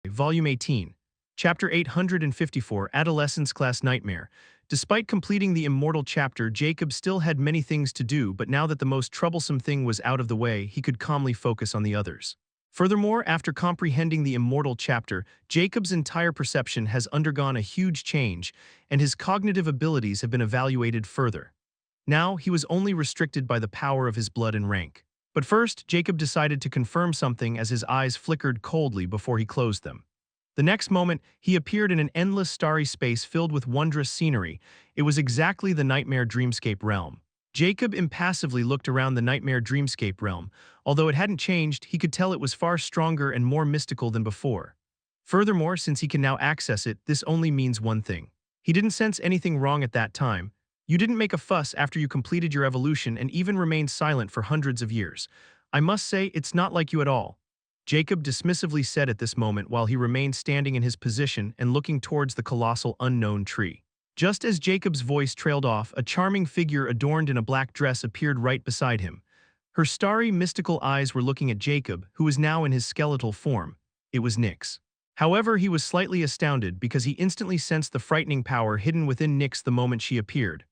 Volume 18, Chapter 854, Adolescence Class Nightmare. Despite completing the Immortal chapter, Jacob still had many things to do, but now that the most troublesome thing was out of the way, he could calmly focus on the others. Furthermore, after comprehending the Immortal chapter, Jacob's entire perception has undergone a huge change, and his cognitive abilities have been evaluated further. Now, he was only restricted by the power of his blood and rank. But first, Jacob decided to confirm something as his eyes flickered coldly before he closed them. The next moment, he appeared in an endless starry space filled with wondrous scenery. It was exactly the nightmare dreamscape realm. Jacob impassively looked around the nightmare dreamscape realm. Although it hadn't changed, he could tell it was far stronger and more mystical than before. Furthermore, since he can now access it, this only means one thing. He didn't sense anything wrong at that time. You didn't make a fuss after you completed your evolution and even remained silent for hundreds of years. I must say, it's not like you at all. Jacob dismissively said at this moment while he remained standing in his position and looking towards the colossal unknown tree. Just as Jacob's voice trailed off, a charming figure adorned in a black dress appeared right beside him. Her starry, mystical eyes were looking at Jacob, who was now in his skeletal form. It was Nyx. However, he was slightly astounded because he instantly sensed the frightening power hidden within Nyx the moment she appeared.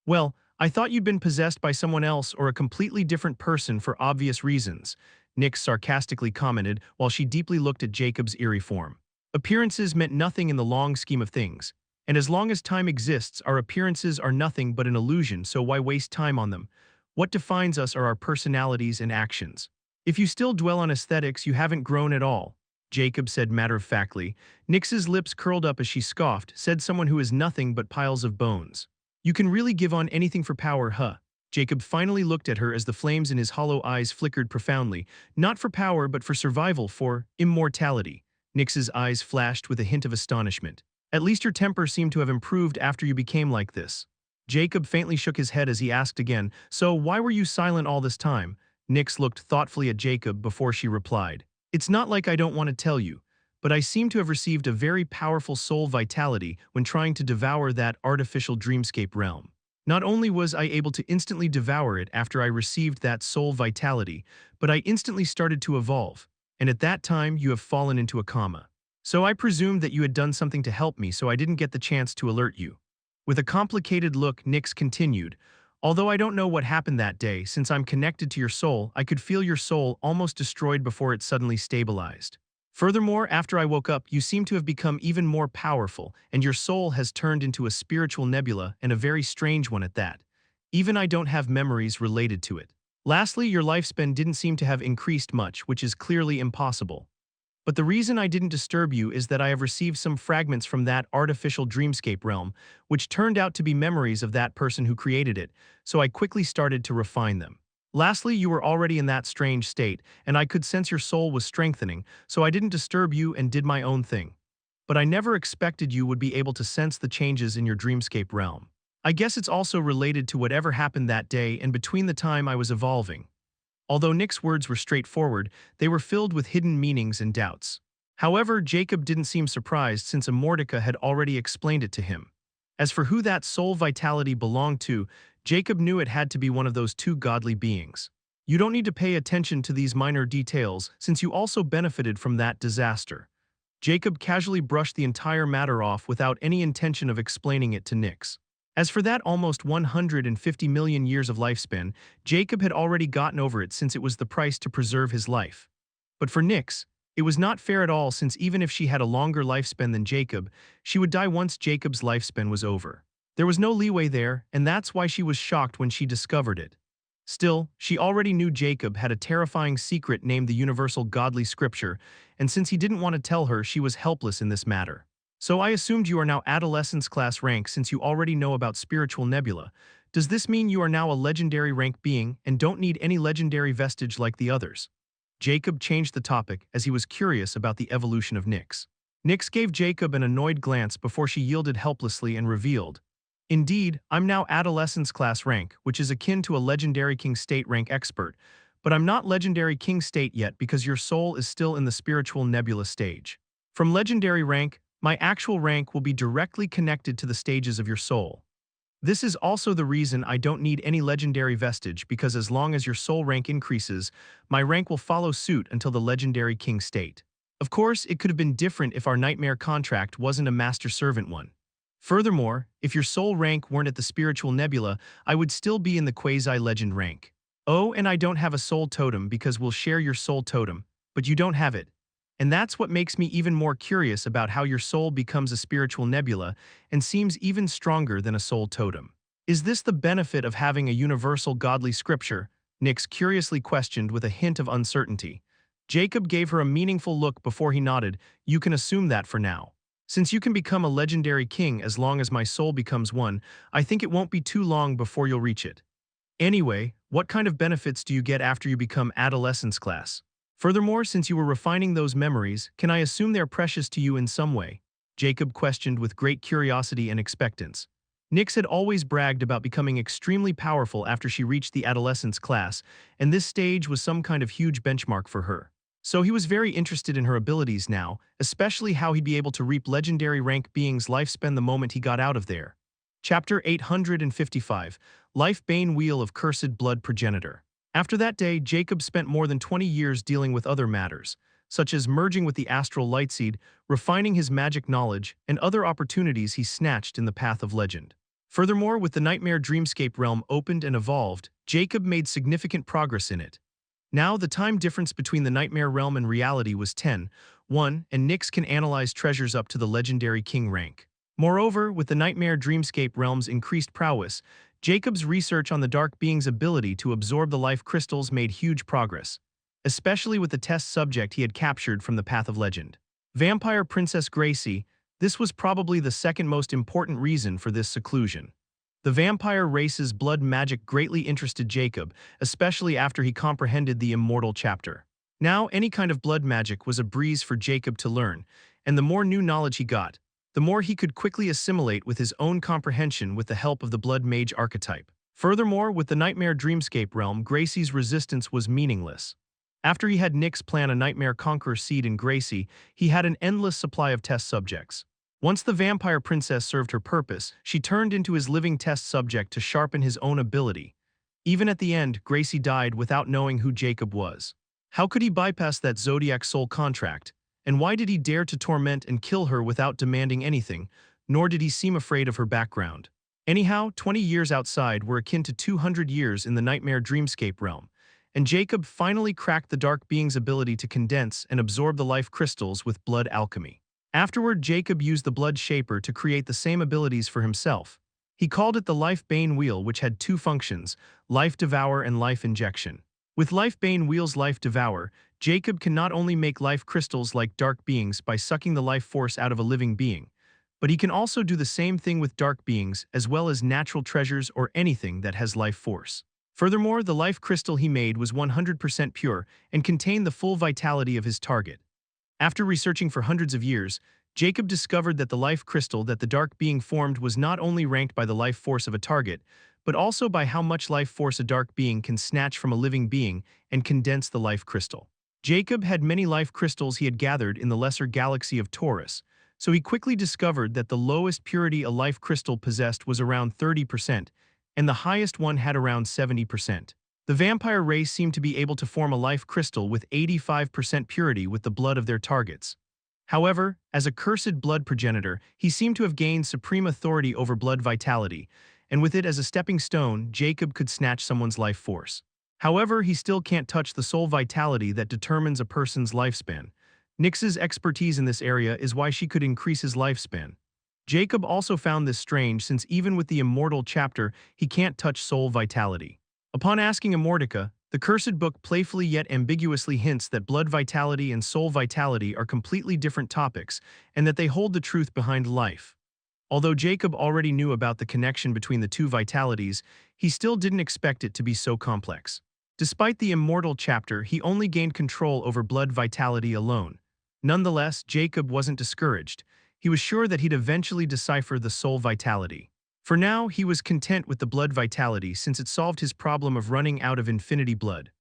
Well, I thought you'd been possessed by someone else or a completely different person for obvious reasons, Nyx sarcastically commented while she deeply looked at Jacob's eerie form. Appearances meant nothing in the long scheme of things, and as long as time exists, our appearances are nothing but an illusion, so why waste time on them? What defines us are our personalities and actions. If you still dwell on aesthetics, you haven't grown at all, Jacob said matter-of-factly. Nyx's lips curled up as she scoffed, said someone who is nothing but piles of bones. You can really give on anything for power, huh? Jacob finally looked at her as the flames in his hollow eyes flickered profoundly. Not for power, but for survival, for immortality. Nyx's eyes flashed with a hint of astonishment. At least your temper seemed to have improved after you became like this. Jacob faintly shook his head as he asked again, so why were you silent all this time? Nyx looked thoughtfully at Jacob before she replied. It's not like I don't want to tell you, but I seem to have received a very powerful soul vitality when trying to devour that artificial dreamscape realm. Not only was I able to instantly devour it after I received that soul vitality, but I instantly started to evolve, and at that time you have fallen into a coma. So I presumed that you had done something to help me, so I didn't get the chance to alert you. With a complicated look, Nyx continued, although I don't know what happened that day, since I'm connected to your soul, I could feel your soul almost destroyed before it suddenly stabilized. Furthermore, after I woke up, you seem to have become even more powerful, and your soul has turned into a spiritual nebula, and a very strange one at that. Even I don't have memories related to it. Lastly, your lifespan didn't seem to have increased much, which is clearly impossible. But the reason I didn't disturb you is that I have received some fragments from that artificial dreamscape realm, which turned out to be memories of that person who created it, so I quickly started to refine them. Lastly, you were already in that strange state, and I could sense your soul was strengthening, so I didn't disturb you and did my own thing. But I never expected you would be able to sense the changes in your dreamscape realm. I guess it's also related to whatever happened that day and between the time I was evolving. Although Nyx's words were straightforward, they were filled with hidden meanings and doubts. However, Jacob didn't seem surprised since Immortality had already explained it to him. As for who that soul vitality belonged to, Jacob knew it had to be one of those two godly beings. You don't need to pay attention to these minor details since you also benefited from that disaster. Jacob casually brushed the entire matter off without any intention of explaining it to Nyx. As for that almost 150 million years of lifespan, Jacob had already gotten over it since it was the price to preserve his life. But for Nyx, it was not fair at all since even if she had a longer lifespan than Jacob, she would die once Jacob's lifespan was over. There was no leeway there, and that's why she was shocked when she discovered it. Still, she already knew Jacob had a terrifying secret named the Universal Godly Scripture, and since he didn't want to tell her, she was helpless in this matter. So I assumed you are now adolescence class rank since you already know about spiritual nebula. Does this mean you are now a legendary rank being and don't need any legendary vestige like the others? Jacob changed the topic as he was curious about the evolution of Nyx. Nyx gave Jacob an annoyed glance before she yielded helplessly and revealed, indeed, I'm now adolescence class rank, which is akin to a legendary king state rank expert, but I'm not legendary king state yet because your soul is still in the spiritual nebula stage. From legendary rank, my actual rank will be directly connected to the stages of your soul. This is also the reason I don't need any legendary vestige because as long as your soul rank increases, my rank will follow suit until the legendary king state. Of course, it could have been different if our nightmare contract wasn't a master-servant one. Furthermore, if your soul rank weren't at the spiritual nebula, I would still be in the quasi-legend rank. Oh, and I don't have a soul totem because we'll share your soul totem, but you don't have it. And that's what makes me even more curious about how your soul becomes a spiritual nebula and seems even stronger than a soul totem. Is this the benefit of having a universal godly scripture? Nyx curiously questioned with a hint of uncertainty. Jacob gave her a meaningful look before he nodded. You can assume that for now. Since you can become a legendary king as long as my soul becomes one, I think it won't be too long before you'll reach it. Anyway, what kind of benefits do you get after you become adolescence class? Furthermore, since you were refining those memories, can I assume they're precious to you in some way? Jacob questioned with great curiosity and expectance. Nyx had always bragged about becoming extremely powerful after she reached the adolescence class, and this stage was some kind of huge benchmark for her. So he was very interested in her abilities now, especially how he'd be able to reap legendary rank being's lifespan the moment he got out of there. Chapter 855, Life-Bane Wheel of Cursed Blood Progenitor. After that day, Jacob spent more than 20 years dealing with other matters, such as merging with the astral lightseed, refining his magic knowledge, and other opportunities he snatched in the path of legend. Furthermore, with the Nightmare Dreamscape realm opened and evolved, Jacob made significant progress in it. Now, the time difference between the Nightmare realm and reality was 10:1, and Nyx can analyze treasures up to the legendary king rank. Moreover, with the Nightmare Dreamscape realm's increased prowess, Jacob's research on the Dark Being's ability to absorb the life crystals made huge progress, especially with the test subject he had captured from the Path of Legend. Vampire Princess Gracie, this was probably the second most important reason for this seclusion. The vampire race's blood magic greatly interested Jacob, especially after he comprehended the Immortal chapter. Now, any kind of blood magic was a breeze for Jacob to learn, and the more new knowledge he got, the more he could quickly assimilate with his own comprehension with the help of the blood mage archetype. Furthermore, with the Nightmare Dreamscape realm, Gracie's resistance was meaningless. After he had Nyx plant a Nightmare Conqueror seed in Gracie, he had an endless supply of test subjects. Once the vampire princess served her purpose, she turned into his living test subject to sharpen his own ability. Even at the end, Gracie died without knowing who Jacob was. How could he bypass that Zodiac soul contract? And why did he dare to torment and kill her without demanding anything, nor did he seem afraid of her background? Anyhow, 20 years outside were akin to 200 years in the Nightmare Dreamscape realm, and Jacob finally cracked the Dark Being's ability to condense and absorb the life crystals with blood alchemy. Afterward, Jacob used the Blood Shaper to create the same abilities for himself. He called it the Life-Bane Wheel, which had two functions, Life Devour and Life Injection. With Life-Bane Wheel's Life Devour, Jacob can not only make life crystals like dark beings by sucking the life force out of a living being, but he can also do the same thing with dark beings as well as natural treasures or anything that has life force. Furthermore, the life crystal he made was 100% pure and contained the full vitality of his target. After researching for hundreds of years, Jacob discovered that the life crystal that the dark being formed was not only ranked by the life force of a target, but also by how much life force a dark being can snatch from a living being and condense the life crystal. Jacob had many life crystals he had gathered in the lesser galaxy of Taurus, so he quickly discovered that the lowest purity a life crystal possessed was around 30%, and the highest one had around 70%. The vampire race seemed to be able to form a life crystal with 85% purity with the blood of their targets. However, as a cursed blood progenitor, he seemed to have gained supreme authority over blood vitality, and with it as a stepping stone, Jacob could snatch someone's life force. However, he still can't touch the soul vitality that determines a person's lifespan. Nyx's expertise in this area is why she could increase his lifespan. Jacob also found this strange since even with the Immortal chapter, he can't touch soul vitality. Upon asking Immortica, the cursed book playfully yet ambiguously hints that blood vitality and soul vitality are completely different topics and that they hold the truth behind life. Although Jacob already knew about the connection between the two vitalities, he still didn't expect it to be so complex. Despite the Immortal chapter, he only gained control over blood vitality alone. Nonetheless, Jacob wasn't discouraged. He was sure that he'd eventually decipher the soul vitality. For now, he was content with the blood vitality since it solved his problem of running out of infinity blood.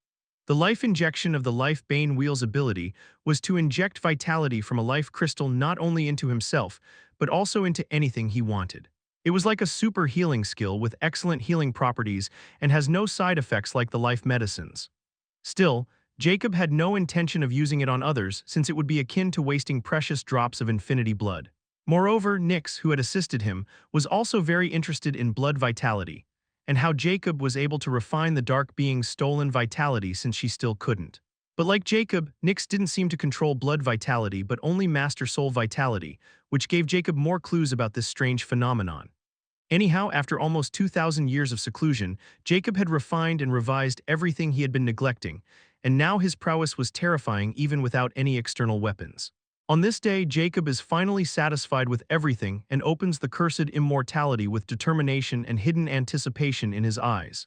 The life injection of the Life-Bane Wheel's ability was to inject vitality from a life crystal not only into himself, but also into anything he wanted. It was like a super healing skill with excellent healing properties and has no side effects like the life medicines. Still, Jacob had no intention of using it on others since it would be akin to wasting precious drops of infinity blood. Moreover, Nyx, who had assisted him, was also very interested in blood vitality, and how Jacob was able to refine the dark being's stolen vitality since she still couldn't. But like Jacob, Nyx didn't seem to control blood vitality but only master soul vitality, which gave Jacob more clues about this strange phenomenon. Anyhow, after almost 2,000 years of seclusion, Jacob had refined and revised everything he had been neglecting, and now his prowess was terrifying even without any external weapons. On this day, Jacob is finally satisfied with everything and opens the cursed immortality with determination and hidden anticipation in his eyes.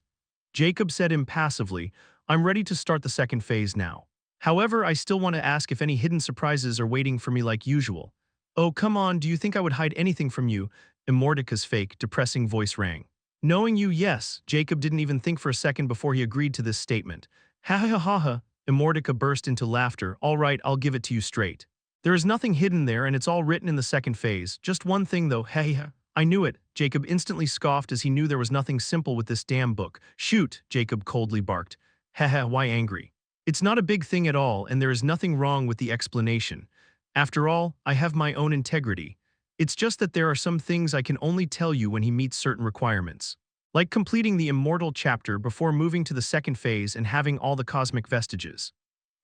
Jacob said impassively, "I'm ready to start the second phase now. However, I still want to ask if any hidden surprises are waiting for me like usual." "Oh, come on, do you think I would hide anything from you?" Immortal's fake, depressing voice rang. "Knowing you, yes." Jacob didn't even think for a second before he agreed to this statement. "Ha ha ha ha." Immortal burst into laughter. "All right, I'll give it to you straight. There is nothing hidden there and it's all written in the second phase. Just one thing though, ha ha. I knew it." Jacob instantly scoffed as he knew there was nothing simple with this damn book. "Shoot," Jacob coldly barked. "Haha, why angry? It's not a big thing at all and there is nothing wrong with the explanation. After all, I have my own integrity. It's just that there are some things I can only tell you when he meets certain requirements. Like completing the immortal chapter before moving to the second phase and having all the cosmic vestiges.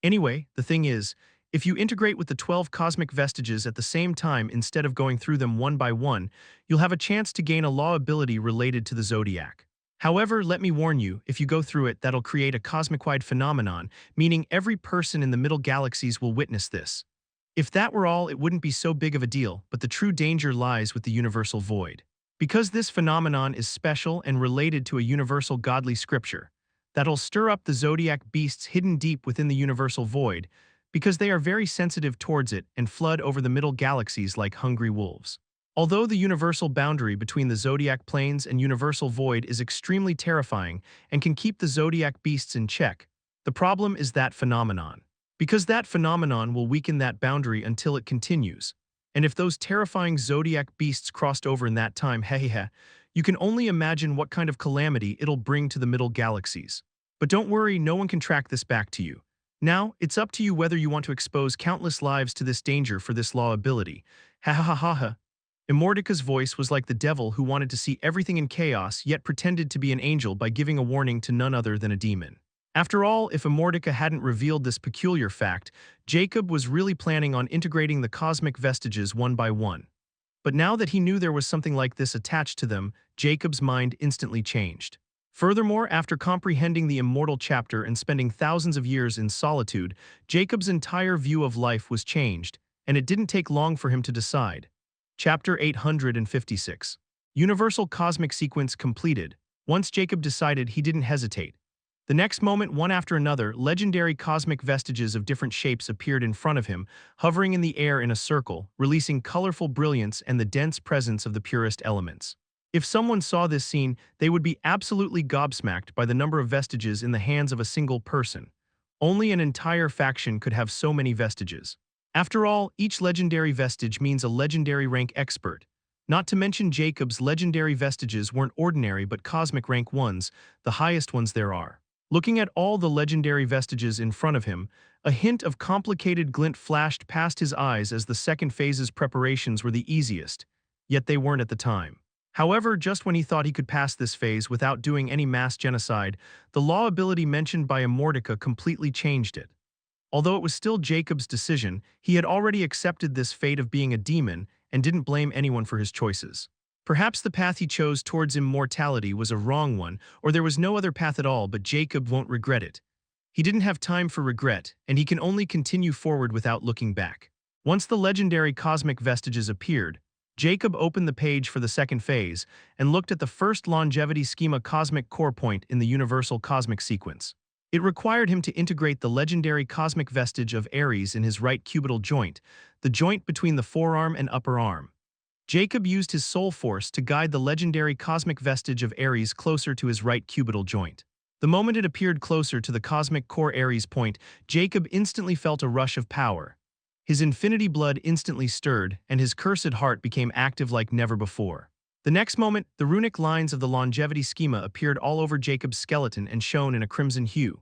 Anyway, the thing is, if you integrate with the 12 cosmic vestiges at the same time instead of going through them one by one, you'll have a chance to gain a law ability related to the Zodiac. However, let me warn you, if you go through it, that'll create a cosmic-wide phenomenon, meaning every person in the middle galaxies will witness this. If that were all, it wouldn't be so big of a deal, but the true danger lies with the universal void. Because this phenomenon is special and related to a universal godly scripture, that'll stir up the zodiac beasts hidden deep within the universal void, because they are very sensitive towards it and flood over the middle galaxies like hungry wolves. Although the universal boundary between the Zodiac Plains and universal void is extremely terrifying and can keep the zodiac beasts in check, the problem is that phenomenon. Because that phenomenon will weaken that boundary until it continues. And if those terrifying zodiac beasts crossed over in that time, hehehe, you can only imagine what kind of calamity it'll bring to the middle galaxies. But don't worry, no one can track this back to you. Now, it's up to you whether you want to expose countless lives to this danger for this law ability. Ha ha ha ha ha. Immortal's voice was like the devil who wanted to see everything in chaos yet pretended to be an angel by giving a warning to none other than a demon. After all, if Immortal hadn't revealed this peculiar fact, Jacob was really planning on integrating the cosmic vestiges one by one. But now that he knew there was something like this attached to them, Jacob's mind instantly changed. Furthermore, after comprehending the immortal chapter and spending thousands of years in solitude, Jacob's entire view of life was changed, and it didn't take long for him to decide. Chapter 856. Universal Cosmic Sequence completed. Once Jacob decided, he didn't hesitate. The next moment, one after another, legendary cosmic vestiges of different shapes appeared in front of him, hovering in the air in a circle, releasing colorful brilliance and the dense presence of the purest elements. If someone saw this scene, they would be absolutely gobsmacked by the number of vestiges in the hands of a single person. Only an entire faction could have so many vestiges. After all, each legendary vestige means a legendary rank expert. Not to mention Jacob's legendary vestiges weren't ordinary but cosmic rank ones, the highest ones there are. Looking at all the legendary vestiges in front of him, a hint of complicated glint flashed past his eyes as the second phase's preparations were the easiest, yet they weren't at the time. However, just when he thought he could pass this phase without doing any mass genocide, the law ability mentioned by Immortal completely changed it. Although it was still Jacob's decision, he had already accepted this fate of being a demon and didn't blame anyone for his choices. Perhaps the path he chose towards immortality was a wrong one, or there was no other path at all, but Jacob won't regret it. He didn't have time for regret, and he can only continue forward without looking back. Once the legendary cosmic vestiges appeared, Jacob opened the page for the second phase and looked at the first longevity schema cosmic core point in the universal cosmic sequence. It required him to integrate the legendary cosmic vestige of Aries in his right cubital joint, the joint between the forearm and upper arm. Jacob used his soul force to guide the legendary cosmic vestige of Aries closer to his right cubital joint. The moment it appeared closer to the cosmic core Aries point, Jacob instantly felt a rush of power. His infinity blood instantly stirred, and his cursed heart became active like never before. The next moment, the runic lines of the longevity schema appeared all over Jacob's skeleton and shone in a crimson hue.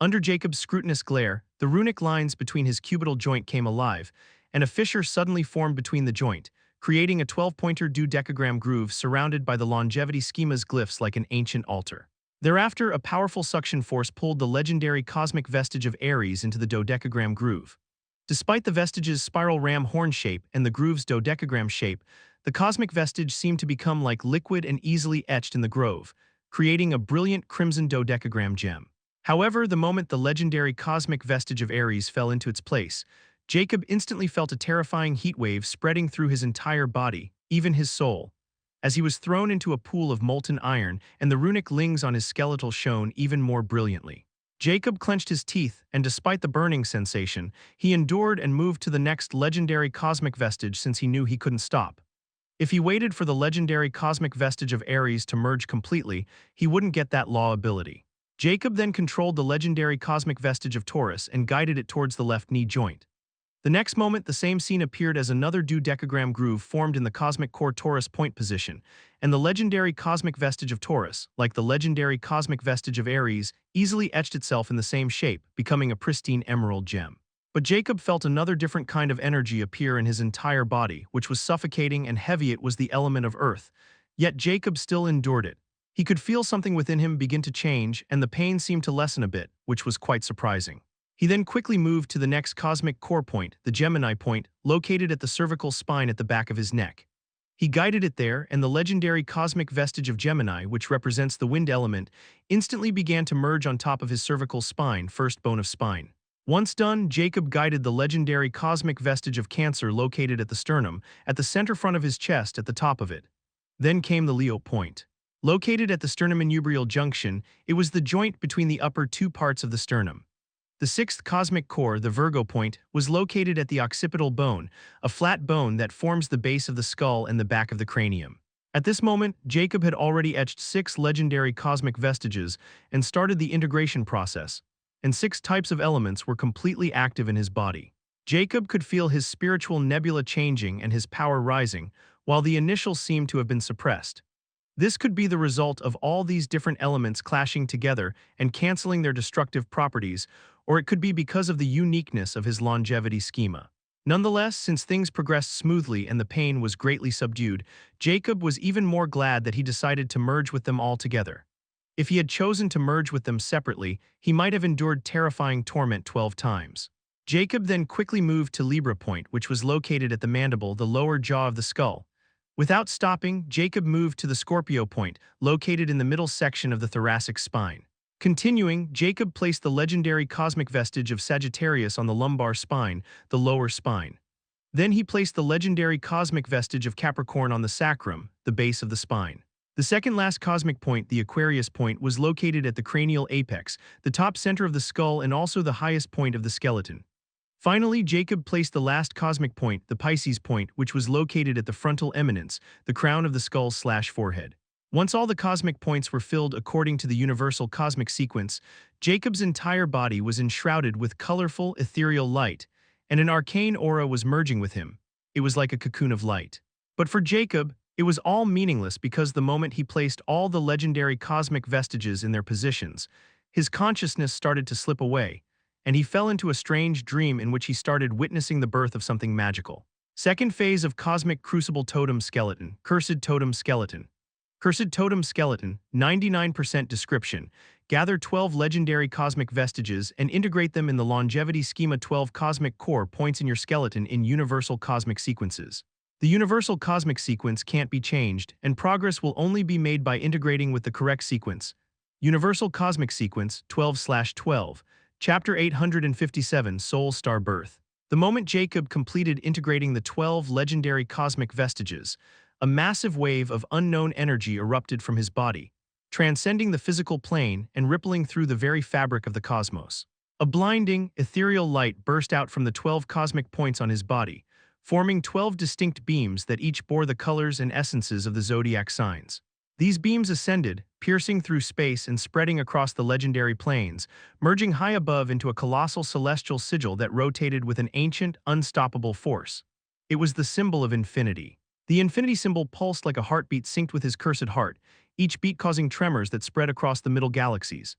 Under Jacob's scrutinous glare, the runic lines between his cubital joint came alive, and a fissure suddenly formed between the joint, creating a 12-pointer dodecagram groove surrounded by the longevity schema's glyphs like an ancient altar. Thereafter, a powerful suction force pulled the legendary cosmic vestige of Ares into the dodecagram groove. Despite the vestige's spiral ram horn shape and the groove's dodecagram shape, the cosmic vestige seemed to become like liquid and easily etched in the groove, creating a brilliant crimson dodecagram gem. However, the moment the legendary cosmic vestige of Ares fell into its place, Jacob instantly felt a terrifying heatwave spreading through his entire body, even his soul, as he was thrown into a pool of molten iron and the runic lings on his skeletal shone even more brilliantly. Jacob clenched his teeth, and despite the burning sensation, he endured and moved to the next legendary cosmic vestige since he knew he couldn't stop. If he waited for the legendary cosmic vestige of Ares to merge completely, he wouldn't get that law ability. Jacob then controlled the legendary cosmic vestige of Taurus and guided it towards the left knee joint. The next moment, the same scene appeared as another dodecagram groove formed in the cosmic core Taurus point position, and the legendary cosmic vestige of Taurus, like the legendary cosmic vestige of Ares, easily etched itself in the same shape, becoming a pristine emerald gem. But Jacob felt another different kind of energy appear in his entire body, which was suffocating and heavy. It was the element of earth. Yet Jacob still endured it. He could feel something within him begin to change, and the pain seemed to lessen a bit, which was quite surprising. He then quickly moved to the next cosmic core point, the Gemini point, located at the cervical spine at the back of his neck. He guided it there, and the legendary cosmic vestige of Gemini, which represents the wind element, instantly began to merge on top of his cervical spine, first bone of spine. Once done, Jacob guided the legendary cosmic vestige of Cancer located at the sternum, at the center front of his chest at the top of it. Then came the Leo point. Located at the sternum-inubrial junction, it was the joint between the upper two parts of the sternum. The sixth cosmic core, the Virgo point, was located at the occipital bone, a flat bone that forms the base of the skull and the back of the cranium. At this moment, Jacob had already etched 6 legendary cosmic vestiges and started the integration process, and 6 types of elements were completely active in his body. Jacob could feel his spiritual nebula changing and his power rising, while the initials seemed to have been suppressed. This could be the result of all these different elements clashing together and canceling their destructive properties, or it could be because of the uniqueness of his longevity schema. Nonetheless, since things progressed smoothly and the pain was greatly subdued, Jacob was even more glad that he decided to merge with them all together. If he had chosen to merge with them separately, he might have endured terrifying torment 12 times. Jacob then quickly moved to Libra Point, which was located at the mandible, the lower jaw of the skull. Without stopping, Jacob moved to the Scorpio Point, located in the middle section of the thoracic spine. Continuing, Jacob placed the legendary cosmic vestige of Sagittarius on the lumbar spine, the lower spine. Then he placed the legendary cosmic vestige of Capricorn on the sacrum, the base of the spine. The second last cosmic point, the Aquarius point, was located at the cranial apex, the top center of the skull and also the highest point of the skeleton. Finally, Jacob placed the last cosmic point, the Pisces point, which was located at the frontal eminence, the crown of the skull/forehead. Once all the cosmic points were filled according to the universal cosmic sequence, Jacob's entire body was enshrouded with colorful, ethereal light, and an arcane aura was merging with him. It was like a cocoon of light. But for Jacob, it was all meaningless because the moment he placed all the legendary cosmic vestiges in their positions, his consciousness started to slip away, and he fell into a strange dream in which he started witnessing the birth of something magical. Second phase of Cosmic Crucible Totem Skeleton, Cursed Totem Skeleton. Cursed Totem Skeleton, 99% description. Gather 12 legendary cosmic vestiges and integrate them in the longevity schema 12 cosmic core points in your skeleton in universal cosmic sequences. The universal cosmic sequence can't be changed, and progress will only be made by integrating with the correct sequence. Universal Cosmic Sequence, 12/12. Chapter 857, Soul Star Birth. The moment Jacob completed integrating the 12 legendary cosmic vestiges, a massive wave of unknown energy erupted from his body, transcending the physical plane and rippling through the very fabric of the cosmos. A blinding, ethereal light burst out from the 12 cosmic points on his body, forming 12 distinct beams that each bore the colors and essences of the zodiac signs. These beams ascended, piercing through space and spreading across the legendary planes, merging high above into a colossal celestial sigil that rotated with an ancient, unstoppable force. It was the symbol of infinity. The infinity symbol pulsed like a heartbeat synced with his cursed heart, each beat causing tremors that spread across the middle galaxies.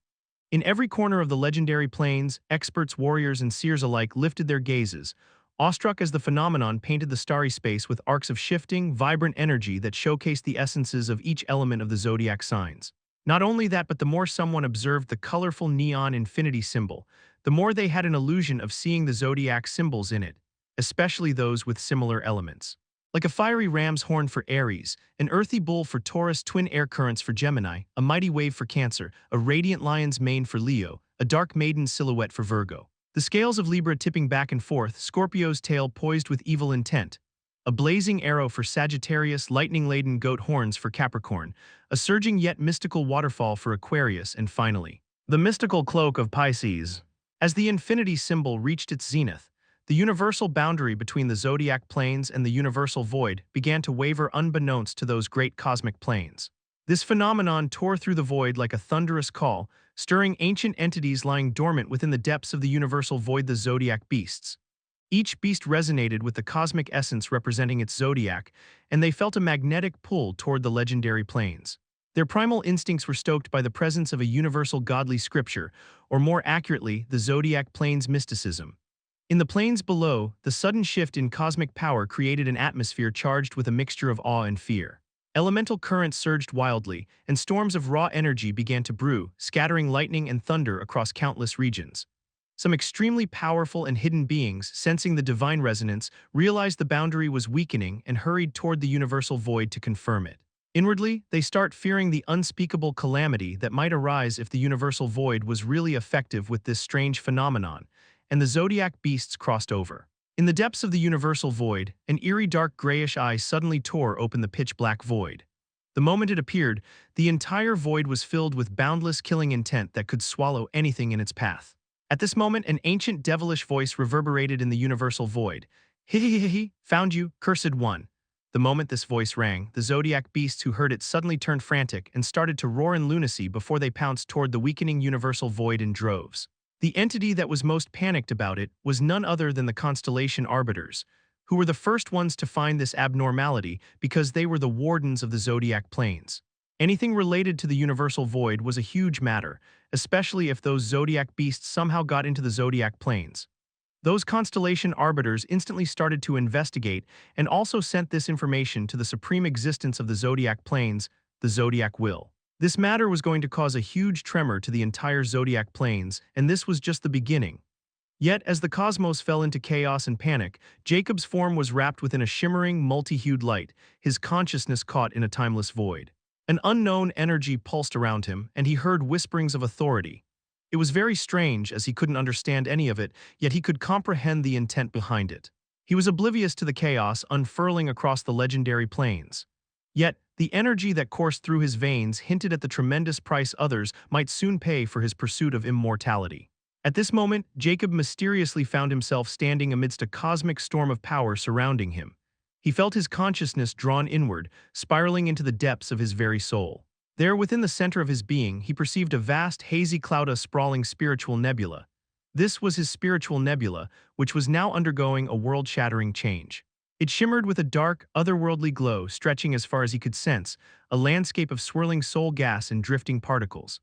In every corner of the legendary plains, experts, warriors, and seers alike lifted their gazes, awestruck as the phenomenon painted the starry space with arcs of shifting, vibrant energy that showcased the essences of each element of the zodiac signs. Not only that, but the more someone observed the colorful neon infinity symbol, the more they had an illusion of seeing the zodiac symbols in it, especially those with similar elements. Like a fiery ram's horn for Aries, an earthy bull for Taurus, twin air currents for Gemini, a mighty wave for Cancer, a radiant lion's mane for Leo, a dark maiden silhouette for Virgo. The scales of Libra tipping back and forth, Scorpio's tail poised with evil intent, a blazing arrow for Sagittarius, lightning-laden goat horns for Capricorn, a surging yet mystical waterfall for Aquarius, and finally, the mystical cloak of Pisces. As the infinity symbol reached its zenith, the universal boundary between the zodiac planes and the universal void began to waver unbeknownst to those great cosmic planes. This phenomenon tore through the void like a thunderous call, stirring ancient entities lying dormant within the depths of the universal void, the zodiac beasts. Each beast resonated with the cosmic essence representing its zodiac, and they felt a magnetic pull toward the legendary planes. Their primal instincts were stoked by the presence of a universal godly scripture, or more accurately, the zodiac planes' mysticism. In the planes below, the sudden shift in cosmic power created an atmosphere charged with a mixture of awe and fear. Elemental currents surged wildly, and storms of raw energy began to brew, scattering lightning and thunder across countless regions. Some extremely powerful and hidden beings, sensing the divine resonance, realized the boundary was weakening and hurried toward the universal void to confirm it. Inwardly, they start fearing the unspeakable calamity that might arise if the universal void was really effective with this strange phenomenon, and the zodiac beasts crossed over. In the depths of the universal void, an eerie dark grayish eye suddenly tore open the pitch-black void. The moment it appeared, the entire void was filled with boundless killing intent that could swallow anything in its path. At this moment, an ancient devilish voice reverberated in the universal void. "Hi, found you, cursed one." The moment this voice rang, the zodiac beasts who heard it suddenly turned frantic and started to roar in lunacy before they pounced toward the weakening universal void in droves. The entity that was most panicked about it was none other than the constellation arbiters, who were the first ones to find this abnormality because they were the wardens of the zodiac planes. Anything related to the universal void was a huge matter, especially if those zodiac beasts somehow got into the zodiac planes. Those constellation arbiters instantly started to investigate and also sent this information to the supreme existence of the zodiac planes, the zodiac will. This matter was going to cause a huge tremor to the entire zodiac planes, and this was just the beginning. Yet, as the cosmos fell into chaos and panic, Jacob's form was wrapped within a shimmering, multi-hued light, his consciousness caught in a timeless void. An unknown energy pulsed around him, and he heard whisperings of authority. It was very strange, as he couldn't understand any of it, yet he could comprehend the intent behind it. He was oblivious to the chaos unfurling across the legendary plains. Yet, the energy that coursed through his veins hinted at the tremendous price others might soon pay for his pursuit of immortality. At this moment, Jacob mysteriously found himself standing amidst a cosmic storm of power surrounding him. He felt his consciousness drawn inward, spiraling into the depths of his very soul. There, within the center of his being, he perceived a vast, hazy cloud, a sprawling spiritual nebula. This was his spiritual nebula, which was now undergoing a world-shattering change. It shimmered with a dark, otherworldly glow stretching as far as he could sense, a landscape of swirling soul gas and drifting particles.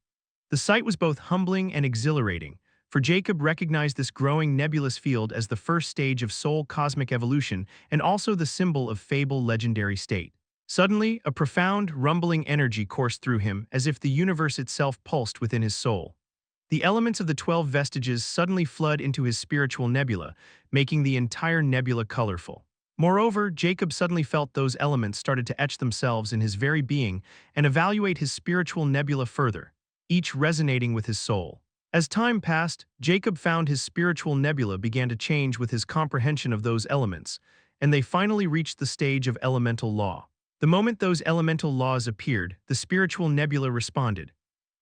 The sight was both humbling and exhilarating, for Jacob recognized this growing nebulous field as the first stage of soul cosmic evolution and also the symbol of fable legendary state. Suddenly, a profound, rumbling energy coursed through him as if the universe itself pulsed within his soul. The elements of the 12 vestiges suddenly flood into his spiritual nebula, making the entire nebula colorful. Moreover, Jacob suddenly felt those elements started to etch themselves in his very being and evaluate his spiritual nebula further, each resonating with his soul. As time passed, Jacob found his spiritual nebula began to change with his comprehension of those elements, and they finally reached the stage of elemental law. The moment those elemental laws appeared, the spiritual nebula responded.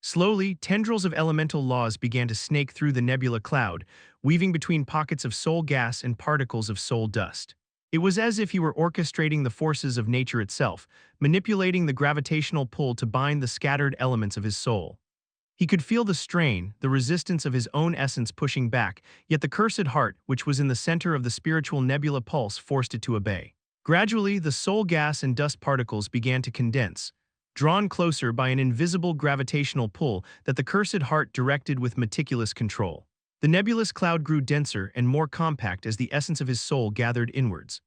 Slowly, tendrils of elemental laws began to snake through the nebula cloud, weaving between pockets of soul gas and particles of soul dust. It was as if he were orchestrating the forces of nature itself, manipulating the gravitational pull to bind the scattered elements of his soul. He could feel the strain, the resistance of his own essence pushing back, yet the cursed heart, which was in the center of the spiritual nebula pulse, forced it to obey. Gradually, the soul gas and dust particles began to condense, drawn closer by an invisible gravitational pull that the cursed heart directed with meticulous control. The nebulous cloud grew denser and more compact as the essence of his soul gathered inwards.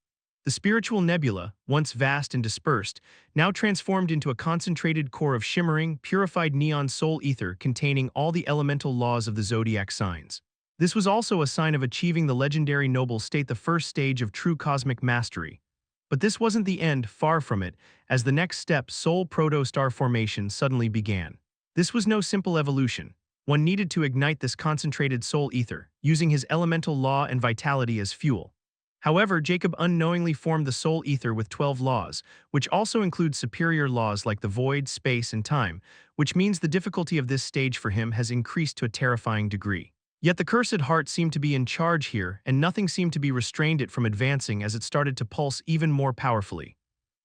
The spiritual nebula, once vast and dispersed, now transformed into a concentrated core of shimmering, purified neon soul ether containing all the elemental laws of the zodiac signs. This was also a sign of achieving the legendary noble state, the first stage of true cosmic mastery. But this wasn't the end, far from it, as the next step, soul protostar formation, suddenly began. This was no simple evolution. One needed to ignite this concentrated soul ether, using his elemental law and vitality as fuel. However, Jacob unknowingly formed the soul ether with 12 laws, which also include superior laws like the void, space, and time, which means the difficulty of this stage for him has increased to a terrifying degree. Yet the cursed heart seemed to be in charge here, and nothing seemed to be restrained it from advancing as it started to pulse even more powerfully.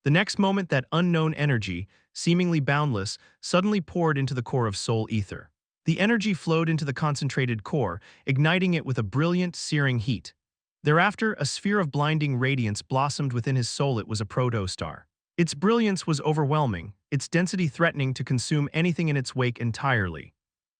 The next moment, that unknown energy, seemingly boundless, suddenly poured into the core of soul ether. The energy flowed into the concentrated core, igniting it with a brilliant, searing heat. Thereafter, a sphere of blinding radiance blossomed within his soul. It was a protostar. Its brilliance was overwhelming, its density threatening to consume anything in its wake entirely.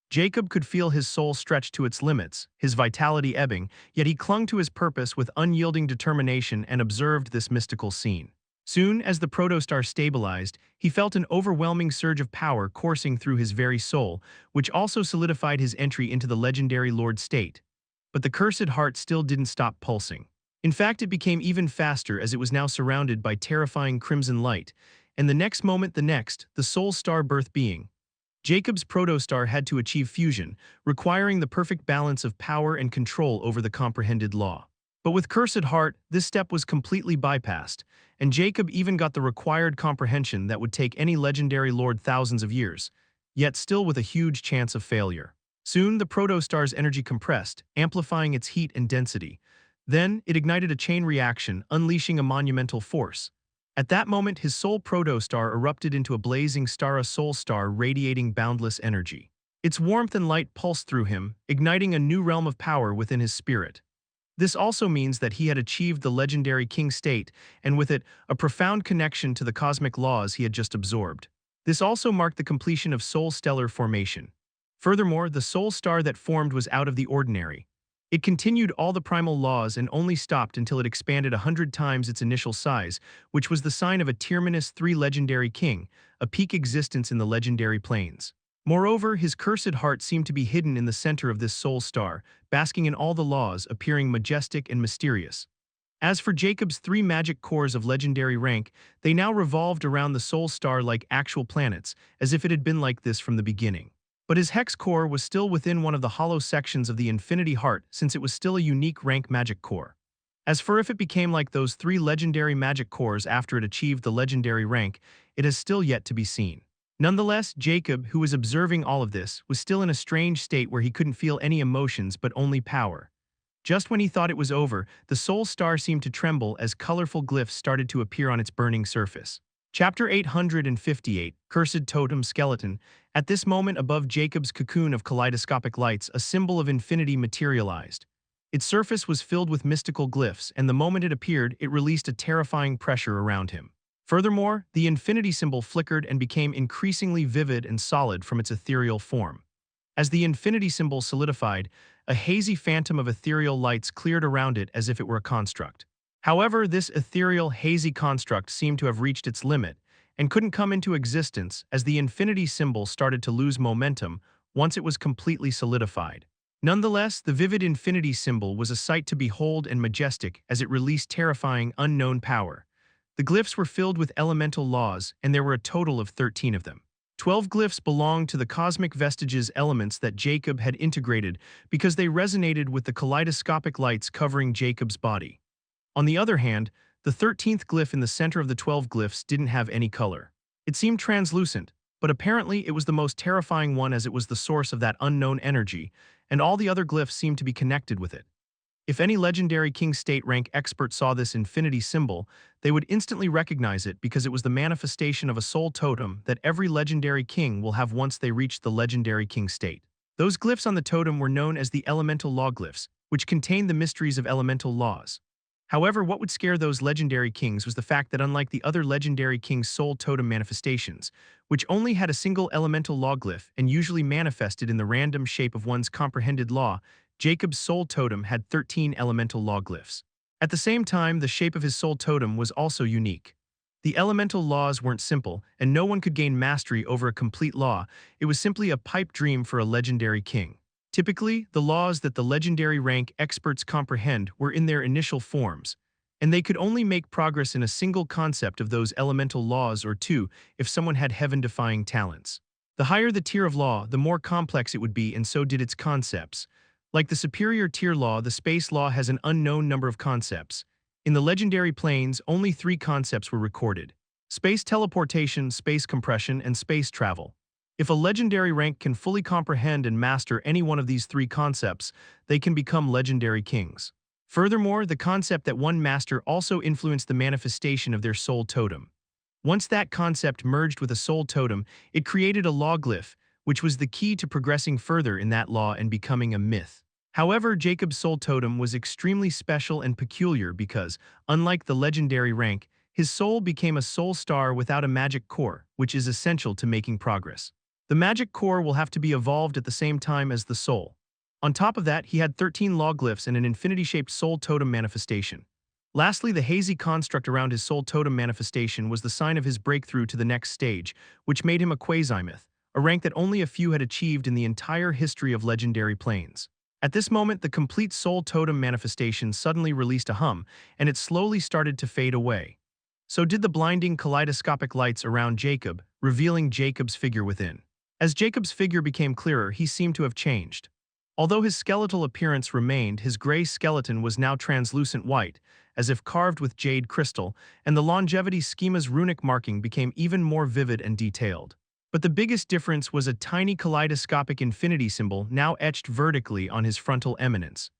Jacob could feel his soul stretch to its limits, his vitality ebbing, yet he clung to his purpose with unyielding determination and observed this mystical scene. Soon, as the protostar stabilized, he felt an overwhelming surge of power coursing through his very soul, which also solidified his entry into the legendary Lord state. But the cursed heart still didn't stop pulsing. In fact, it became even faster as it was now surrounded by terrifying crimson light, and the next moment, the soul star birth being. Jacob's protostar had to achieve fusion, requiring the perfect balance of power and control over the comprehended law. But with cursed heart, this step was completely bypassed, and Jacob even got the required comprehension that would take any legendary lord thousands of years, yet still with a huge chance of failure. Soon, the protostar's energy compressed, amplifying its heat and density. Then, it ignited a chain reaction, unleashing a monumental force. At that moment, his soul protostar erupted into a blazing star, a soul star radiating boundless energy. Its warmth and light pulsed through him, igniting a new realm of power within his spirit. This also means that he had achieved the legendary king state, and with it, a profound connection to the cosmic laws he had just absorbed. This also marked the completion of soul stellar formation. Furthermore, the soul star that formed was out of the ordinary. It continued all the primal laws and only stopped until it expanded 100 times its initial size, which was the sign of a Terminus 3 legendary king, a peak existence in the legendary plains. Moreover, his cursed heart seemed to be hidden in the center of this soul star, basking in all the laws, appearing majestic and mysterious. As for Jacob's 3 magic cores of legendary rank, they now revolved around the soul star like actual planets, as if it had been like this from the beginning. But his hex core was still within one of the hollow sections of the infinity heart, since it was still a unique rank magic core. As for if it became like those 3 legendary magic cores after it achieved the legendary rank, it has still yet to be seen. Nonetheless, Jacob, who was observing all of this, was still in a strange state where he couldn't feel any emotions but only power. Just when he thought it was over, the soul star seemed to tremble as colorful glyphs started to appear on its burning surface. Chapter 858, Cursed Totem Skeleton. At this moment, above Jacob's cocoon of kaleidoscopic lights, a symbol of infinity materialized. Its surface was filled with mystical glyphs, and the moment it appeared, it released a terrifying pressure around him. Furthermore, the infinity symbol flickered and became increasingly vivid and solid from its ethereal form. As the infinity symbol solidified, a hazy phantom of ethereal lights cleared around it as if it were a construct. However, this ethereal, hazy construct seemed to have reached its limit and couldn't come into existence as the infinity symbol started to lose momentum once it was completely solidified. Nonetheless, the vivid infinity symbol was a sight to behold and majestic as it released terrifying, unknown power. The glyphs were filled with elemental laws, and there were a total of 13 of them. 12 glyphs belonged to the cosmic vestiges elements that Jacob had integrated because they resonated with the kaleidoscopic lights covering Jacob's body. On the other hand, the 13th glyph in the center of the 12 glyphs didn't have any color. It seemed translucent, but apparently it was the most terrifying one as it was the source of that unknown energy, and all the other glyphs seemed to be connected with it. If any legendary king state rank expert saw this infinity symbol, they would instantly recognize it because it was the manifestation of a soul totem that every legendary king will have once they reach the legendary king state. Those glyphs on the totem were known as the elemental law glyphs, which contained the mysteries of elemental laws. However, what would scare those legendary kings was the fact that unlike the other legendary king's soul totem manifestations, which only had a single elemental law glyph and usually manifested in the random shape of one's comprehended law, Jacob's soul totem had 13 elemental law glyphs. At the same time, the shape of his soul totem was also unique. The elemental laws weren't simple, and no one could gain mastery over a complete law. It was simply a pipe dream for a legendary king. Typically, the laws that the legendary rank experts comprehend were in their initial forms, and they could only make progress in a single concept of those elemental laws or two if someone had heaven-defying talents. The higher the tier of law, the more complex it would be, and so did its concepts. Like the superior tier law, the space law has an unknown number of concepts. In the legendary planes, only 3 concepts were recorded: space teleportation, space compression, and space travel. If a legendary rank can fully comprehend and master any one of these 3 concepts, they can become legendary kings. Furthermore, the concept that one master also influenced the manifestation of their soul totem. Once that concept merged with a soul totem, it created a law glyph, which was the key to progressing further in that law and becoming a myth. However, Jacob's soul totem was extremely special and peculiar because, unlike the legendary rank, his soul became a soul star without a magic core, which is essential to making progress. The magic core will have to be evolved at the same time as the soul. On top of that, he had 13 law glyphs and an infinity-shaped soul totem manifestation. Lastly, the hazy construct around his soul totem manifestation was the sign of his breakthrough to the next stage, which made him a quasi-myth, a rank that only a few had achieved in the entire history of legendary planes. At this moment, the complete soul totem manifestation suddenly released a hum, and it slowly started to fade away. So did the blinding kaleidoscopic lights around Jacob, revealing Jacob's figure within. As Jacob's figure became clearer, he seemed to have changed. Although his skeletal appearance remained, his gray skeleton was now translucent white, as if carved with jade crystal, and the longevity schema's runic marking became even more vivid and detailed. But the biggest difference was a tiny kaleidoscopic infinity symbol now etched vertically on his frontal eminence.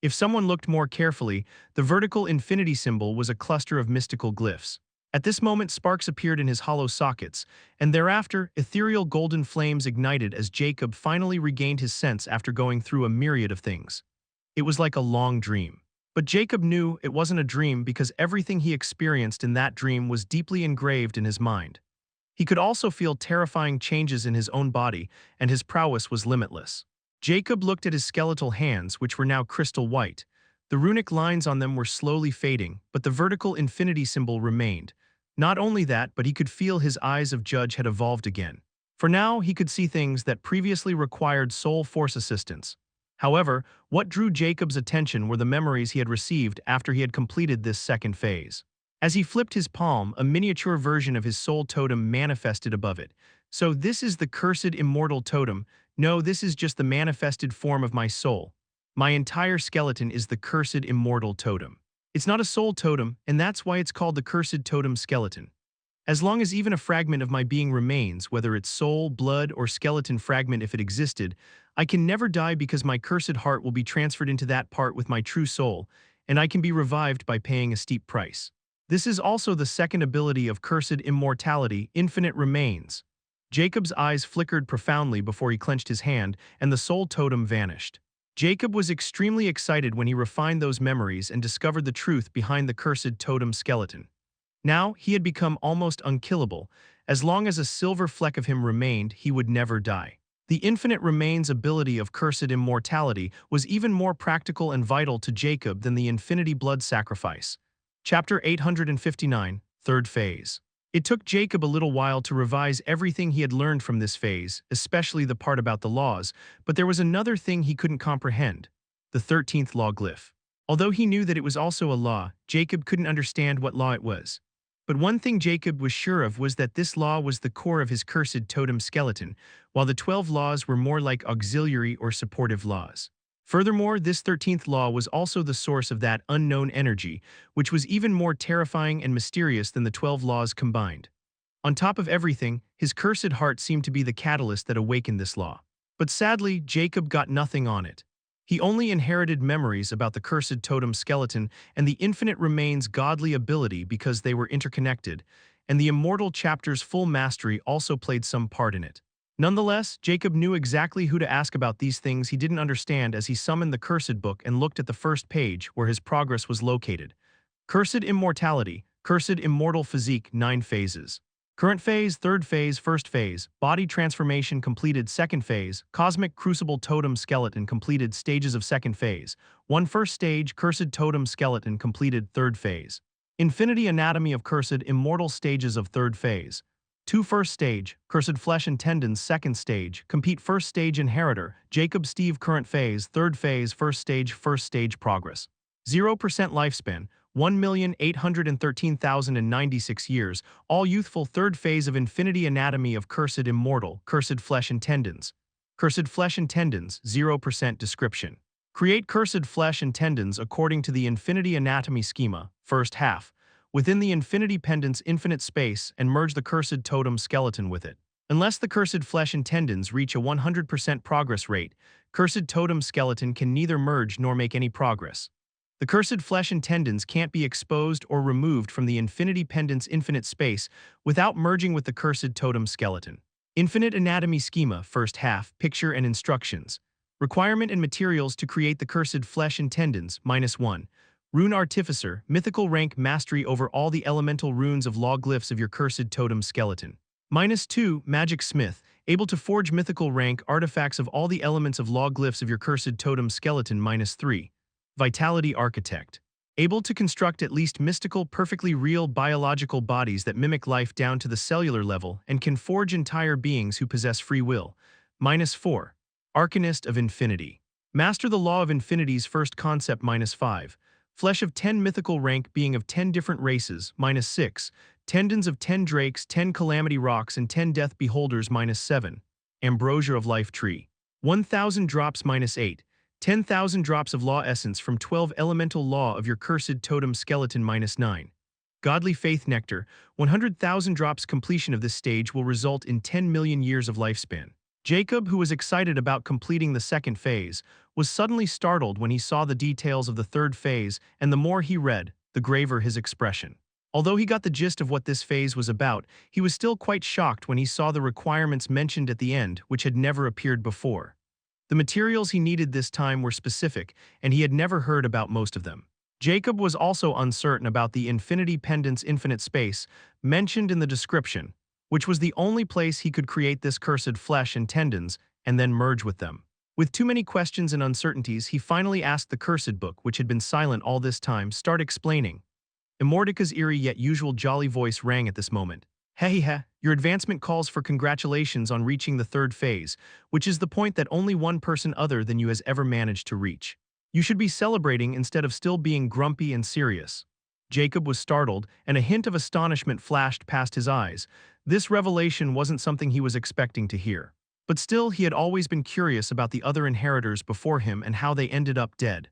If someone looked more carefully, the vertical infinity symbol was a cluster of mystical glyphs. At this moment, sparks appeared in his hollow sockets, and thereafter, ethereal golden flames ignited as Jacob finally regained his sense after going through a myriad of things. It was like a long dream. But Jacob knew it wasn't a dream because everything he experienced in that dream was deeply engraved in his mind. He could also feel terrifying changes in his own body, and his prowess was limitless. Jacob looked at his skeletal hands, which were now crystal white. The runic lines on them were slowly fading, but the vertical infinity symbol remained. Not only that, but he could feel his eyes of judge had evolved again. For now, he could see things that previously required soul force assistance. However, what drew Jacob's attention were the memories he had received after he had completed this second phase. As he flipped his palm, a miniature version of his soul totem manifested above it. So this is the cursed immortal totem. No, this is just the manifested form of my soul. My entire skeleton is the cursed immortal totem. It's not a soul totem, and that's why it's called the cursed totem skeleton. As long as even a fragment of my being remains, whether it's soul, blood, or skeleton fragment if it existed, I can never die because my cursed heart will be transferred into that part with my true soul, and I can be revived by paying a steep price. This is also the second ability of cursed immortality, infinite remains. Jacob's eyes flickered profoundly before he clenched his hand, and the soul totem vanished. Jacob was extremely excited when he refined those memories and discovered the truth behind the cursed totem skeleton. Now, he had become almost unkillable. As long as a silver fleck of him remained, he would never die. The infinite remains ability of cursed immortality was even more practical and vital to Jacob than the infinity blood sacrifice. Chapter 859, Third Phase. It took Jacob a little while to revise everything he had learned from this phase, especially the part about the laws, but there was another thing he couldn't comprehend: the 13th law glyph. Although he knew that it was also a law, Jacob couldn't understand what law it was. But one thing Jacob was sure of was that this law was the core of his cursed totem skeleton, while the 12 laws were more like auxiliary or supportive laws. Furthermore, this 13th law was also the source of that unknown energy, which was even more terrifying and mysterious than the 12 laws combined. On top of everything, his cursed heart seemed to be the catalyst that awakened this law. But sadly, Jacob got nothing on it. He only inherited memories about the cursed totem skeleton and the infinite remains' godly ability because they were interconnected, and the immortal chapter's full mastery also played some part in it. Nonetheless, Jacob knew exactly who to ask about these things he didn't understand as he summoned the cursed book and looked at the first page where his progress was located. Cursed Immortality, Cursed Immortal Physique 9 phases. Current phase, third phase, first phase, body transformation completed second phase, cosmic crucible totem skeleton completed stages of second phase, one first stage, cursed totem skeleton completed third phase. Infinity anatomy of cursed immortal stages of third phase. 2 first stage, cursed flesh and tendons second stage, compete first stage inheritor, Jacob Steve current phase, third phase, first stage progress. 0% lifespan, 1,813,096 years, all youthful third phase of infinity anatomy of cursed immortal, cursed flesh and tendons. Cursed flesh and tendons, 0% description. Create cursed flesh and tendons according to the infinity anatomy schema, first half, within the infinity pendant's infinite space and merge the cursed totem skeleton with it. Unless the cursed flesh and tendons reach a 100% progress rate, cursed totem skeleton can neither merge nor make any progress. The cursed flesh and tendons can't be exposed or removed from the infinity pendant's infinite space without merging with the cursed totem skeleton. Infinite anatomy schema, first half, picture and instructions. Requirement and materials to create the cursed flesh and tendons, -1. Rune Artificer, mythical rank mastery over all the elemental runes of law glyphs of your cursed totem skeleton. -2. Magic Smith, able to forge mythical rank artifacts of all the elements of law glyphs of your cursed totem skeleton. -3. Vitality Architect, able to construct at least mystical, perfectly real biological bodies that mimic life down to the cellular level and can forge entire beings who possess free will. -4. Arcanist of Infinity, master the law of infinity's first concept. -5. Flesh of 10 mythical rank being of 10 different races. -6. Tendons of 10 drakes, 10 calamity rocks, and 10 death beholders. -7. Ambrosia of Life Tree, 1,000 drops. -8. 10,000 drops of law essence from 12 elemental law of your cursed totem skeleton. -9. Godly Faith Nectar, 100,000 drops. Completion of this stage will result in 10 million years of lifespan. Jacob, who was excited about completing the second phase, was suddenly startled when he saw the details of the third phase, and the more he read, the graver his expression. Although he got the gist of what this phase was about, he was still quite shocked when he saw the requirements mentioned at the end, which had never appeared before. The materials he needed this time were specific, and he had never heard about most of them. Jacob was also uncertain about the infinity pendant's infinite space, mentioned in the description, which was the only place he could create this cursed flesh and tendons, and then merge with them. With too many questions and uncertainties, he finally asked the cursed book, which had been silent all this time, start explaining. Immortica's eerie yet usual jolly voice rang at this moment. Hey, your advancement calls for congratulations on reaching the third phase, which is the point that only one person other than you has ever managed to reach. You should be celebrating instead of still being grumpy and serious. Jacob was startled, and a hint of astonishment flashed past his eyes. This revelation wasn't something he was expecting to hear. But still, he had always been curious about the other inheritors before him and how they ended up dead.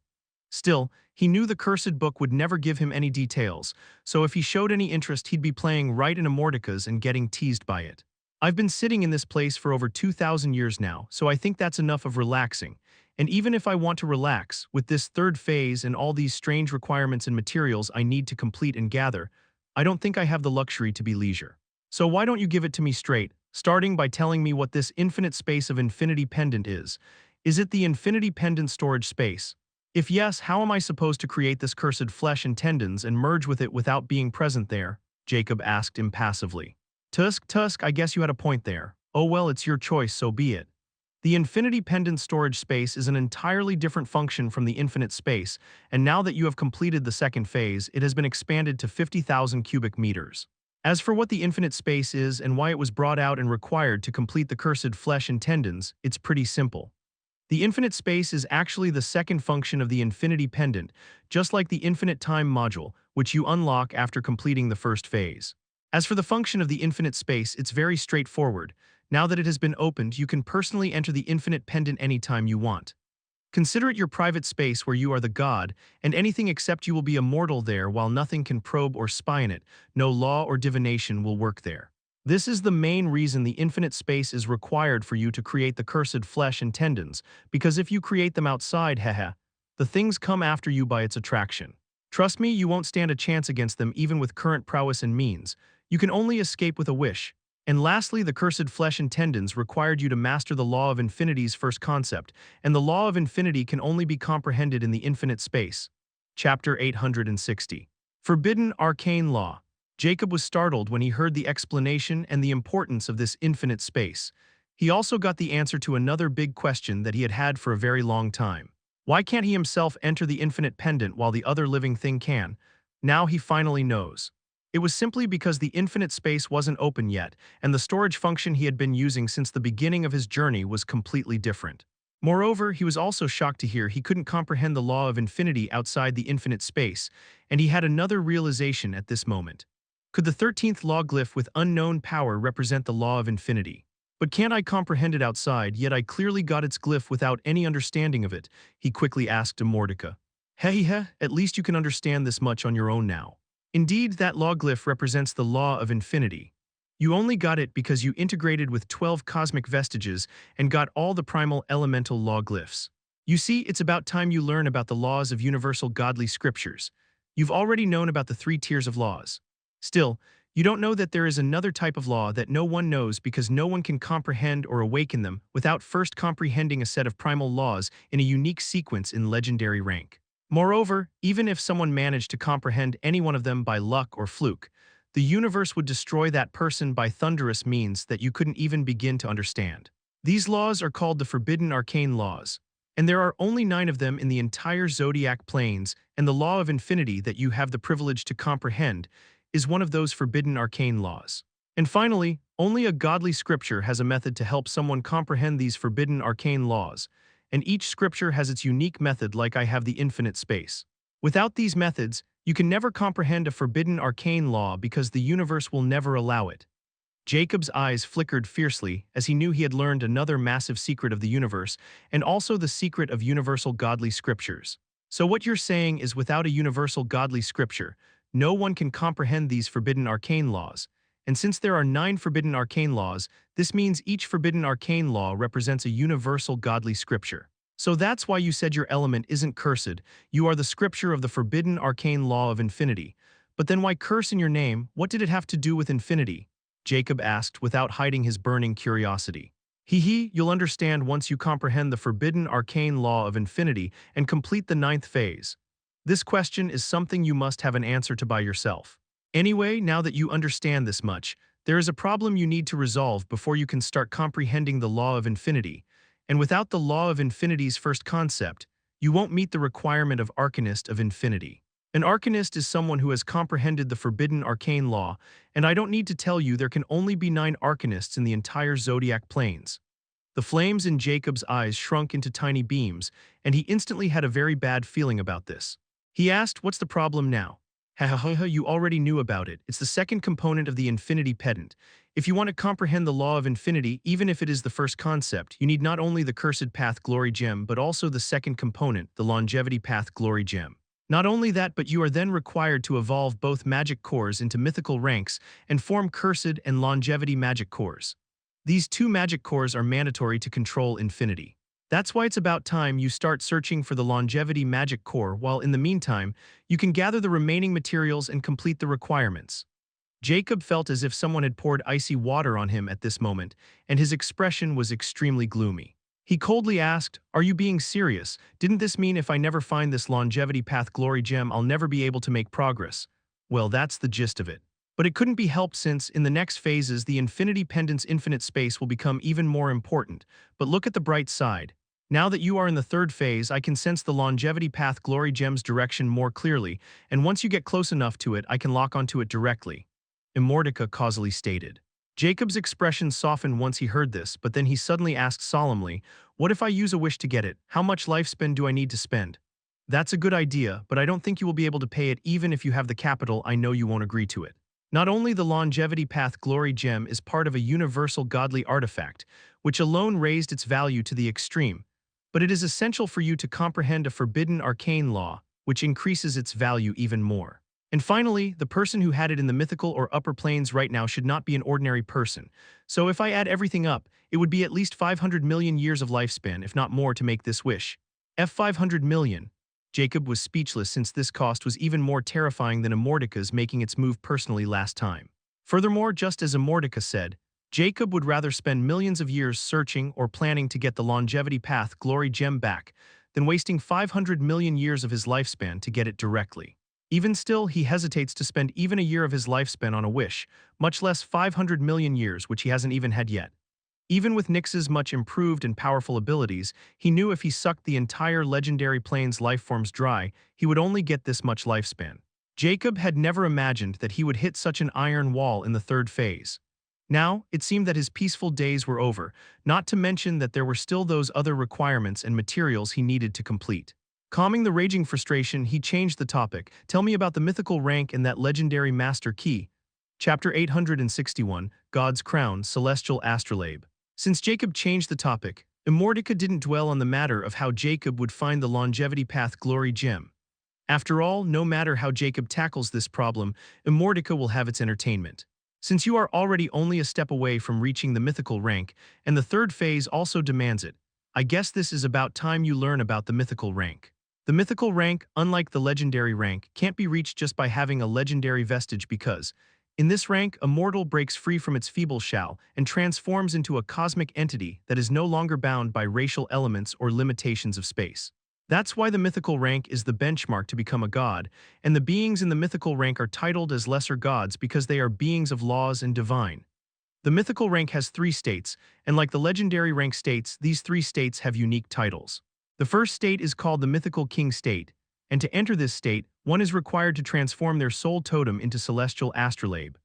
Still, he knew the cursed book would never give him any details, so if he showed any interest he'd be playing right in Immortica's and getting teased by it. I've been sitting in this place for over 2,000 years now, so I think that's enough of relaxing. And even if I want to relax, with this third phase and all these strange requirements and materials I need to complete and gather, I don't think I have the luxury to be leisure. So why don't you give it to me straight, starting by telling me what this infinite space of infinity pendant is? Is it the infinity pendant storage space? If yes, how am I supposed to create this cursed flesh and tendons and merge with it without being present there? Jacob asked impassively. Tusk, I guess you had a point there. Oh well, it's your choice, so be it. The infinity pendant storage space is an entirely different function from the infinite space, and now that you have completed the second phase, it has been expanded to 50,000 cubic meters. As for what the infinite space is and why it was brought out and required to complete the cursed flesh and tendons, it's pretty simple. The infinite space is actually the second function of the infinity pendant, just like the infinite time module, which you unlock after completing the first phase. As for the function of the infinite space, it's very straightforward. Now that it has been opened, you can personally enter the infinite pendant anytime you want. Consider it your private space where you are the god, and anything except you will be immortal there while nothing can probe or spy in it, no law or divination will work there. This is the main reason the infinite space is required for you to create the cursed flesh and tendons, because if you create them outside, the things come after you by its attraction. Trust me, you won't stand a chance against them even with current prowess and means. You can only escape with a wish. And lastly, the cursed flesh and tendons required you to master the law of infinity's first concept, and the law of infinity can only be comprehended in the infinite space. Chapter 860. Forbidden arcane law. Jacob was startled when he heard the explanation and the importance of this infinite space. He also got the answer to another big question that he had had for a very long time. Why can't he himself enter the infinite pendant while the other living thing can? Now he finally knows. It was simply because the infinite space wasn't open yet, and the storage function he had been using since the beginning of his journey was completely different. Moreover, he was also shocked to hear he couldn't comprehend the law of infinity outside the infinite space, and he had another realization at this moment. Could the 13th law glyph with unknown power represent the law of infinity? But can't I comprehend it outside, yet I clearly got its glyph without any understanding of it, he quickly asked Immortality. Heh, at least you can understand this much on your own now. Indeed, that law glyph represents the law of infinity. You only got it because you integrated with 12 cosmic vestiges and got all the primal elemental law glyphs. You see, it's about time you learn about the laws of universal godly scriptures. You've already known about the 3 tiers of laws. Still, you don't know that there is another type of law that no one knows because no one can comprehend or awaken them without first comprehending a set of primal laws in a unique sequence in legendary rank. Moreover, even if someone managed to comprehend any one of them by luck or fluke, the universe would destroy that person by thunderous means that you couldn't even begin to understand. These laws are called the Forbidden Arcane Laws, and there are only 9 of them in the entire Zodiac Plains, and the law of infinity that you have the privilege to comprehend is one of those forbidden arcane laws. And finally, only a godly scripture has a method to help someone comprehend these forbidden arcane laws, and each scripture has its unique method like I have the infinite space. Without these methods, you can never comprehend a forbidden arcane law because the universe will never allow it. Jacob's eyes flickered fiercely as he knew he had learned another massive secret of the universe and also the secret of universal godly scriptures. So what you're saying is without a universal godly scripture, no one can comprehend these forbidden arcane laws. And since there are 9 forbidden arcane laws, this means each forbidden arcane law represents a universal godly scripture. So that's why you said your element isn't cursed, you are the scripture of the forbidden arcane law of infinity. But then why curse in your name? What did it have to do with infinity? Jacob asked without hiding his burning curiosity. You'll understand once you comprehend the forbidden arcane law of infinity and complete the 9th phase. This question is something you must have an answer to by yourself. Anyway, now that you understand this much, there is a problem you need to resolve before you can start comprehending the law of infinity. And without the law of infinity's first concept, you won't meet the requirement of arcanist of infinity. An arcanist is someone who has comprehended the forbidden arcane law, and I don't need to tell you there can only be 9 arcanists in the entire Zodiac Plains. The flames in Jacob's eyes shrunk into tiny beams, and he instantly had a very bad feeling about this. He asked, what's the problem now? You already knew about it. It's the second component of the infinity pendant. If you want to comprehend the law of infinity, even if it is the first concept, you need not only the Cursed Path Glory Gem but also the second component, the Longevity Path Glory Gem. Not only that, but you are then required to evolve both magic cores into mythical ranks and form Cursed and Longevity magic cores. These 2 magic cores are mandatory to control infinity. That's why it's about time you start searching for the Longevity magic core while in the meantime, you can gather the remaining materials and complete the requirements. Jacob felt as if someone had poured icy water on him at this moment, and his expression was extremely gloomy. He coldly asked, are you being serious? Didn't this mean if I never find this Longevity Path Glory Gem, I'll never be able to make progress? Well, that's the gist of it. But it couldn't be helped since, in the next phases, the Infinity Pendant's infinite space will become even more important. But look at the bright side. Now that you are in the 3rd phase, I can sense the Longevity Path Glory Gem's direction more clearly, and once you get close enough to it, I can lock onto it directly. Immortality causally stated. Jacob's expression softened once he heard this, but then he suddenly asked solemnly, what if I use a wish to get it? How much lifespan do I need to spend? That's a good idea, but I don't think you will be able to pay it even if you have the capital. I know you won't agree to it. Not only the Longevity Path Glory Gem is part of a universal godly artifact, which alone raised its value to the extreme, but it is essential for you to comprehend a forbidden arcane law, which increases its value even more. And finally, the person who had it in the mythical or upper planes right now should not be an ordinary person. So if I add everything up, it would be at least 500 million years of lifespan, if not more, to make this wish. 500 million. Jacob was speechless since this cost was even more terrifying than Immortaka's making its move personally last time. Furthermore, just as Immortality said, Jacob would rather spend millions of years searching or planning to get the Longevity Path Glory Gem back than wasting 500 million years of his lifespan to get it directly. Even still, he hesitates to spend even a year of his lifespan on a wish, much less 500 million years, which he hasn't even had yet. Even with Nyx's much improved and powerful abilities, he knew if he sucked the entire legendary plains lifeforms dry, he would only get this much lifespan. Jacob had never imagined that he would hit such an iron wall in the third phase. Now, it seemed that his peaceful days were over, not to mention that there were still those other requirements and materials he needed to complete. Calming the raging frustration, he changed the topic. Tell me about the mythical rank and that legendary master key. Chapter 861, God's Crown, Celestial Astrolabe. Since Jacob changed the topic, Immortality didn't dwell on the matter of how Jacob would find the longevity path glory gem. After all, no matter how Jacob tackles this problem, Immortality will have its entertainment. Since you are already only a step away from reaching the mythical rank, and the third phase also demands it, I guess this is about time you learn about the mythical rank. The mythical rank, unlike the legendary rank, can't be reached just by having a legendary vestige because, in this rank, a mortal breaks free from its feeble shell and transforms into a cosmic entity that is no longer bound by racial elements or limitations of space. That's why the mythical rank is the benchmark to become a god, and the beings in the mythical rank are titled as lesser gods because they are beings of laws and divine. The mythical rank has 3 states, and like the legendary rank states, these 3 states have unique titles. The first state is called the mythical king state, and to enter this state, one is required to transform their soul totem into celestial astrolabe.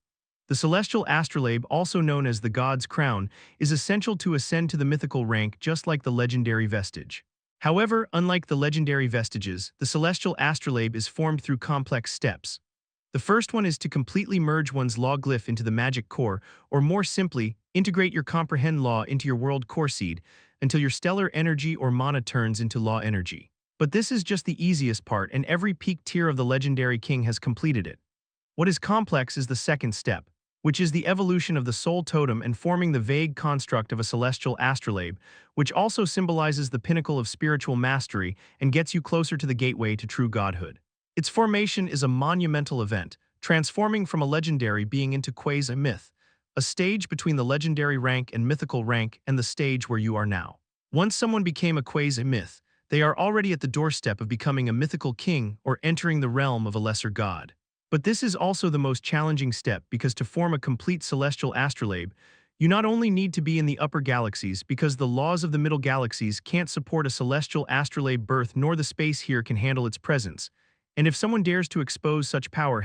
The celestial astrolabe, also known as the god's crown, is essential to ascend to the mythical rank just like the legendary vestige. However, unlike the legendary vestiges, the celestial astrolabe is formed through complex steps. The first one is to completely merge one's law glyph into the magic core, or more simply, integrate your comprehend law into your world core seed until your stellar energy or mana turns into law energy. But this is just the easiest part, and every peak tier of the legendary king has completed it. What is complex is the second step, which is the evolution of the soul totem and forming the vague construct of a celestial astrolabe, which also symbolizes the pinnacle of spiritual mastery and gets you closer to the gateway to true godhood. Its formation is a monumental event, transforming from a legendary being into quasi-myth, a stage between the legendary rank and mythical rank and the stage where you are now. Once someone became a quasi-myth, they are already at the doorstep of becoming a mythical king or entering the realm of a lesser god. But this is also the most challenging step because to form a complete celestial astrolabe, you not only need to be in the upper galaxies because the laws of the middle galaxies can't support a celestial astrolabe birth nor the space here can handle its presence, and if someone dares to expose such power,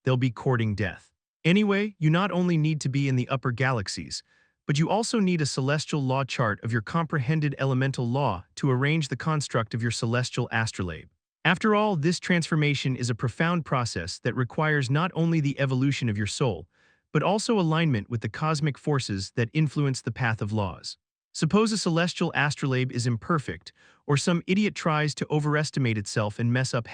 they'll be courting death. Anyway, you not only need to be in the upper galaxies, but you also need a celestial law chart of your comprehended elemental law to arrange the construct of your celestial astrolabe. After all, this transformation is a profound process that requires not only the evolution of your soul, but also alignment with the cosmic forces that influence the path of laws. Suppose a celestial astrolabe is imperfect, or some idiot tries to overestimate itself and mess up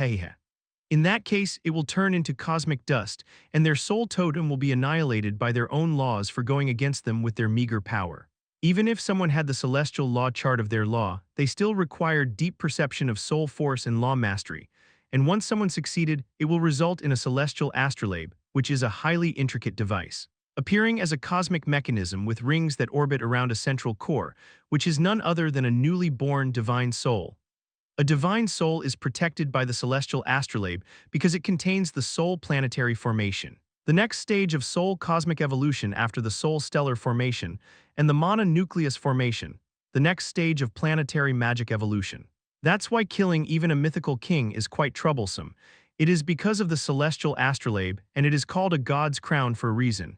In that case, it will turn into cosmic dust, and their soul totem will be annihilated by their own laws for going against them with their meager power. Even if someone had the celestial law chart of their law, they still required deep perception of soul force and law mastery, and once someone succeeded, it will result in a celestial astrolabe, which is a highly intricate device, appearing as a cosmic mechanism with rings that orbit around a central core, which is none other than a newly born divine soul. A divine soul is protected by the celestial astrolabe because it contains the soul planetary formation, the next stage of soul cosmic evolution after the soul stellar formation, and the mana nucleus formation, the next stage of planetary magic evolution. That's why killing even a mythical king is quite troublesome. It is because of the celestial astrolabe, and it is called a god's crown for a reason.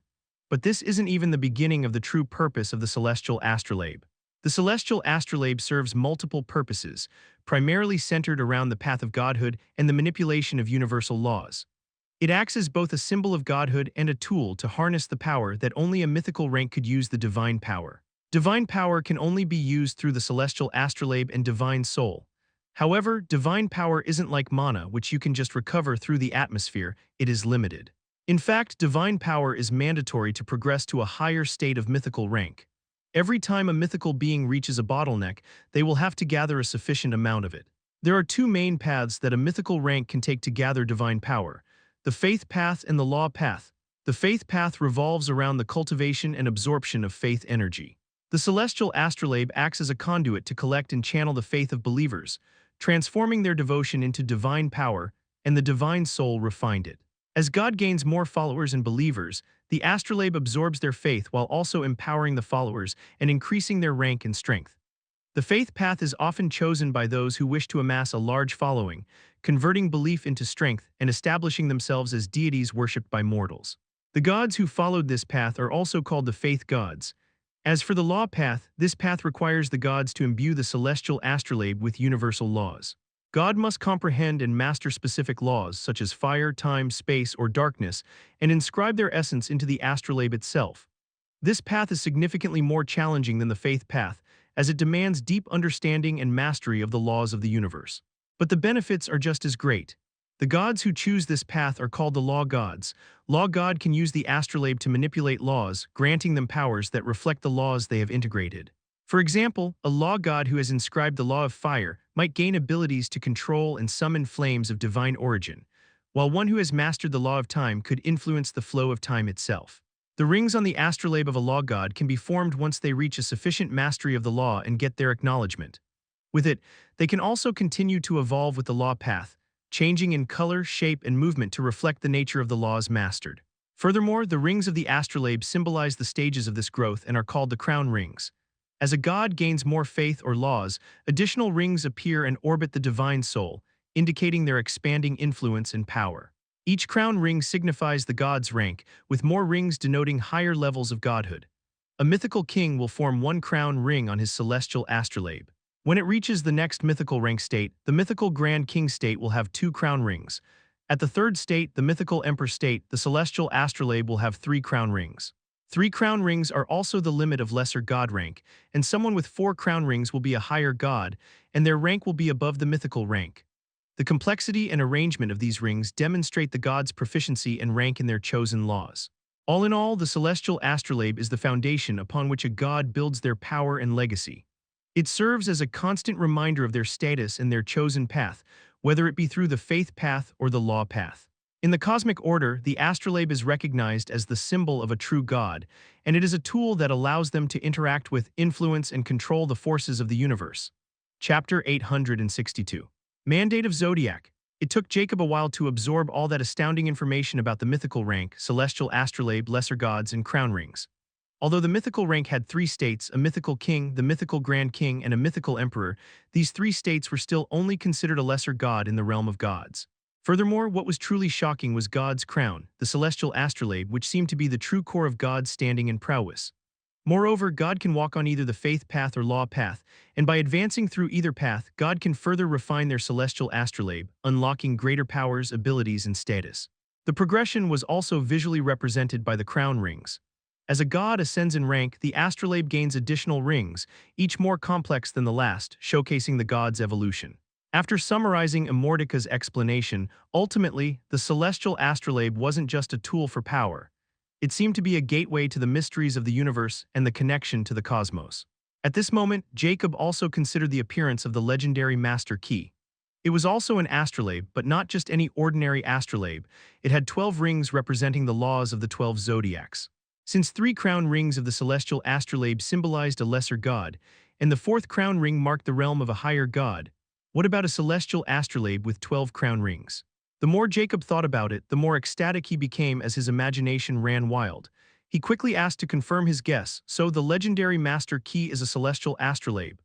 But this isn't even the beginning of the true purpose of the celestial astrolabe. The celestial astrolabe serves multiple purposes, primarily centered around the path of godhood and the manipulation of universal laws. It acts as both a symbol of godhood and a tool to harness the power that only a mythical rank could use, the divine power. Divine power can only be used through the celestial astrolabe and divine soul. However, divine power isn't like mana, which you can just recover through the atmosphere. It is limited. In fact, divine power is mandatory to progress to a higher state of mythical rank. Every time a mythical being reaches a bottleneck, they will have to gather a sufficient amount of it. There are 2 main paths that a mythical rank can take to gather divine power: the faith path and the law path. The faith path revolves around the cultivation and absorption of faith energy. The celestial astrolabe acts as a conduit to collect and channel the faith of believers, transforming their devotion into divine power and the divine soul refined it. As God gains more followers and believers, the astrolabe absorbs their faith while also empowering the followers and increasing their rank and strength. The faith path is often chosen by those who wish to amass a large following, converting belief into strength and establishing themselves as deities worshipped by mortals. The gods who followed this path are also called the faith gods. As for the law path, this path requires the gods to imbue the celestial astrolabe with universal laws. God must comprehend and master specific laws such as fire, time, space, or darkness, and inscribe their essence into the astrolabe itself. This path is significantly more challenging than the faith path, as it demands deep understanding and mastery of the laws of the universe. But the benefits are just as great. The gods who choose this path are called the law gods. Law god can use the astrolabe to manipulate laws, granting them powers that reflect the laws they have integrated. For example, a law god who has inscribed the law of fire might gain abilities to control and summon flames of divine origin, while one who has mastered the law of time could influence the flow of time itself. The rings on the astrolabe of a law god can be formed once they reach a sufficient mastery of the law and get their acknowledgement. With it, they can also continue to evolve with the law path, changing in color, shape, and movement to reflect the nature of the laws mastered. Furthermore, the rings of the astrolabe symbolize the stages of this growth and are called the crown rings. As a god gains more faith or laws, additional rings appear and orbit the divine soul, indicating their expanding influence and power. Each crown ring signifies the god's rank, with more rings denoting higher levels of godhood. A mythical king will form one crown ring on his celestial astrolabe. When it reaches the next mythical rank state, the mythical grand king state will have 2 crown rings. At the third state, the mythical emperor state, the celestial astrolabe will have 3 crown rings. 3 crown rings are also the limit of lesser god rank, and someone with 4 crown rings will be a higher god, and their rank will be above the mythical rank. The complexity and arrangement of these rings demonstrate the gods' proficiency and rank in their chosen laws. All in all, the celestial astrolabe is the foundation upon which a god builds their power and legacy. It serves as a constant reminder of their status and their chosen path, whether it be through the faith path or the law path. In the cosmic order, the astrolabe is recognized as the symbol of a true god, and it is a tool that allows them to interact with, influence, and control the forces of the universe. Chapter 862. Mandate of Zodiac. It took Jacob a while to absorb all that astounding information about the mythical rank, celestial astrolabe, lesser gods, and crown rings. Although the mythical rank had 3 states, a mythical king, the mythical grand king, and a mythical emperor, these 3 states were still only considered a lesser god in the realm of gods. Furthermore, what was truly shocking was God's crown, the celestial astrolabe, which seemed to be the true core of God's standing and prowess. Moreover, God can walk on either the faith path or law path, and by advancing through either path, God can further refine their celestial astrolabe, unlocking greater powers, abilities, and status. The progression was also visually represented by the crown rings. As a god ascends in rank, the astrolabe gains additional rings, each more complex than the last, showcasing the god's evolution. After summarizing Immortalita's explanation, ultimately, the celestial astrolabe wasn't just a tool for power. It seemed to be a gateway to the mysteries of the universe and the connection to the cosmos. At this moment, Jacob also considered the appearance of the legendary Master Key. It was also an astrolabe, but not just any ordinary astrolabe. It had 12 rings representing the laws of the 12 zodiacs. Since 3 crown rings of the celestial astrolabe symbolized a lesser god, and the 4th crown ring marked the realm of a higher god, what about a celestial astrolabe with 12 crown rings? The more Jacob thought about it, the more ecstatic he became as his imagination ran wild. He quickly asked to confirm his guess, so the legendary Master Key is a celestial astrolabe.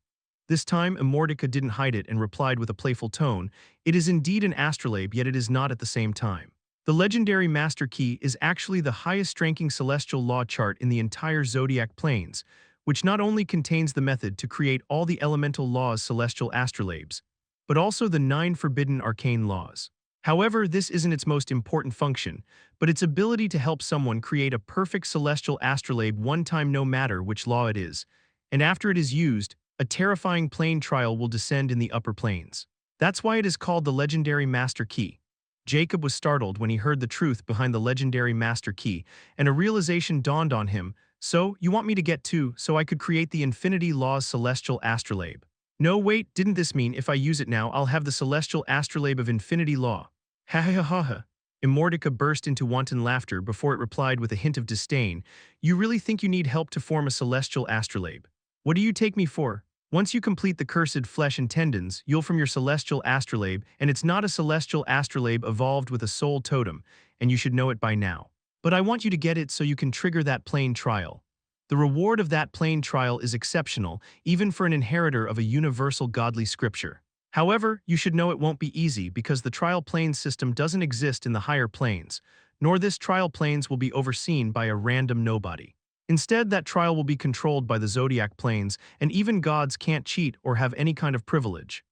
This time, Immortality didn't hide it and replied with a playful tone, "It is indeed an astrolabe, yet it is not at the same time." The legendary Master Key is actually the highest-ranking celestial law chart in the entire Zodiac Plains, which not only contains the method to create all the elemental laws celestial astrolabes, but also the 9 forbidden arcane laws. However, this isn't its most important function, but its ability to help someone create a perfect celestial astrolabe one time no matter which law it is, and after it is used, a terrifying plane trial will descend in the upper planes. That's why it is called the legendary Master Key. Jacob was startled when he heard the truth behind the legendary Master Key, and a realization dawned on him. "So, you want me to get 2 so I could create the Infinity Law's celestial astrolabe?" "No, wait, didn't this mean if I use it now I'll have the celestial astrolabe of Infinity Law?" Ha ha ha ha. Immortality burst into wanton laughter before it replied with a hint of disdain, "You really think you need help to form a celestial astrolabe? What do you take me for? Once you complete the cursed flesh and tendons, you'll from your celestial astrolabe, and it's not a celestial astrolabe evolved with a soul totem, and you should know it by now. But I want you to get it so you can trigger that plane trial. The reward of that plane trial is exceptional, even for an inheritor of a universal godly scripture. However, you should know it won't be easy because the trial plane system doesn't exist in the higher planes, nor this trial planes will be overseen by a random nobody. Instead, that trial will be controlled by the Zodiac Plains, and even gods can't cheat or have any kind of privilege.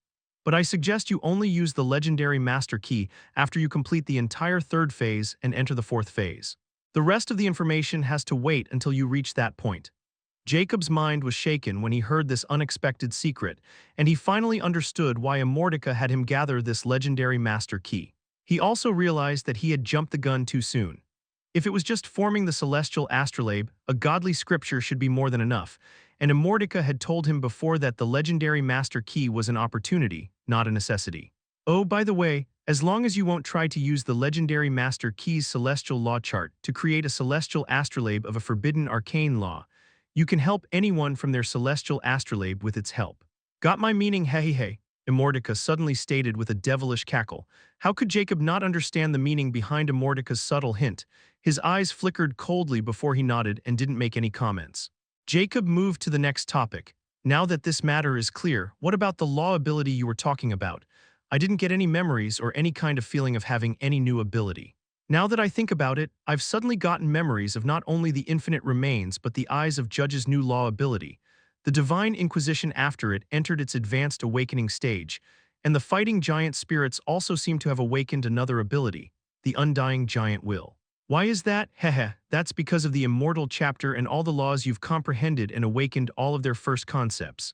But I suggest you only use the legendary master key after you complete the entire third phase and enter the fourth phase. The rest of the information has to wait until you reach that point. Jacob's mind was shaken when he heard this unexpected secret, and he finally understood why Immortality had him gather this legendary master key. He also realized that he had jumped the gun too soon. If it was just forming the celestial astrolabe, a godly scripture should be more than enough, and Immortality had told him before that the legendary master key was an opportunity, not a necessity. Oh, by the way, as long as you won't try to use the legendary master key's celestial law chart to create a celestial astrolabe of a forbidden arcane law, you can help anyone from their celestial astrolabe with its help. Got my meaning, hey, Immortality suddenly stated with a devilish cackle. How could Jacob not understand the meaning behind Immortality's subtle hint? His eyes flickered coldly before he nodded and didn't make any comments. Jacob moved to the next topic. Now that this matter is clear, what about the law ability you were talking about? I didn't get any memories or any kind of feeling of having any new ability. Now that I think about it, I've suddenly gotten memories of not only the infinite remains but the eyes of Judge's new law ability. The Divine Inquisition after it entered its advanced awakening stage, and the fighting giant spirits also seem to have awakened another ability, the undying giant will. Why is that? That's because of the immortal chapter and all the laws you've comprehended and awakened all of their first concepts.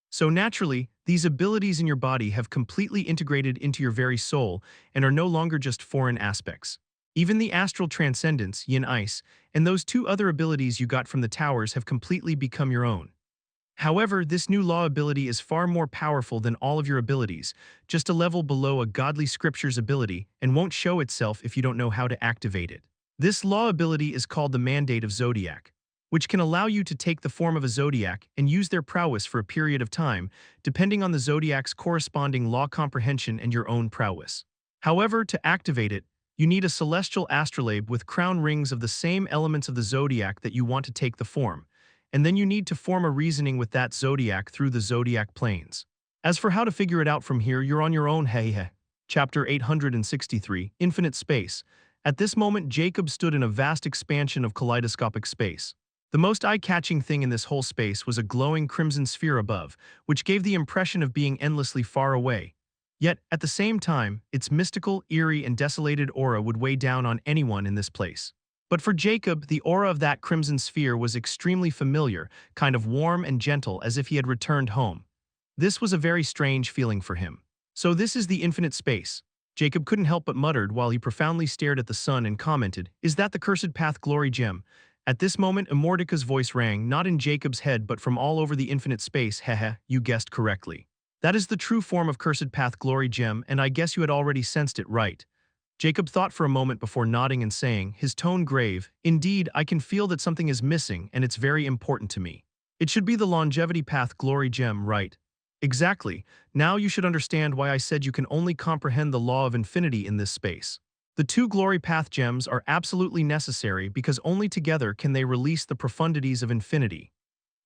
So naturally, these abilities in your body have completely integrated into your very soul and are no longer just foreign aspects. Even the astral transcendence, yin ice, and those two other abilities you got from the towers have completely become your own. However, this new law ability is far more powerful than all of your abilities, just a level below a godly scripture's ability, and won't show itself if you don't know how to activate it. This law ability is called the Mandate of Zodiac, which can allow you to take the form of a zodiac and use their prowess for a period of time, depending on the zodiac's corresponding law comprehension and your own prowess. However, to activate it, you need a celestial astrolabe with crown rings of the same elements of the zodiac that you want to take the form, and then you need to form a reasoning with that zodiac through the Zodiac Plains. As for how to figure it out from here, you're on your own. Chapter 863, Infinite Space. At this moment, Jacob stood in a vast expansion of kaleidoscopic space. The most eye-catching thing in this whole space was a glowing crimson sphere above, which gave the impression of being endlessly far away. Yet, at the same time, its mystical, eerie, and desolated aura would weigh down on anyone in this place. But for Jacob, the aura of that crimson sphere was extremely familiar, kind of warm and gentle as if he had returned home. This was a very strange feeling for him. So this is the infinite space. Jacob couldn't help but muttered while he profoundly stared at the sun and commented, "Is that the cursed path glory gem?" At this moment, Immortaka's voice rang, not in Jacob's head but from all over the infinite space. You guessed correctly. That is the true form of cursed path glory gem, and I guess you had already sensed it, right? Jacob thought for a moment before nodding and saying, his tone grave, "Indeed, I can feel that something is missing, and it's very important to me. It should be the longevity path glory gem, right?" "Exactly. Now you should understand why I said you can only comprehend the law of infinity in this space. The two glory path gems are absolutely necessary because only together can they release the profundities of infinity."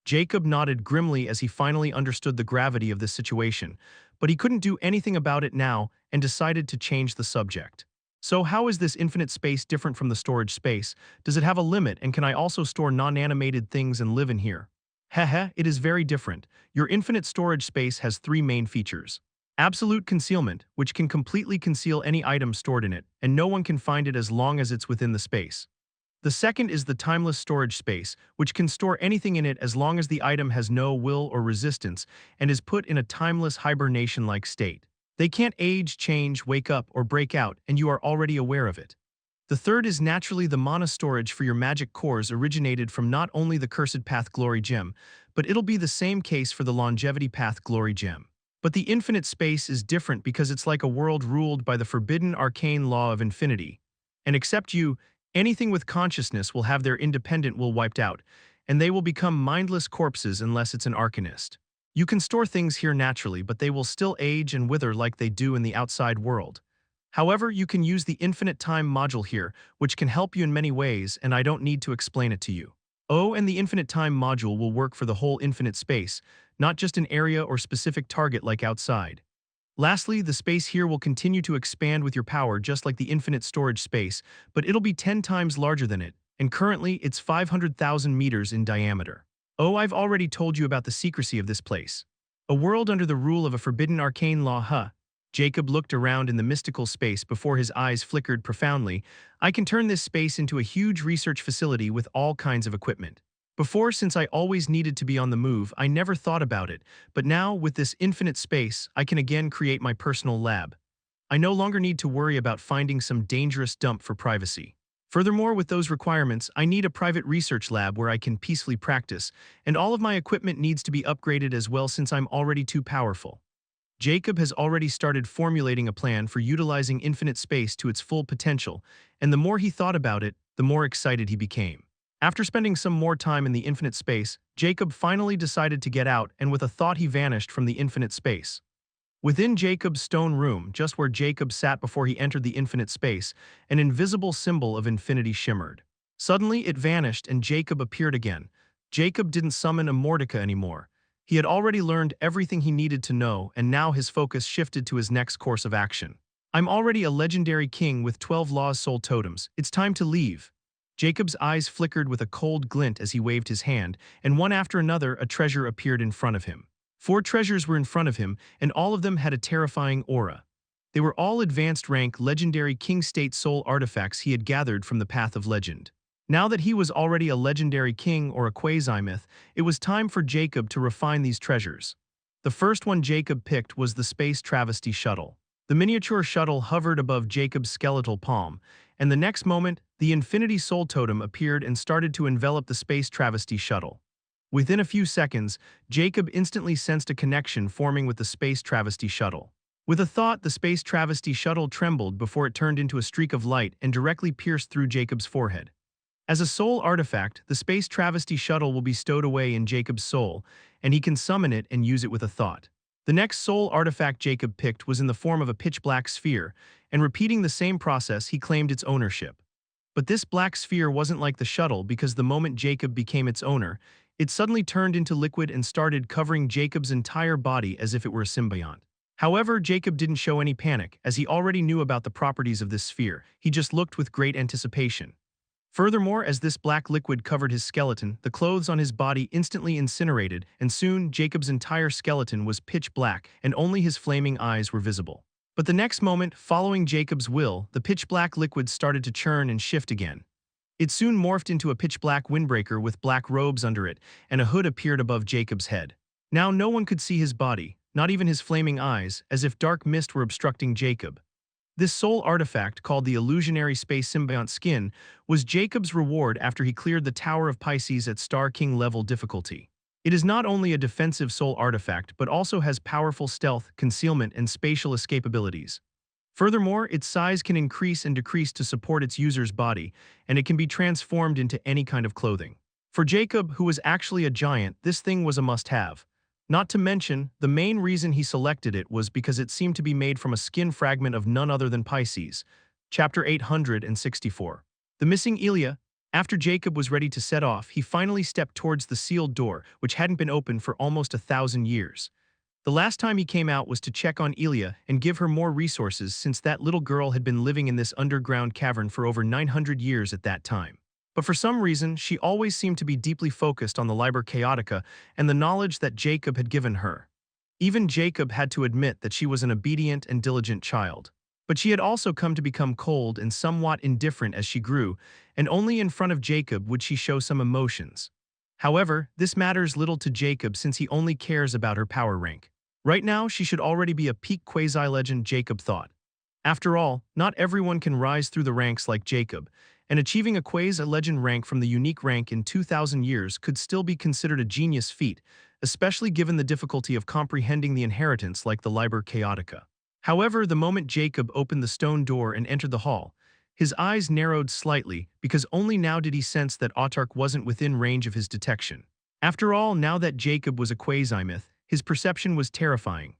Jacob nodded grimly as he finally understood the gravity of this situation, but he couldn't do anything about it now and decided to change the subject. "So how is this infinite space different from the storage space? Does it have a limit, and can I also store non-animated things and live in here?" It is very different. Your infinite storage space has three main features. Absolute concealment, which can completely conceal any item stored in it, and no one can find it as long as it's within the space. The second is the timeless storage space, which can store anything in it as long as the item has no will or resistance and is put in a timeless hibernation-like state. They can't age, change, wake up, or break out, and you are already aware of it. The third is naturally the mana storage for your magic cores originated from not only the Cursed Path Glory Gem, but it'll be the same case for the Longevity Path Glory Gem. But the infinite space is different because it's like a world ruled by the forbidden arcane law of infinity. And except you, anything with consciousness will have their independent will wiped out, and they will become mindless corpses unless it's an arcanist. You can store things here naturally, but they will still age and wither like they do in the outside world. However, you can use the infinite time module here, which can help you in many ways, and I don't need to explain it to you. Oh, and the infinite time module will work for the whole infinite space, not just an area or specific target like outside. Lastly, the space here will continue to expand with your power just like the infinite storage space, but it'll be 10 times larger than it, and currently it's 500,000 meters in diameter. Oh, I've already told you about the secrecy of this place. A world under the rule of a forbidden arcane law, huh? Jacob looked around in the mystical space before his eyes flickered profoundly. I can turn this space into a huge research facility with all kinds of equipment. Before, since I always needed to be on the move, I never thought about it, but now, with this infinite space, I can again create my personal lab. I no longer need to worry about finding some dangerous dump for privacy. Furthermore, with those requirements, I need a private research lab where I can peacefully practice, and all of my equipment needs to be upgraded as well since I'm already too powerful. Jacob has already started formulating a plan for utilizing infinite space to its full potential, and the more he thought about it, the more excited he became. After spending some more time in the infinite space, Jacob finally decided to get out, and with a thought he vanished from the infinite space. Within Jacob's stone room, just where Jacob sat before he entered the infinite space, an invisible symbol of infinity shimmered. Suddenly it vanished and Jacob appeared again. Jacob didn't summon a Mordecai anymore. He had already learned everything he needed to know, and now his focus shifted to his next course of action. I'm already a legendary king with 12 Law's soul totems. It's time to leave. Jacob's eyes flickered with a cold glint as he waved his hand, and one after another a treasure appeared in front of him. 4 treasures were in front of him, and all of them had a terrifying aura. They were all advanced rank legendary king state soul artifacts he had gathered from the path of legend. Now that he was already a legendary king or a quasi-myth, it was time for Jacob to refine these treasures. The first one Jacob picked was the Space Travesty Shuttle. The miniature shuttle hovered above Jacob's skeletal palm, and the next moment, the Infinity Soul Totem appeared and started to envelop the Space Travesty Shuttle. Within a few seconds, Jacob instantly sensed a connection forming with the Space Travesty Shuttle. With a thought, the Space Travesty Shuttle trembled before it turned into a streak of light and directly pierced through Jacob's forehead. As a soul artifact, the Space Travesty Shuttle will be stowed away in Jacob's soul, and he can summon it and use it with a thought. The next soul artifact Jacob picked was in the form of a pitch-black sphere, and repeating the same process, he claimed its ownership. But this black sphere wasn't like the shuttle because the moment Jacob became its owner, it suddenly turned into liquid and started covering Jacob's entire body as if it were a symbiont. However, Jacob didn't show any panic, as he already knew about the properties of this sphere. He just looked with great anticipation. Furthermore, as this black liquid covered his skeleton, the clothes on his body instantly incinerated, and soon Jacob's entire skeleton was pitch black and only his flaming eyes were visible. But the next moment, following Jacob's will, the pitch-black liquid started to churn and shift again. It soon morphed into a pitch-black windbreaker with black robes under it, and a hood appeared above Jacob's head. Now no one could see his body, not even his flaming eyes, as if dark mist were obstructing Jacob. This soul artifact, called the Illusionary Space Symbiont Skin, was Jacob's reward after he cleared the Tower of Pisces at Star King level difficulty. It is not only a defensive soul artifact but also has powerful stealth, concealment, and spatial escape abilities. Furthermore, its size can increase and decrease to support its user's body, and it can be transformed into any kind of clothing. For Jacob, who was actually a giant, this thing was a must-have. Not to mention, the main reason he selected it was because it seemed to be made from a skin fragment of none other than Pisces. Chapter 864. The missing Elia. After Jacob was ready to set off, he finally stepped towards the sealed door, which hadn't been opened for almost 1,000 years. The last time he came out was to check on Elia and give her more resources since that little girl had been living in this underground cavern for over 900 years at that time. But for some reason, she always seemed to be deeply focused on the Liber Chaotica and the knowledge that Jacob had given her. Even Jacob had to admit that she was an obedient and diligent child. But she had also come to become cold and somewhat indifferent as she grew, and only in front of Jacob would she show some emotions. However, this matters little to Jacob since he only cares about her power rank. Right now, she should already be a peak quasi-legend, Jacob thought. After all, not everyone can rise through the ranks like Jacob, and achieving a quasi-legend rank from the unique rank in 2,000 years could still be considered a genius feat, especially given the difficulty of comprehending the inheritance like the Liber Chaotica. However, the moment Jacob opened the stone door and entered the hall, his eyes narrowed slightly because only now did he sense that Autarch wasn't within range of his detection. After all, now that Jacob was a quasi-myth, his perception was terrifying.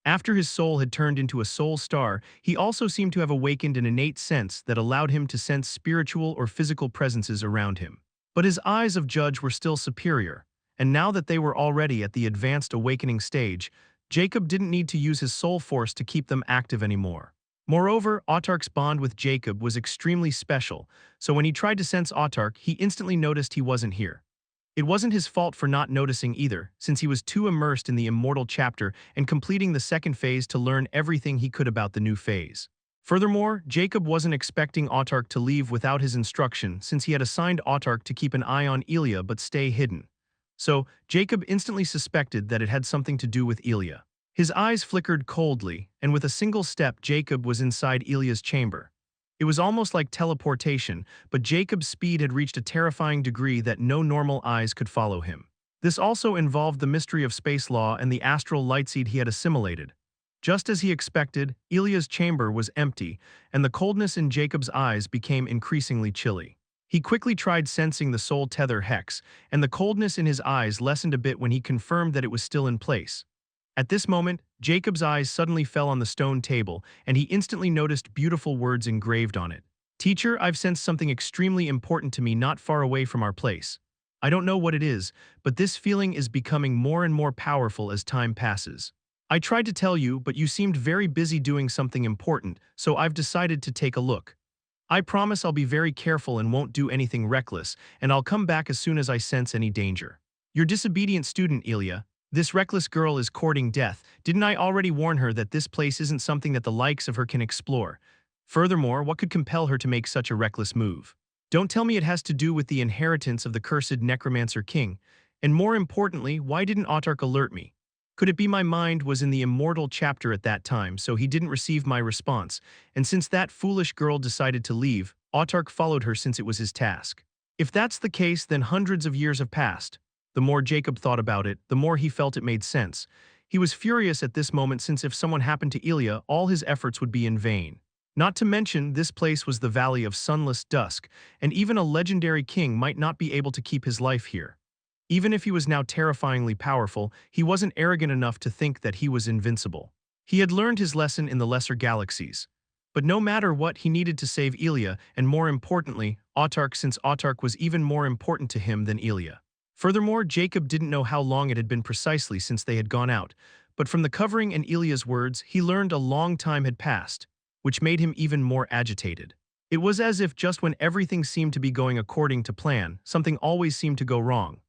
After his soul had turned into a soul star, he also seemed to have awakened an innate sense that allowed him to sense spiritual or physical presences around him. But his eyes of judge were still superior, and now that they were already at the advanced awakening stage, Jacob didn't need to use his soul force to keep them active anymore. Moreover, Autark's bond with Jacob was extremely special, so when he tried to sense Autark, he instantly noticed he wasn't here. It wasn't his fault for not noticing either, since he was too immersed in the immortal chapter and completing the second phase to learn everything he could about the new phase. Furthermore, Jacob wasn't expecting Autark to leave without his instruction, since he had assigned Autark to keep an eye on Elia but stay hidden. So, Jacob instantly suspected that it had something to do with Elia. His eyes flickered coldly, and with a single step Jacob was inside Elia's chamber. It was almost like teleportation, but Jacob's speed had reached a terrifying degree that no normal eyes could follow him. This also involved the mystery of space law and the astral lightseed he had assimilated. Just as he expected, Elia's chamber was empty, and the coldness in Jacob's eyes became increasingly chilly. He quickly tried sensing the soul tether hex, and the coldness in his eyes lessened a bit when he confirmed that it was still in place. At this moment, Jacob's eyes suddenly fell on the stone table, and he instantly noticed beautiful words engraved on it. "Teacher, I've sensed something extremely important to me not far away from our place. I don't know what it is, but this feeling is becoming more and more powerful as time passes. I tried to tell you, but you seemed very busy doing something important, so I've decided to take a look. I promise I'll be very careful and won't do anything reckless, and I'll come back as soon as I sense any danger. Your disobedient student, Elia. This reckless girl is courting death. Didn't I already warn her that this place isn't something that the likes of her can explore? Furthermore, what could compel her to make such a reckless move? Don't tell me it has to do with the inheritance of the cursed necromancer king. And more importantly, why didn't Autark alert me? Could it be my mind was in the immortal chapter at that time, so he didn't receive my response, and since that foolish girl decided to leave, Autark followed her since it was his task? If that's the case, then hundreds of years have passed. The more Jacob thought about it, the more he felt it made sense. He was furious at this moment since if someone happened to Elia, all his efforts would be in vain. Not to mention, this place was the Valley of Sunless Dusk, and even a legendary king might not be able to keep his life here. Even if he was now terrifyingly powerful, he wasn't arrogant enough to think that he was invincible. He had learned his lesson in the lesser galaxies. But no matter what, he needed to save Elia, and more importantly, Autark, since Autark was even more important to him than Elia. Furthermore, Jacob didn't know how long it had been precisely since they had gone out, but from the covering and Elia's words, he learned a long time had passed, which made him even more agitated. It was as if just when everything seemed to be going according to plan, something always seemed to go wrong.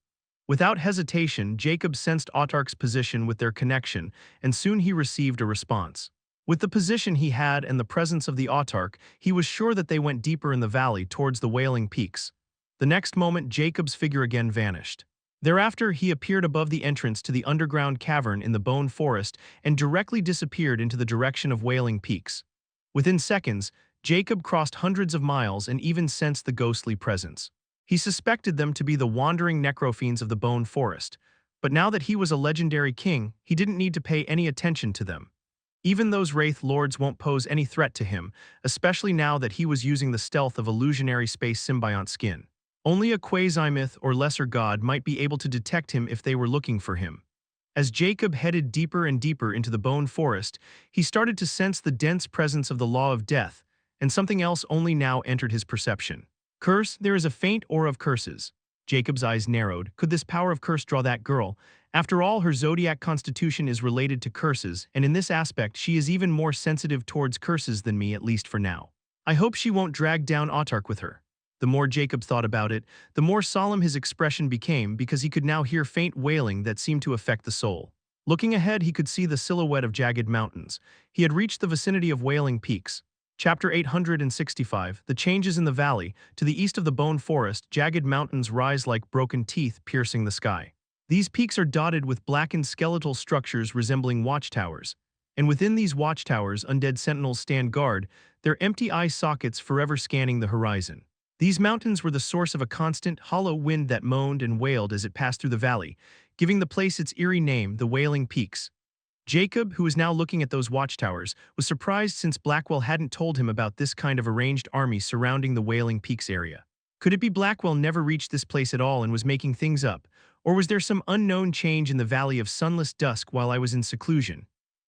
Without hesitation, Jacob sensed Autark's position with their connection, and soon he received a response. With the position he had and the presence of the Autark, he was sure that they went deeper in the valley towards the Wailing Peaks. The next moment, Jacob's figure again vanished. Thereafter, he appeared above the entrance to the underground cavern in the Bone Forest and directly disappeared into the direction of Wailing Peaks. Within seconds, Jacob crossed hundreds of miles and even sensed the ghostly presence. He suspected them to be the wandering necrofiends of the Bone Forest, but now that he was a legendary king, he didn't need to pay any attention to them. Even those Wraith Lords won't pose any threat to him, especially now that he was using the stealth of illusionary space symbiont skin. Only a quasi-myth or lesser god might be able to detect him if they were looking for him. As Jacob headed deeper and deeper into the Bone Forest, he started to sense the dense presence of the Law of Death, and something else only now entered his perception. Curse, there is a faint aura of curses. Jacob's eyes narrowed. Could this power of curse draw that girl? After all, her zodiac constitution is related to curses, and in this aspect she is even more sensitive towards curses than me, at least for now. I hope she won't drag down Autark with her. The more Jacob thought about it, the more solemn his expression became because he could now hear faint wailing that seemed to affect the soul. Looking ahead, he could see the silhouette of jagged mountains. He had reached the vicinity of Wailing Peaks. Chapter 865, The Changes in the Valley. To the east of the Bone Forest, jagged mountains rise like broken teeth piercing the sky. These peaks are dotted with blackened skeletal structures resembling watchtowers. And within these watchtowers, undead sentinels stand guard, their empty eye sockets forever scanning the horizon. These mountains were the source of a constant, hollow wind that moaned and wailed as it passed through the valley, giving the place its eerie name, the Wailing Peaks. Jacob, who was now looking at those watchtowers, was surprised since Blackwell hadn't told him about this kind of arranged army surrounding the Wailing Peaks area. Could it be Blackwell never reached this place at all and was making things up, Or was there some unknown change in the valley of sunless dusk while I was in seclusion?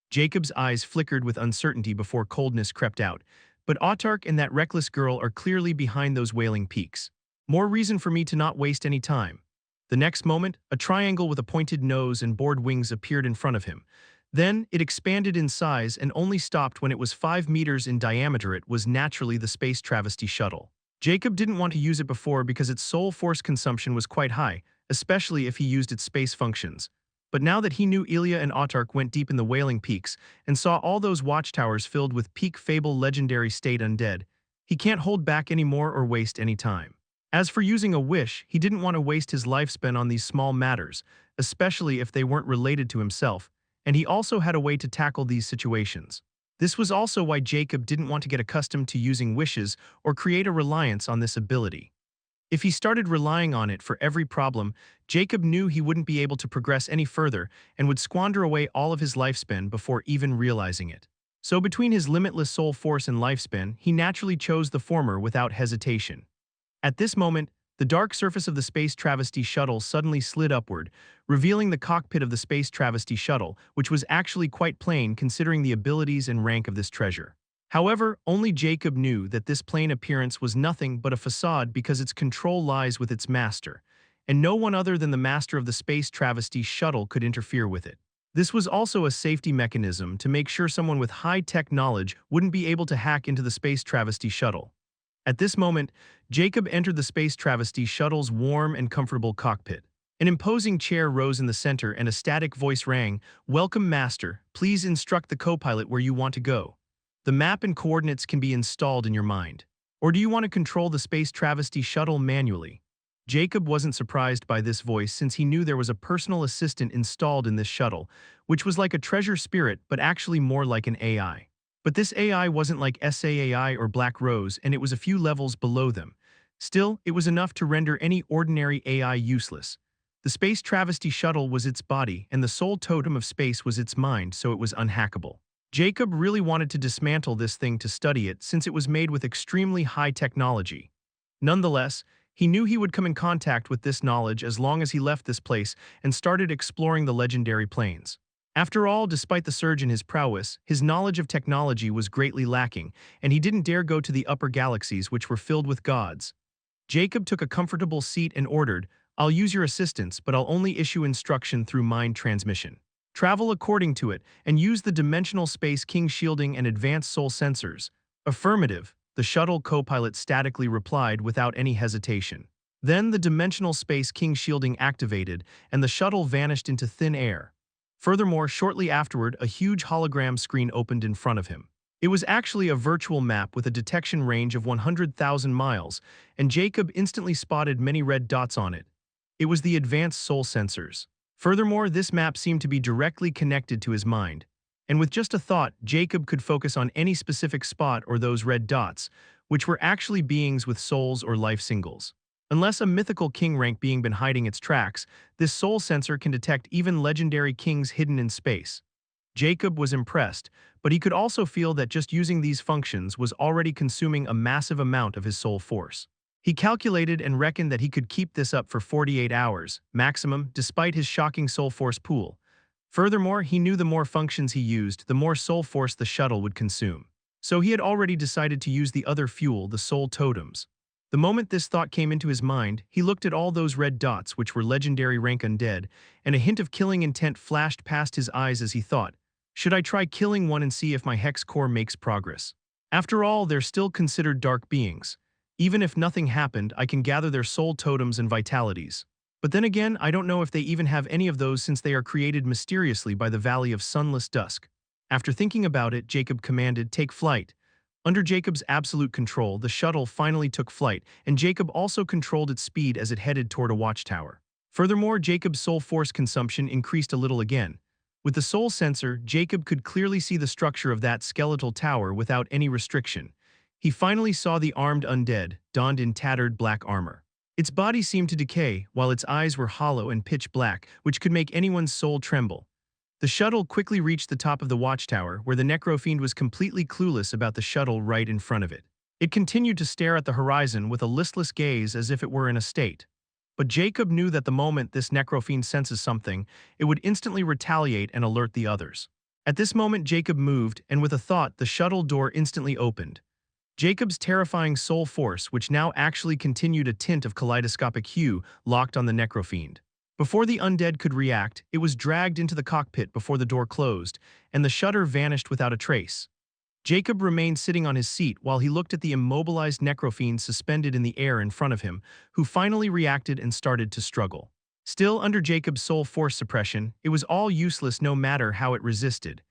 Jacob's eyes flickered with uncertainty before coldness crept out. But Autark and that reckless girl are clearly behind those wailing peaks. More reason for me to not waste any time. The next moment, a triangle with a pointed nose and bored wings appeared in front of him. Then, it expanded in size and only stopped when it was 5 meters in diameter. It was naturally the Space Travesty Shuttle. Jacob didn't want to use it before because its soul force consumption was quite high, especially if he used its space functions. But now that he knew Ilya and Autark went deep in the Wailing Peaks and saw all those watchtowers filled with peak fable legendary state undead, he can't hold back anymore or waste any time. As for using a wish, he didn't want to waste his lifespan on these small matters, especially if they weren't related to himself, and he also had a way to tackle these situations. This was also why Jacob didn't want to get accustomed to using wishes or create a reliance on this ability. If he started relying on it for every problem, Jacob knew he wouldn't be able to progress any further and would squander away all of his lifespan before even realizing it. So between his limitless soul force and lifespan, he naturally chose the former without hesitation. At this moment, the dark surface of the Space Travesty Shuttle suddenly slid upward, revealing the cockpit of the Space Travesty Shuttle, which was actually quite plain considering the abilities and rank of this treasure. However, only Jacob knew that this plain appearance was nothing but a facade because its control lies with its master, and no one other than the master of the Space Travesty Shuttle could interfere with it. This was also a safety mechanism to make sure someone with high-tech knowledge wouldn't be able to hack into the Space Travesty Shuttle. At this moment, Jacob entered the Space Travesty Shuttle's warm and comfortable cockpit. An imposing chair rose in the center and a static voice rang, "Welcome, Master. Please instruct the co-pilot where you want to go. The map and coordinates can be installed in your mind. Or do you want to control the Space Travesty Shuttle manually?" Jacob wasn't surprised by this voice since he knew there was a personal assistant installed in this shuttle, which was like a treasure spirit but actually more like an AI. But this AI wasn't like SAAI or Black Rose, and it was a few levels below them. Still, it was enough to render any ordinary AI useless. The Space Travesty Shuttle was its body, and the soul totem of space was its mind, so it was unhackable. Jacob really wanted to dismantle this thing to study it since it was made with extremely high technology. Nonetheless, he knew he would come in contact with this knowledge as long as he left this place and started exploring the legendary plains. After all, despite the surge in his prowess, his knowledge of technology was greatly lacking, and he didn't dare go to the upper galaxies which were filled with gods. Jacob took a comfortable seat and ordered, "I'll use your assistance, but I'll only issue instruction through mind transmission. Travel according to it, and use the Dimensional Space King shielding and advanced soul sensors." "Affirmative," the shuttle co-pilot statically replied without any hesitation. Then the Dimensional Space King shielding activated, and the shuttle vanished into thin air. Furthermore, shortly afterward, a huge hologram screen opened in front of him. It was actually a virtual map with a detection range of 100,000 miles, and Jacob instantly spotted many red dots on it. It was the advanced soul sensors. Furthermore, this map seemed to be directly connected to his mind. And with just a thought, Jacob could focus on any specific spot or those red dots, which were actually beings with souls or life singles. Unless a mythical king rank being been hiding its tracks, this soul sensor can detect even legendary kings hidden in space. Jacob was impressed, but he could also feel that just using these functions was already consuming a massive amount of his soul force. He calculated and reckoned that he could keep this up for 48 hours, maximum, despite his shocking soul force pool. Furthermore, he knew the more functions he used, the more soul force the shuttle would consume. So he had already decided to use the other fuel, the soul totems. The moment this thought came into his mind, he looked at all those red dots which were legendary rank undead, and a hint of killing intent flashed past his eyes as he thought, "Should I try killing one and see if my hex core makes progress? After all, they're still considered dark beings. Even if nothing happened, I can gather their soul totems and vitalities. But then again, I don't know if they even have any of those since they are created mysteriously by the Valley of Sunless Dusk." After thinking about it, Jacob commanded, "Take flight." Under Jacob's absolute control, the shuttle finally took flight, and Jacob also controlled its speed as it headed toward a watchtower. Furthermore, Jacob's soul force consumption increased a little again. With the soul sensor, Jacob could clearly see the structure of that skeletal tower without any restriction. He finally saw the armed undead, donned in tattered black armor. Its body seemed to decay, while its eyes were hollow and pitch black, which could make anyone's soul tremble. The shuttle quickly reached the top of the watchtower, where the necrofiend was completely clueless about the shuttle right in front of it. It continued to stare at the horizon with a listless gaze as if it were in a state. But Jacob knew that the moment this necrofiend senses something, it would instantly retaliate and alert the others. At this moment Jacob moved, and with a thought the shuttle door instantly opened. Jacob's terrifying soul force, which now actually continued a tint of kaleidoscopic hue, locked on the necrofiend. Before the undead could react, it was dragged into the cockpit before the door closed, and the shutter vanished without a trace. Jacob remained sitting on his seat while he looked at the immobilized necrofiend suspended in the air in front of him, who finally reacted and started to struggle. Still under Jacob's soul force suppression, it was all useless no matter how it resisted.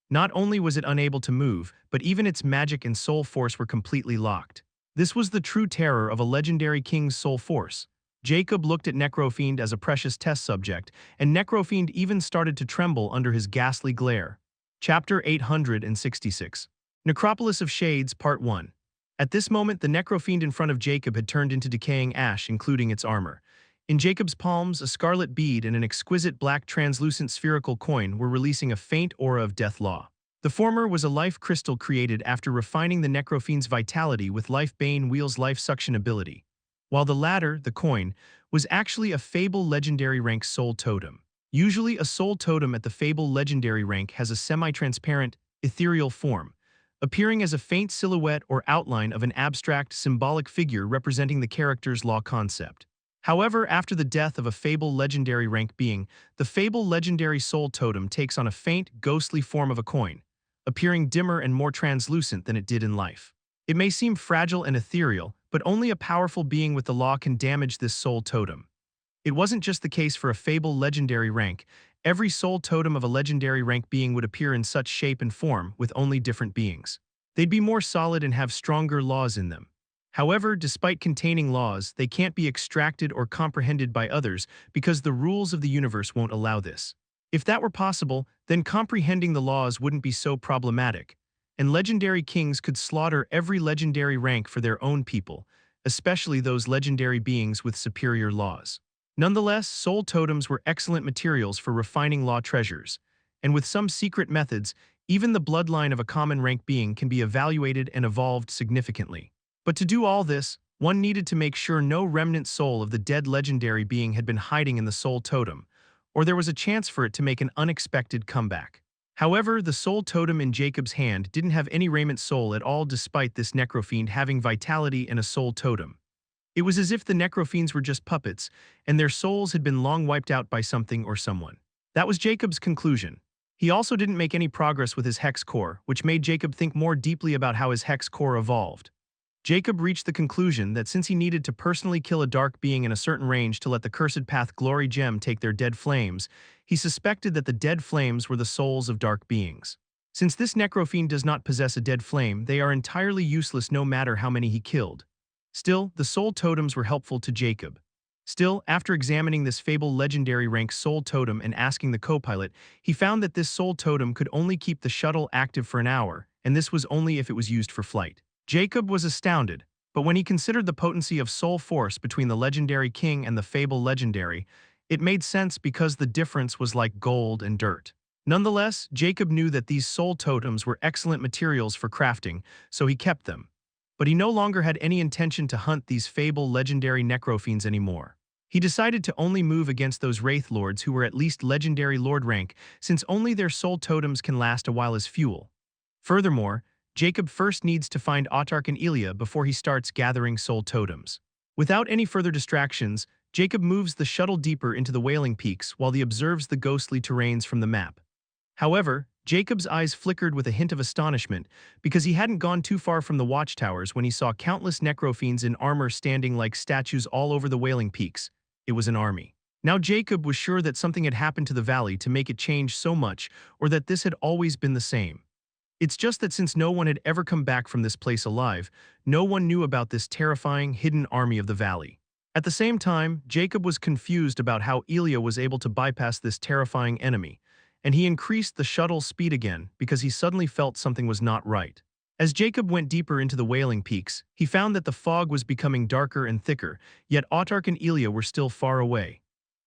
Not only was it unable to move, but even its magic and soul force were completely locked. This was the true terror of a legendary king's soul force. Jacob looked at Necrofiend as a precious test subject, and Necrofiend even started to tremble under his ghastly glare. Chapter 866. Necropolis of Shades, Part 1. At this moment the Necrofiend in front of Jacob had turned into decaying ash, including its armor. In Jacob's palms, a scarlet bead and an exquisite black translucent spherical coin were releasing a faint aura of death law. The former was a life crystal created after refining the Necrofiend's vitality with Life-Bane Wheel's life suction ability, while the latter, the coin, was actually a Fable Legendary rank soul totem. Usually a soul totem at the Fable Legendary rank has a semi-transparent, ethereal form, appearing as a faint silhouette or outline of an abstract, symbolic figure representing the character's law concept. However, after the death of a Fable Legendary rank being, the Fable Legendary Soul Totem takes on a faint, ghostly form of a coin, appearing dimmer and more translucent than it did in life. It may seem fragile and ethereal, but only a powerful being with the law can damage this Soul Totem. It wasn't just the case for a Fable Legendary rank. Every Soul Totem of a Legendary rank being would appear in such shape and form, with only different beings. They'd be more solid and have stronger laws in them. However, despite containing laws, they can't be extracted or comprehended by others because the rules of the universe won't allow this. If that were possible, then comprehending the laws wouldn't be so problematic, and legendary kings could slaughter every legendary rank for their own people, especially those legendary beings with superior laws. Nonetheless, soul totems were excellent materials for refining law treasures, and with some secret methods, even the bloodline of a common rank being can be evaluated and evolved significantly. But to do all this, one needed to make sure no remnant soul of the dead legendary being had been hiding in the soul totem, or there was a chance for it to make an unexpected comeback. However, the soul totem in Jacob's hand didn't have any remnant soul at all despite this necrofiend having vitality and a soul totem. It was as if the necrofiends were just puppets, and their souls had been long wiped out by something or someone. That was Jacob's conclusion. He also didn't make any progress with his hex core, which made Jacob think more deeply about how his hex core evolved. Jacob reached the conclusion that since he needed to personally kill a dark being in a certain range to let the Cursed Path Glory Gem take their dead flames, he suspected that the dead flames were the souls of dark beings. Since this necrofiend does not possess a dead flame, they are entirely useless no matter how many he killed. Still, the soul totems were helpful to Jacob. Still, after examining this Fable Legendary rank soul totem and asking the co-pilot, he found that this soul totem could only keep the shuttle active for an hour, and this was only if it was used for flight. Jacob was astounded, but when he considered the potency of soul force between the Legendary King and the Fable Legendary, it made sense because the difference was like gold and dirt. Nonetheless, Jacob knew that these soul totems were excellent materials for crafting, so he kept them. But he no longer had any intention to hunt these Fable Legendary necrofiends anymore. He decided to only move against those Wraith Lords who were at least Legendary Lord rank, since only their soul totems can last a while as fuel. Furthermore, Jacob first needs to find Autarch and Elia before he starts gathering soul totems. Without any further distractions, Jacob moves the shuttle deeper into the Wailing Peaks while he observes the ghostly terrains from the map. However, Jacob's eyes flickered with a hint of astonishment because he hadn't gone too far from the watchtowers when he saw countless necrofiends in armor standing like statues all over the Wailing Peaks. It was an army. Now Jacob was sure that something had happened to the valley to make it change so much, or that this had always been the same. It's just that since no one had ever come back from this place alive, no one knew about this terrifying, hidden army of the valley. At the same time, Jacob was confused about how Elia was able to bypass this terrifying enemy, and he increased the shuttle's speed again because he suddenly felt something was not right. As Jacob went deeper into the Wailing Peaks, he found that the fog was becoming darker and thicker, yet Autarch and Elia were still far away.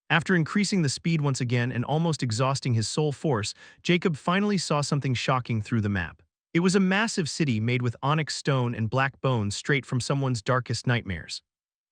After increasing the speed once again and almost exhausting his soul force, Jacob finally saw something shocking through the map. It was a massive city made with onyx stone and black bones straight from someone's darkest nightmares.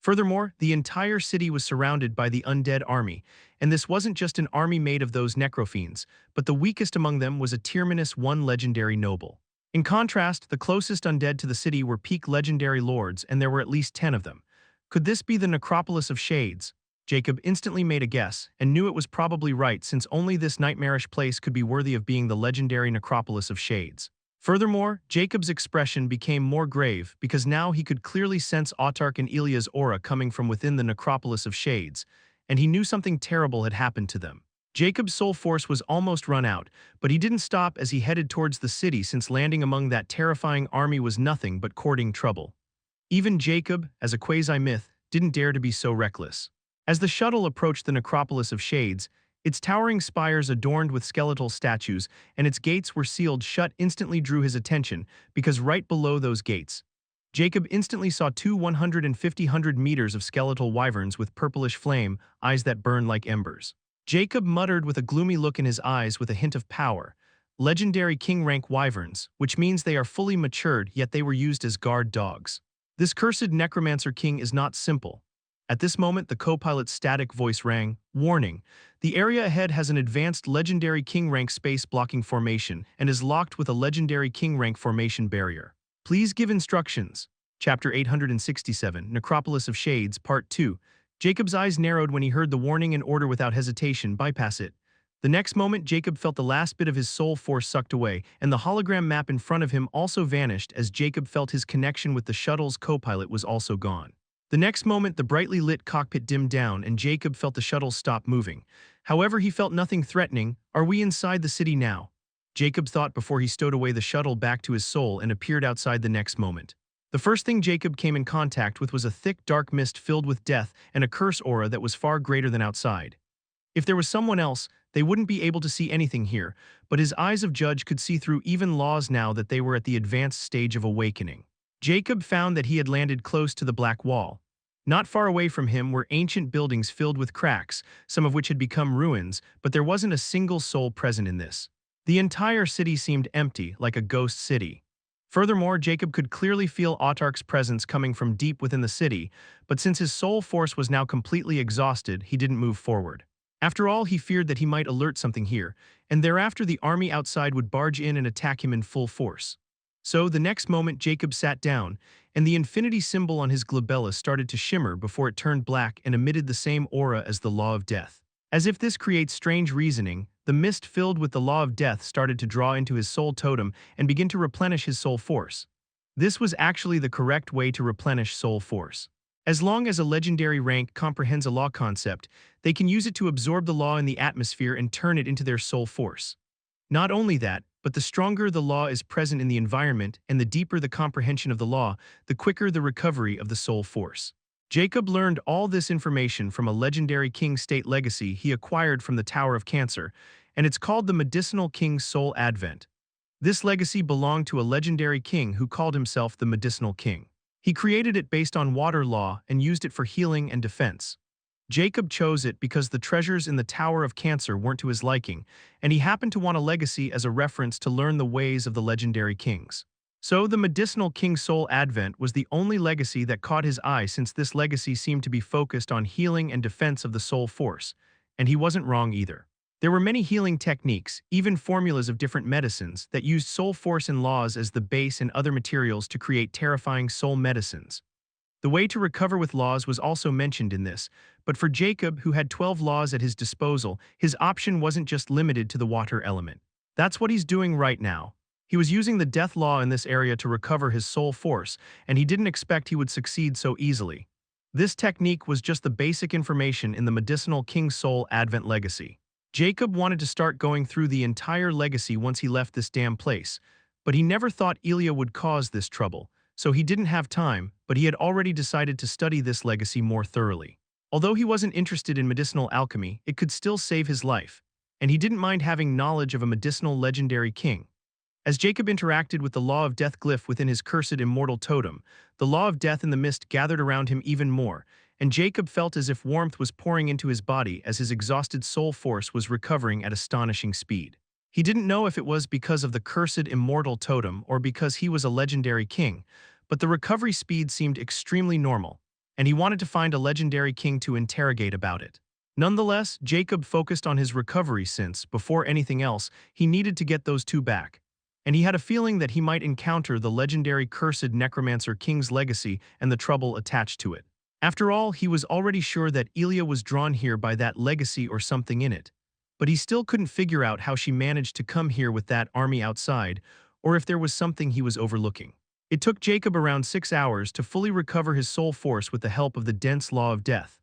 Furthermore, the entire city was surrounded by the undead army, and this wasn't just an army made of those necrofiends, but the weakest among them was a Tyrmanus one legendary noble. In contrast, the closest undead to the city were peak legendary lords, and there were at least 10 of them. Could this be the Necropolis of Shades? Jacob instantly made a guess, and knew it was probably right since only this nightmarish place could be worthy of being the legendary Necropolis of Shades. Furthermore, Jacob's expression became more grave because now he could clearly sense Autarch and Ilia's aura coming from within the Necropolis of Shades, and he knew something terrible had happened to them. Jacob's soul force was almost run out, but he didn't stop as he headed towards the city since landing among that terrifying army was nothing but courting trouble. Even Jacob, as a quasi-myth, didn't dare to be so reckless. As the shuttle approached the Necropolis of Shades, its towering spires adorned with skeletal statues and its gates were sealed shut instantly drew his attention because right below those gates, Jacob instantly saw two 150 meters of skeletal wyverns with purplish flame, eyes that burned like embers. Jacob muttered with a gloomy look in his eyes with a hint of power. Legendary king rank wyverns, which means they are fully matured yet they were used as guard dogs. This cursed necromancer king is not simple. At this moment the co-pilot's static voice rang, warning, the area ahead has an advanced legendary king rank space blocking formation and is locked with a legendary king rank formation barrier. Please give instructions. Chapter 867, Necropolis of Shades, Part 2. Jacob's eyes narrowed when he heard the warning and order without hesitation, bypass it. The next moment Jacob felt the last bit of his soul force sucked away, and the hologram map in front of him also vanished as Jacob felt his connection with the shuttle's co-pilot was also gone. The next moment the brightly lit cockpit dimmed down and Jacob felt the shuttle stop moving. However, he felt nothing threatening. Are we inside the city now? Jacob thought before he stowed away the shuttle back to his soul and appeared outside the next moment. The first thing Jacob came in contact with was a thick dark mist filled with death and a curse aura that was far greater than outside. If there was someone else, they wouldn't be able to see anything here, but his eyes of judge could see through even laws now that they were at the advanced stage of awakening. Jacob found that he had landed close to the black wall. Not far away from him were ancient buildings filled with cracks, some of which had become ruins, but there wasn't a single soul present in this. The entire city seemed empty, like a ghost city. Furthermore, Jacob could clearly feel Autarch's presence coming from deep within the city, but since his soul force was now completely exhausted, he didn't move forward. After all, he feared that he might alert something here, and thereafter the army outside would barge in and attack him in full force. So, the next moment Jacob sat down, and the infinity symbol on his glabella started to shimmer before it turned black and emitted the same aura as the law of death. As if this creates strange reasoning, the mist filled with the law of death started to draw into his soul totem and begin to replenish his soul force. This was actually the correct way to replenish soul force. As long as a legendary rank comprehends a law concept, they can use it to absorb the law in the atmosphere and turn it into their soul force. Not only that, but the stronger the law is present in the environment and the deeper the comprehension of the law, the quicker the recovery of the soul force. Jacob learned all this information from a legendary king state legacy he acquired from the Tower of Cancer, and it's called the Medicinal King's Soul Advent. This legacy belonged to a legendary king who called himself the Medicinal King. He created it based on water law and used it for healing and defense. Jacob chose it because the treasures in the Tower of Cancer weren't to his liking, and he happened to want a legacy as a reference to learn the ways of the legendary kings. So the Medicinal King Soul Advent was the only legacy that caught his eye since this legacy seemed to be focused on healing and defense of the soul force, and he wasn't wrong either. There were many healing techniques, even formulas of different medicines, that used soul force and laws as the base and other materials to create terrifying soul medicines. The way to recover with laws was also mentioned in this, but for Jacob, who had 12 laws at his disposal, his option wasn't just limited to the water element. That's what he's doing right now. He was using the death law in this area to recover his soul force, and he didn't expect he would succeed so easily. This technique was just the basic information in the Medicinal King Soul Advent Legacy. Jacob wanted to start going through the entire legacy once he left this damn place, but he never thought Ilia would cause this trouble, so he didn't have time, but he had already decided to study this legacy more thoroughly. Although he wasn't interested in medicinal alchemy, it could still save his life, and he didn't mind having knowledge of a medicinal legendary king. As Jacob interacted with the Law of Death glyph within his cursed immortal totem, the Law of Death in the mist gathered around him even more, and Jacob felt as if warmth was pouring into his body as his exhausted soul force was recovering at astonishing speed. He didn't know if it was because of the cursed immortal totem or because he was a legendary king, but the recovery speed seemed extremely normal. and he wanted to find a legendary king to interrogate about it. Nonetheless, Jacob focused on his recovery since, before anything else, he needed to get those two back. And he had a feeling that he might encounter the legendary cursed necromancer king's legacy and the trouble attached to it. After all, he was already sure that Elia was drawn here by that legacy or something in it. But he still couldn't figure out how she managed to come here with that army outside, or if there was something he was overlooking. It took Jacob around 6 hours to fully recover his soul force with the help of the dense law of death.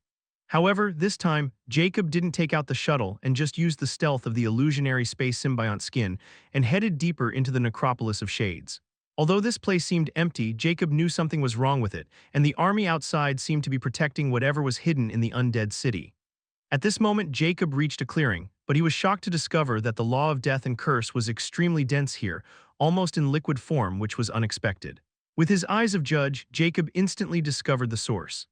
However, this time, Jacob didn't take out the shuttle and just used the stealth of the illusionary space symbiont skin and headed deeper into the necropolis of shades. Although this place seemed empty, Jacob knew something was wrong with it, and the army outside seemed to be protecting whatever was hidden in the undead city. At this moment, Jacob reached a clearing, but he was shocked to discover that the law of death and curse was extremely dense here, almost in liquid form, which was unexpected. With his eyes of judge, Jacob instantly discovered the source.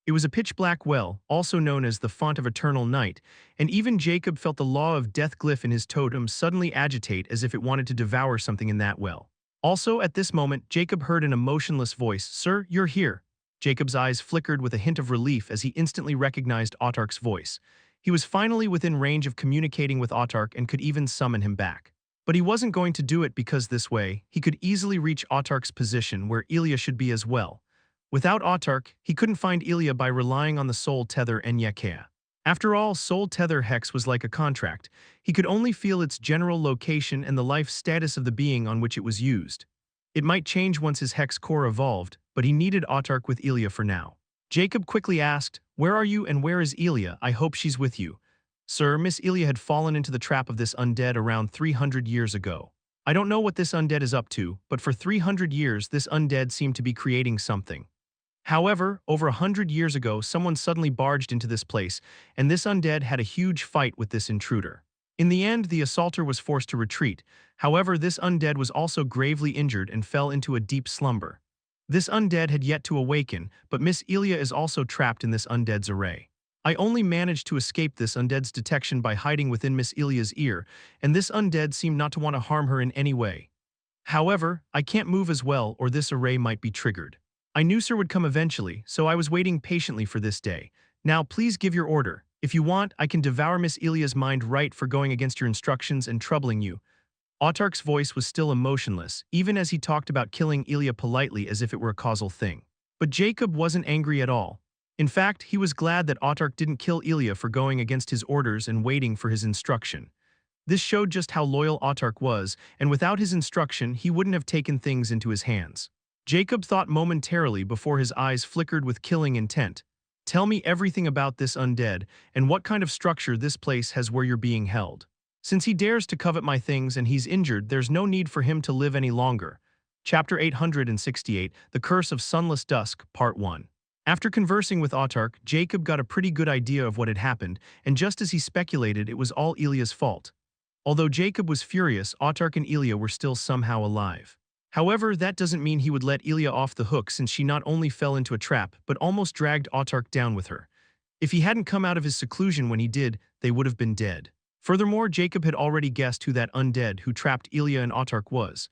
It was a pitch-black well, also known as the Font of Eternal Night, and even Jacob felt the law of death glyph in his totem suddenly agitate as if it wanted to devour something in that well. Also, at this moment, Jacob heard an emotionless voice, "Sir, you're here." Jacob's eyes flickered with a hint of relief as he instantly recognized Autark's voice. He was finally within range of communicating with Autark and could even summon him back. But he wasn't going to do it because this way, he could easily reach Autark's position where Elia should be as well. Without Autark, he couldn't find Elia by relying on the Soul Tether Enyekea. After all, Soul Tether Hex was like a contract. He could only feel its general location and the life status of the being on which it was used. It might change once his Hex core evolved, but he needed Autark with Elia for now. Jacob quickly asked, "Where are you and where is Elia? I hope she's with you." "Sir, Miss Elia had fallen into the trap of this undead around 300 years ago. I don't know what this undead is up to, but for 300 years this undead seemed to be creating something. However, over 100 years ago, someone suddenly barged into this place, and this undead had a huge fight with this intruder. In the end, the assaulter was forced to retreat. However, this undead was also gravely injured and fell into a deep slumber. This undead had yet to awaken, but Miss Elia is also trapped in this undead's array. I only managed to escape this undead's detection by hiding within Miss Elia's ear, and this undead seemed not to want to harm her in any way. However, I can't move as well or this array might be triggered. I knew Sir would come eventually, so I was waiting patiently for this day. Now please give your order. If you want, I can devour Miss Elia's mind right for going against your instructions and troubling you." Autark's voice was still emotionless, even as he talked about killing Elia politely as if it were a causal thing. But Jacob wasn't angry at all. In fact, he was glad that Autark didn't kill Elia for going against his orders and waiting for his instruction. This showed just how loyal Autark was, and without his instruction, he wouldn't have taken things into his hands. Jacob thought momentarily before his eyes flickered with killing intent. "Tell me everything about this undead, and what kind of structure this place has where you're being held. Since he dares to covet my things and he's injured, there's no need for him to live any longer." Chapter 868, The Curse of Sunless Dusk, Part 1. After conversing with Autark, Jacob got a pretty good idea of what had happened, and just as he speculated, it was all Elia's fault. Although Jacob was furious, Autark and Elia were still somehow alive. However, that doesn't mean he would let Elia off the hook since she not only fell into a trap, but almost dragged Autark down with her. If he hadn't come out of his seclusion when he did, they would have been dead. Furthermore, Jacob had already guessed who that undead who trapped Elia and Autark was.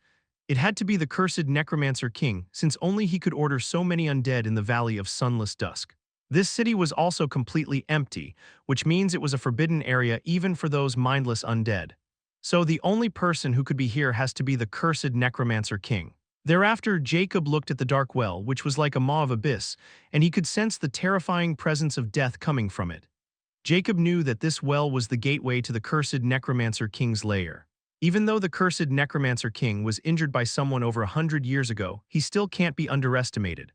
It had to be the cursed necromancer king, since only he could order so many undead in the Valley of Sunless Dusk. This city was also completely empty, which means it was a forbidden area even for those mindless undead. So the only person who could be here has to be the cursed necromancer king. Thereafter, Jacob looked at the dark well, which was like a maw of abyss, and he could sense the terrifying presence of death coming from it. Jacob knew that this well was the gateway to the cursed necromancer king's lair. Even though the cursed necromancer king was injured by someone over 100 years ago, he still can't be underestimated.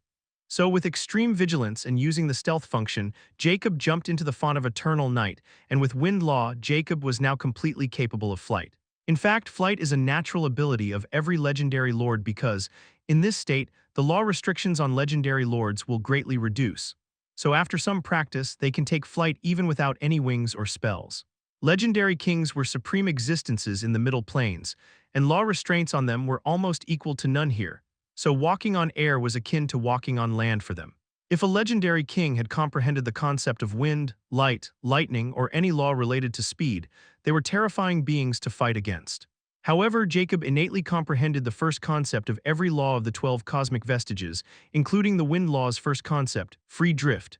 So with extreme vigilance and using the stealth function, Jacob jumped into the Font of Eternal Night, and with Wind Law, Jacob was now completely capable of flight. In fact, flight is a natural ability of every legendary lord because, in this state, the law restrictions on legendary lords will greatly reduce. So after some practice, they can take flight even without any wings or spells. Legendary kings were supreme existences in the Middle Plains, and law restraints on them were almost equal to none here. So walking on air was akin to walking on land for them. If a legendary king had comprehended the concept of wind, light, lightning, or any law related to speed, they were terrifying beings to fight against. However, Jacob innately comprehended the first concept of every law of the 12 cosmic vestiges, including the wind law's first concept, free drift.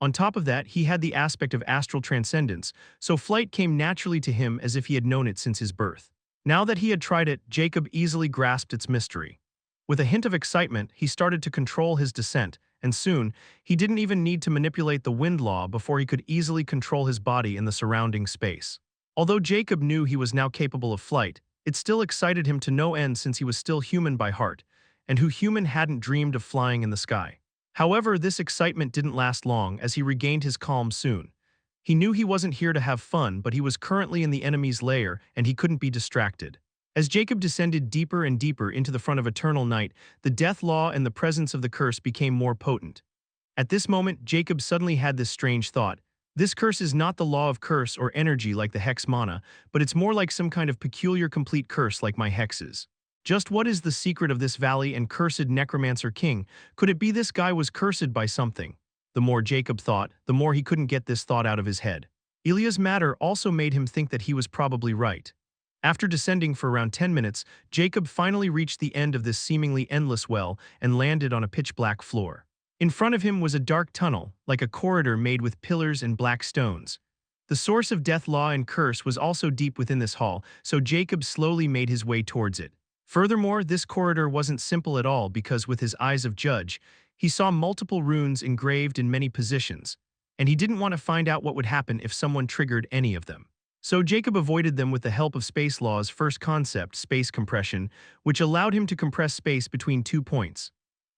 On top of that, he had the aspect of astral transcendence, so flight came naturally to him as if he had known it since his birth. Now that he had tried it, Jacob easily grasped its mystery. With a hint of excitement, he started to control his descent, and soon, he didn't even need to manipulate the wind law before he could easily control his body in the surrounding space. Although Jacob knew he was now capable of flight, it still excited him to no end since he was still human by heart, and who human hadn't dreamed of flying in the sky. However, this excitement didn't last long as he regained his calm soon. He knew he wasn't here to have fun, but he was currently in the enemy's lair and he couldn't be distracted. As Jacob descended deeper and deeper into the front of eternal night, the death law and the presence of the curse became more potent. At this moment, Jacob suddenly had this strange thought. This curse is not the law of curse or energy like the hex mana, but it's more like some kind of peculiar complete curse like my hexes. Just what is the secret of this valley and cursed necromancer king? Could it be this guy was cursed by something? The more Jacob thought, the more he couldn't get this thought out of his head. Ilya's matter also made him think that he was probably right. After descending for around 10 minutes, Jacob finally reached the end of this seemingly endless well and landed on a pitch-black floor. In front of him was a dark tunnel, like a corridor made with pillars and black stones. The source of death law and curse was also deep within this hall, so Jacob slowly made his way towards it. Furthermore, this corridor wasn't simple at all because with his eyes of judge, he saw multiple runes engraved in many positions, and he didn't want to find out what would happen if someone triggered any of them. So Jacob avoided them with the help of space law's first concept, space compression, which allowed him to compress space between 2 points.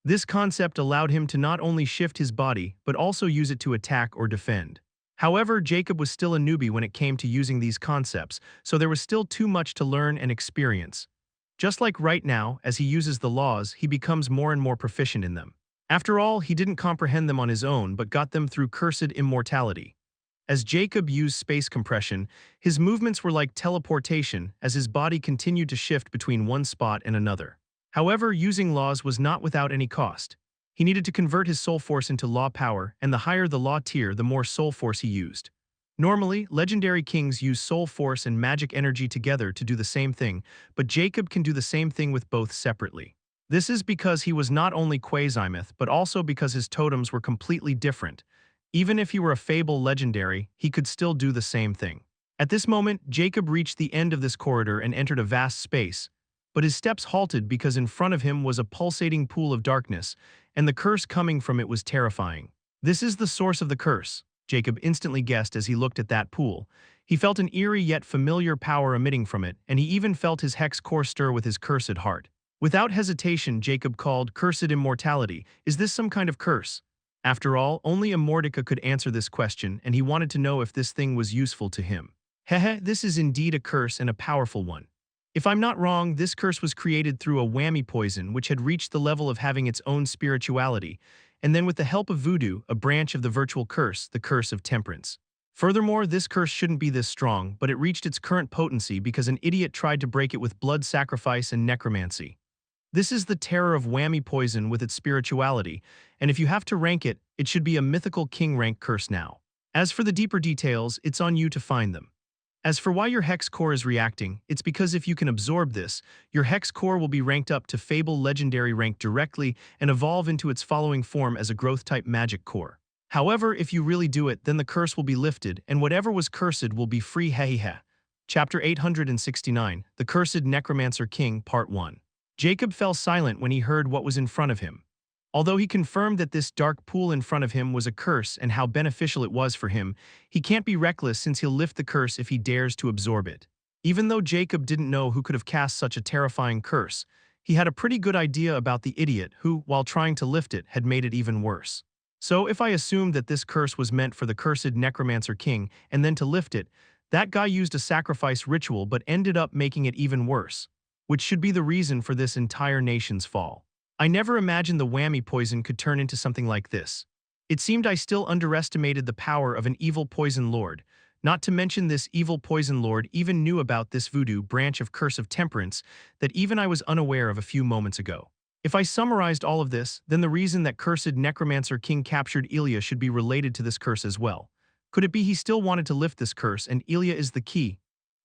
This concept allowed him to not only shift his body, but also use it to attack or defend. However, Jacob was still a newbie when it came to using these concepts, so there was still too much to learn and experience. Just like right now, as he uses the laws, he becomes more and more proficient in them. After all, he didn't comprehend them on his own but got them through cursed immortality. As Jacob used space compression, his movements were like teleportation as his body continued to shift between one spot and another. However, using laws was not without any cost. He needed to convert his soul force into law power, and the higher the law tier, the more soul force he used. Normally, legendary kings use soul force and magic energy together to do the same thing, but Jacob can do the same thing with both separately. This is because he was not only quasi-myth, but also because his totems were completely different. Even if he were a fable legendary, he could still do the same thing. At this moment, Jacob reached the end of this corridor and entered a vast space, but his steps halted because in front of him was a pulsating pool of darkness, and the curse coming from it was terrifying. This is the source of the curse, Jacob instantly guessed as he looked at that pool. He felt an eerie yet familiar power emitting from it, and he even felt his hex core stir with his cursed heart. Without hesitation, Jacob called, "Cursed immortality, is this some kind of curse?" After all, only Immortica could answer this question, and he wanted to know if this thing was useful to him. Hehe, this is indeed a curse and a powerful one. If I'm not wrong, this curse was created through a whammy poison which had reached the level of having its own spirituality, and then with the help of voodoo, a branch of the virtual curse, the curse of temperance. Furthermore, this curse shouldn't be this strong, but it reached its current potency because an idiot tried to break it with blood sacrifice and necromancy. This is the terror of whammy poison with its spirituality, and if you have to rank it, it should be a mythical king rank curse now. As for the deeper details, it's on you to find them. As for why your hex core is reacting, it's because if you can absorb this, your hex core will be ranked up to Fable Legendary rank directly and evolve into its following form as a growth-type magic core. However, if you really do it, then the curse will be lifted, and whatever was cursed will be free. Hehehe. Chapter 869, The Cursed Necromancer King, Part 1. Jacob fell silent when he heard what was in front of him. Although he confirmed that this dark pool in front of him was a curse and how beneficial it was for him, he can't be reckless since he'll lift the curse if he dares to absorb it. Even though Jacob didn't know who could have cast such a terrifying curse, he had a pretty good idea about the idiot who, while trying to lift it, had made it even worse. So if I assumed that this curse was meant for the cursed Necromancer King and then to lift it, that guy used a sacrifice ritual but ended up making it even worse, which should be the reason for this entire nation's fall. I never imagined the whammy poison could turn into something like this. It seemed I still underestimated the power of an evil poison lord, not to mention this evil poison lord even knew about this voodoo branch of curse of temperance that even I was unaware of a few moments ago. If I summarized all of this, then the reason that cursed Necromancer King captured Ilya should be related to this curse as well. Could it be he still wanted to lift this curse and Ilya is the key?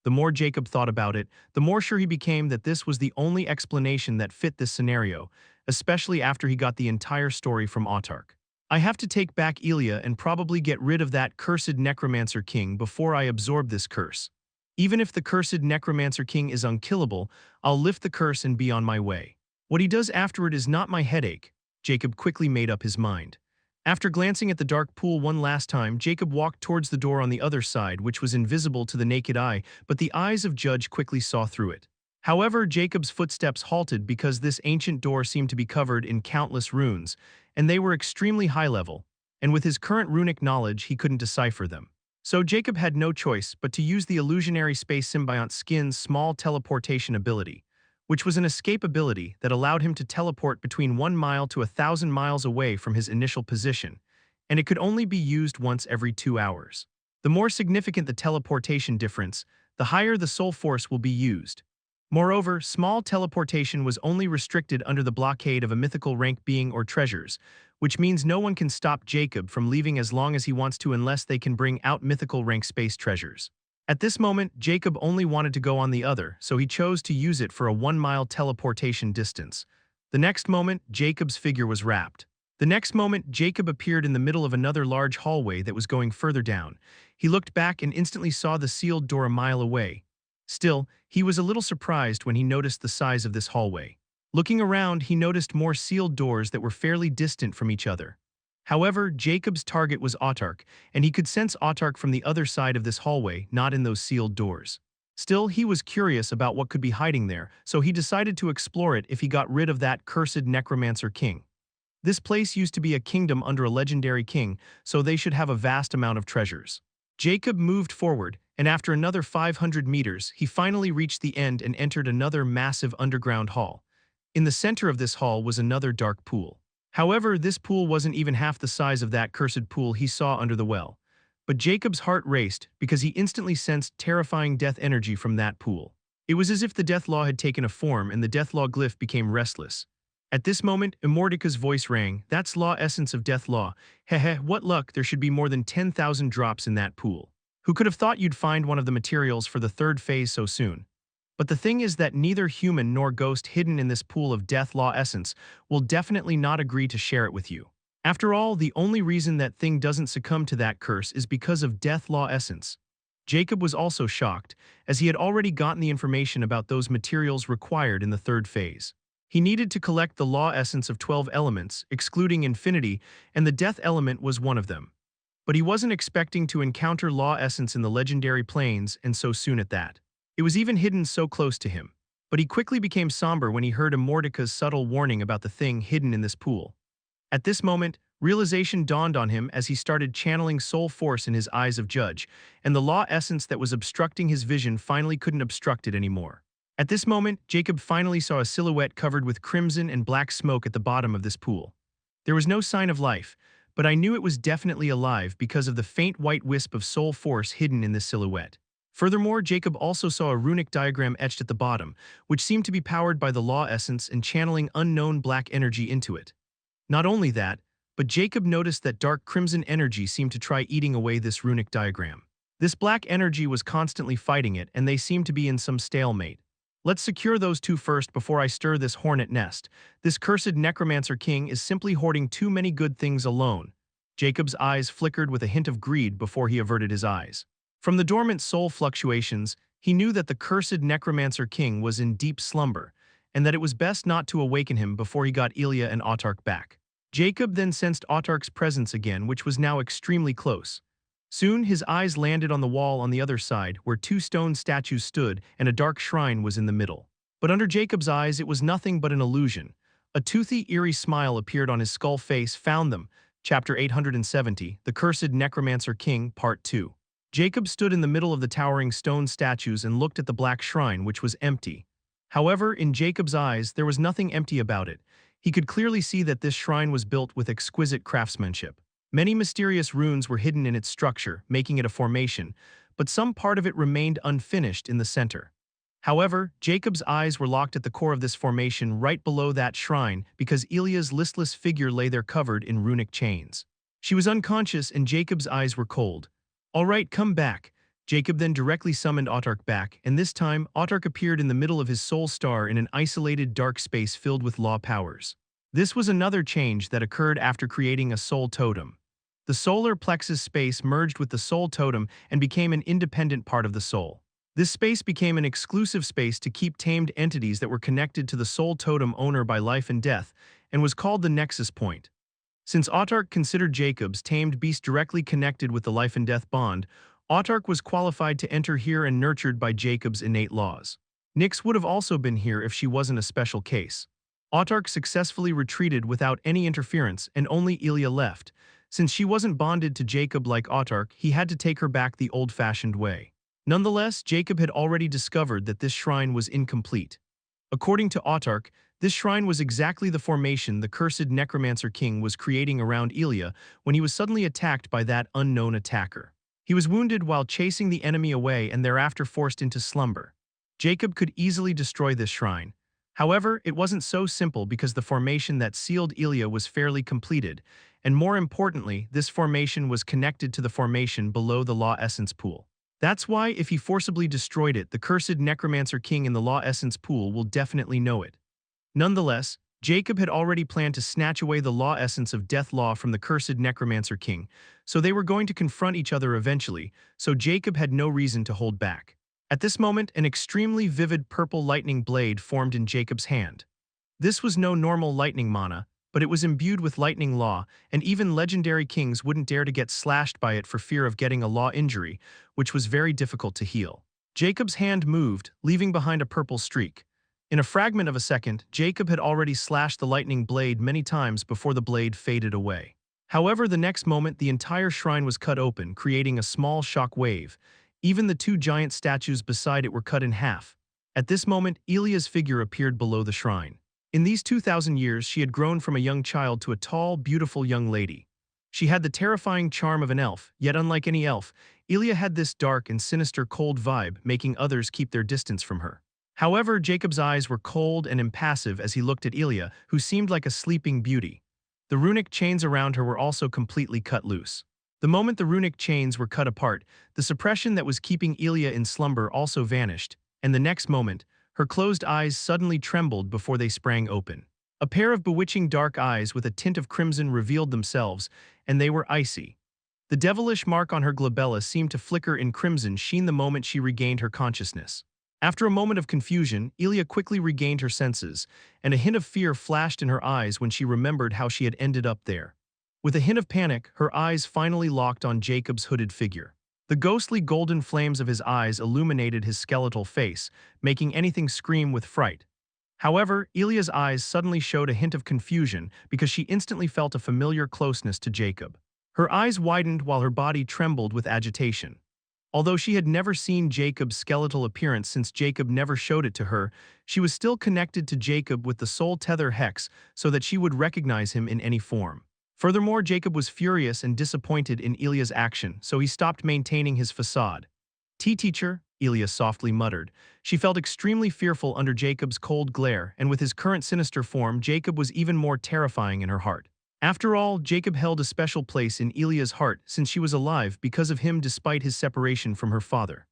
The more Jacob thought about it, the more sure he became that this was the only explanation that fit this scenario, especially after he got the entire story from Autarch. I have to take back Elia and probably get rid of that cursed Necromancer King before I absorb this curse. Even if the cursed Necromancer King is unkillable, I'll lift the curse and be on my way. What he does afterward is not my headache. Jacob quickly made up his mind. After glancing at the dark pool one last time, Jacob walked towards the door on the other side, which was invisible to the naked eye, but the eyes of Judge quickly saw through it. However, Jacob's footsteps halted because this ancient door seemed to be covered in countless runes, and they were extremely high level, and with his current runic knowledge he couldn't decipher them. So Jacob had no choice but to use the illusionary space symbiont skin's small teleportation ability, which was an escape ability that allowed him to teleport between 1 mile to 1,000 miles away from his initial position, and it could only be used once every 2 hours. The more significant the teleportation difference, the higher the soul force will be used. Moreover, small teleportation was only restricted under the blockade of a mythical rank being or treasures, which means no one can stop Jacob from leaving as long as he wants to unless they can bring out mythical rank space treasures. At this moment, Jacob only wanted to go on the other, so he chose to use it for a 1-mile teleportation distance. The next moment, Jacob's figure was wrapped. The next moment, Jacob appeared in the middle of another large hallway that was going further down. He looked back and instantly saw the sealed door a mile away. Still, he was a little surprised when he noticed the size of this hallway. Looking around, he noticed more sealed doors that were fairly distant from each other. However, Jacob's target was Autarch, and he could sense Autarch from the other side of this hallway, not in those sealed doors. Still, he was curious about what could be hiding there, so he decided to explore it if he got rid of that cursed Necromancer King. This place used to be a kingdom under a legendary king, so they should have a vast amount of treasures. Jacob moved forward, and after another 500 meters, he finally reached the end and entered another massive underground hall. In the center of this hall was another dark pool. However, this pool wasn't even half the size of that cursed pool he saw under the well. But Jacob's heart raced because he instantly sensed terrifying death energy from that pool. It was as if the death law had taken a form and the death law glyph became restless. At this moment, Immortal's voice rang. "That's law essence of death law. Heh, what luck, there should be more than 10,000 drops in that pool. Who could have thought you'd find one of the materials for the third phase so soon? But the thing is that neither human nor ghost hidden in this pool of death law essence will definitely not agree to share it with you. After all, the only reason that thing doesn't succumb to that curse is because of death law essence." Jacob was also shocked, as he had already gotten the information about those materials required in the third phase. He needed to collect the law essence of 12 elements, excluding infinity, and the death element was one of them. But he wasn't expecting to encounter law essence in the legendary plains, and so soon at that. It was even hidden so close to him. But he quickly became somber when he heard Immortal's subtle warning about the thing hidden in this pool. At this moment, realization dawned on him as he started channeling soul force in his eyes of Judge, and the law essence that was obstructing his vision finally couldn't obstruct it anymore. At this moment, Jacob finally saw a silhouette covered with crimson and black smoke at the bottom of this pool. There was no sign of life, but I knew it was definitely alive because of the faint white wisp of soul force hidden in this silhouette. Furthermore, Jacob also saw a runic diagram etched at the bottom, which seemed to be powered by the law essence and channeling unknown black energy into it. Not only that, but Jacob noticed that dark crimson energy seemed to try eating away this runic diagram. This black energy was constantly fighting it, and they seemed to be in some stalemate. "Let's secure those two first before I stir this hornet nest. This cursed Necromancer King is simply hoarding too many good things alone." Jacob's eyes flickered with a hint of greed before he averted his eyes. From the dormant soul fluctuations, he knew that the cursed Necromancer King was in deep slumber, and that it was best not to awaken him before he got Elia and Autarch back. Jacob then sensed Autarch's presence again, which was now extremely close. Soon his eyes landed on the wall on the other side, where 2 stone statues stood and a dark shrine was in the middle. But under Jacob's eyes it was nothing but an illusion. A toothy, eerie smile appeared on his skull face. Found them. Chapter 870, The Cursed Necromancer King, Part 2. Jacob stood in the middle of the towering stone statues and looked at the black shrine, which was empty. However, in Jacob's eyes there was nothing empty about it. He could clearly see that this shrine was built with exquisite craftsmanship. Many mysterious runes were hidden in its structure, making it a formation, but some part of it remained unfinished in the center. However, Jacob's eyes were locked at the core of this formation right below that shrine because Elia's listless figure lay there covered in runic chains. She was unconscious and Jacob's eyes were cold. "All right, come back. Jacob then directly summoned Autark back, and this time, Autark appeared in the middle of his soul star in an isolated dark space filled with law powers. This was another change that occurred after creating a soul totem. The solar plexus space merged with the soul totem and became an independent part of the soul. This space became an exclusive space to keep tamed entities that were connected to the soul totem owner by life and death, and was called the Nexus Point. Since Autark considered Jacob's tamed beast directly connected with the life and death bond, Autark was qualified to enter here and nurtured by Jacob's innate laws. Nyx would have also been here if she wasn't a special case. Autark successfully retreated without any interference and only Ilya left. Since she wasn't bonded to Jacob like Autark, he had to take her back the old-fashioned way. Nonetheless, Jacob had already discovered that this shrine was incomplete. According to Autark, this shrine was exactly the formation the cursed Necromancer King was creating around Ilya when he was suddenly attacked by that unknown attacker. He was wounded while chasing the enemy away and thereafter forced into slumber. Jacob could easily destroy this shrine. However, it wasn't so simple because the formation that sealed Ilya was fairly completed, and more importantly, this formation was connected to the formation below the Law Essence Pool. That's why if he forcibly destroyed it, the cursed Necromancer King in the Law Essence Pool will definitely know it. Nonetheless, Jacob had already planned to snatch away the law essence of Death Law from the cursed Necromancer King, so they were going to confront each other eventually, so Jacob had no reason to hold back. At this moment, an extremely vivid purple lightning blade formed in Jacob's hand. This was no normal lightning mana, but it was imbued with lightning law, and even legendary kings wouldn't dare to get slashed by it for fear of getting a law injury, which was very difficult to heal. Jacob's hand moved, leaving behind a purple streak. In a fragment of a second, Jacob had already slashed the lightning blade many times before the blade faded away. However, the next moment the entire shrine was cut open, creating a small shock wave. Even the two giant statues beside it were cut in half. At this moment, Ilya's figure appeared below the shrine. In these 2,000 years, she had grown from a young child to a tall, beautiful young lady. She had the terrifying charm of an elf, yet unlike any elf, Ilya had this dark and sinister cold vibe, making others keep their distance from her. However, Jacob's eyes were cold and impassive as he looked at Ilya, who seemed like a sleeping beauty. The runic chains around her were also completely cut loose. The moment the runic chains were cut apart, the suppression that was keeping Ilya in slumber also vanished, and the next moment, her closed eyes suddenly trembled before they sprang open. A pair of bewitching dark eyes with a tint of crimson revealed themselves, and they were icy. The devilish mark on her glabella seemed to flicker in crimson sheen the moment she regained her consciousness. After a moment of confusion, Ilya quickly regained her senses, and a hint of fear flashed in her eyes when she remembered how she had ended up there. With a hint of panic, her eyes finally locked on Jacob's hooded figure. The ghostly golden flames of his eyes illuminated his skeletal face, making anything scream with fright. However, Ilya's eyes suddenly showed a hint of confusion because she instantly felt a familiar closeness to Jacob. Her eyes widened while her body trembled with agitation. Although she had never seen Jacob's skeletal appearance since Jacob never showed it to her, she was still connected to Jacob with the soul tether hex so that she would recognize him in any form. Furthermore, Jacob was furious and disappointed in Ilya's action, so he stopped maintaining his facade. "Teacher," Ilya softly muttered. She felt extremely fearful under Jacob's cold glare, and with his current sinister form, Jacob was even more terrifying in her heart. After all, Jacob held a special place in Ilya's heart since she was alive because of him despite his separation from her father.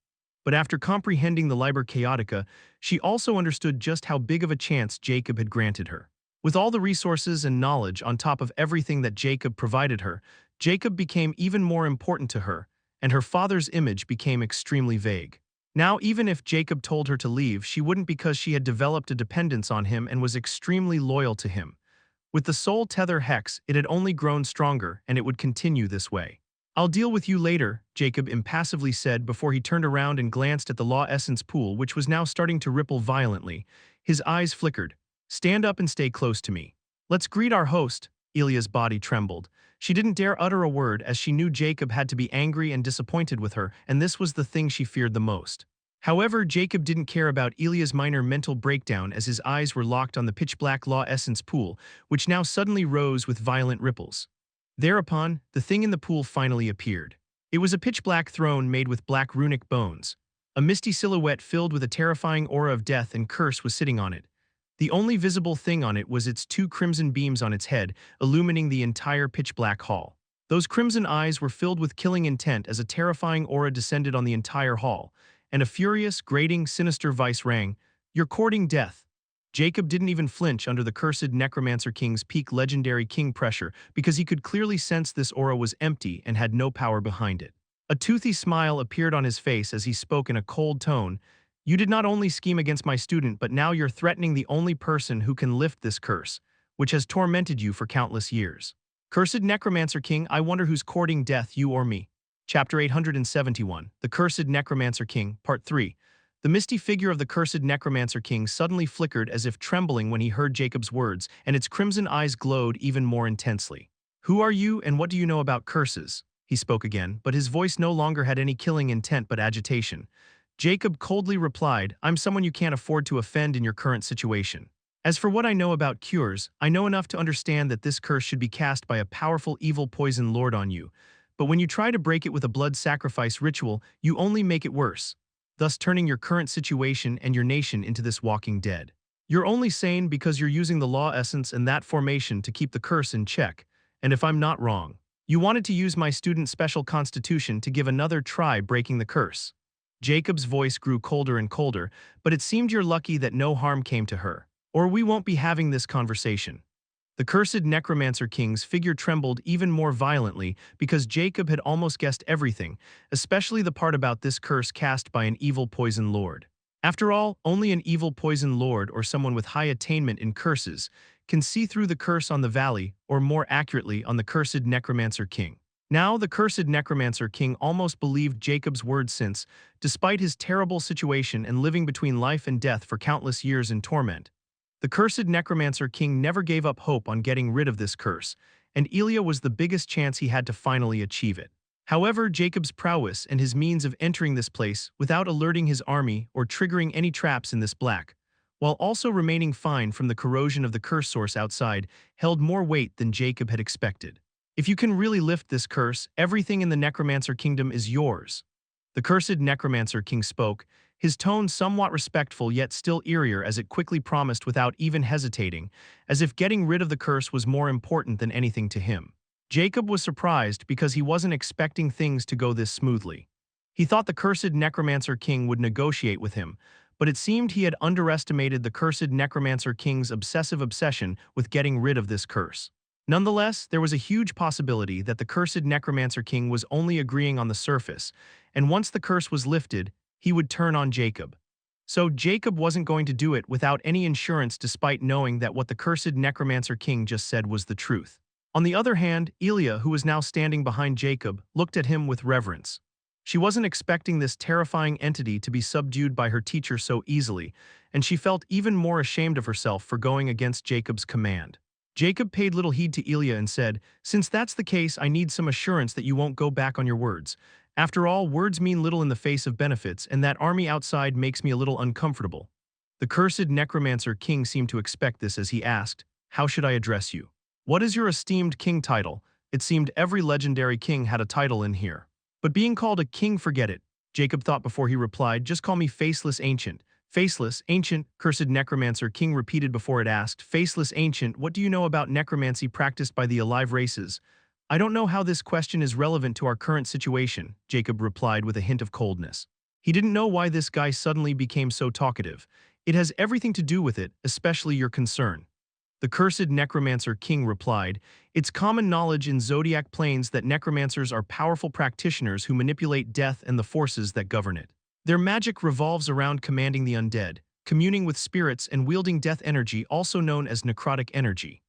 But after comprehending the Liber Chaotica, she also understood just how big of a chance Jacob had granted her. With all the resources and knowledge on top of everything that Jacob provided her, Jacob became even more important to her, and her father's image became extremely vague. Now, even if Jacob told her to leave, she wouldn't because she had developed a dependence on him and was extremely loyal to him. With the soul tether hex, it had only grown stronger, and it would continue this way. "I'll deal with you later," Jacob impassively said before he turned around and glanced at the Law Essence pool, which was now starting to ripple violently. His eyes flickered. "Stand up and stay close to me. Let's greet our host." Ilya's body trembled. She didn't dare utter a word as she knew Jacob had to be angry and disappointed with her, and this was the thing she feared the most. However, Jacob didn't care about Ilya's minor mental breakdown as his eyes were locked on the pitch-black Law Essence pool, which now suddenly rose with violent ripples. Thereupon, the thing in the pool finally appeared. It was a pitch-black throne made with black runic bones. A misty silhouette filled with a terrifying aura of death and curse was sitting on it. The only visible thing on it was its two crimson beams on its head, illumining the entire pitch-black hall. Those crimson eyes were filled with killing intent as a terrifying aura descended on the entire hall, and a furious, grating, sinister voice rang, "You're courting death." Jacob didn't even flinch under the cursed Necromancer King's peak legendary king pressure because he could clearly sense this aura was empty and had no power behind it. A toothy smile appeared on his face as he spoke in a cold tone, "You did not only scheme against my student, but now you're threatening the only person who can lift this curse, which has tormented you for countless years. Cursed Necromancer King, I wonder who's courting death, you or me." Chapter 871, The Cursed Necromancer King, Part 3. The misty figure of the cursed Necromancer King suddenly flickered as if trembling when he heard Jacob's words, and its crimson eyes glowed even more intensely. "Who are you and what do you know about curses?" He spoke again, but his voice no longer had any killing intent but agitation. Jacob coldly replied, "I'm someone you can't afford to offend in your current situation. As for what I know about cures, I know enough to understand that this curse should be cast by a powerful evil poison lord on you. But when you try to break it with a blood sacrifice ritual, you only make it worse, thus turning your current situation and your nation into this walking dead. You're only sane because you're using the law essence and that formation to keep the curse in check, and if I'm not wrong, you wanted to use my student's special constitution to give another try breaking the curse." Jacob's voice grew colder and colder, but it seemed you're lucky that no harm came to her, or we won't be having this conversation. The cursed Necromancer King's figure trembled even more violently because Jacob had almost guessed everything, especially the part about this curse cast by an evil poison lord. After all, only an evil poison lord or someone with high attainment in curses can see through the curse on the valley, or more accurately, on the cursed Necromancer King. Now, the cursed Necromancer King almost believed Jacob's words since, despite his terrible situation and living between life and death for countless years in torment, the cursed Necromancer King never gave up hope on getting rid of this curse, and Elia was the biggest chance he had to finally achieve it. However, Jacob's prowess and his means of entering this place without alerting his army or triggering any traps in this black, while also remaining fine from the corrosion of the curse source outside, held more weight than Jacob had expected. "If you can really lift this curse, everything in the Necromancer Kingdom is yours." The cursed Necromancer King spoke, his tone somewhat respectful yet still eerier as it quickly promised without even hesitating, as if getting rid of the curse was more important than anything to him. Jacob was surprised because he wasn't expecting things to go this smoothly. He thought the cursed Necromancer King would negotiate with him, but it seemed he had underestimated the cursed Necromancer King's obsessive obsession with getting rid of this curse. Nonetheless, there was a huge possibility that the cursed Necromancer King was only agreeing on the surface, and once the curse was lifted, he would turn on Jacob. So Jacob wasn't going to do it without any insurance despite knowing that what the cursed Necromancer King just said was the truth. On the other hand, Elia, who was now standing behind Jacob, looked at him with reverence. She wasn't expecting this terrifying entity to be subdued by her teacher so easily, and she felt even more ashamed of herself for going against Jacob's command. Jacob paid little heed to Elia and said, "Since that's the case, I need some assurance that you won't go back on your words. After all, words mean little in the face of benefits, and that army outside makes me a little uncomfortable." The cursed Necromancer King seemed to expect this as he asked, "How should I address you?" "What is your esteemed king title?" It seemed every legendary king had a title in here. But being called a king, forget it, Jacob thought before he replied, "Just call me Faceless Ancient." "Faceless, Ancient," cursed Necromancer King repeated before it asked, "Faceless Ancient, what do you know about necromancy practiced by the alive races?" "I don't know how this question is relevant to our current situation," Jacob replied with a hint of coldness. He didn't know why this guy suddenly became so talkative. "It has everything to do with it, especially your concern." The cursed Necromancer King replied, "It's common knowledge in Zodiac Plains that necromancers are powerful practitioners who manipulate death and the forces that govern it. Their magic revolves around commanding the undead, communing with spirits, and wielding death energy, also known as necrotic energy.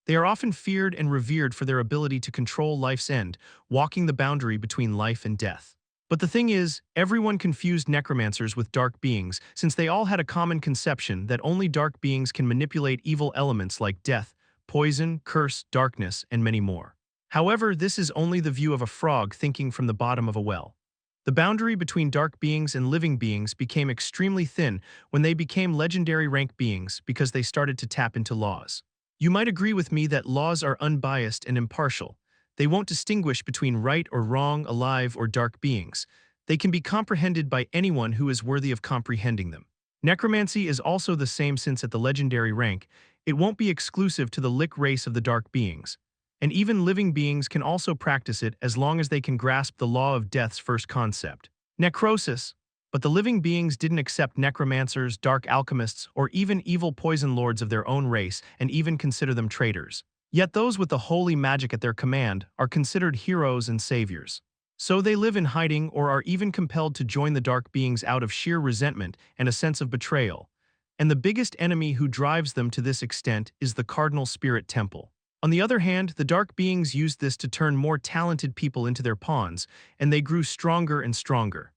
They are often feared and revered for their ability to control life's end, walking the boundary between life and death. But the thing is, everyone confused necromancers with dark beings, since they all had a common conception that only dark beings can manipulate evil elements like death, poison, curse, darkness, and many more. However, this is only the view of a frog thinking from the bottom of a well. The boundary between dark beings and living beings became extremely thin when they became legendary rank beings because they started to tap into laws. You might agree with me that laws are unbiased and impartial. They won't distinguish between right or wrong, alive or dark beings. They can be comprehended by anyone who is worthy of comprehending them. Necromancy is also the same since at the legendary rank, it won't be exclusive to the Lich race of the dark beings. And even living beings can also practice it as long as they can grasp the law of death's first concept, necrosis. But the living beings didn't accept necromancers, dark alchemists, or even evil poison lords of their own race and even consider them traitors. Yet those with the holy magic at their command are considered heroes and saviors. So they live in hiding or are even compelled to join the dark beings out of sheer resentment and a sense of betrayal. And the biggest enemy who drives them to this extent is the Cardinal Spirit Temple. On the other hand, the dark beings used this to turn more talented people into their pawns, and they grew stronger and stronger.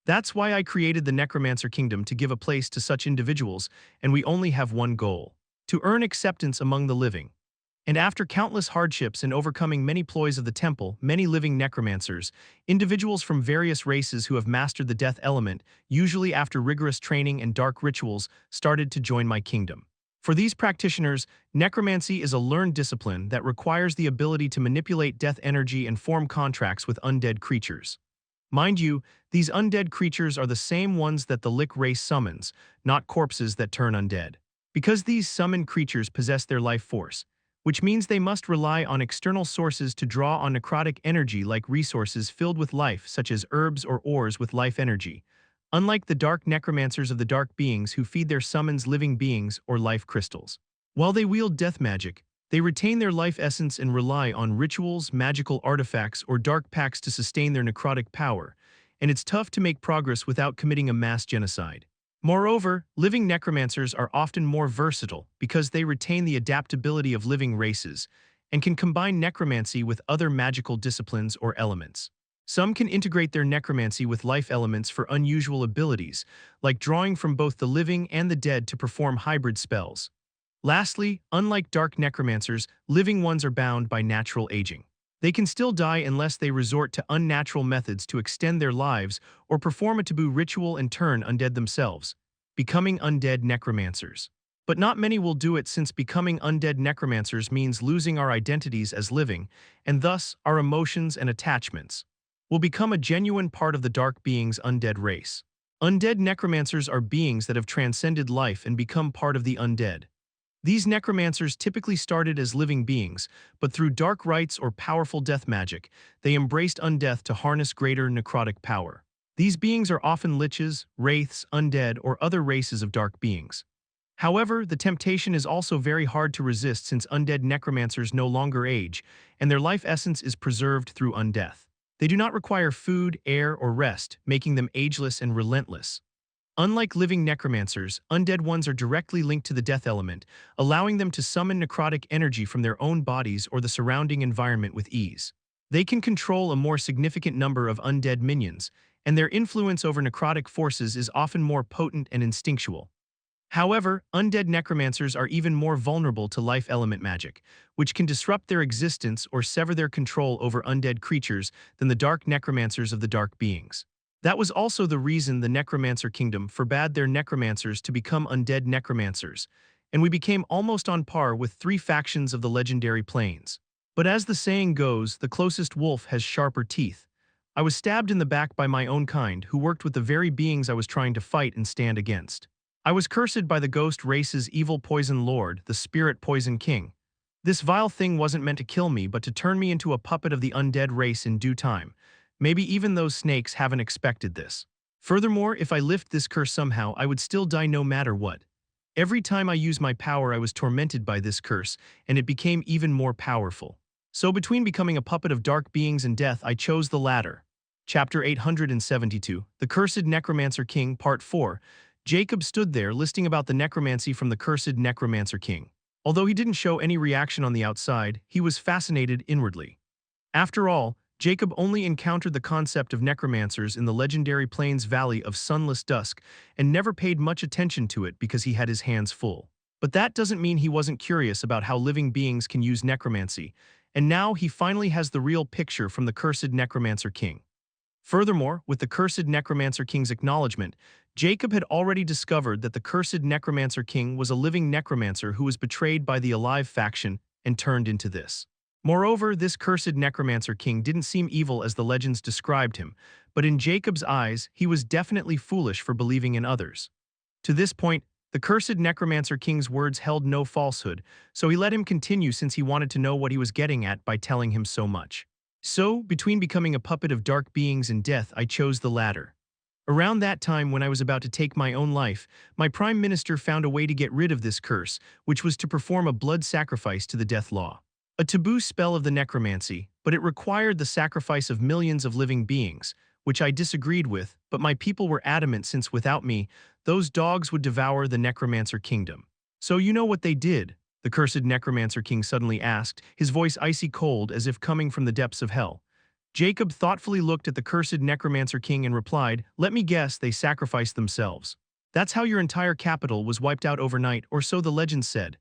That's why I created the Necromancer Kingdom, to give a place to such individuals, and we only have one goal: to earn acceptance among the living. And after countless hardships and overcoming many ploys of the temple, many living necromancers, individuals from various races who have mastered the death element, usually after rigorous training and dark rituals, started to join my kingdom. For these practitioners, necromancy is a learned discipline that requires the ability to manipulate death energy and form contracts with undead creatures. Mind you, these undead creatures are the same ones that the Lick race summons, not corpses that turn undead. Because these summoned creatures possess their life force, which means they must rely on external sources to draw on necrotic energy, like resources filled with life such as herbs or ores with life energy, unlike the dark necromancers of the dark beings who feed their summons living beings or life crystals. While they wield death magic, they retain their life essence and rely on rituals, magical artifacts, or dark pacts to sustain their necrotic power, and it's tough to make progress without committing a mass genocide. Moreover, living necromancers are often more versatile because they retain the adaptability of living races and can combine necromancy with other magical disciplines or elements. Some can integrate their necromancy with life elements for unusual abilities, like drawing from both the living and the dead to perform hybrid spells. Lastly, unlike dark necromancers, living ones are bound by natural aging. They can still die unless they resort to unnatural methods to extend their lives or perform a taboo ritual and turn undead themselves, becoming undead necromancers. But not many will do it, since becoming undead necromancers means losing our identities as living, and thus our emotions and attachments will become a genuine part of the dark being's undead race. Undead necromancers are beings that have transcended life and become part of the undead. These necromancers typically started as living beings, but through dark rites or powerful death magic, they embraced undeath to harness greater necrotic power. These beings are often liches, wraiths, undead, or other races of dark beings. However, the temptation is also very hard to resist, since undead necromancers no longer age, and their life essence is preserved through undeath. They do not require food, air, or rest, making them ageless and relentless. Unlike living necromancers, undead ones are directly linked to the death element, allowing them to summon necrotic energy from their own bodies or the surrounding environment with ease. They can control a more significant number of undead minions, and their influence over necrotic forces is often more potent and instinctual. However, undead necromancers are even more vulnerable to life element magic, which can disrupt their existence or sever their control over undead creatures than the dark necromancers of the dark beings. That was also the reason the Necromancer Kingdom forbade their necromancers to become undead necromancers, and we became almost on par with 3 factions of the legendary plains. But as the saying goes, the closest wolf has sharper teeth. I was stabbed in the back by my own kind, who worked with the very beings I was trying to fight and stand against. I was cursed by the ghost race's evil poison lord, the Spirit Poison King. This vile thing wasn't meant to kill me, but to turn me into a puppet of the undead race in due time. Maybe even those snakes haven't expected this. Furthermore, if I lift this curse somehow, I would still die no matter what. Every time I used my power, I was tormented by this curse, and it became even more powerful. So between becoming a puppet of dark beings and death, I chose the latter. Chapter 872, The Cursed Necromancer King, Part 4. Jacob stood there listing about the necromancy from the Cursed Necromancer King. Although he didn't show any reaction on the outside, he was fascinated inwardly. After all, Jacob only encountered the concept of necromancers in the legendary Plains Valley of Sunless Dusk and never paid much attention to it because he had his hands full. But that doesn't mean he wasn't curious about how living beings can use necromancy, and now he finally has the real picture from the Cursed Necromancer King. Furthermore, with the Cursed Necromancer King's acknowledgement, Jacob had already discovered that the Cursed Necromancer King was a living necromancer who was betrayed by the Alive faction and turned into this. Moreover, this Cursed Necromancer King didn't seem evil as the legends described him, but in Jacob's eyes, he was definitely foolish for believing in others. To this point, The cursed necromancer king's words held no falsehood, so he let him continue since he wanted to know what he was getting at by telling him so much. So, between becoming a puppet of dark beings and death, I chose the latter. Around that time when I was about to take my own life, my prime minister found a way to get rid of this curse, which was to perform a blood sacrifice to the death law. A taboo spell of the necromancy, but it required the sacrifice of millions of living beings, which I disagreed with, but my people were adamant since without me, those dogs would devour the necromancer kingdom. So you know what they did? The cursed necromancer king suddenly asked, his voice icy cold as if coming from the depths of hell. Jacob thoughtfully looked at the cursed necromancer king and replied, "Let me guess, they sacrificed themselves. That's how your entire capital was wiped out overnight, or so the legend said."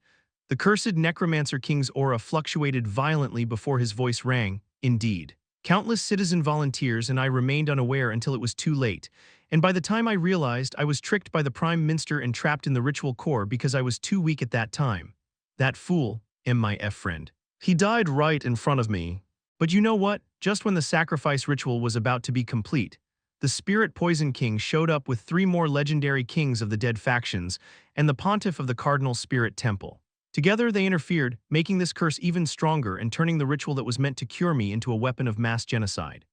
The cursed necromancer king's aura fluctuated violently before his voice rang, "Indeed. Countless citizen volunteers and I remained unaware until it was too late, and by the time I realized I was tricked by the prime minister and trapped in the ritual core because I was too weak at that time. That fool, my friend. He died right in front of me. But you know what? Just when the sacrifice ritual was about to be complete, the Spirit Poison King showed up with 3 more legendary kings of the dead factions and the pontiff of the Cardinal Spirit Temple. Together they interfered, making this curse even stronger and turning the ritual that was meant to cure me into a weapon of mass genocide.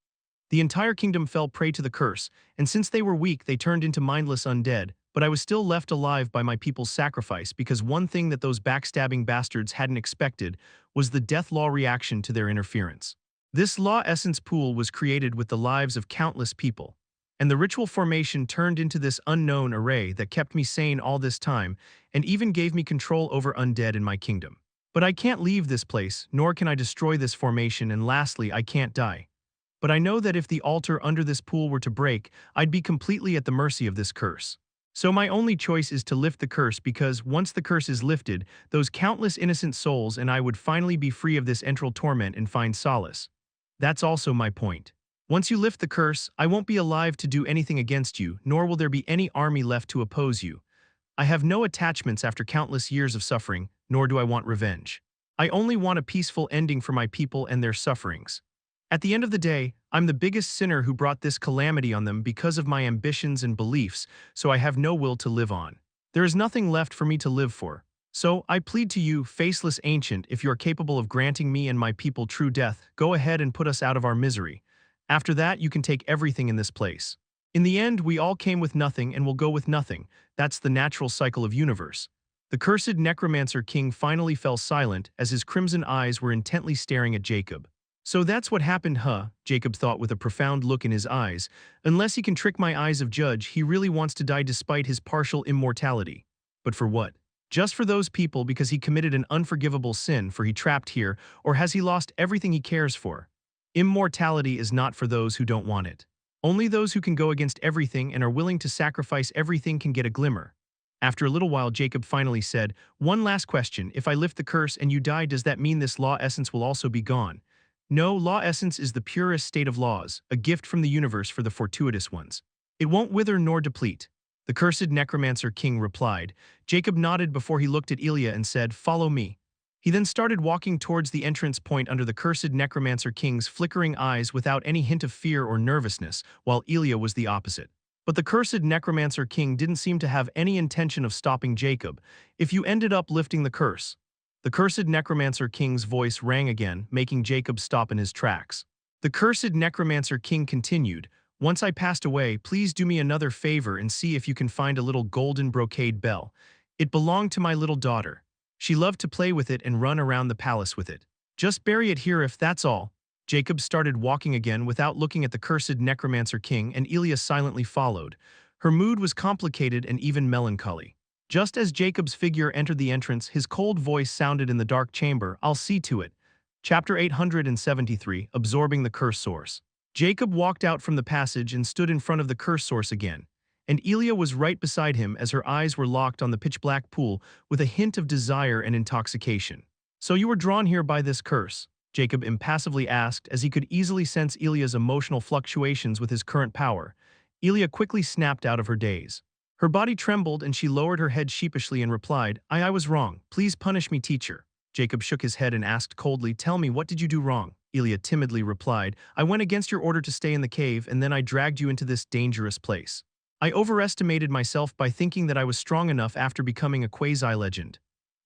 The entire kingdom fell prey to the curse, and since they were weak they turned into mindless undead, but I was still left alive by my people's sacrifice because one thing that those backstabbing bastards hadn't expected was the death law reaction to their interference. This law essence pool was created with the lives of countless people, and the ritual formation turned into this unknown array that kept me sane all this time and even gave me control over undead in my kingdom. But I can't leave this place, nor can I destroy this formation, and lastly, I can't die. But I know that if the altar under this pool were to break, I'd be completely at the mercy of this curse. So my only choice is to lift the curse because once the curse is lifted, those countless innocent souls and I would finally be free of this entral torment and find solace. That's also my point. Once you lift the curse, I won't be alive to do anything against you, nor will there be any army left to oppose you. I have no attachments after countless years of suffering, nor do I want revenge. I only want a peaceful ending for my people and their sufferings. At the end of the day, I'm the biggest sinner who brought this calamity on them because of my ambitions and beliefs, so I have no will to live on. There is nothing left for me to live for. So, I plead to you, faceless ancient, if you are capable of granting me and my people true death, go ahead and put us out of our misery. After that, you can take everything in this place. In the end, we all came with nothing and will go with nothing. That's the natural cycle of universe. The cursed necromancer king finally fell silent as his crimson eyes were intently staring at Jacob. So that's what happened, huh? Jacob thought with a profound look in his eyes. Unless he can trick my eyes of judge, he really wants to die despite his partial immortality. But for what? Just for those people because he committed an unforgivable sin for he trapped here, or has he lost everything he cares for? Immortality is not for those who don't want it. Only those who can go against everything and are willing to sacrifice everything can get a glimmer. After a little while, Jacob finally said, "One last question. If I lift the curse and you die, does that mean this law essence will also be gone?" No, law essence is the purest state of laws, a gift from the universe for the fortuitous ones. It won't wither nor deplete. The cursed necromancer king replied. Jacob nodded before he looked at Ilya and said, "Follow me." He then started walking towards the entrance point under the cursed necromancer king's flickering eyes without any hint of fear or nervousness, while Ilya was the opposite. But the cursed necromancer king didn't seem to have any intention of stopping Jacob. "If you ended up lifting the curse." The cursed necromancer king's voice rang again, making Jacob stop in his tracks. The cursed necromancer king continued, "Once I passed away, please do me another favor and see if you can find a little golden brocade bell. It belonged to my little daughter. She loved to play with it and run around the palace with it. Just bury it here if that's all." Jacob started walking again without looking at the cursed necromancer king, and Ilya silently followed. Her mood was complicated and even melancholy. Just as Jacob's figure entered the entrance, his cold voice sounded in the dark chamber, "I'll see to it." Chapter 873, Absorbing the Curse Source. Jacob walked out from the passage and stood in front of the curse source again, and Ilya was right beside him as her eyes were locked on the pitch-black pool with a hint of desire and intoxication. "So you were drawn here by this curse?" Jacob impassively asked as he could easily sense Ilya's emotional fluctuations with his current power. Ilya quickly snapped out of her daze. Her body trembled and she lowered her head sheepishly and replied, I was wrong. Please punish me, teacher." Jacob shook his head and asked coldly, "Tell me, what did you do wrong?" Ilya timidly replied, "I went against your order to stay in the cave and then I dragged you into this dangerous place. I overestimated myself by thinking that I was strong enough after becoming a quasi-legend.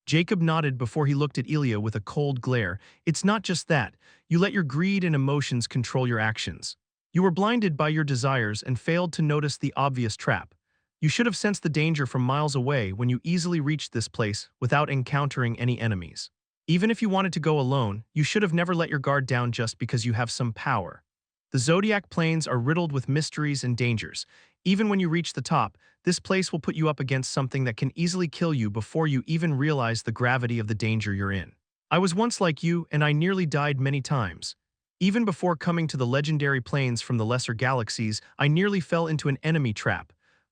Jacob nodded before he looked at Ilya with a cold glare. It's not just that. You let your greed and emotions control your actions. You were blinded by your desires and failed to notice the obvious trap. You should have sensed the danger from miles away when you easily reached this place without encountering any enemies. Even if you wanted to go alone, you should have never let your guard down just because you have some power. The Zodiac Plains are riddled with mysteries and dangers. Even when you reach the top, this place will put you up against something that can easily kill you before you even realize the gravity of the danger you're in. I was once like you, and I nearly died many times. Even before coming to the legendary plains from the lesser galaxies, I nearly fell into an enemy trap.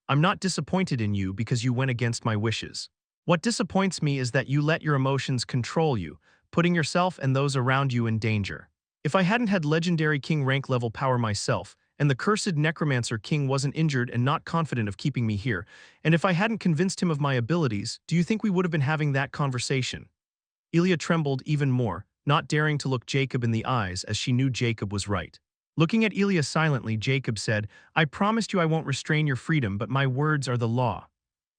I'm not disappointed in you because you went against my wishes. What disappoints me is that you let your emotions control you, putting yourself and those around you in danger. If I hadn't had legendary king rank level power myself, and the cursed necromancer king wasn't injured and not confident of keeping me here, and if I hadn't convinced him of my abilities, do you think we would have been having that conversation? Ilya trembled even more, not daring to look Jacob in the eyes as she knew Jacob was right. Looking at Ilya silently, Jacob said, I promised you I won't restrain your freedom, but my words are the law.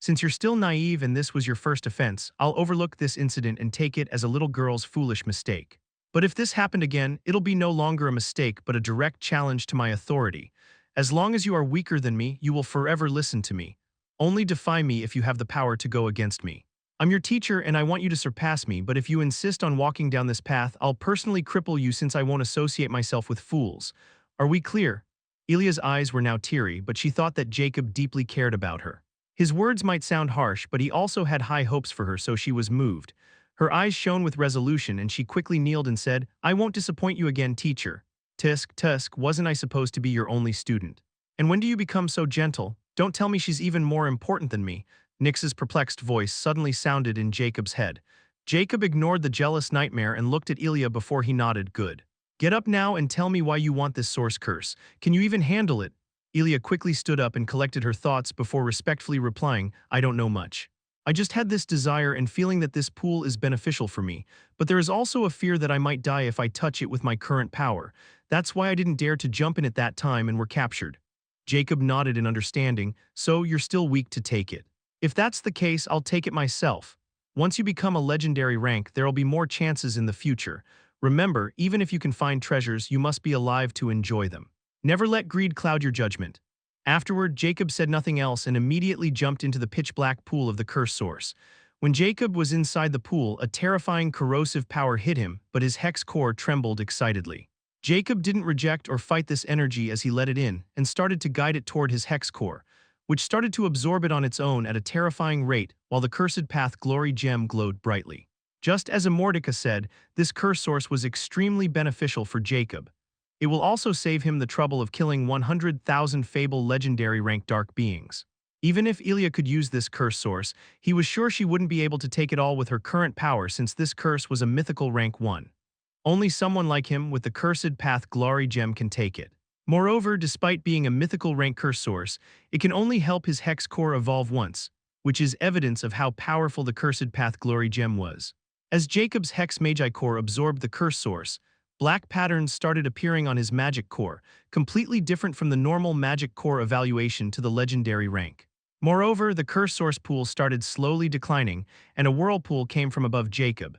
Since you're still naive and this was your first offense, I'll overlook this incident and take it as a little girl's foolish mistake. But if this happened again, it'll be no longer a mistake but a direct challenge to my authority. As long as you are weaker than me, you will forever listen to me. Only defy me if you have the power to go against me. I'm your teacher and I want you to surpass me, but if you insist on walking down this path, I'll personally cripple you since I won't associate myself with fools. Are we clear? Ilya's eyes were now teary, but she thought that Jacob deeply cared about her. His words might sound harsh, but he also had high hopes for her, so she was moved. Her eyes shone with resolution and she quickly kneeled and said, I won't disappoint you again, teacher. Tusk, wasn't I supposed to be your only student? And when do you become so gentle? Don't tell me she's even more important than me. Nyx's perplexed voice suddenly sounded in Jacob's head. Jacob ignored the jealous nightmare and looked at Ilya before he nodded. Good. Get up now and tell me why you want this source curse. Can you even handle it? Ilya quickly stood up and collected her thoughts before respectfully replying, I don't know much. I just had this desire and feeling that this pool is beneficial for me, but there is also a fear that I might die if I touch it with my current power. That's why I didn't dare to jump in at that time and were captured. Jacob nodded in understanding, so you're still weak to take it. If that's the case, I'll take it myself. Once you become a legendary rank, there'll be more chances in the future. Remember, even if you can find treasures, you must be alive to enjoy them. Never let greed cloud your judgment. Afterward, Jacob said nothing else and immediately jumped into the pitch-black pool of the curse source. When Jacob was inside the pool, a terrifying corrosive power hit him, but his hex core trembled excitedly. Jacob didn't reject or fight this energy as he let it in and started to guide it toward his hex core, which started to absorb it on its own at a terrifying rate while the cursed path glory gem glowed brightly. Just as Immortality said, this curse source was extremely beneficial for Jacob. It will also save him the trouble of killing 100,000 Fable legendary rank dark beings. Even if Ilya could use this curse source, he was sure she wouldn't be able to take it all with her current power since this curse was a mythical rank 1. Only someone like him with the cursed path glory gem can take it. Moreover, despite being a mythical rank curse source, it can only help his hex core evolve once, which is evidence of how powerful the cursed path glory gem was. As Jacob's hex magi core absorbed the curse source, black patterns started appearing on his magic core, completely different from the normal magic core evaluation to the legendary rank. Moreover, the curse source pool started slowly declining, and a whirlpool came from above Jacob.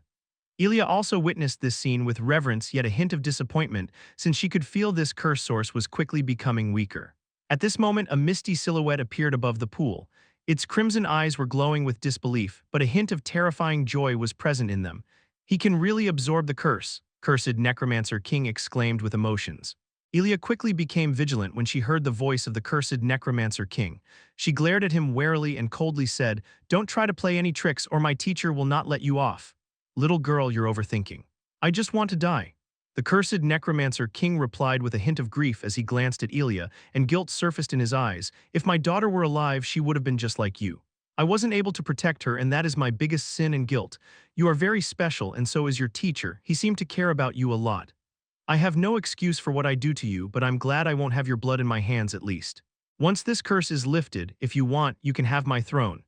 Ilya also witnessed this scene with reverence yet a hint of disappointment, since she could feel this curse source was quickly becoming weaker. At this moment, a misty silhouette appeared above the pool. Its crimson eyes were glowing with disbelief, but a hint of terrifying joy was present in them. He can really absorb the curse, cursed necromancer king exclaimed with emotions. Ilya quickly became vigilant when she heard the voice of the cursed necromancer king. She glared at him warily and coldly said, Don't try to play any tricks or my teacher will not let you off. Little girl, you're overthinking. I just want to die. The cursed necromancer king replied with a hint of grief as he glanced at Ilya, and guilt surfaced in his eyes. If my daughter were alive, she would have been just like you. I wasn't able to protect her, and that is my biggest sin and guilt. You are very special, and so is your teacher. He seemed to care about you a lot. I have no excuse for what I do to you, but I'm glad I won't have your blood in my hands at least. Once this curse is lifted, if you want, you can have my throne.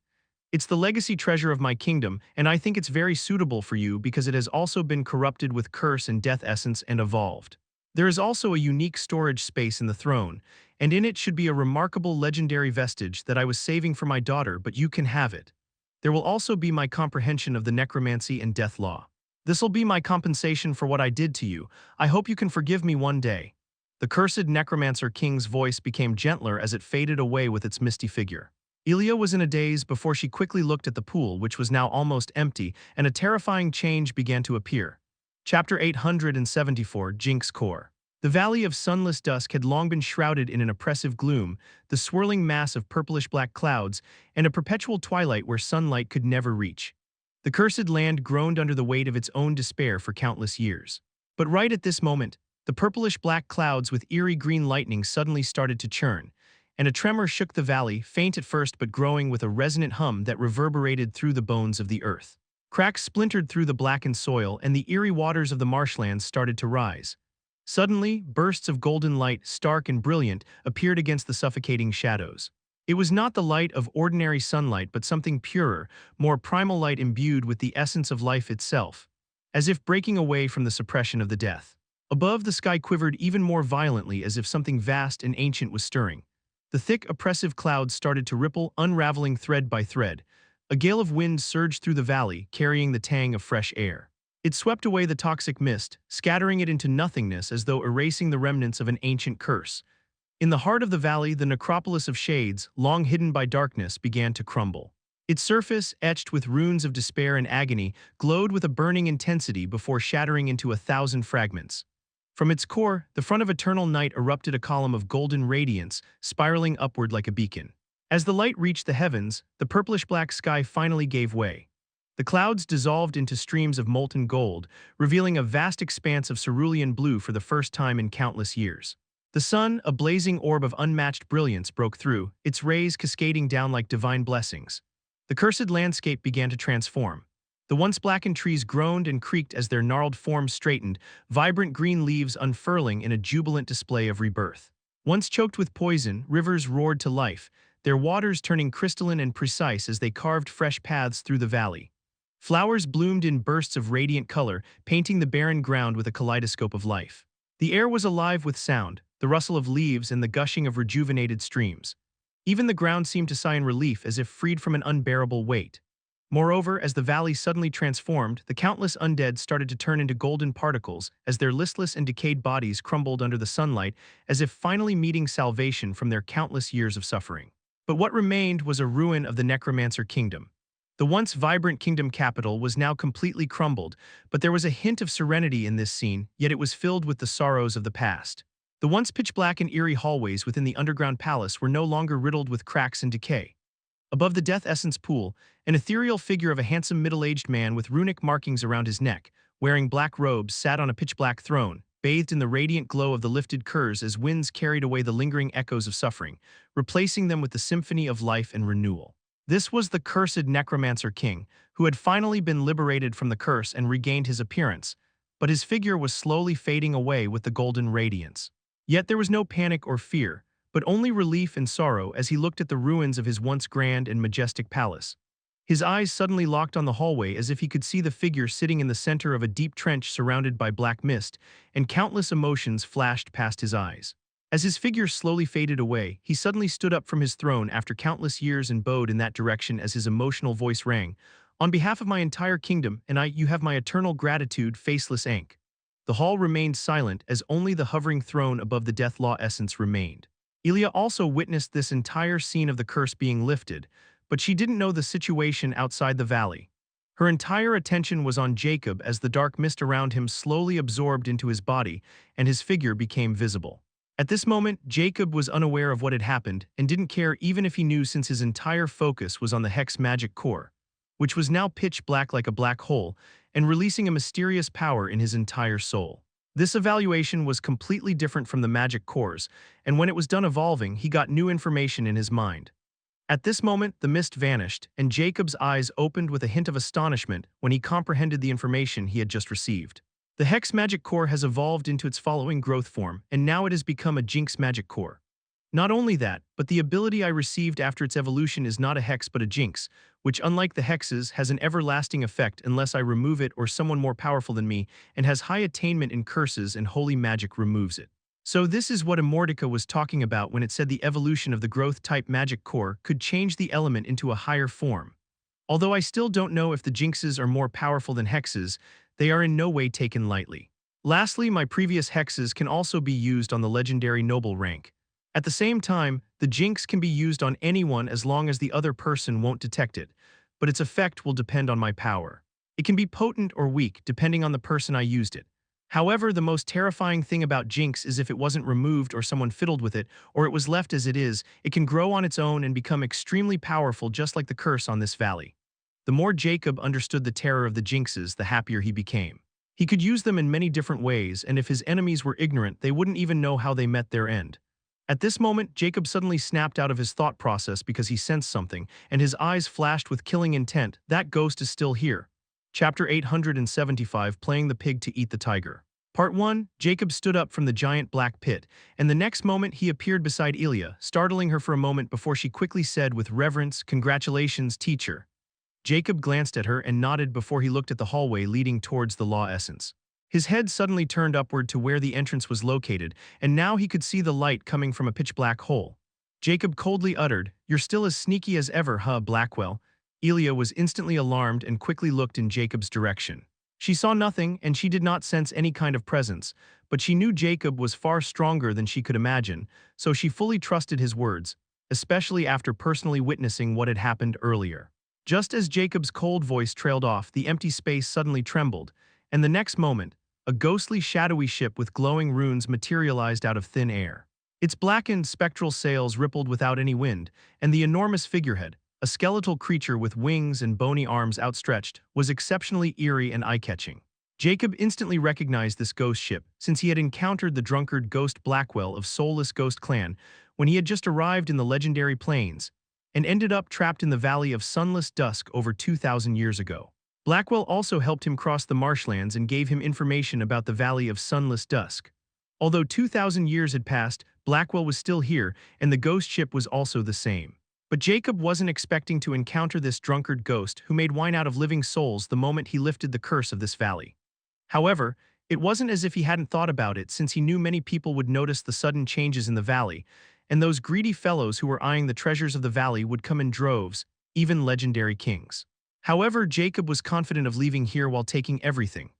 It's the legacy treasure of my kingdom, and I think it's very suitable for you because it has also been corrupted with curse and death essence and evolved. There is also a unique storage space in the throne, and in it should be a remarkable legendary vestige that I was saving for my daughter, but you can have it. There will also be my comprehension of the necromancy and death law. This'll be my compensation for what I did to you. I hope you can forgive me one day." The cursed necromancer king's voice became gentler as it faded away with its misty figure. Ilya was in a daze before she quickly looked at the pool, which was now almost empty, and a terrifying change began to appear. Chapter 874, Jinx Core. The Valley of Sunless Dusk had long been shrouded in an oppressive gloom, the swirling mass of purplish-black clouds, and a perpetual twilight where sunlight could never reach. The cursed land groaned under the weight of its own despair for countless years. But right at this moment, the purplish-black clouds with eerie green lightning suddenly started to churn, and a tremor shook the valley, faint at first but growing with a resonant hum that reverberated through the bones of the earth. Cracks splintered through the blackened soil, and the eerie waters of the marshlands started to rise. Suddenly, bursts of golden light, stark and brilliant, appeared against the suffocating shadows. It was not the light of ordinary sunlight but something purer, more primal light imbued with the essence of life itself, as if breaking away from the suppression of the death. Above, the sky quivered even more violently as if something vast and ancient was stirring. The thick, oppressive clouds started to ripple, unraveling thread by thread. A gale of wind surged through the valley, carrying the tang of fresh air. It swept away the toxic mist, scattering it into nothingness as though erasing the remnants of an ancient curse. In the heart of the valley, the necropolis of shades, long hidden by darkness, began to crumble. Its surface, etched with runes of despair and agony, glowed with a burning intensity before shattering into 1,000 fragments. From its core, the front of eternal night erupted a column of golden radiance, spiraling upward like a beacon. As the light reached the heavens, the purplish-black sky finally gave way. The clouds dissolved into streams of molten gold, revealing a vast expanse of cerulean blue for the first time in countless years. The sun, a blazing orb of unmatched brilliance, broke through, its rays cascading down like divine blessings. The cursed landscape began to transform. The once blackened trees groaned and creaked as their gnarled forms straightened, vibrant green leaves unfurling in a jubilant display of rebirth. Once choked with poison, rivers roared to life, their waters turning crystalline and precise as they carved fresh paths through the valley. Flowers bloomed in bursts of radiant color, painting the barren ground with a kaleidoscope of life. The air was alive with sound, the rustle of leaves and the gushing of rejuvenated streams. Even the ground seemed to sigh in relief as if freed from an unbearable weight. Moreover, as the valley suddenly transformed, the countless undead started to turn into golden particles as their listless and decayed bodies crumbled under the sunlight, as if finally meeting salvation from their countless years of suffering. But what remained was a ruin of the Necromancer Kingdom. The once vibrant kingdom capital was now completely crumbled, but there was a hint of serenity in this scene, yet it was filled with the sorrows of the past. The once pitch-black and eerie hallways within the underground palace were no longer riddled with cracks and decay. Above the Death Essence pool, an ethereal figure of a handsome middle-aged man with runic markings around his neck, wearing black robes, sat on a pitch-black throne, bathed in the radiant glow of the lifted curse as winds carried away the lingering echoes of suffering, replacing them with the symphony of life and renewal. This was the cursed Necromancer King, who had finally been liberated from the curse and regained his appearance, but his figure was slowly fading away with the golden radiance. Yet there was no panic or fear, but only relief and sorrow as he looked at the ruins of his once grand and majestic palace. His eyes suddenly locked on the hallway as if he could see the figure sitting in the center of a deep trench surrounded by black mist, and countless emotions flashed past his eyes. As his figure slowly faded away, he suddenly stood up from his throne after countless years and bowed in that direction as his emotional voice rang, "On behalf of my entire kingdom, you have my eternal gratitude, faceless Ankh." The hall remained silent as only the hovering throne above the Death Law essence remained. Ilya also witnessed this entire scene of the curse being lifted, but she didn't know the situation outside the valley. Her entire attention was on Jacob as the dark mist around him slowly absorbed into his body and his figure became visible. At this moment, Jacob was unaware of what had happened and didn't care even if he knew, since his entire focus was on the Hex magic core, which was now pitch black like a black hole and releasing a mysterious power in his entire soul. This evaluation was completely different from the magic cores, and when it was done evolving, he got new information in his mind. At this moment, the mist vanished, and Jacob's eyes opened with a hint of astonishment when he comprehended the information he had just received. The Hex magic core has evolved into its following growth form, and now it has become a Jinx magic core. Not only that, but the ability I received after its evolution is not a Hex but a Jinx, which unlike the Hexes has an everlasting effect unless I remove it or someone more powerful than me, and has high attainment in curses and holy magic removes it. So this is what Immortica was talking about when it said the evolution of the growth-type magic core could change the element into a higher form. Although I still don't know if the jinxes are more powerful than hexes, they are in no way taken lightly. Lastly, my previous hexes can also be used on the legendary noble rank. At the same time, the jinx can be used on anyone as long as the other person won't detect it, but its effect will depend on my power. It can be potent or weak depending on the person I used it. However, the most terrifying thing about jinx is if it wasn't removed or someone fiddled with it, or it was left as it can grow on its own and become extremely powerful just like the curse on this valley. The more Jacob understood the terror of the jinxes, the happier he became. He could use them in many different ways, and if his enemies were ignorant, they wouldn't even know how they met their end. At this moment, Jacob suddenly snapped out of his thought process because he sensed something, and his eyes flashed with killing intent. That ghost is still here. Chapter 875, Playing the Pig to Eat the Tiger. Part 1, Jacob stood up from the giant black pit, and the next moment he appeared beside Ilya, startling her for a moment before she quickly said with reverence, "Congratulations, teacher." Jacob glanced at her and nodded before he looked at the hallway leading towards the law essence. His head suddenly turned upward to where the entrance was located, and now he could see the light coming from a pitch-black hole. Jacob coldly uttered, "You're still as sneaky as ever, huh, Blackwell?" Ilya was instantly alarmed and quickly looked in Jacob's direction. She saw nothing, and she did not sense any kind of presence, but she knew Jacob was far stronger than she could imagine, so she fully trusted his words, especially after personally witnessing what had happened earlier. Just as Jacob's cold voice trailed off, the empty space suddenly trembled, and the next moment, a ghostly shadowy ship with glowing runes materialized out of thin air. Its blackened, spectral sails rippled without any wind, and the enormous figurehead, a skeletal creature with wings and bony arms outstretched, was exceptionally eerie and eye-catching. Jacob instantly recognized this ghost ship, since he had encountered the drunkard Ghost Blackwell of Soulless Ghost Clan when he had just arrived in the legendary plains, and ended up trapped in the Valley of Sunless Dusk over 2,000 years ago. Blackwell also helped him cross the marshlands and gave him information about the Valley of Sunless Dusk. Although 2,000 years had passed, Blackwell was still here, and the ghost ship was also the same. But Jacob wasn't expecting to encounter this drunkard ghost who made wine out of living souls the moment he lifted the curse of this valley. However, it wasn't as if he hadn't thought about it, since he knew many people would notice the sudden changes in the valley, and those greedy fellows who were eyeing the treasures of the valley would come in droves, even legendary kings. However, Jacob was confident of leaving here while taking everything.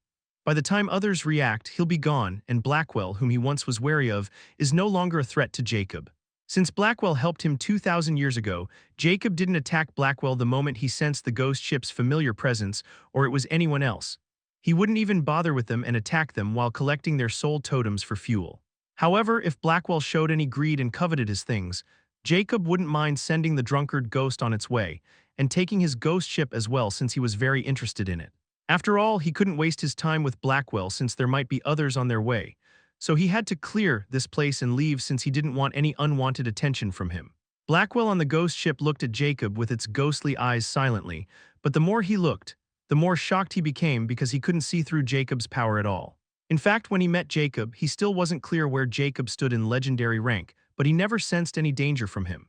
By the time others react, he'll be gone, and Blackwell, whom he once was wary of, is no longer a threat to Jacob. Since Blackwell helped him 2,000 years ago, Jacob didn't attack Blackwell the moment he sensed the ghost ship's familiar presence, or it was anyone else. He wouldn't even bother with them and attack them while collecting their soul totems for fuel. However, if Blackwell showed any greed and coveted his things, Jacob wouldn't mind sending the drunkard ghost on its way, and taking his ghost ship as well since he was very interested in it. After all, he couldn't waste his time with Blackwell since there might be others on their way, so he had to clear this place and leave since he didn't want any unwanted attention from him. Blackwell on the ghost ship looked at Jacob with its ghostly eyes silently, but the more he looked, the more shocked he became because he couldn't see through Jacob's power at all. In fact, when he met Jacob, he still wasn't clear where Jacob stood in legendary rank, but he never sensed any danger from him.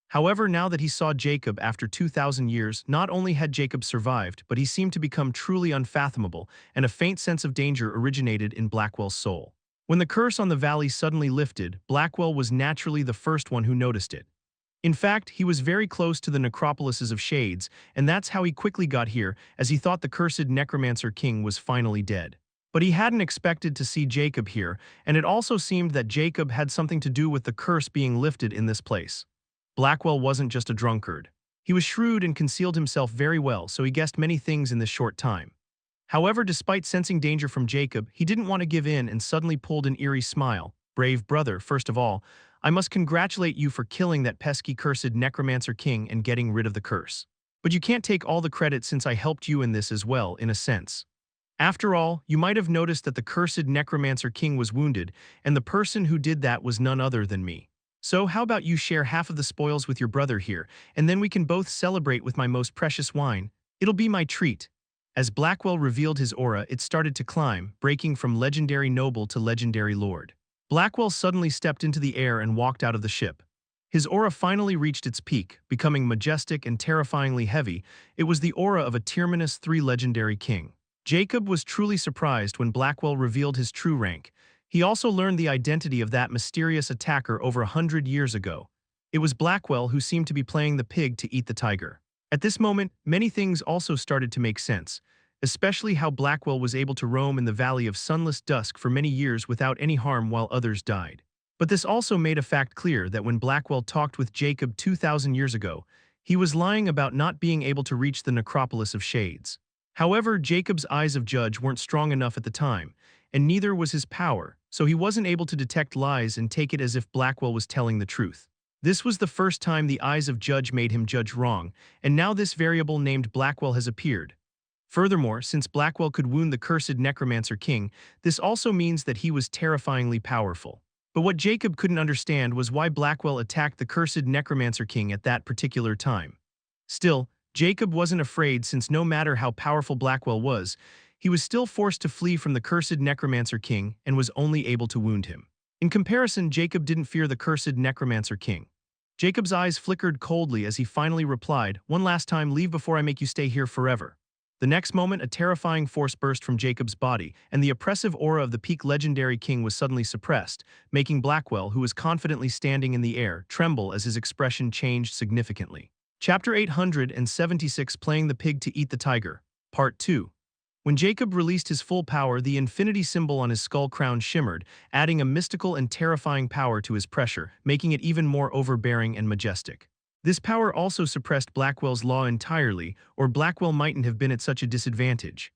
However, now that he saw Jacob after 2,000 years, not only had Jacob survived, but he seemed to become truly unfathomable, and a faint sense of danger originated in Blackwell's soul. When the curse on the valley suddenly lifted, Blackwell was naturally the first one who noticed it. In fact, he was very close to the necropolises of Shades, and that's how he quickly got here, as he thought the cursed Necromancer King was finally dead. But he hadn't expected to see Jacob here, and it also seemed that Jacob had something to do with the curse being lifted in this place. Blackwell wasn't just a drunkard. He was shrewd and concealed himself very well, so he guessed many things in this short time. However, despite sensing danger from Jacob, he didn't want to give in and suddenly pulled an eerie smile. "Brave brother, first of all, I must congratulate you for killing that pesky cursed Necromancer King and getting rid of the curse. But you can't take all the credit since I helped you in this as well, in a sense. After all, you might have noticed that the cursed Necromancer King was wounded, and the person who did that was none other than me. So how about you share half of the spoils with your brother here, and then we can both celebrate with my most precious wine. It'll be my treat." As Blackwell revealed his aura, it started to climb, breaking from legendary noble to legendary lord. Blackwell suddenly stepped into the air and walked out of the ship. His aura finally reached its peak, becoming majestic and terrifyingly heavy. It was the aura of a Terminus III legendary king. Jacob was truly surprised when Blackwell revealed his true rank. He also learned the identity of that mysterious attacker over 100 years ago. It was Blackwell who seemed to be playing the pig to eat the tiger. At this moment, many things also started to make sense, especially how Blackwell was able to roam in the Valley of Sunless Dusk for many years without any harm while others died. But this also made a fact clear that when Blackwell talked with Jacob 2,000 years ago, he was lying about not being able to reach the Necropolis of Shades. However, Jacob's eyes of judge weren't strong enough at the time, and neither was his power, so he wasn't able to detect lies and take it as if Blackwell was telling the truth. This was the first time the eyes of judge made him judge wrong, and now this variable named Blackwell has appeared. Furthermore, since Blackwell could wound the cursed Necromancer King, this also means that he was terrifyingly powerful. But what Jacob couldn't understand was why Blackwell attacked the cursed Necromancer King at that particular time. Still, Jacob wasn't afraid since no matter how powerful Blackwell was, he was still forced to flee from the cursed Necromancer King and was only able to wound him. In comparison, Jacob didn't fear the cursed Necromancer King. Jacob's eyes flickered coldly as he finally replied, "One last time, leave before I make you stay here forever." The next moment, a terrifying force burst from Jacob's body, and the oppressive aura of the peak legendary king was suddenly suppressed, making Blackwell, who was confidently standing in the air, tremble as his expression changed significantly. Chapter 876, Playing the Pig to Eat the Tiger, Part 2. When Jacob released his full power, the infinity symbol on his skull crown shimmered, adding a mystical and terrifying power to his pressure, making it even more overbearing and majestic. This power also suppressed Blackwell's law entirely, or Blackwell mightn't have been at such a disadvantage.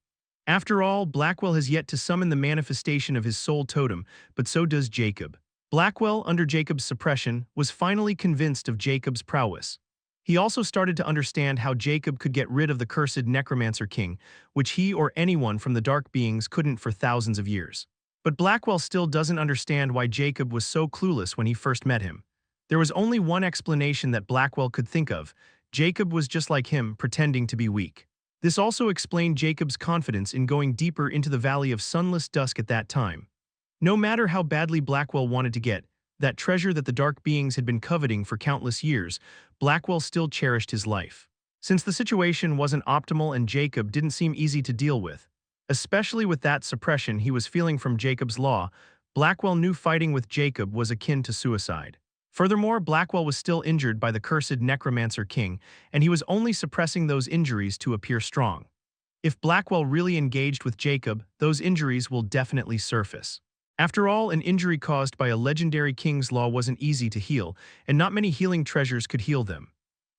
After all, Blackwell has yet to summon the manifestation of his soul totem, but so does Jacob. Blackwell, under Jacob's suppression, was finally convinced of Jacob's prowess. He also started to understand how Jacob could get rid of the cursed Necromancer King, which he or anyone from the Dark Beings couldn't for thousands of years. But Blackwell still doesn't understand why Jacob was so clueless when he first met him. There was only one explanation that Blackwell could think of: Jacob was just like him, pretending to be weak. This also explained Jacob's confidence in going deeper into the Valley of Sunless Dusk at that time. No matter how badly Blackwell wanted to get that treasure that the Dark Beings had been coveting for countless years, Blackwell still cherished his life. Since the situation wasn't optimal and Jacob didn't seem easy to deal with, especially with that suppression he was feeling from Jacob's law, Blackwell knew fighting with Jacob was akin to suicide. Furthermore, Blackwell was still injured by the cursed Necromancer King, and he was only suppressing those injuries to appear strong. If Blackwell really engaged with Jacob, those injuries will definitely surface. After all, an injury caused by a legendary king's law wasn't easy to heal, and not many healing treasures could heal them.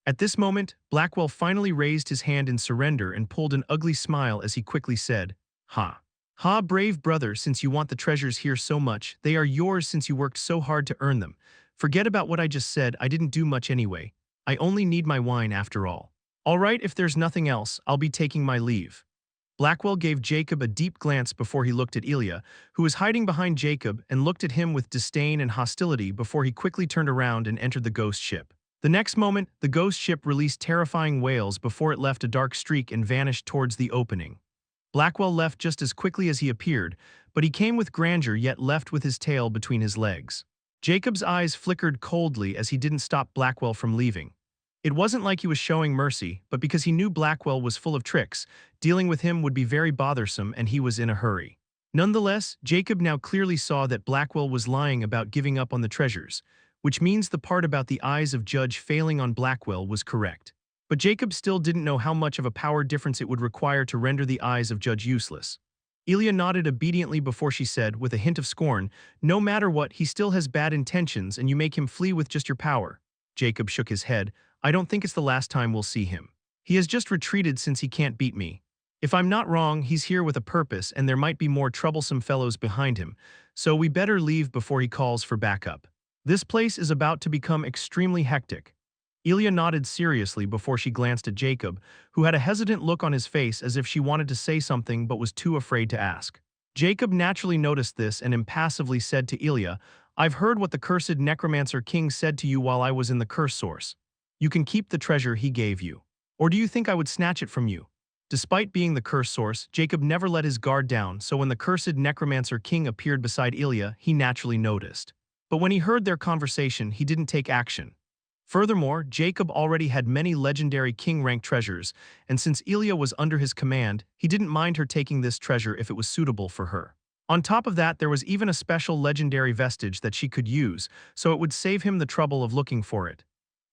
At this moment, Blackwell finally raised his hand in surrender and pulled an ugly smile as he quickly said, "Ha. Ha, brave brother, since you want the treasures here so much, they are yours since you worked so hard to earn them. Forget about what I just said, I didn't do much anyway. I only need my wine after all. All right, if there's nothing else, I'll be taking my leave." Blackwell gave Jacob a deep glance before he looked at Ilya, who was hiding behind Jacob, and looked at him with disdain and hostility before he quickly turned around and entered the ghost ship. The next moment, the ghost ship released terrifying wails before it left a dark streak and vanished towards the opening. Blackwell left just as quickly as he appeared, but he came with grandeur yet left with his tail between his legs. Jacob's eyes flickered coldly as he didn't stop Blackwell from leaving. It wasn't like he was showing mercy, but because he knew Blackwell was full of tricks, dealing with him would be very bothersome and he was in a hurry. Nonetheless, Jacob now clearly saw that Blackwell was lying about giving up on the treasures, which means the part about the eyes of Judge failing on Blackwell was correct. But Jacob still didn't know how much of a power difference it would require to render the eyes of Judge useless. Ilya nodded obediently before she said, with a hint of scorn, "No matter what, he still has bad intentions and you make him flee with just your power." Jacob shook his head. "I don't think it's the last time we'll see him. He has just retreated since he can't beat me. If I'm not wrong, he's here with a purpose and there might be more troublesome fellows behind him, so we better leave before he calls for backup. This place is about to become extremely hectic." Ilya nodded seriously before she glanced at Jacob, who had a hesitant look on his face as if she wanted to say something but was too afraid to ask. Jacob naturally noticed this and impassively said to Ilya, "I've heard what the cursed Necromancer King said to you while I was in the curse source. You can keep the treasure he gave you. Or do you think I would snatch it from you?" Despite being the curse source, Jacob never let his guard down, so when the cursed Necromancer King appeared beside Ilya, he naturally noticed. But when he heard their conversation, he didn't take action. Furthermore, Jacob already had many legendary king-rank treasures, and since Ilya was under his command, he didn't mind her taking this treasure if it was suitable for her. On top of that, there was even a special legendary vestige that she could use, so it would save him the trouble of looking for it.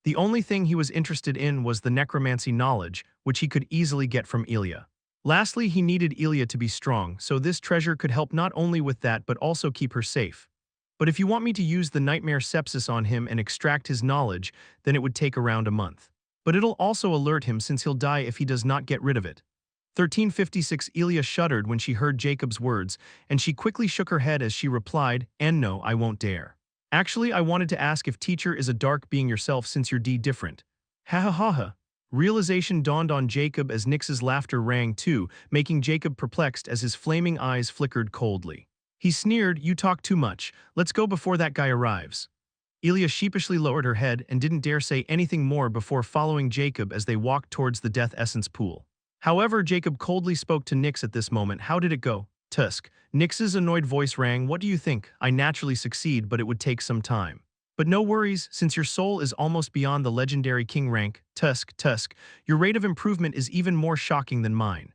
The only thing he was interested in was the necromancy knowledge, which he could easily get from Ilya. Lastly, he needed Ilya to be strong, so this treasure could help not only with that but also keep her safe. But if you want me to use the nightmare sepsis on him and extract his knowledge, then it would take around a month. But it'll also alert him since he'll die if he does not get rid of it. 1356 Ilya shuddered when she heard Jacob's words, and she quickly shook her head as she replied, "And no, I won't dare. Actually, I wanted to ask if teacher is a dark being yourself since you're different." Ha ha ha ha. Realization dawned on Jacob as Nix's laughter rang too, making Jacob perplexed as his flaming eyes flickered coldly. He sneered, "You talk too much. Let's go before that guy arrives." Ilya sheepishly lowered her head and didn't dare say anything more before following Jacob as they walked towards the Death Essence pool. However, Jacob coldly spoke to Nix at this moment. "How did it go, Tusk?" Nix's annoyed voice rang. "What do you think? I naturally succeed, but it would take some time. But no worries, since your soul is almost beyond the legendary king rank, Tusk, your rate of improvement is even more shocking than mine.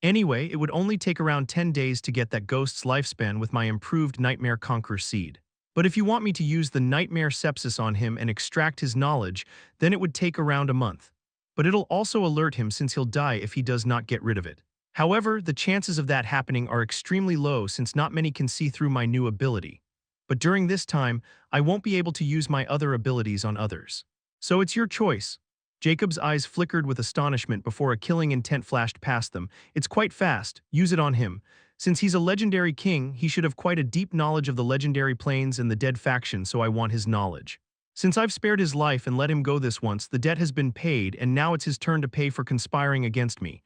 Anyway, it would only take around 10 days to get that ghost's lifespan with my improved Nightmare Conqueror seed. But if you want me to use the Nightmare Sepsis on him and extract his knowledge, then it would take around a month. But it'll also alert him since he'll die if he does not get rid of it. However, the chances of that happening are extremely low since not many can see through my new ability. But during this time, I won't be able to use my other abilities on others. So it's your choice." Jacob's eyes flickered with astonishment before a killing intent flashed past them. "It's quite fast. Use it on him. Since he's a legendary king, he should have quite a deep knowledge of the legendary plains and the dead faction, so I want his knowledge. Since I've spared his life and let him go this once, the debt has been paid and now it's his turn to pay for conspiring against me.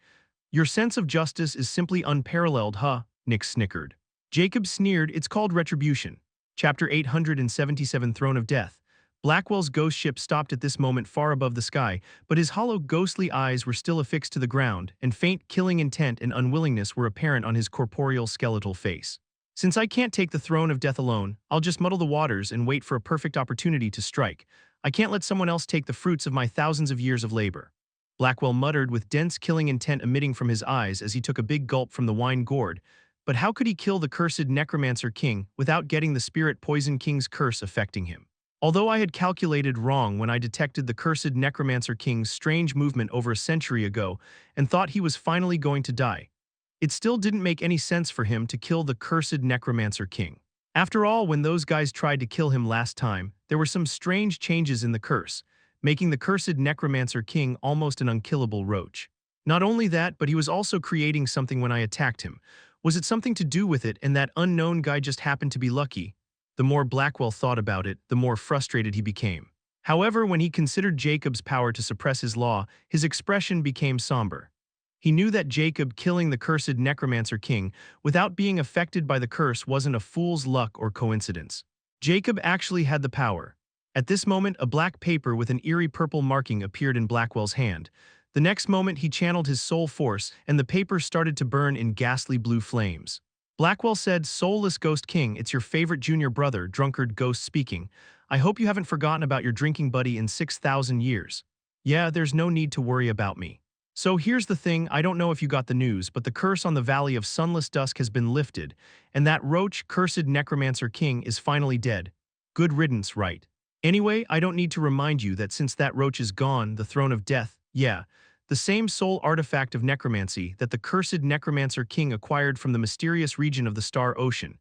Your sense of justice is simply unparalleled, huh?" Nix snickered. Jacob sneered. "It's called retribution." Chapter 877 Throne of Death. Blackwell's ghost ship stopped at this moment far above the sky, but his hollow ghostly eyes were still affixed to the ground, and faint killing intent and unwillingness were apparent on his corporeal skeletal face. "Since I can't take the throne of death alone, I'll just muddle the waters and wait for a perfect opportunity to strike. I can't let someone else take the fruits of my thousands of years of labor." Blackwell muttered with dense killing intent emitting from his eyes as he took a big gulp from the wine gourd. But how could he kill the cursed Necromancer King without getting the Spirit Poison King's curse affecting him? Although I had calculated wrong when I detected the cursed Necromancer King's strange movement over a century ago and thought he was finally going to die, it still didn't make any sense for him to kill the cursed Necromancer King. After all, when those guys tried to kill him last time, there were some strange changes in the curse, making the cursed Necromancer King almost an unkillable roach. Not only that, but he was also creating something when I attacked him. Was it something to do with it and that unknown guy just happened to be lucky? The more Blackwell thought about it, the more frustrated he became. However, when he considered Jacob's power to suppress his law, his expression became somber. He knew that Jacob killing the cursed Necromancer King without being affected by the curse wasn't a fool's luck or coincidence. Jacob actually had the power. At this moment, a black paper with an eerie purple marking appeared in Blackwell's hand. The next moment, he channeled his soul force, and the paper started to burn in ghastly blue flames. Blackwell said, "Soulless Ghost King, it's your favorite junior brother, drunkard ghost speaking. I hope you haven't forgotten about your drinking buddy in 6,000 years. Yeah, there's no need to worry about me. So here's the thing, I don't know if you got the news, but the curse on the Valley of Sunless Dusk has been lifted, and that roach, cursed Necromancer King, is finally dead. Good riddance, right? Anyway, I don't need to remind you that since that roach is gone, the Throne of Death, yeah, the same soul artifact of necromancy that the cursed Necromancer King acquired from the mysterious region of the Star Ocean,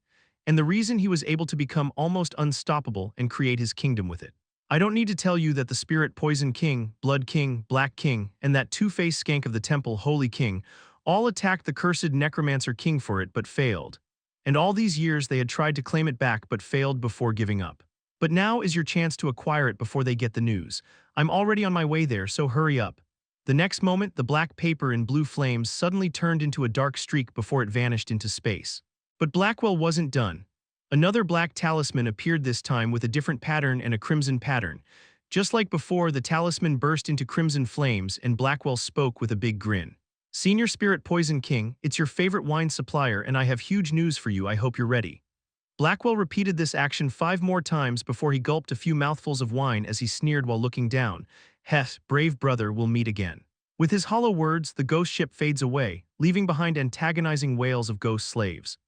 and the reason he was able to become almost unstoppable and create his kingdom with it. I don't need to tell you that the Spirit Poison King, Blood King, Black King, and that two-faced skank of the temple, Holy King, all attacked the cursed Necromancer King for it but failed. And all these years they had tried to claim it back but failed before giving up. But now is your chance to acquire it before they get the news. I'm already on my way there, so hurry up." The next moment, the black paper in blue flames suddenly turned into a dark streak before it vanished into space. But Blackwell wasn't done. Another black talisman appeared this time with a different pattern and a crimson pattern. Just like before, the talisman burst into crimson flames and Blackwell spoke with a big grin. "Senior Spirit Poison King, it's your favorite wine supplier and I have huge news for you. I hope you're ready." Blackwell repeated this action 5 more times before he gulped a few mouthfuls of wine as he sneered while looking down. "Heh, brave brother, we'll meet again." With his hollow words, the ghost ship fades away, leaving behind antagonizing wails of ghost slaves.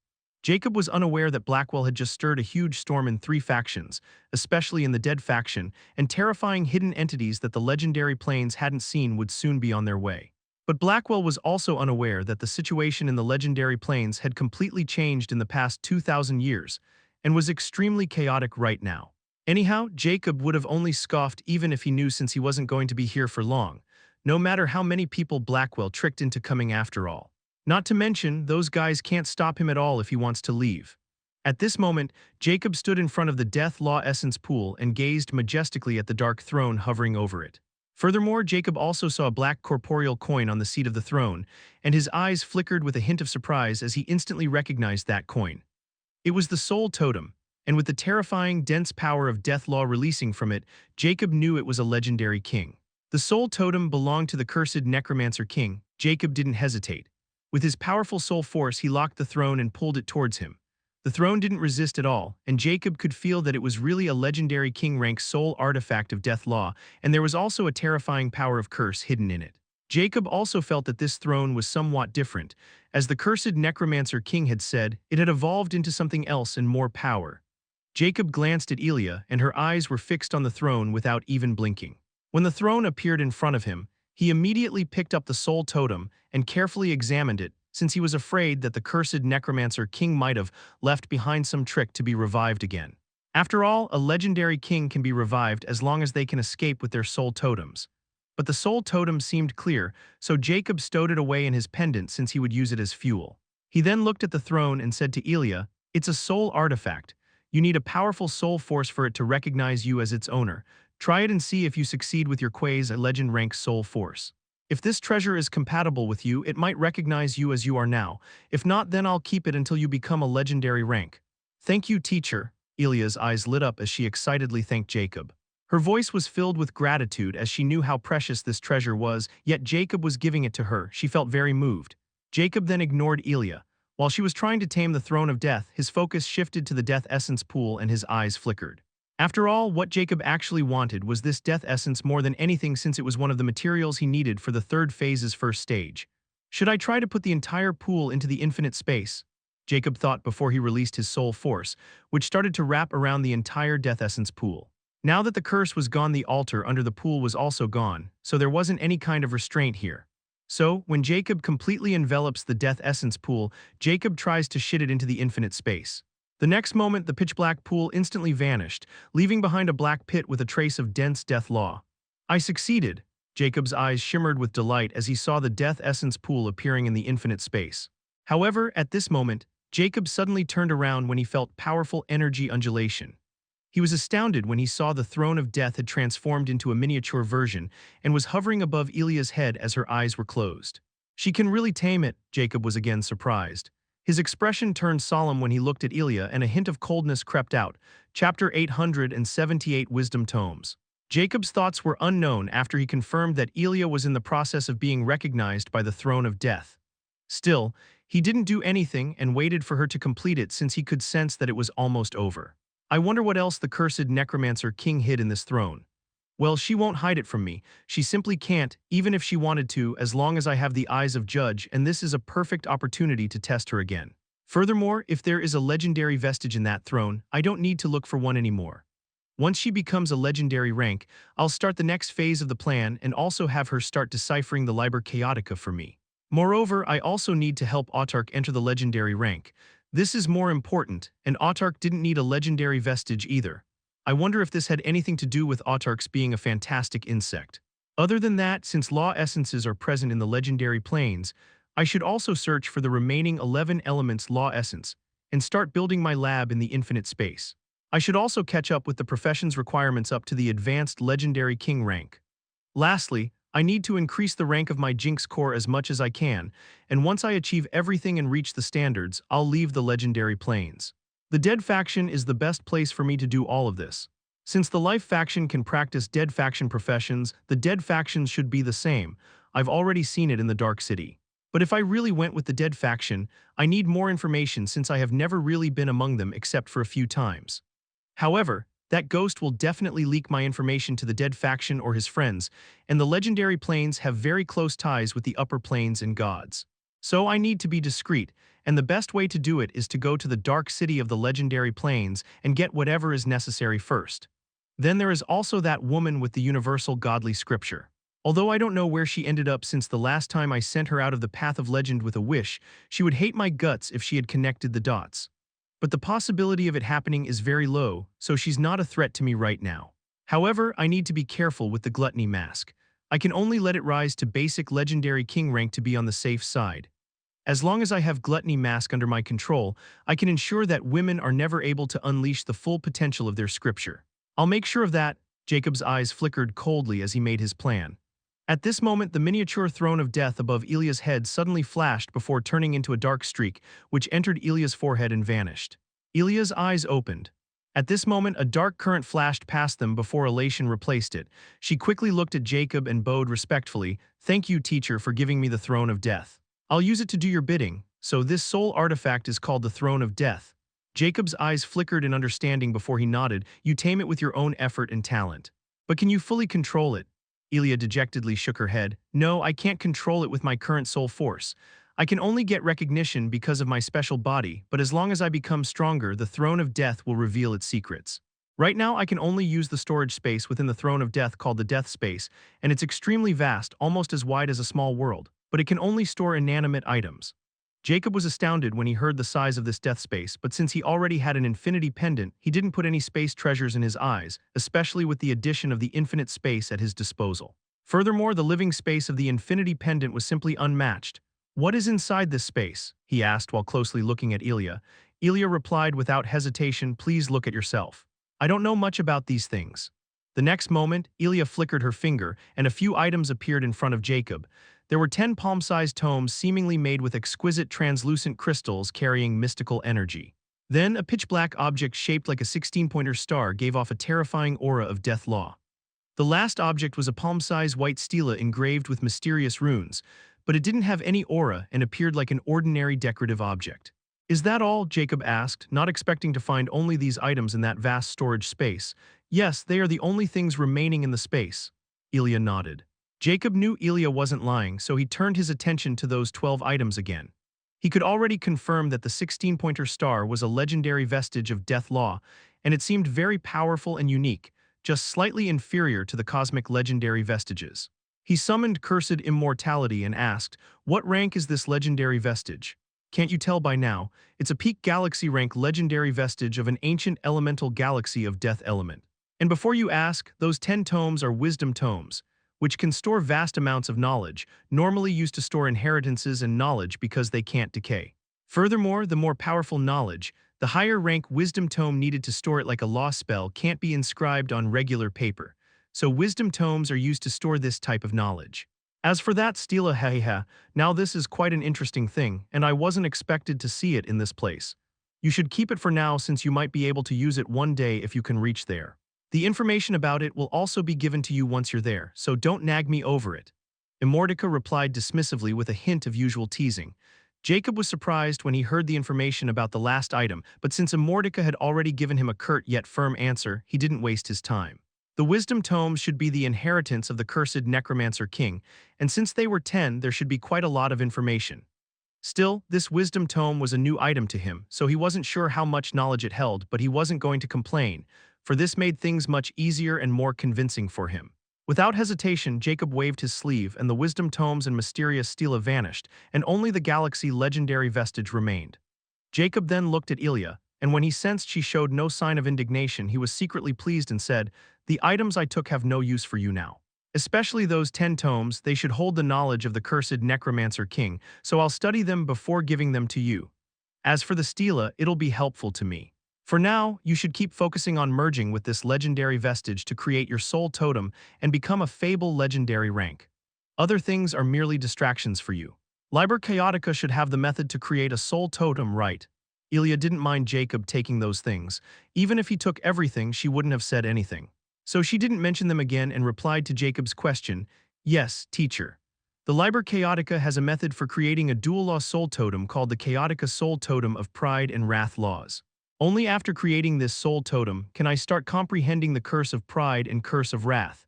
Jacob was unaware that Blackwell had just stirred a huge storm in three factions, especially in the Dead faction, and terrifying hidden entities that the legendary plains hadn't seen would soon be on their way. But Blackwell was also unaware that the situation in the legendary plains had completely changed in the past 2,000 years, and was extremely chaotic right now. Anyhow, Jacob would have only scoffed even if he knew, since he wasn't going to be here for long, no matter how many people Blackwell tricked into coming after all. Not to mention, those guys can't stop him at all if he wants to leave. At this moment, Jacob stood in front of the Death Law Essence pool and gazed majestically at the dark throne hovering over it. Furthermore, Jacob also saw a black corporeal coin on the seat of the throne, and his eyes flickered with a hint of surprise as he instantly recognized that coin. It was the Soul Totem, and with the terrifying, dense power of Death Law releasing from it, Jacob knew it was a legendary king. The Soul Totem belonged to the cursed Necromancer King. Jacob didn't hesitate. With his powerful soul force, he locked the throne and pulled it towards him. The throne didn't resist at all, and Jacob could feel that it was really a legendary king-rank soul artifact of Death Law, and there was also a terrifying power of curse hidden in it. Jacob also felt that this throne was somewhat different. As the cursed Necromancer King had said, it had evolved into something else and more power. Jacob glanced at Elia, and her eyes were fixed on the throne without even blinking. When the throne appeared in front of him, he immediately picked up the Soul Totem and carefully examined it, since he was afraid that the cursed Necromancer King might have left behind some trick to be revived again. After all, a legendary king can be revived as long as they can escape with their Soul Totems. But the Soul Totem seemed clear, so Jacob stowed it away in his pendant since he would use it as fuel. He then looked at the throne and said to Elia, "It's a soul artifact. You need a powerful soul force for it to recognize you as its owner. Try it and see if you succeed with your Quay's legend rank soul force. If this treasure is compatible with you, it might recognize you as you are now. If not, then I'll keep it until you become a legendary rank." "Thank you, teacher." Elia's eyes lit up as she excitedly thanked Jacob. Her voice was filled with gratitude as she knew how precious this treasure was, yet Jacob was giving it to her. She felt very moved. Jacob then ignored Elia. While she was trying to tame the throne of death, his focus shifted to the death essence pool and his eyes flickered. After all, what Jacob actually wanted was this death essence more than anything, since it was one of the materials he needed for the third phase's first stage. Should I try to put the entire pool into the infinite space? Jacob thought before he released his soul force, which started to wrap around the entire death essence pool. Now that the curse was gone, the altar under the pool was also gone, so there wasn't any kind of restraint here. So, when Jacob completely envelops the death essence pool, Jacob tries to shit it into the infinite space. The next moment, the pitch-black pool instantly vanished, leaving behind a black pit with a trace of dense Death Law. "I succeeded." Jacob's eyes shimmered with delight as he saw the Death Essence pool appearing in the infinite space. However, at this moment, Jacob suddenly turned around when he felt powerful energy undulation. He was astounded when he saw the Throne of Death had transformed into a miniature version and was hovering above Elia's head as her eyes were closed. "She can really tame it," Jacob was again surprised. His expression turned solemn when he looked at Elia, and a hint of coldness crept out. Chapter 878 Wisdom Tomes. Jacob's thoughts were unknown after he confirmed that Elia was in the process of being recognized by the Throne of Death. Still, he didn't do anything and waited for her to complete it, since he could sense that it was almost over. "I wonder what else the cursed Necromancer King hid in this throne. Well, she won't hide it from me. She simply can't, even if she wanted to, as long as I have the eyes of Judge, and this is a perfect opportunity to test her again. Furthermore, if there is a legendary vestige in that throne, I don't need to look for one anymore. Once she becomes a legendary rank, I'll start the next phase of the plan and also have her start deciphering the Liber Chaotica for me. Moreover, I also need to help Autarch enter the legendary rank. This is more important, and Autarch didn't need a legendary vestige either. I wonder if this had anything to do with Autarchs being a fantastic insect. Other than that, since law essences are present in the legendary plains, I should also search for the remaining 11 elements law essence and start building my lab in the infinite space. I should also catch up with the profession's requirements up to the advanced legendary king rank. Lastly, I need to increase the rank of my Jinx core as much as I can, and once I achieve everything and reach the standards, I'll leave the legendary plains. The Dead faction is the best place for me to do all of this. Since the Life faction can practice Dead faction professions, the Dead factions should be the same. I've already seen it in the Dark City. But if I really went with the Dead faction, I need more information since I have never really been among them except for a few times. However, that ghost will definitely leak my information to the Dead faction or his friends, and the legendary plains have very close ties with the upper planes and gods. So I need to be discreet, and the best way to do it is to go to the dark city of the legendary plains and get whatever is necessary first. Then there is also that woman with the universal godly scripture. Although I don't know where she ended up since the last time I sent her out of the path of legend with a wish, she would hate my guts if she had connected the dots. But the possibility of it happening is very low, so she's not a threat to me right now. However, I need to be careful with the gluttony mask. I can only let it rise to basic legendary king rank to be on the safe side. As long as I have gluttony mask under my control, I can ensure that women are never able to unleash the full potential of their scripture. I'll make sure of that. Jacob's eyes flickered coldly as he made his plan. At this moment, the miniature throne of death above Ilya's head suddenly flashed before turning into a dark streak, which entered Ilya's forehead and vanished. Ilya's eyes opened. At this moment, a dark current flashed past them before elation replaced it. She quickly looked at Jacob and bowed respectfully. "Thank you, teacher, for giving me the throne of death. I'll use it to do your bidding, so this soul artifact is called the throne of death." Jacob's eyes flickered in understanding before he nodded. "You tame it with your own effort and talent. But can you fully control it?" Ilya dejectedly shook her head. "No, I can't control it with my current soul force. I can only get recognition because of my special body, but as long as I become stronger, the throne of death will reveal its secrets. Right now, I can only use the storage space within the throne of death called the death space, and it's extremely vast, almost as wide as a small world, but it can only store inanimate items." Jacob was astounded when he heard the size of this death space, but since he already had an infinity pendant, he didn't put any space treasures in his eyes, especially with the addition of the infinite space at his disposal. Furthermore, the living space of the infinity pendant was simply unmatched. "What is inside this space?" he asked while closely looking at Ilya. Ilya replied without hesitation, "Please look at yourself. I don't know much about these things." The next moment, Ilya flickered her finger, and a few items appeared in front of Jacob. There were 10 palm-sized tomes seemingly made with exquisite translucent crystals carrying mystical energy. Then, a pitch-black object shaped like a 16-pointer star gave off a terrifying aura of death law. The last object was a palm-sized white stela engraved with mysterious runes, but it didn't have any aura and appeared like an ordinary decorative object. "Is that all?" Jacob asked, not expecting to find only these items in that vast storage space. "Yes, they are the only things remaining in the space." Ilya nodded. Jacob knew Ilya wasn't lying, so he turned his attention to those 12 items again. He could already confirm that the 16-pointer star was a legendary vestige of death law, and it seemed very powerful and unique, just slightly inferior to the cosmic legendary vestiges. He summoned cursed Immortality and asked, "What rank is this legendary vestige?" "Can't you tell by now? It's a peak galaxy rank legendary vestige of an ancient elemental galaxy of death element. And before you ask, those 10 tomes are wisdom tomes, which can store vast amounts of knowledge, normally used to store inheritances and knowledge because they can't decay. Furthermore, the more powerful knowledge, the higher rank wisdom tome needed to store it like a law spell can't be inscribed on regular paper, so wisdom tomes are used to store this type of knowledge. As for that stela, hehehe, now this is quite an interesting thing, and I wasn't expected to see it in this place. You should keep it for now since you might be able to use it one day if you can reach there. The information about it will also be given to you once you're there, so don't nag me over it." Immortality replied dismissively with a hint of usual teasing. Jacob was surprised when he heard the information about the last item, but since Immortality had already given him a curt yet firm answer, he didn't waste his time. The wisdom tomes should be the inheritance of the cursed necromancer king, and since they were 10, there should be quite a lot of information. Still, this wisdom tome was a new item to him, so he wasn't sure how much knowledge it held, but he wasn't going to complain, for this made things much easier and more convincing for him. Without hesitation, Jacob waved his sleeve, and the wisdom tomes and mysterious stela vanished, and only the galaxy legendary vestige remained. Jacob then looked at Ilya, and when he sensed she showed no sign of indignation, he was secretly pleased and said, "The items I took have no use for you now. Especially those 10 tomes, they should hold the knowledge of the cursed necromancer king, so I'll study them before giving them to you. As for the stela, it'll be helpful to me. For now, you should keep focusing on merging with this legendary vestige to create your soul totem and become a fable legendary rank. Other things are merely distractions for you. Liber Chaotica should have the method to create a soul totem, right?" Ilya didn't mind Jacob taking those things. Even if he took everything, she wouldn't have said anything. So she didn't mention them again and replied to Jacob's question, "Yes, teacher. The Liber Chaotica has a method for creating a dual-law soul totem called the Chaotica Soul Totem of Pride and Wrath Laws. Only after creating this soul totem can I start comprehending the curse of pride and curse of wrath."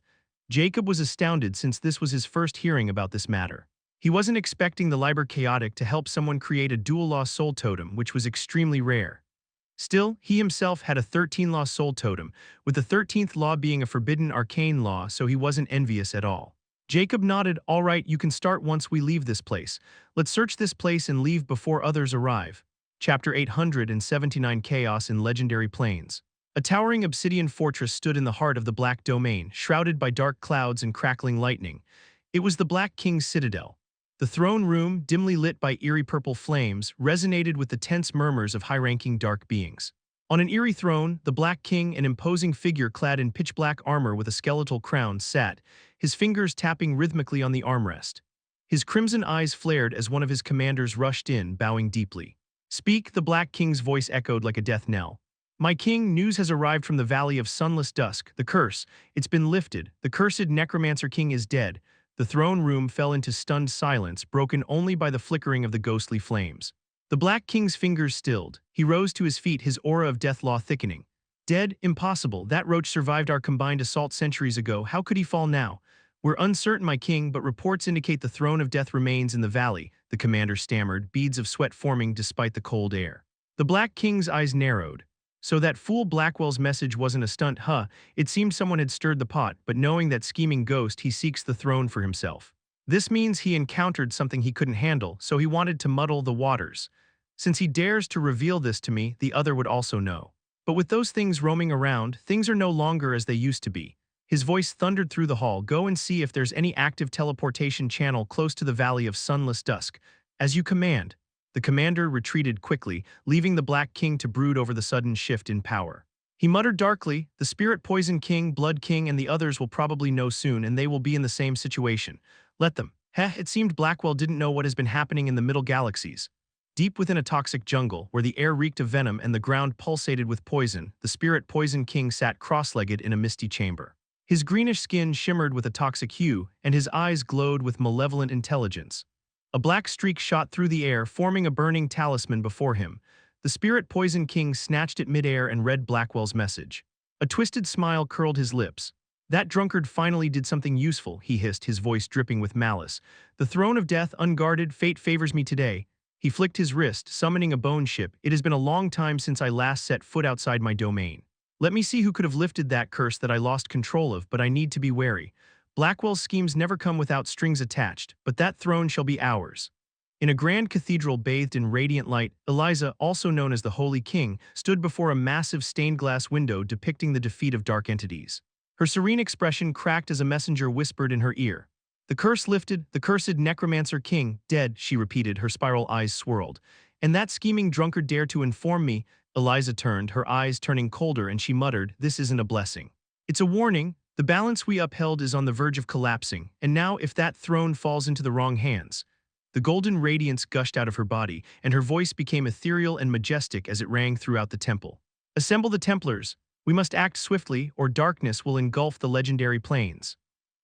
Jacob was astounded since this was his first hearing about this matter. He wasn't expecting the Liber Chaotic to help someone create a dual-law soul totem, which was extremely rare. Still, he himself had a 13-law soul totem, with the 13th law being a forbidden arcane law, so he wasn't envious at all. Jacob nodded. All right, you can start once we leave this place. Let's search this place and leave before others arrive. Chapter 879 Chaos in Legendary Plains. A towering obsidian fortress stood in the heart of the Black Domain, shrouded by dark clouds and crackling lightning. It was the Black King's citadel. The throne room, dimly lit by eerie purple flames, resonated with the tense murmurs of high-ranking dark beings. On an eerie throne, the Black King, an imposing figure clad in pitch-black armor with a skeletal crown, sat, his fingers tapping rhythmically on the armrest. His crimson eyes flared as one of his commanders rushed in, bowing deeply. "Speak," the Black King's voice echoed like a death knell. "My king, news has arrived from the Valley of Sunless Dusk. The curse, it's been lifted. The cursed Necromancer King is dead." The throne room fell into stunned silence, broken only by the flickering of the ghostly flames. The Black King's fingers stilled. He rose to his feet, his aura of death law thickening. "Dead? Impossible. That roach survived our combined assault centuries ago. How could he fall now?" "We're uncertain, my king, but reports indicate the throne of death remains in the valley," the commander stammered, beads of sweat forming despite the cold air. The Black King's eyes narrowed. So that fool Blackwell's message wasn't a stunt, huh? It seemed someone had stirred the pot, but knowing that scheming ghost, he seeks the throne for himself. This means he encountered something he couldn't handle, so he wanted to muddle the waters. Since he dares to reveal this to me, the other would also know. But with those things roaming around, things are no longer as they used to be. His voice thundered through the hall. "Go and see if there's any active teleportation channel close to the Valley of Sunless Dusk. As you command." The commander retreated quickly, leaving the Black King to brood over the sudden shift in power. He muttered darkly, "The Spirit Poison King, Blood King, and the others will probably know soon, and they will be in the same situation. Let them." It seemed Blackwell didn't know what has been happening in the Middle Galaxies. Deep within a toxic jungle, where the air reeked of venom and the ground pulsated with poison, the Spirit Poison King sat cross-legged in a misty chamber. His greenish skin shimmered with a toxic hue, and his eyes glowed with malevolent intelligence. A black streak shot through the air, forming a burning talisman before him. The Spirit Poison King snatched it midair and read Blackwell's message. A twisted smile curled his lips. "That drunkard finally did something useful," he hissed, his voice dripping with malice. "The throne of death unguarded, fate favors me today." He flicked his wrist, summoning a bone ship. "It has been a long time since I last set foot outside my domain. Let me see who could have lifted that curse that I lost control of, but I need to be wary. Blackwell's schemes never come without strings attached, but that throne shall be ours." In a grand cathedral bathed in radiant light, Eliza, also known as the Holy King, stood before a massive stained-glass window depicting the defeat of dark entities. Her serene expression cracked as a messenger whispered in her ear. "The curse lifted, the cursed Necromancer King, dead," she repeated, her spiral eyes swirled. "And that scheming drunkard dared to inform me." Eliza turned, her eyes turning colder, and she muttered, "This isn't a blessing. It's a warning. The balance we upheld is on the verge of collapsing, and now if that throne falls into the wrong hands." The golden radiance gushed out of her body, and her voice became ethereal and majestic as it rang throughout the temple. "Assemble the Templars. We must act swiftly, or darkness will engulf the legendary plains."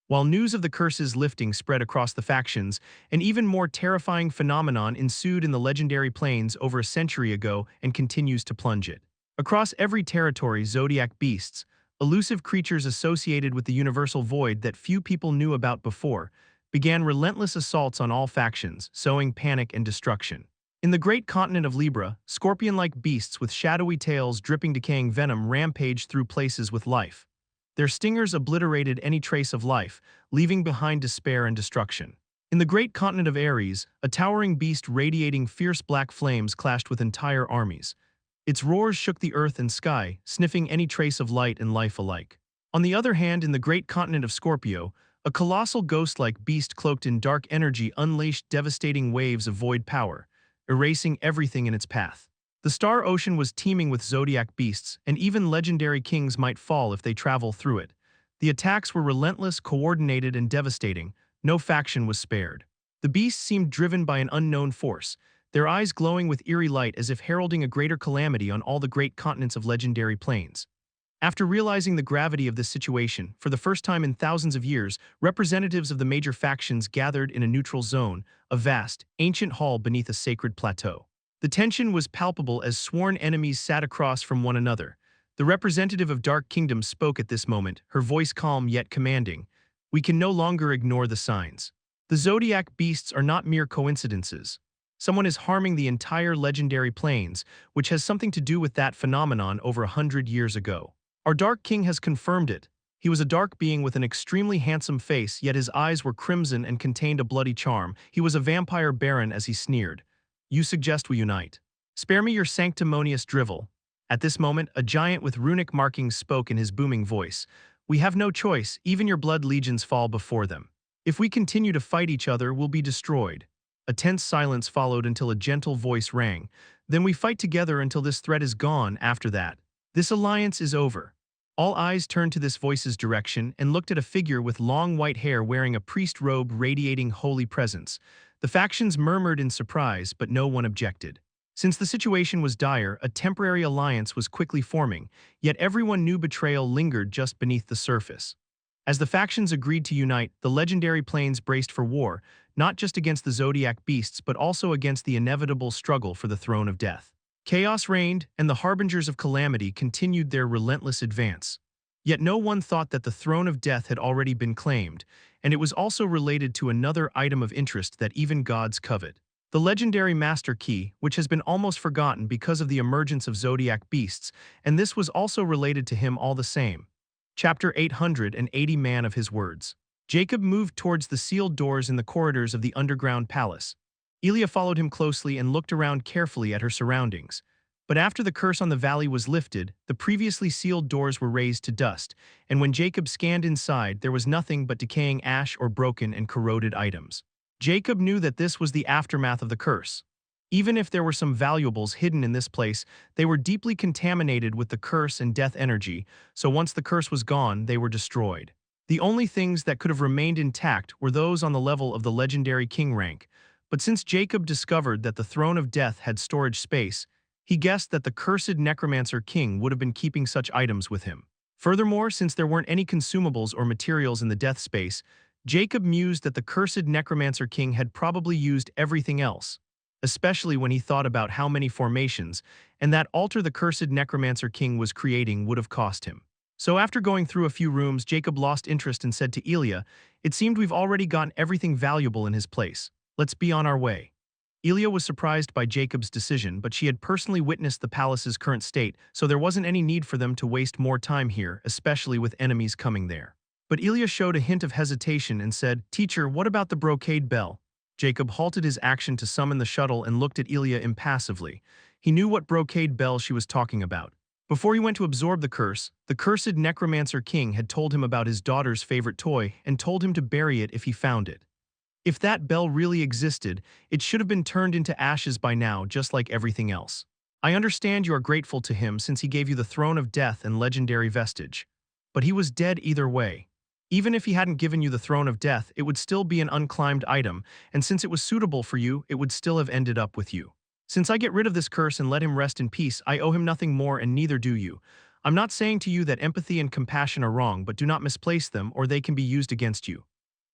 While news of the curse's lifting spread across the factions, an even more terrifying phenomenon ensued in the legendary plains over a century ago and continues to plunge it. Across every territory, zodiac beasts, elusive creatures associated with the universal void that few people knew about before, began relentless assaults on all factions, sowing panic and destruction. In the great continent of Libra, scorpion-like beasts with shadowy tails dripping decaying venom rampaged through places with life. Their stingers obliterated any trace of life, leaving behind despair and destruction. In the great continent of Ares, a towering beast radiating fierce black flames clashed with entire armies. Its roars shook the earth and sky, sniffing any trace of light and life alike. On the other hand, in the great continent of Scorpio, a colossal ghost-like beast cloaked in dark energy unleashed devastating waves of void power, erasing everything in its path. The star ocean was teeming with zodiac beasts, and even legendary kings might fall if they travel through it. The attacks were relentless, coordinated, and devastating. No faction was spared. The beasts seemed driven by an unknown force, their eyes glowing with eerie light as if heralding a greater calamity on all the great continents of legendary plains. After realizing the gravity of this situation, for the first time in thousands of years, representatives of the major factions gathered in a neutral zone, a vast, ancient hall beneath a sacred plateau. The tension was palpable as sworn enemies sat across from one another. The representative of Dark Kingdom spoke at this moment, her voice calm yet commanding. "We can no longer ignore the signs. The Zodiac beasts are not mere coincidences. Someone is harming the entire legendary plains, which has something to do with that phenomenon over 100 years ago. Our Dark King has confirmed it. He was a dark being with an extremely handsome face, yet his eyes were crimson and contained a bloody charm. He was a vampire baron as he sneered. You suggest we unite. Spare me your sanctimonious drivel. At this moment, a giant with runic markings spoke in his booming voice. We have no choice, even your blood legions fall before them. If we continue to fight each other, we'll be destroyed. A tense silence followed until a gentle voice rang. Then we fight together until this threat is gone. After that, this alliance is over. All eyes turned to this voice's direction and looked at a figure with long white hair wearing a priest robe radiating holy presence. The factions murmured in surprise, but no one objected. Since the situation was dire, a temporary alliance was quickly forming, yet everyone knew betrayal lingered just beneath the surface. As the factions agreed to unite, the legendary plains braced for war, not just against the Zodiac beasts but also against the inevitable struggle for the throne of death. Chaos reigned, and the harbingers of calamity continued their relentless advance. Yet no one thought that the throne of death had already been claimed, and it was also related to another item of interest that even gods covet. The legendary Master Key, which has been almost forgotten because of the emergence of Zodiac beasts, and this was also related to him all the same. Chapter 880 Man of His Words. Jacob moved towards the sealed doors in the corridors of the underground palace. Elia followed him closely and looked around carefully at her surroundings. But after the curse on the valley was lifted, the previously sealed doors were razed to dust, and when Jacob scanned inside, there was nothing but decaying ash or broken and corroded items. Jacob knew that this was the aftermath of the curse. Even if there were some valuables hidden in this place, they were deeply contaminated with the curse and death energy, so once the curse was gone, they were destroyed. The only things that could have remained intact were those on the level of the legendary king rank, but since Jacob discovered that the throne of death had storage space, he guessed that the cursed necromancer king would have been keeping such items with him. Furthermore, since there weren't any consumables or materials in the death space, Jacob mused that the cursed necromancer king had probably used everything else, especially when he thought about how many formations and that altar the cursed necromancer king was creating would have cost him. So after going through a few rooms, Jacob lost interest and said to Elia, "It seemed we've already gotten everything valuable in his place. Let's be on our way." Elia was surprised by Jacob's decision, but she had personally witnessed the palace's current state, so there wasn't any need for them to waste more time here, especially with enemies coming there. But Elia showed a hint of hesitation and said, "Teacher, what about the brocade bell?" Jacob halted his action to summon the shuttle and looked at Elia impassively. He knew what brocade bell she was talking about. Before he went to absorb the cursed necromancer king had told him about his daughter's favorite toy and told him to bury it if he found it. If that bell really existed, it should have been turned into ashes by now, just like everything else. I understand you are grateful to him since he gave you the throne of death and legendary vestige. But he was dead either way. Even if he hadn't given you the throne of death, it would still be an unclaimed item, and since it was suitable for you, it would still have ended up with you. Since I get rid of this curse and let him rest in peace, I owe him nothing more and neither do you. I'm not saying to you that empathy and compassion are wrong, but do not misplace them or they can be used against you.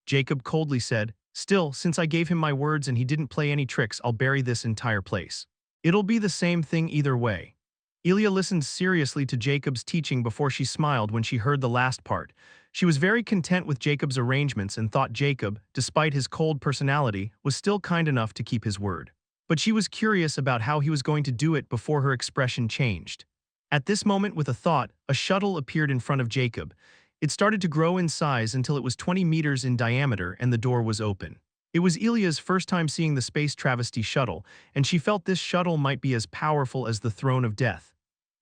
Jacob coldly said, "Still, since I gave him my words and he didn't play any tricks, I'll bury this entire place. It'll be the same thing either way." Elia listened seriously to Jacob's teaching before she smiled when she heard the last part. She was very content with Jacob's arrangements and thought Jacob, despite his cold personality, was still kind enough to keep his word. But she was curious about how he was going to do it before her expression changed. At this moment, with a thought, a shuttle appeared in front of Jacob. It started to grow in size until it was 20 meters in diameter and the door was open. It was Elia's first time seeing the space travesty shuttle, and she felt this shuttle might be as powerful as the throne of death.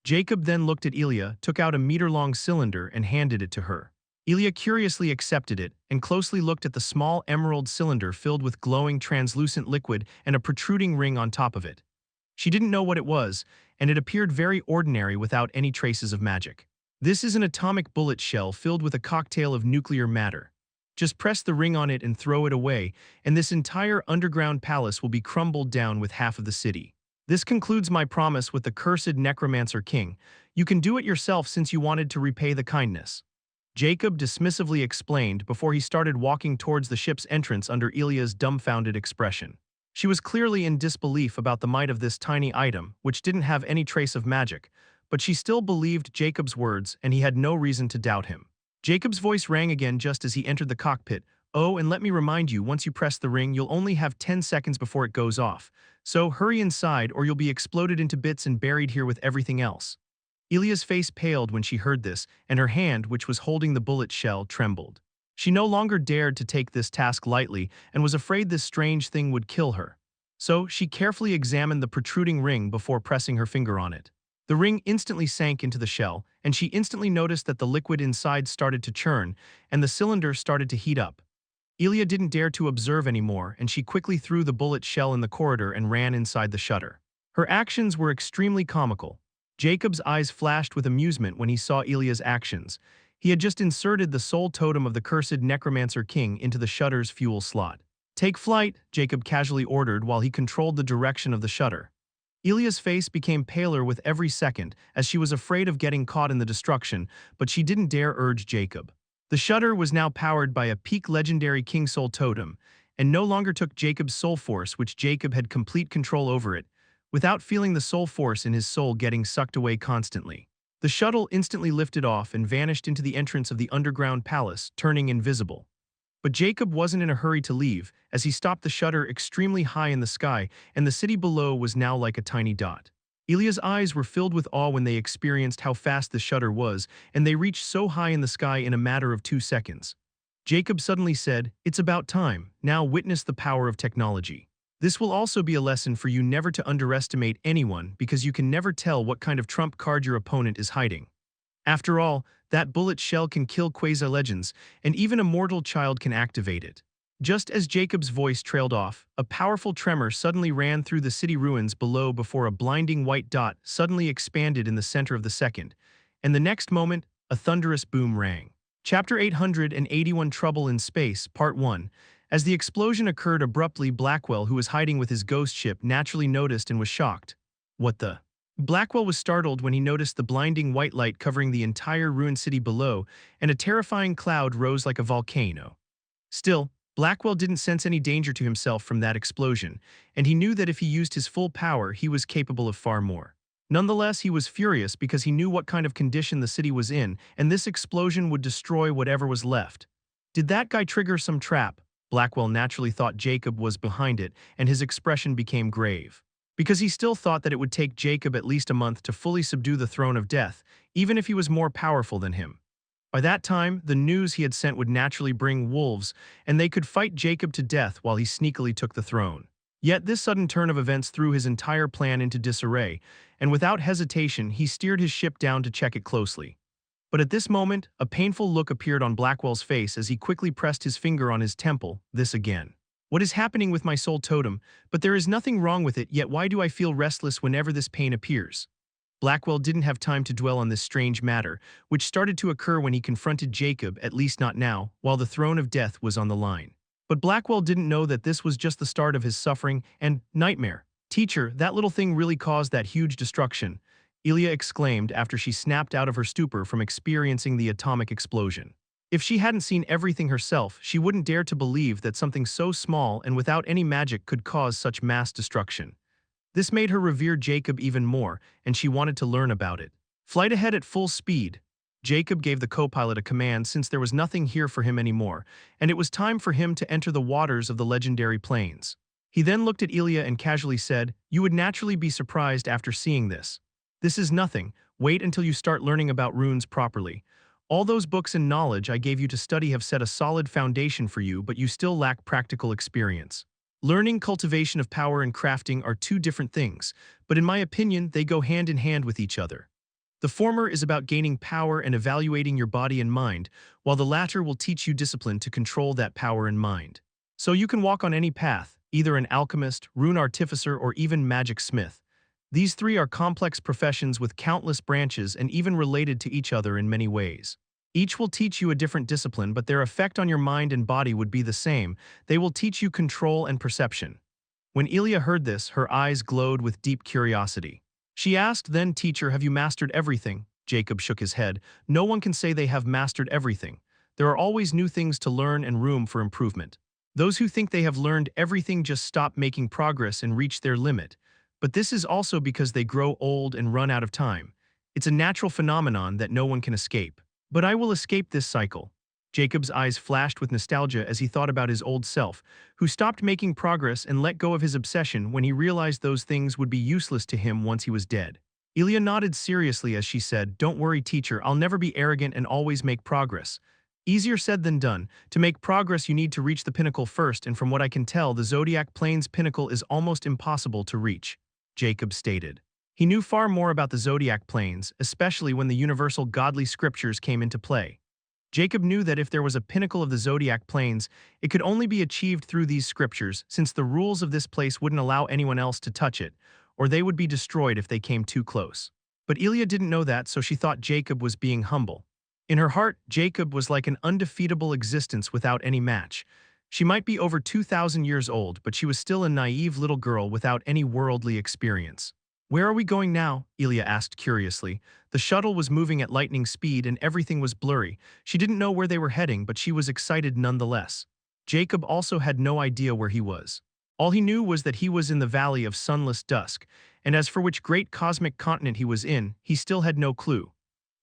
Jacob then looked at Elia, took out a meter-long cylinder and handed it to her. Elia curiously accepted it and closely looked at the small emerald cylinder filled with glowing translucent liquid and a protruding ring on top of it. She didn't know what it was, and it appeared very ordinary without any traces of magic. "This is an atomic bullet shell filled with a cocktail of nuclear matter. Just press the ring on it and throw it away, and this entire underground palace will be crumbled down with half of the city. This concludes my promise with the cursed necromancer king. You can do it yourself since you wanted to repay the kindness." Jacob dismissively explained before he started walking towards the ship's entrance under Elia's dumbfounded expression. She was clearly in disbelief about the might of this tiny item, which didn't have any trace of magic, but she still believed Jacob's words and he had no reason to doubt him. Jacob's voice rang again just as he entered the cockpit. Oh, and let me remind you, once you press the ring, you'll only have 10 seconds before it goes off. So hurry inside or you'll be exploded into bits and buried here with everything else. Ilya's face paled when she heard this, and her hand, which was holding the bullet shell, trembled. She no longer dared to take this task lightly and was afraid this strange thing would kill her. So she carefully examined the protruding ring before pressing her finger on it. The ring instantly sank into the shell, and she instantly noticed that the liquid inside started to churn, and the cylinder started to heat up. Ilya didn't dare to observe anymore, and she quickly threw the bullet shell in the corridor and ran inside the shutter. Her actions were extremely comical. Jacob's eyes flashed with amusement when he saw Ilya's actions. He had just inserted the soul totem of the cursed Necromancer King into the shutter's fuel slot. "Take flight," Jacob casually ordered while he controlled the direction of the shutter. Ilya's face became paler with every second, as she was afraid of getting caught in the destruction, but she didn't dare urge Jacob. The shutter was now powered by a peak legendary King Soul totem, and no longer took Jacob's soul force, which Jacob had complete control over it, without feeling the soul force in his soul getting sucked away constantly. The shuttle instantly lifted off and vanished into the entrance of the underground palace, turning invisible. But Jacob wasn't in a hurry to leave, as he stopped the shutter extremely high in the sky, and the city below was now like a tiny dot. Ilya's eyes were filled with awe when they experienced how fast the shutter was, and they reached so high in the sky in a matter of 2 seconds. Jacob suddenly said, "It's about time, now witness the power of technology. This will also be a lesson for you never to underestimate anyone because you can never tell what kind of trump card your opponent is hiding. After all, that bullet shell can kill quasi-legends, and even a mortal child can activate it." Just as Jacob's voice trailed off, a powerful tremor suddenly ran through the city ruins below before a blinding white dot suddenly expanded in the center of the second, and the next moment, a thunderous boom rang. Chapter 881 Trouble in Space, Part 1. As the explosion occurred abruptly, Blackwell, who was hiding with his ghost ship, naturally noticed and was shocked. What the? Blackwell was startled when he noticed the blinding white light covering the entire ruined city below, and a terrifying cloud rose like a volcano. Still, Blackwell didn't sense any danger to himself from that explosion, and he knew that if he used his full power, he was capable of far more. Nonetheless, he was furious because he knew what kind of condition the city was in, and this explosion would destroy whatever was left. Did that guy trigger some trap? Blackwell naturally thought Jacob was behind it, and his expression became grave. Because he still thought that it would take Jacob at least a month to fully subdue the throne of death, even if he was more powerful than him. By that time, the news he had sent would naturally bring wolves, and they could fight Jacob to death while he sneakily took the throne. Yet this sudden turn of events threw his entire plan into disarray, and without hesitation he steered his ship down to check it closely. But at this moment, a painful look appeared on Blackwell's face as he quickly pressed his finger on his temple. This again. "What is happening with my soul totem? But there is nothing wrong with it, yet why do I feel restless whenever this pain appears?" Blackwell didn't have time to dwell on this strange matter, which started to occur when he confronted Jacob, at least not now, while the throne of death was on the line. But Blackwell didn't know that this was just the start of his suffering and nightmare. "Teacher, that little thing really caused that huge destruction," Ilya exclaimed after she snapped out of her stupor from experiencing the atomic explosion. If she hadn't seen everything herself, she wouldn't dare to believe that something so small and without any magic could cause such mass destruction. This made her revere Jacob even more, and she wanted to learn about it. "Flight ahead at full speed." Jacob gave the co-pilot a command since there was nothing here for him anymore, and it was time for him to enter the waters of the legendary plains. He then looked at Ilya and casually said, "You would naturally be surprised after seeing this. This is nothing. Wait until you start learning about runes properly. All those books and knowledge I gave you to study have set a solid foundation for you, but you still lack practical experience. Learning, cultivation of power, and crafting are two different things, but in my opinion, they go hand in hand with each other. The former is about gaining power and evaluating your body and mind, while the latter will teach you discipline to control that power and mind. So you can walk on any path, either an alchemist, rune artificer, or even magic smith. These three are complex professions with countless branches and even related to each other in many ways. Each will teach you a different discipline, but their effect on your mind and body would be the same. They will teach you control and perception." When Ilya heard this, her eyes glowed with deep curiosity. She asked, "Then, teacher, have you mastered everything?" Jacob shook his head. "No one can say they have mastered everything. There are always new things to learn and room for improvement. Those who think they have learned everything just stop making progress and reach their limit. But this is also because they grow old and run out of time. It's a natural phenomenon that no one can escape. But I will escape this cycle." Jacob's eyes flashed with nostalgia as he thought about his old self, who stopped making progress and let go of his obsession when he realized those things would be useless to him once he was dead. Ilya nodded seriously as she said, "Don't worry, teacher, I'll never be arrogant and always make progress." Easier said than done. To make progress you need to reach the pinnacle first, and from what I can tell, the Zodiac Plains pinnacle is almost impossible to reach, Jacob stated. He knew far more about the Zodiac Plains, especially when the universal godly scriptures came into play. Jacob knew that if there was a pinnacle of the Zodiac Plains, it could only be achieved through these scriptures, since the rules of this place wouldn't allow anyone else to touch it, or they would be destroyed if they came too close. But Ilya didn't know that, so she thought Jacob was being humble. In her heart, Jacob was like an undefeatable existence without any match. She might be over 2,000 years old, but she was still a naive little girl without any worldly experience. "Where are we going now?" Ilya asked curiously. The shuttle was moving at lightning speed and everything was blurry. She didn't know where they were heading, but she was excited nonetheless. Jacob also had no idea where he was. All he knew was that he was in the Valley of Sunless Dusk, and as for which great cosmic continent he was in, he still had no clue.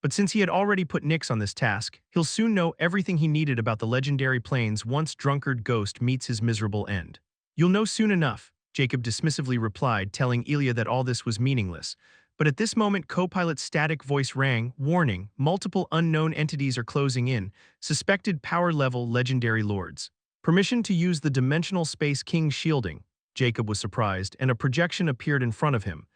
But since he had already put Nyx on this task, he'll soon know everything he needed about the legendary plains once drunkard Ghost meets his miserable end. "You'll know soon enough," Jacob dismissively replied, telling Ilya that all this was meaningless. But at this moment, co-pilot's static voice rang, "Warning, multiple unknown entities are closing in, suspected power-level legendary lords. Permission to use the Dimensional Space King shielding." Jacob was surprised, and a projection appeared in front of him.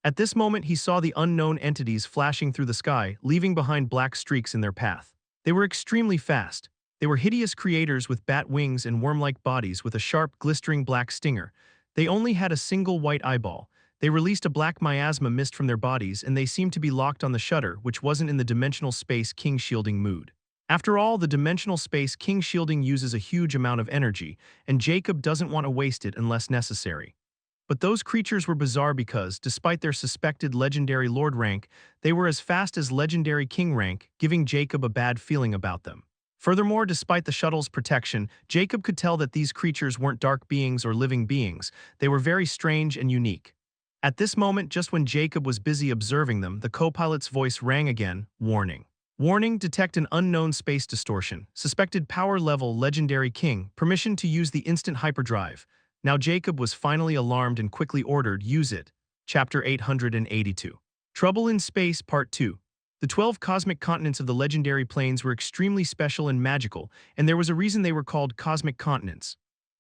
At this moment, he saw the unknown entities flashing through the sky, leaving behind black streaks in their path. They were extremely fast. They were hideous creators with bat wings and worm-like bodies with a sharp, glistering black stinger. They only had a single white eyeball. They released a black miasma mist from their bodies, and they seemed to be locked on the shutter, which wasn't in the Dimensional Space King shielding mood. After all, the Dimensional Space King shielding uses a huge amount of energy, and Jacob doesn't want to waste it unless necessary. But those creatures were bizarre because, despite their suspected legendary lord rank, they were as fast as legendary king rank, giving Jacob a bad feeling about them. Furthermore, despite the shuttle's protection, Jacob could tell that these creatures weren't dark beings or living beings. They were very strange and unique. At this moment, just when Jacob was busy observing them, the co-pilot's voice rang again, "Warning. Warning, detect an unknown space distortion. Suspected power level legendary king. Permission to use the instant hyperdrive." Now Jacob was finally alarmed and quickly ordered, "Use it." Chapter 882. Trouble in Space Part 2. The 12 cosmic continents of the legendary plains were extremely special and magical, and there was a reason they were called cosmic continents.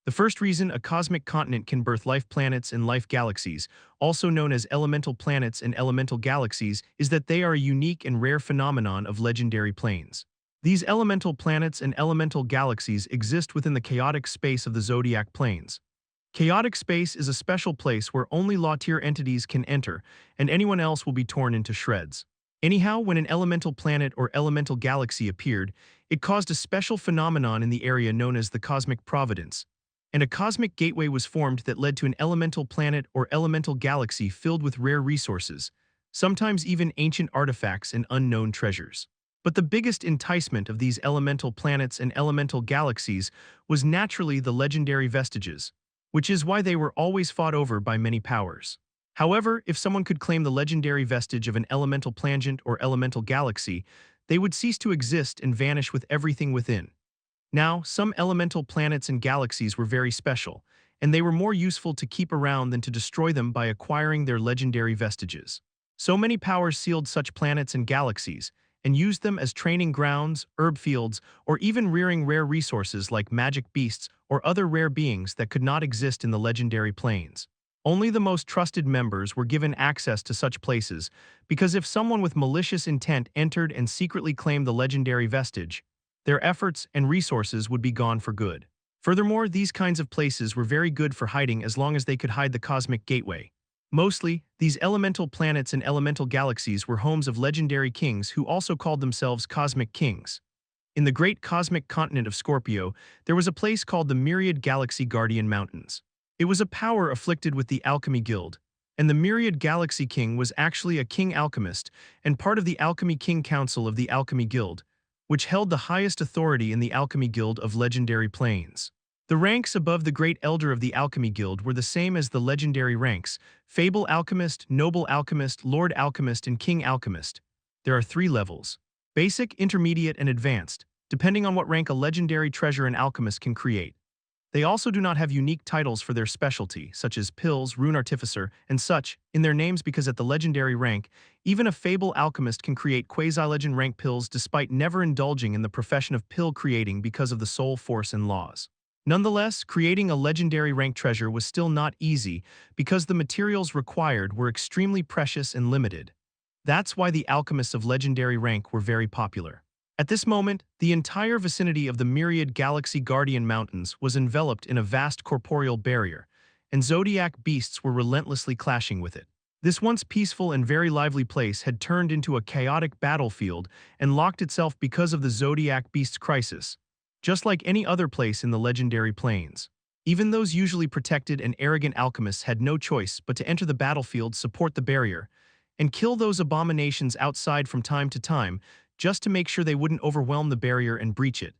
The first reason a cosmic continent can birth life planets and life galaxies, also known as elemental planets and elemental galaxies, is that they are a unique and rare phenomenon of legendary plains. These elemental planets and elemental galaxies exist within the chaotic space of the Zodiac Plains. Chaotic space is a special place where only law-tier entities can enter, and anyone else will be torn into shreds. Anyhow, when an elemental planet or elemental galaxy appeared, it caused a special phenomenon in the area known as the cosmic providence, and a cosmic gateway was formed that led to an elemental planet or elemental galaxy filled with rare resources, sometimes even ancient artifacts and unknown treasures. But the biggest enticement of these elemental planets and elemental galaxies was naturally the legendary vestiges, which is why they were always fought over by many powers. However, if someone could claim the legendary vestige of an elemental planet or elemental galaxy, they would cease to exist and vanish with everything within. Now, some elemental planets and galaxies were very special, and they were more useful to keep around than to destroy them by acquiring their legendary vestiges. So many powers sealed such planets and galaxies, and used them as training grounds, herb fields, or even rearing rare resources like magic beasts or other rare beings that could not exist in the legendary plains. Only the most trusted members were given access to such places, because if someone with malicious intent entered and secretly claimed the legendary vestige, their efforts and resources would be gone for good. Furthermore, these kinds of places were very good for hiding as long as they could hide the cosmic gateway. Mostly, these elemental planets and elemental galaxies were homes of legendary kings who also called themselves cosmic kings. In the great cosmic continent of Scorpio, there was a place called the Myriad Galaxy Guardian Mountains. It was a power afflicted with the Alchemy Guild, and the Myriad Galaxy King was actually a king alchemist and part of the Alchemy King Council of the Alchemy Guild, which held the highest authority in the Alchemy Guild of Legendary Plains. The ranks above the Great Elder of the Alchemy Guild were the same as the legendary ranks: Fable Alchemist, Noble Alchemist, Lord Alchemist, and King Alchemist. There are 3 levels: Basic, Intermediate, and Advanced. depending on what rank a legendary treasure an alchemist can create. They also do not have unique titles for their specialty, such as pills, rune artificer, and such, in their names because at the legendary rank, even a fable alchemist can create quasi-legend rank pills despite never indulging in the profession of pill creating because of the soul force and laws. Nonetheless, creating a legendary rank treasure was still not easy because the materials required were extremely precious and limited. That's why the alchemists of legendary rank were very popular. At this moment, the entire vicinity of the myriad Galaxy Guardian Mountains was enveloped in a vast corporeal barrier, and zodiac beasts were relentlessly clashing with it. This once peaceful and very lively place had turned into a chaotic battlefield and locked itself because of the zodiac beast's crisis, just like any other place in the legendary plains. Even those usually protected and arrogant alchemists had no choice but to enter the battlefield, support the barrier, and kill those abominations outside from time to time just to make sure they wouldn't overwhelm the barrier and breach it,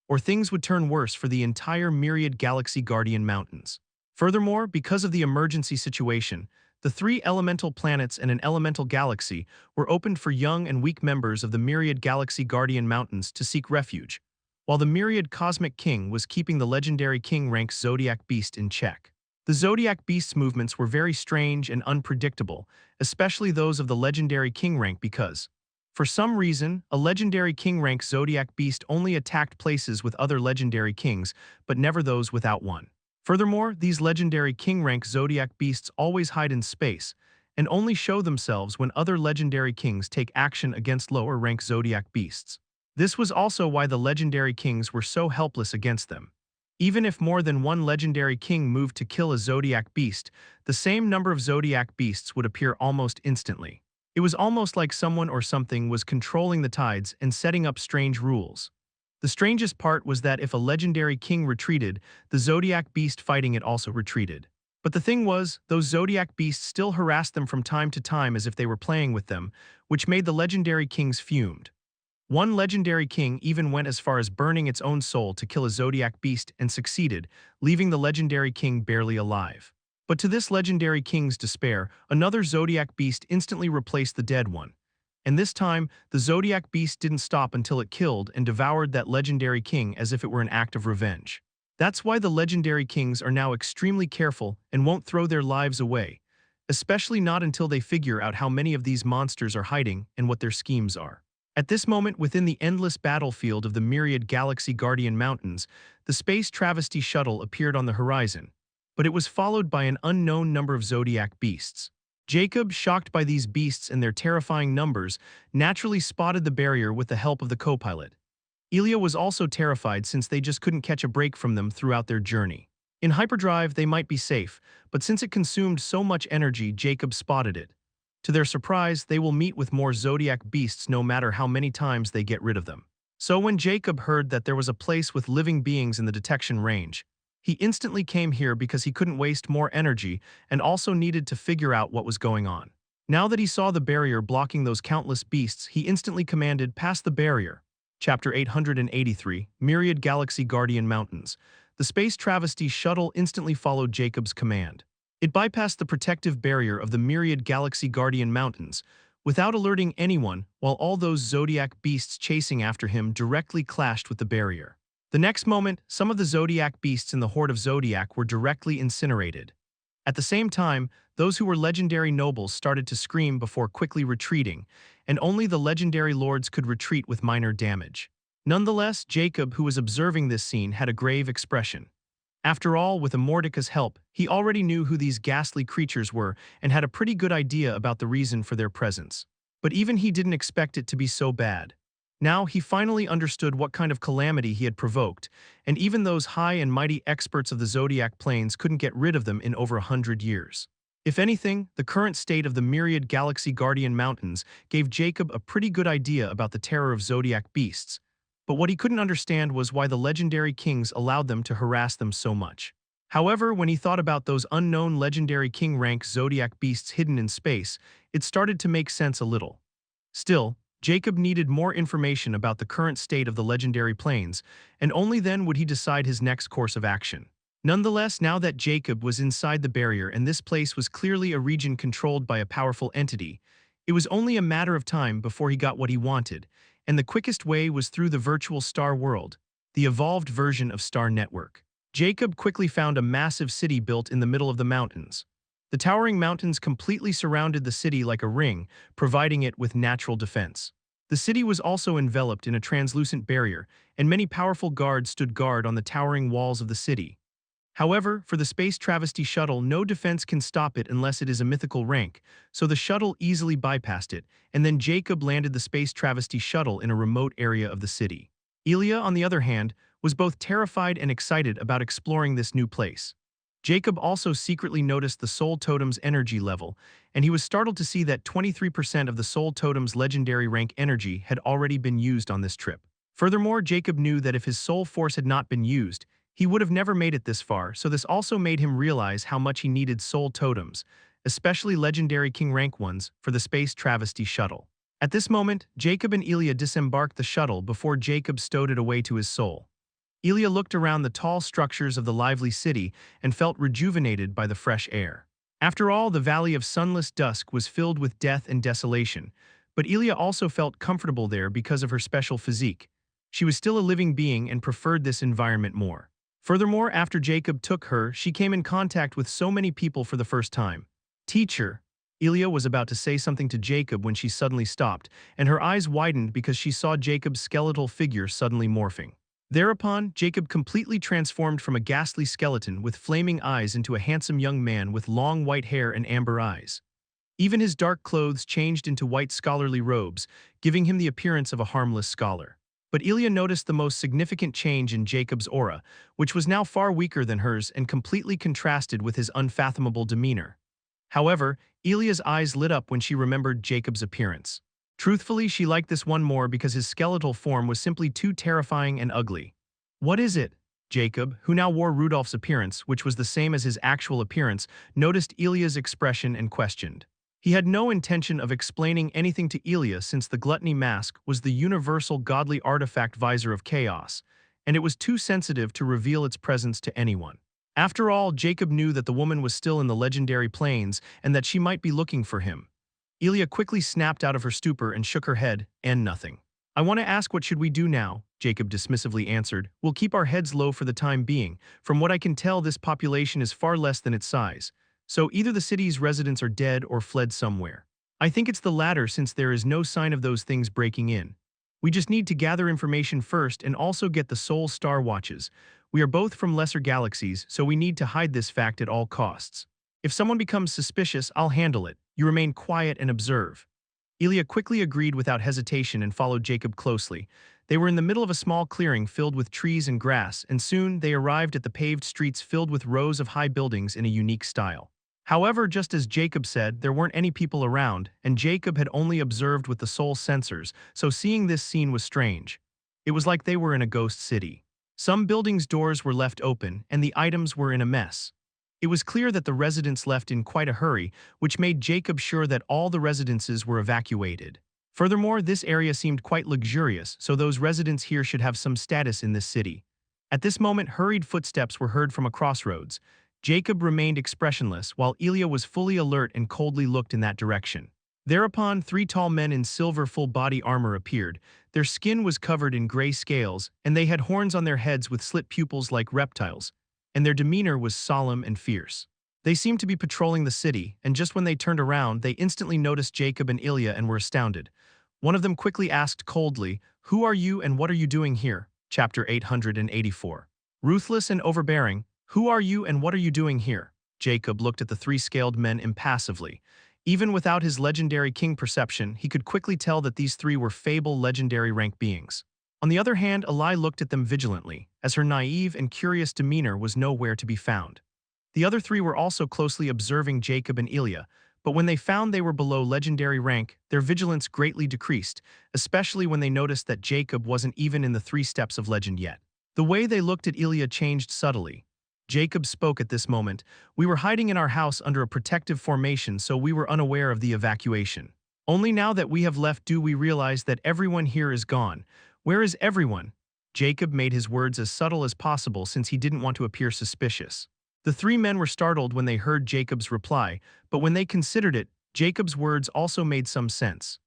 or things would turn worse for the entire myriad Galaxy Guardian Mountains. Furthermore, because of the emergency situation, the 3 elemental planets and an elemental galaxy were opened for young and weak members of the myriad Galaxy Guardian Mountains to seek refuge, while the myriad Cosmic King was keeping the legendary King rank Zodiac Beast in check. The Zodiac Beast's movements were very strange and unpredictable, especially those of the legendary King rank because, for some reason, a legendary King rank Zodiac Beast only attacked places with other legendary kings, but never those without one. Furthermore, these legendary King rank Zodiac Beasts always hide in space, and only show themselves when other legendary kings take action against lower rank Zodiac Beasts. This was also why the legendary kings were so helpless against them. Even if more than one legendary king moved to kill a Zodiac Beast, the same number of Zodiac Beasts would appear almost instantly. It was almost like someone or something was controlling the tides and setting up strange rules. The strangest part was that if a legendary king retreated, the Zodiac Beast fighting it also retreated. But the thing was, those Zodiac Beasts still harassed them from time to time as if they were playing with them, which made the legendary kings fumed. One legendary king even went as far as burning its own soul to kill a Zodiac Beast and succeeded, leaving the legendary king barely alive. But to this legendary king's despair, another Zodiac Beast instantly replaced the dead one. And this time, the Zodiac Beast didn't stop until it killed and devoured that legendary king as if it were an act of revenge. That's why the legendary kings are now extremely careful and won't throw their lives away, especially not until they figure out how many of these monsters are hiding and what their schemes are. At this moment, within the endless battlefield of the myriad Galaxy Guardian Mountains, the space travesty shuttle appeared on the horizon, but it was followed by an unknown number of Zodiac Beasts. Jacob, shocked by these beasts and their terrifying numbers, naturally spotted the barrier with the help of the co-pilot. Ilya was also terrified since they just couldn't catch a break from them throughout their journey. In hyperdrive, they might be safe, but since it consumed so much energy, Jacob spotted it. To their surprise, they will meet with more Zodiac Beasts no matter how many times they get rid of them. So when Jacob heard that there was a place with living beings in the detection range, he instantly came here because he couldn't waste more energy and also needed to figure out what was going on. Now that he saw the barrier blocking those countless beasts, he instantly commanded, "Pass the barrier." Chapter 883, Myriad Galaxy Guardian Mountains. The space travesty shuttle instantly followed Jacob's command. It bypassed the protective barrier of the myriad Galaxy Guardian Mountains, without alerting anyone, while all those Zodiac Beasts chasing after him directly clashed with the barrier. The next moment, some of the Zodiac Beasts in the Horde of Zodiac were directly incinerated. At the same time, those who were legendary nobles started to scream before quickly retreating, and only the legendary lords could retreat with minor damage. Nonetheless, Jacob, who was observing this scene, had a grave expression. After all, with Immortalita's help, he already knew who these ghastly creatures were and had a pretty good idea about the reason for their presence. But even he didn't expect it to be so bad. Now he finally understood what kind of calamity he had provoked, and even those high and mighty experts of the Zodiac Plains couldn't get rid of them in over 100 years. If anything, the current state of the myriad Galaxy Guardian Mountains gave Jacob a pretty good idea about the terror of Zodiac Beasts. But what he couldn't understand was why the legendary kings allowed them to harass them so much. However, when he thought about those unknown legendary king-rank Zodiac Beasts hidden in space, it started to make sense a little. Still, Jacob needed more information about the current state of the legendary plains, and only then would he decide his next course of action. Nonetheless, now that Jacob was inside the barrier and this place was clearly a region controlled by a powerful entity, it was only a matter of time before he got what he wanted, and the quickest way was through the virtual star world, the evolved version of Star Network. Jacob quickly found a massive city built in the middle of the mountains. The towering mountains completely surrounded the city like a ring, providing it with natural defense. The city was also enveloped in a translucent barrier, and many powerful guards stood guard on the towering walls of the city. However, for the Space Travesty shuttle, no defense can stop it unless it is a mythical rank, so the shuttle easily bypassed it, and then Jacob landed the Space Travesty shuttle in a remote area of the city. Ilya, on the other hand, was both terrified and excited about exploring this new place. Jacob also secretly noticed the Soul Totem's energy level, and he was startled to see that 23% of the Soul Totem's legendary rank energy had already been used on this trip. Furthermore, Jacob knew that if his soul force had not been used, he would have never made it this far, so this also made him realize how much he needed Soul Totems, especially legendary King rank ones, for the Space Travesty shuttle. At this moment, Jacob and Ilya disembarked the shuttle before Jacob stowed it away to his soul. Ilya looked around the tall structures of the lively city and felt rejuvenated by the fresh air. After all, the Valley of Sunless Dusk was filled with death and desolation, but Ilya also felt comfortable there because of her special physique. She was still a living being and preferred this environment more. Furthermore, after Jacob took her, she came in contact with so many people for the first time. Teacher. Ilya was about to say something to Jacob when she suddenly stopped, and her eyes widened because she saw Jacob's skeletal figure suddenly morphing. Thereupon, Jacob completely transformed from a ghastly skeleton with flaming eyes into a handsome young man with long white hair and amber eyes. Even his dark clothes changed into white scholarly robes, giving him the appearance of a harmless scholar. But Ilya noticed the most significant change in Jacob's aura, which was now far weaker than hers and completely contrasted with his unfathomable demeanor. However, Ilya's eyes lit up when she remembered Jacob's appearance. Truthfully, she liked this one more because his skeletal form was simply too terrifying and ugly. What is it? Jacob, who now wore Rudolph's appearance, which was the same as his actual appearance, noticed Ilya's expression and questioned. He had no intention of explaining anything to Ilya since the gluttony mask was the universal godly artifact visor of chaos, and it was too sensitive to reveal its presence to anyone. After all, Jacob knew that the woman was still in the legendary plains and that she might be looking for him. Ilya quickly snapped out of her stupor and shook her head, and nothing. I want to ask, what should we do now? Jacob dismissively answered. We'll keep our heads low for the time being. From what I can tell, this population is far less than its size. So either the city's residents are dead or fled somewhere. I think it's the latter since there is no sign of those things breaking in. We just need to gather information first and also get the Soul Star Watches. We are both from lesser galaxies, so we need to hide this fact at all costs. If someone becomes suspicious, I'll handle it. You remain quiet and observe. Ilya quickly agreed without hesitation and followed Jacob closely. They were in the middle of a small clearing filled with trees and grass, and soon they arrived at the paved streets filled with rows of high buildings in a unique style. However, just as Jacob said, there weren't any people around, and Jacob had only observed with the soul sensors, so seeing this scene was strange. It was like they were in a ghost city. Some buildings' doors were left open, and the items were in a mess. It was clear that the residents left in quite a hurry, which made Jacob sure that all the residences were evacuated. Furthermore, this area seemed quite luxurious, so those residents here should have some status in this city. At this moment, hurried footsteps were heard from a crossroads. Jacob remained expressionless, while Ilya was fully alert and coldly looked in that direction. Thereupon, three tall men in silver full-body armor appeared. Their skin was covered in gray scales, and they had horns on their heads with slit pupils like reptiles, and their demeanor was solemn and fierce. They seemed to be patrolling the city, and just when they turned around, they instantly noticed Jacob and Ilya and were astounded. One of them quickly asked coldly, "Who are you and what are you doing here?" Chapter 884. Ruthless and overbearing. Who are you and what are you doing here? Jacob looked at the three scaled men impassively. Even without his legendary king perception, he could quickly tell that these three were fable legendary rank beings. On the other hand, Alai looked at them vigilantly, as her naive and curious demeanor was nowhere to be found. The other three were also closely observing Jacob and Ilya, but when they found they were below legendary rank, their vigilance greatly decreased, especially when they noticed that Jacob wasn't even in the 3 steps of legend yet. The way they looked at Ilya changed subtly. Jacob spoke at this moment. We were hiding in our house under a protective formation, so we were unaware of the evacuation. Only now that we have left do we realize that everyone here is gone. Where is everyone? Jacob made his words as subtle as possible since he didn't want to appear suspicious. The 3 men were startled when they heard Jacob's reply, but when they considered it, Jacob's words also made some sense.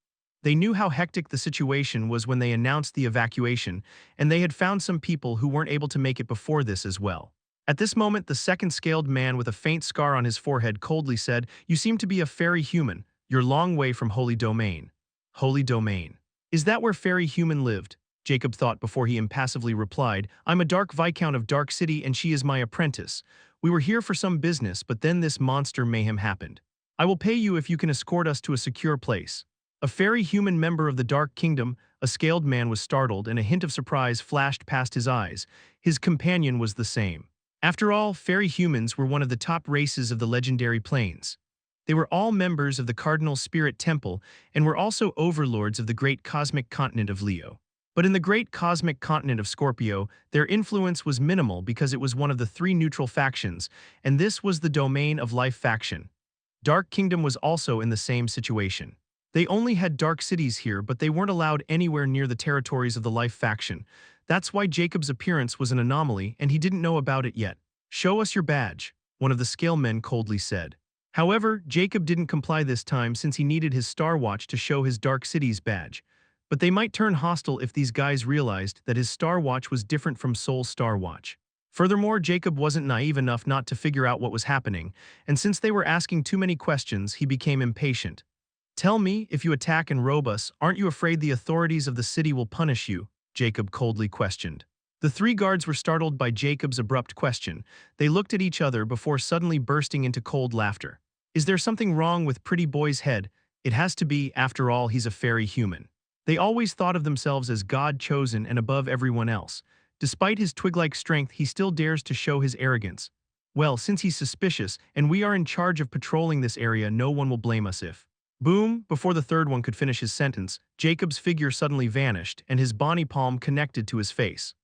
They knew how hectic the situation was when they announced the evacuation, and they had found some people who weren't able to make it before this as well. At this moment, the second scaled man with a faint scar on his forehead coldly said, "You seem to be a fairy human. You're long way from Holy Domain." Holy Domain. Is that where fairy human lived? Jacob thought before he impassively replied, "I'm a dark viscount of Dark City and she is my apprentice. We were here for some business, but then this monster mayhem happened. I will pay you if you can escort us to a secure place." A fairy human member of the Dark Kingdom, a scaled man was startled and a hint of surprise flashed past his eyes. His companion was the same. After all, fairy humans were one of the top races of the legendary plains. They were all members of the Cardinal Spirit Temple and were also overlords of the great cosmic continent of Leo. But in the great cosmic continent of Scorpio, their influence was minimal because it was one of the three neutral factions, and this was the Domain of Life faction. Dark Kingdom was also in the same situation. They only had dark cities here, but they weren't allowed anywhere near the territories of the Life faction. That's why Jacob's appearance was an anomaly, and he didn't know about it yet. "Show us your badge," one of the scale men coldly said. However, Jacob didn't comply this time since he needed his Star Watch to show his Dark City's badge. But they might turn hostile if these guys realized that his Star Watch was different from Soul's Star Watch. Furthermore, Jacob wasn't naive enough not to figure out what was happening, and since they were asking too many questions, he became impatient. "Tell me, if you attack and rob us, aren't you afraid the authorities of the city will punish you?" Jacob coldly questioned. The three guards were startled by Jacob's abrupt question. They looked at each other before suddenly bursting into cold laughter. "Is there something wrong with Pretty Boy's head? It has to be, after all, he's a fairy human. They always thought of themselves as God-chosen and above everyone else. Despite his twig-like strength, he still dares to show his arrogance. Well, since he's suspicious, and we are in charge of patrolling this area, no one will blame us if—" Boom! Before the third one could finish his sentence, Jacob's figure suddenly vanished, and his bony palm connected to his face.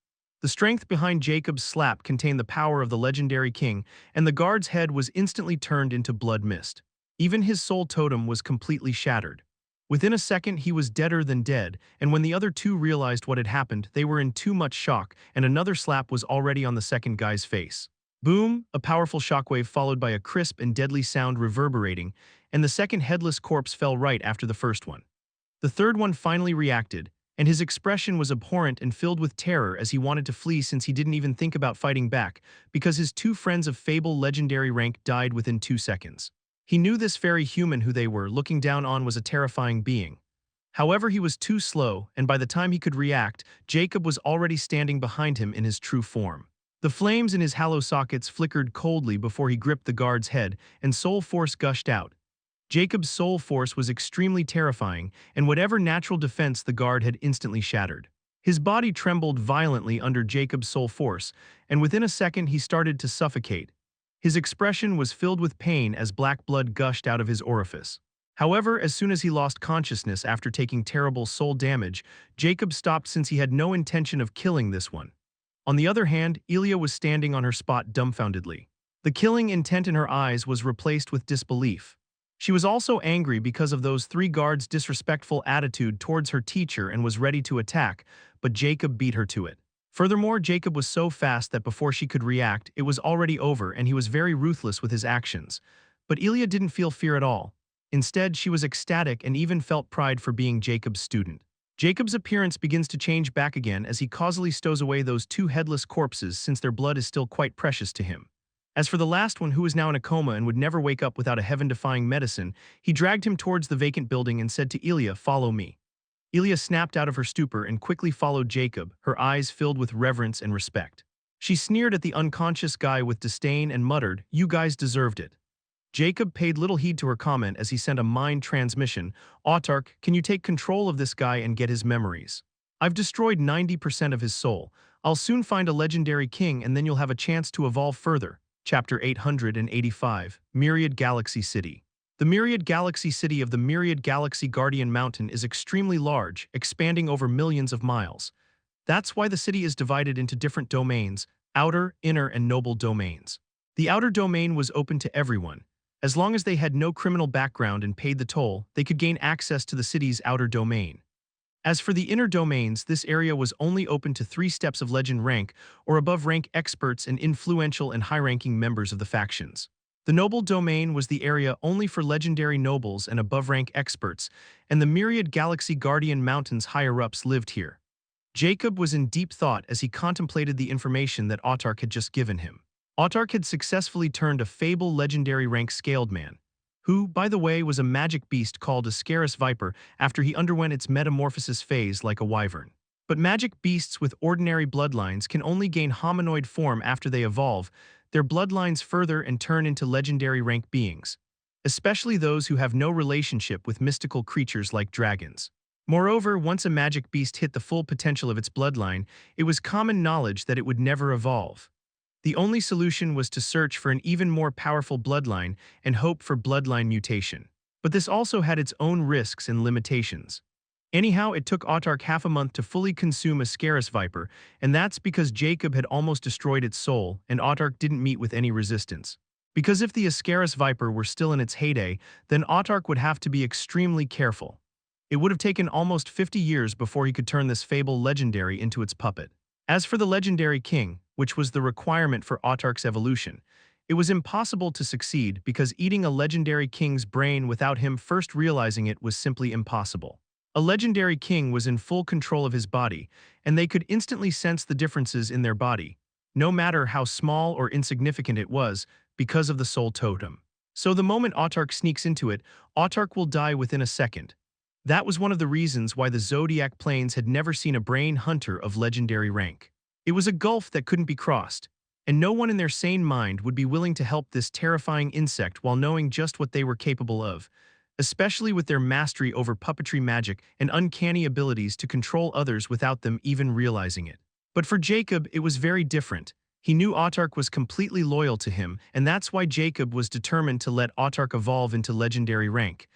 The strength behind Jacob's slap contained the power of the legendary king, and the guard's head was instantly turned into blood mist. Even his soul totem was completely shattered. Within a second, he was deader than dead, and when the other two realized what had happened, they were in too much shock, and another slap was already on the second guy's face. Boom! A powerful shockwave followed by a crisp and deadly sound reverberating, and the second headless corpse fell right after the first one. The third one finally reacted, and his expression was abhorrent and filled with terror as he wanted to flee since he didn't even think about fighting back, because his two friends of fable legendary rank died within 2 seconds. He knew this fairy human who they were looking down on was a terrifying being. However, he was too slow, and by the time he could react, Jacob was already standing behind him in his true form. The flames in his hollow sockets flickered coldly before he gripped the guard's head, and soul force gushed out. Jacob's soul force was extremely terrifying, and whatever natural defense the guard had instantly shattered. His body trembled violently under Jacob's soul force, and within a second he started to suffocate. His expression was filled with pain as black blood gushed out of his orifice. However, as soon as he lost consciousness after taking terrible soul damage, Jacob stopped since he had no intention of killing this one. On the other hand, Ilya was standing on her spot dumbfoundedly. The killing intent in her eyes was replaced with disbelief. She was also angry because of those three guards' disrespectful attitude towards her teacher and was ready to attack, but Jacob beat her to it. Furthermore, Jacob was so fast that before she could react, it was already over and he was very ruthless with his actions. But Ilya didn't feel fear at all. Instead, she was ecstatic and even felt pride for being Jacob's student. Jacob's appearance begins to change back again as he causally stows away those two headless corpses since their blood is still quite precious to him. As for the last one, who was now in a coma and would never wake up without a heaven-defying medicine, he dragged him towards the vacant building and said to Ilya, "Follow me." Ilya snapped out of her stupor and quickly followed Jacob, her eyes filled with reverence and respect. She sneered at the unconscious guy with disdain and muttered, "You guys deserved it." Jacob paid little heed to her comment as he sent a mind transmission. "Autarch, can you take control of this guy and get his memories? I've destroyed 90% of his soul. I'll soon find a legendary king and then you'll have a chance to evolve further." Chapter 885, Myriad Galaxy City. The Myriad Galaxy City of the Myriad Galaxy Guardian Mountain is extremely large, expanding over millions of miles. That's why the city is divided into different domains: outer, inner, and noble domains. The outer domain was open to everyone. As long as they had no criminal background and paid the toll, they could gain access to the city's outer domain. As for the inner domains, this area was only open to 3 steps of legend rank or above rank experts and influential and high-ranking members of the factions. The noble domain was the area only for legendary nobles and above-rank experts, and the myriad Galaxy Guardian Mountains higher-ups lived here. Jacob was in deep thought as he contemplated the information that Autark had just given him. Autark had successfully turned a fable legendary rank scaled man, who, by the way, was a magic beast called a xperrif viper after he underwent its metamorphosis phase like a wyvern. But magic beasts with ordinary bloodlines can only gain hominoid form after they evolve, their bloodlines further and turn into legendary rank beings, especially those who have no relationship with mystical creatures like dragons. Moreover, once a magic beast hit the full potential of its bloodline, it was common knowledge that it would never evolve. The only solution was to search for an even more powerful bloodline and hope for bloodline mutation. But this also had its own risks and limitations. Anyhow, it took Autark half a month to fully consume a xperrif viper, and that's because Jacob had almost destroyed its soul, and Autark didn't meet with any resistance. Because if the xperrif viper were still in its heyday, then Autark would have to be extremely careful. It would have taken almost 50 years before he could turn this fable legendary into its puppet. As for the legendary king, which was the requirement for Autark's evolution, it was impossible to succeed because eating a legendary king's brain without him first realizing it was simply impossible. A legendary king was in full control of his body, and they could instantly sense the differences in their body, no matter how small or insignificant it was, because of the soul totem. So the moment Autark sneaks into it, Autark will die within a second. That was one of the reasons why the Zodiac Plains had never seen a brain hunter of legendary rank. It was a gulf that couldn't be crossed, and no one in their sane mind would be willing to help this terrifying insect while knowing just what they were capable of, especially with their mastery over puppetry magic and uncanny abilities to control others without them even realizing it. But for Jacob, it was very different. He knew Autark was completely loyal to him, and that's why Jacob was determined to let Autark evolve into legendary rank.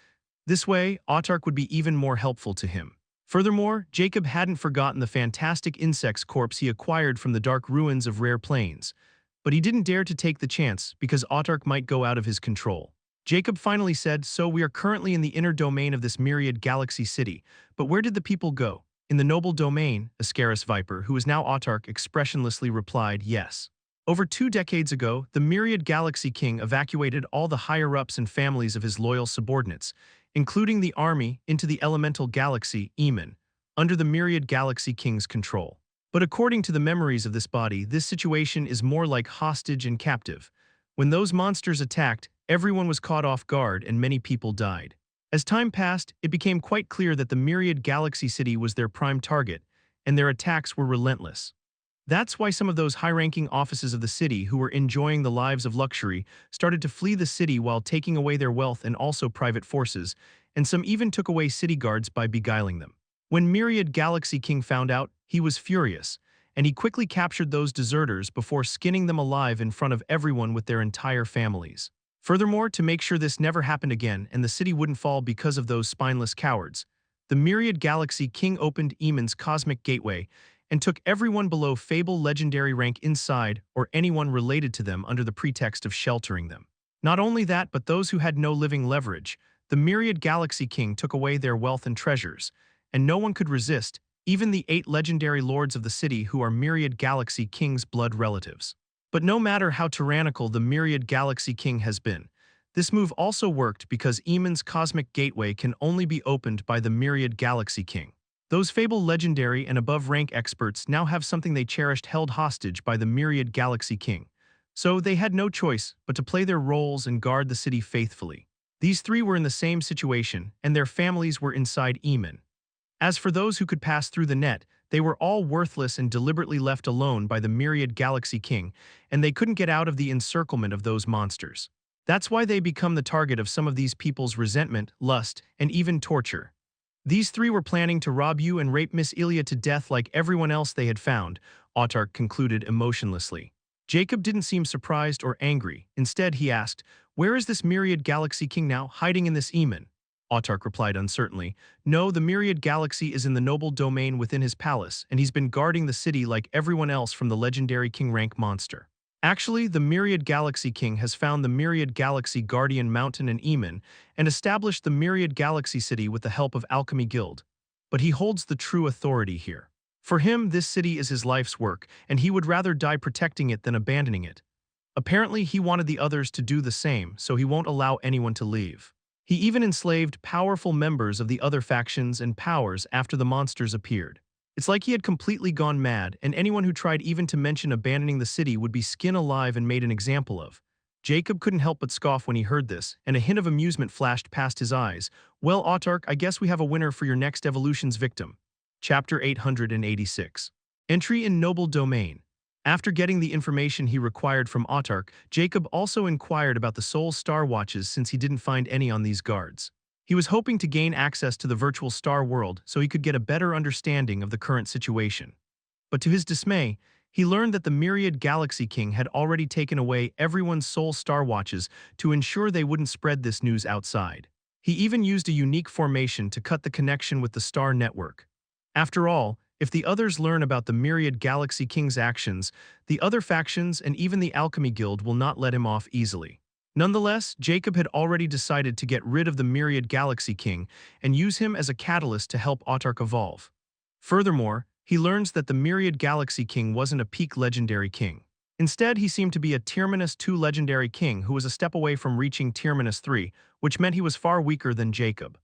This way, Autark would be even more helpful to him. Furthermore, Jacob hadn't forgotten the fantastic insect's corpse he acquired from the dark ruins of Rare Plains, but he didn't dare to take the chance because Autark might go out of his control. Jacob finally said, "So we are currently in the inner domain of this myriad galaxy city, but where did the people go?" "In the noble domain," a xperrif viper, who is now Autark, expressionlessly replied, "Yes." Over 2 decades ago, the myriad galaxy king evacuated all the higher-ups and families of his loyal subordinates, including the army, into the elemental galaxy, Eamon, under the myriad galaxy king's control. But according to the memories of this body, this situation is more like hostage and captive. When those monsters attacked, everyone was caught off guard and many people died. As time passed, it became quite clear that the myriad galaxy city was their prime target, and their attacks were relentless. That's why some of those high-ranking officers of the city who were enjoying the lives of luxury started to flee the city while taking away their wealth and also private forces, and some even took away city guards by beguiling them. When Myriad Galaxy King found out, he was furious, and he quickly captured those deserters before skinning them alive in front of everyone with their entire families. Furthermore, to make sure this never happened again and the city wouldn't fall because of those spineless cowards, the Myriad Galaxy King opened Eamon's cosmic gateway and took everyone below Fable legendary rank inside or anyone related to them under the pretext of sheltering them. Not only that, but those who had no living leverage, the Myriad Galaxy King took away their wealth and treasures, and no one could resist, even the 8 legendary lords of the city who are Myriad Galaxy King's blood relatives. But no matter how tyrannical the Myriad Galaxy King has been, this move also worked because Eamon's cosmic gateway can only be opened by the Myriad Galaxy King. Those Fable legendary and above-rank experts now have something they cherished held hostage by the Myriad Galaxy King, so they had no choice but to play their roles and guard the city faithfully. These 3 were in the same situation, and their families were inside Eamon. As for those who could pass through the net, they were all worthless and deliberately left alone by the Myriad Galaxy King, and they couldn't get out of the encirclement of those monsters. That's why they become the target of some of these people's resentment, lust, and even torture. These 3 were planning to rob you and rape Miss Ilya to death like everyone else they had found, Autark concluded emotionlessly. Jacob didn't seem surprised or angry. Instead, he asked, "Where is this Myriad Galaxy King now, hiding in this Eamon?" Autark replied uncertainly, "No, the Myriad Galaxy is in the noble domain within his palace, and he's been guarding the city like everyone else from the legendary king rank monster." Actually, the Myriad Galaxy King has found the Myriad Galaxy Guardian Mountain in Eamon and established the Myriad Galaxy City with the help of Alchemy Guild. But he holds the true authority here. For him, this city is his life's work, and he would rather die protecting it than abandoning it. Apparently, he wanted the others to do the same, so he won't allow anyone to leave. He even enslaved powerful members of the other factions and powers after the monsters appeared. It's like he had completely gone mad, and anyone who tried even to mention abandoning the city would be skin alive and made an example of. Jacob couldn't help but scoff when he heard this, and a hint of amusement flashed past his eyes. Well, Autarch, I guess we have a winner for your next evolution's victim. Chapter 886. Entry in Noble Domain. After getting the information he required from Autarch, Jacob also inquired about the Soul Star Watches since he didn't find any on these guards. He was hoping to gain access to the virtual star world so he could get a better understanding of the current situation. But to his dismay, he learned that the Myriad Galaxy King had already taken away everyone's Soul Star Watches to ensure they wouldn't spread this news outside. He even used a unique formation to cut the connection with the Star Network. After all, if the others learn about the Myriad Galaxy King's actions, the other factions and even the Alchemy Guild will not let him off easily. Nonetheless, Jacob had already decided to get rid of the Myriad Galaxy King and use him as a catalyst to help Autarch evolve. Furthermore, he learns that the Myriad Galaxy King wasn't a peak legendary king. Instead, he seemed to be a Tier 2 legendary king who was a step away from reaching Tier 3, which meant he was far weaker than Jacob.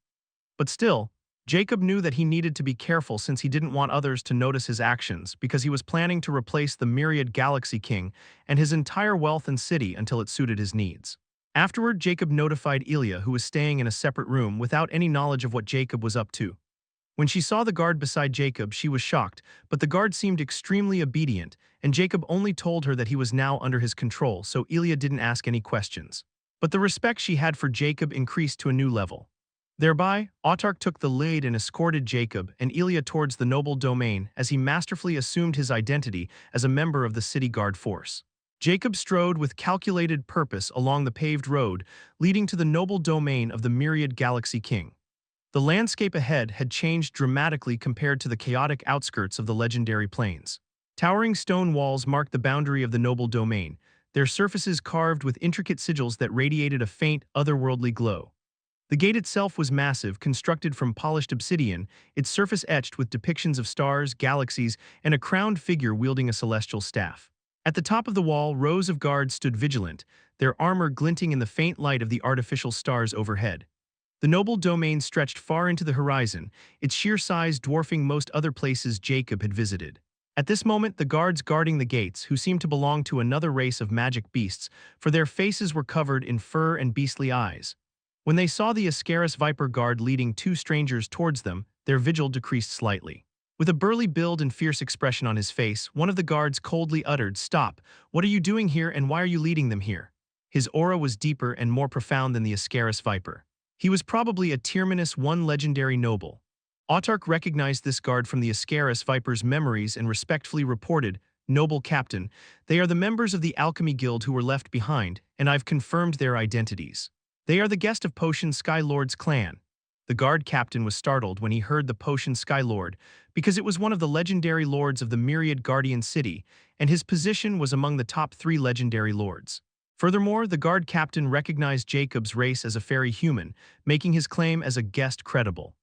But still, Jacob knew that he needed to be careful since he didn't want others to notice his actions because he was planning to replace the Myriad Galaxy King and his entire wealth and city until it suited his needs. Afterward, Jacob notified Ilya, who was staying in a separate room without any knowledge of what Jacob was up to. When she saw the guard beside Jacob, she was shocked, but the guard seemed extremely obedient, and Jacob only told her that he was now under his control, so Ilya didn't ask any questions. But the respect she had for Jacob increased to a new level. Thereby, Autarch took the lead and escorted Jacob and Ilya towards the noble domain as he masterfully assumed his identity as a member of the city guard force. Jacob strode with calculated purpose along the paved road leading to the noble domain of the Myriad Galaxy King. The landscape ahead had changed dramatically compared to the chaotic outskirts of the legendary plains. Towering stone walls marked the boundary of the noble domain, their surfaces carved with intricate sigils that radiated a faint, otherworldly glow. The gate itself was massive, constructed from polished obsidian, its surface etched with depictions of stars, galaxies, and a crowned figure wielding a celestial staff. At the top of the wall, rows of guards stood vigilant, their armor glinting in the faint light of the artificial stars overhead. The noble domain stretched far into the horizon, its sheer size dwarfing most other places Jacob had visited. At this moment, the guards guarding the gates, who seemed to belong to another race of magic beasts, for their faces were covered in fur and beastly eyes. When they saw the xperrif Viper guard leading two strangers towards them, their vigil decreased slightly. With a burly build and fierce expression on his face, one of the guards coldly uttered, "Stop! What are you doing here and why are you leading them here?" His aura was deeper and more profound than the xperrif Viper. He was probably a Tier 1 legendary noble. Autarch recognized this guard from the xperrif Viper's memories and respectfully reported, "Noble Captain, they are the members of the Alchemy Guild who were left behind, and I've confirmed their identities. They are the guest of Potion Sky Lord's clan." The guard captain was startled when he heard the Potion Sky Lord, because it was one of the legendary lords of the Myriad Guardian City, and his position was among the top 3 legendary lords. Furthermore, the guard captain recognized Jacob's race as a fairy human, making his claim as a guest credible.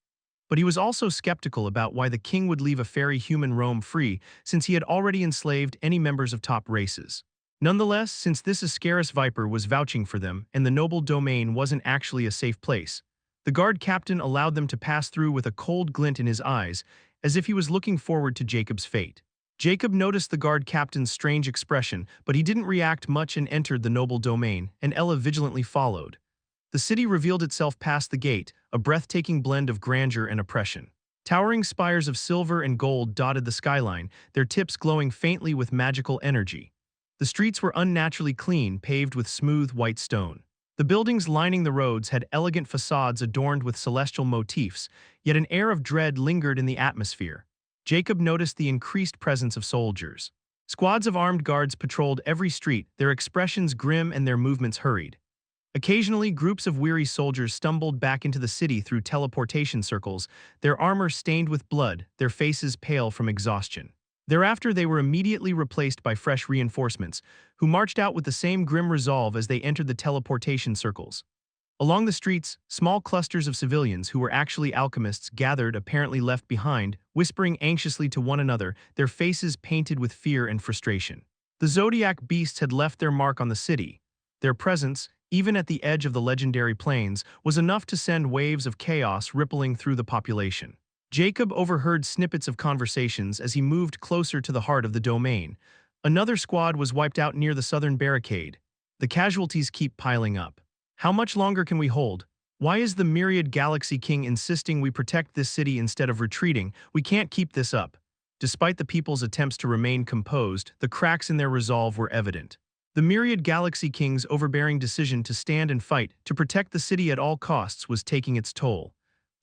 But he was also skeptical about why the king would leave a fairy human roam free, since he had already enslaved any members of top races. Nonetheless, since this xperrif Viper was vouching for them and the noble domain wasn't actually a safe place, the guard captain allowed them to pass through with a cold glint in his eyes, as if he was looking forward to Jacob's fate. Jacob noticed the guard captain's strange expression, but he didn't react much and entered the noble domain, and Ella vigilantly followed. The city revealed itself past the gate, a breathtaking blend of grandeur and oppression. Towering spires of silver and gold dotted the skyline, their tips glowing faintly with magical energy. The streets were unnaturally clean, paved with smooth white stone. The buildings lining the roads had elegant facades adorned with celestial motifs, yet an air of dread lingered in the atmosphere. Jacob noticed the increased presence of soldiers. Squads of armed guards patrolled every street, their expressions grim and their movements hurried. Occasionally, groups of weary soldiers stumbled back into the city through teleportation circles, their armor stained with blood, their faces pale from exhaustion. Thereafter, they were immediately replaced by fresh reinforcements, who marched out with the same grim resolve as they entered the teleportation circles. Along the streets, small clusters of civilians who were actually alchemists gathered, apparently left behind, whispering anxiously to one another, their faces painted with fear and frustration. The Zodiac beasts had left their mark on the city. Their presence, even at the edge of the legendary plains, was enough to send waves of chaos rippling through the population. Jacob overheard snippets of conversations as he moved closer to the heart of the domain. Another squad was wiped out near the southern barricade. The casualties keep piling up. How much longer can we hold? Why is the myriad Galaxy King insisting we protect this city instead of retreating? We can't keep this up. Despite the people's attempts to remain composed, the cracks in their resolve were evident. The myriad Galaxy King's overbearing decision to stand and fight, to protect the city at all costs, was taking its toll.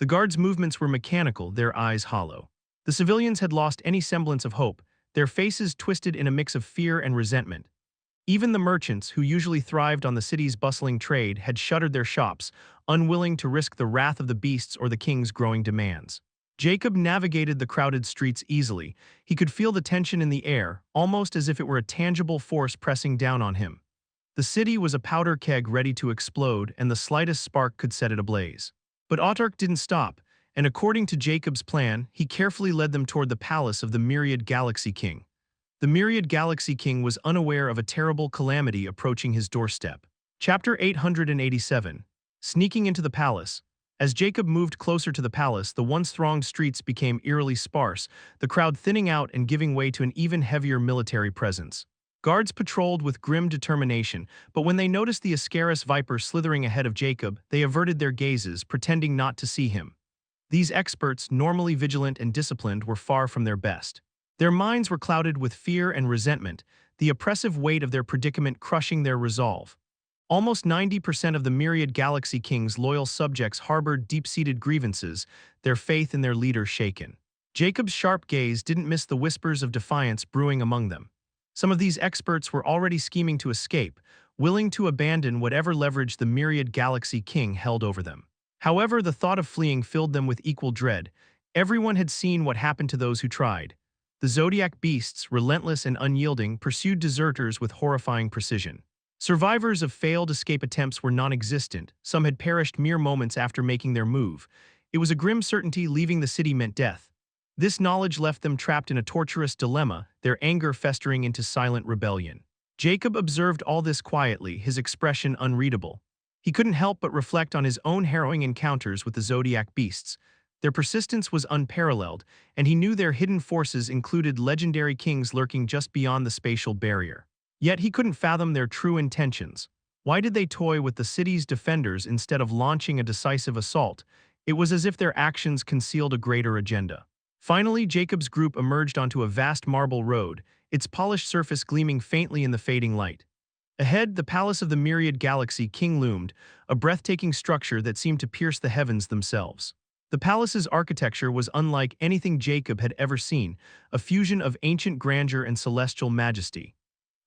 The guards' movements were mechanical, their eyes hollow. The civilians had lost any semblance of hope, their faces twisted in a mix of fear and resentment. Even the merchants, who usually thrived on the city's bustling trade, had shuttered their shops, unwilling to risk the wrath of the beasts or the king's growing demands. Jacob navigated the crowded streets easily. He could feel the tension in the air, almost as if it were a tangible force pressing down on him. The city was a powder keg ready to explode, and the slightest spark could set it ablaze. But Autarch didn't stop, and according to Jacob's plan, he carefully led them toward the palace of the Myriad Galaxy King. The Myriad Galaxy King was unaware of a terrible calamity approaching his doorstep. Chapter 887. Sneaking into the palace. As Jacob moved closer to the palace, the once thronged streets became eerily sparse, the crowd thinning out and giving way to an even heavier military presence. Guards patrolled with grim determination, but when they noticed the Ascaris Viper slithering ahead of Jacob, they averted their gazes, pretending not to see him. These experts, normally vigilant and disciplined, were far from their best. Their minds were clouded with fear and resentment, the oppressive weight of their predicament crushing their resolve. Almost 90% of the Myriad Galaxy King's loyal subjects harbored deep-seated grievances, their faith in their leader shaken. Jacob's sharp gaze didn't miss the whispers of defiance brewing among them. Some of these experts were already scheming to escape, willing to abandon whatever leverage the Myriad Galaxy King held over them. However, the thought of fleeing filled them with equal dread. Everyone had seen what happened to those who tried. The Zodiac beasts, relentless and unyielding, pursued deserters with horrifying precision. Survivors of failed escape attempts were non-existent. Some had perished mere moments after making their move. It was a grim certainty leaving the city meant death. This knowledge left them trapped in a torturous dilemma, their anger festering into silent rebellion. Jacob observed all this quietly, his expression unreadable. He couldn't help but reflect on his own harrowing encounters with the Zodiac beasts. Their persistence was unparalleled, and he knew their hidden forces included legendary kings lurking just beyond the spatial barrier. Yet he couldn't fathom their true intentions. Why did they toy with the city's defenders instead of launching a decisive assault? It was as if their actions concealed a greater agenda. Finally, Jacob's group emerged onto a vast marble road, its polished surface gleaming faintly in the fading light. Ahead, the palace of the Myriad Galaxy King loomed, a breathtaking structure that seemed to pierce the heavens themselves. The palace's architecture was unlike anything Jacob had ever seen, a fusion of ancient grandeur and celestial majesty.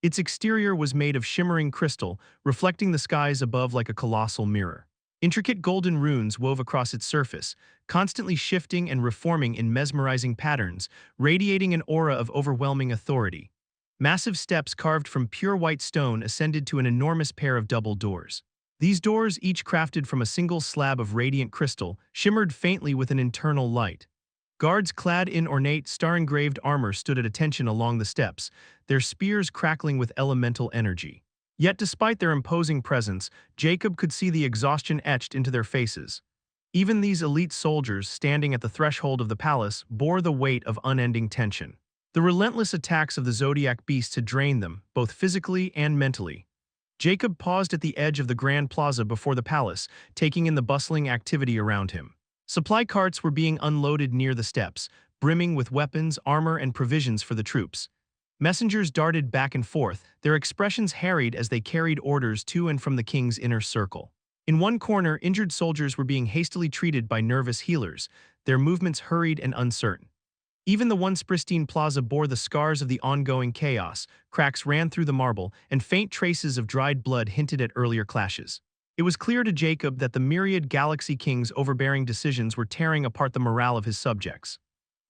Its exterior was made of shimmering crystal, reflecting the skies above like a colossal mirror. Intricate golden runes wove across its surface, constantly shifting and reforming in mesmerizing patterns, radiating an aura of overwhelming authority. Massive steps carved from pure white stone ascended to an enormous pair of double doors. These doors, each crafted from a single slab of radiant crystal, shimmered faintly with an internal light. Guards clad in ornate, star-engraved armor stood at attention along the steps, their spears crackling with elemental energy. Yet despite their imposing presence, Jacob could see the exhaustion etched into their faces. Even these elite soldiers, standing at the threshold of the palace, bore the weight of unending tension. The relentless attacks of the Zodiac beasts had drained them, both physically and mentally. Jacob paused at the edge of the grand plaza before the palace, taking in the bustling activity around him. Supply carts were being unloaded near the steps, brimming with weapons, armor, and provisions for the troops. Messengers darted back and forth, their expressions harried as they carried orders to and from the king's inner circle. In one corner, injured soldiers were being hastily treated by nervous healers, their movements hurried and uncertain. Even the once pristine plaza bore the scars of the ongoing chaos, cracks ran through the marble, and faint traces of dried blood hinted at earlier clashes. It was clear to Jacob that the Myriad Galaxy King's overbearing decisions were tearing apart the morale of his subjects.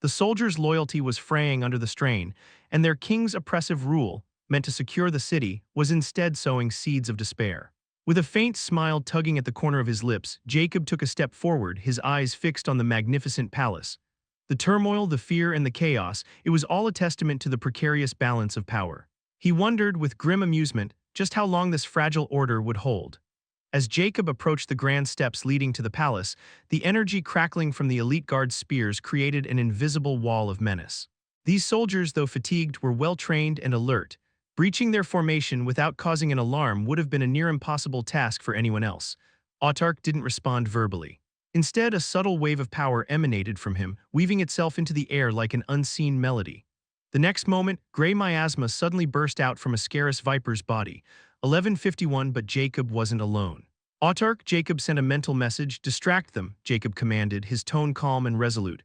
The soldiers' loyalty was fraying under the strain, and their king's oppressive rule, meant to secure the city, was instead sowing seeds of despair. With a faint smile tugging at the corner of his lips, Jacob took a step forward, his eyes fixed on the magnificent palace. The turmoil, the fear, and the chaos, it was all a testament to the precarious balance of power. He wondered with grim amusement just how long this fragile order would hold. As Jacob approached the grand steps leading to the palace, the energy crackling from the elite guard's spears created an invisible wall of menace. These soldiers, though fatigued, were well-trained and alert. Breaching their formation without causing an alarm would have been a near-impossible task for anyone else. Autark didn't respond verbally. Instead, a subtle wave of power emanated from him, weaving itself into the air like an unseen melody. The next moment, gray miasma suddenly burst out from a xperrif viper's body. 11:51, but Jacob wasn't alone. Autark, Jacob sent a mental message. Distract them, Jacob commanded, his tone calm and resolute.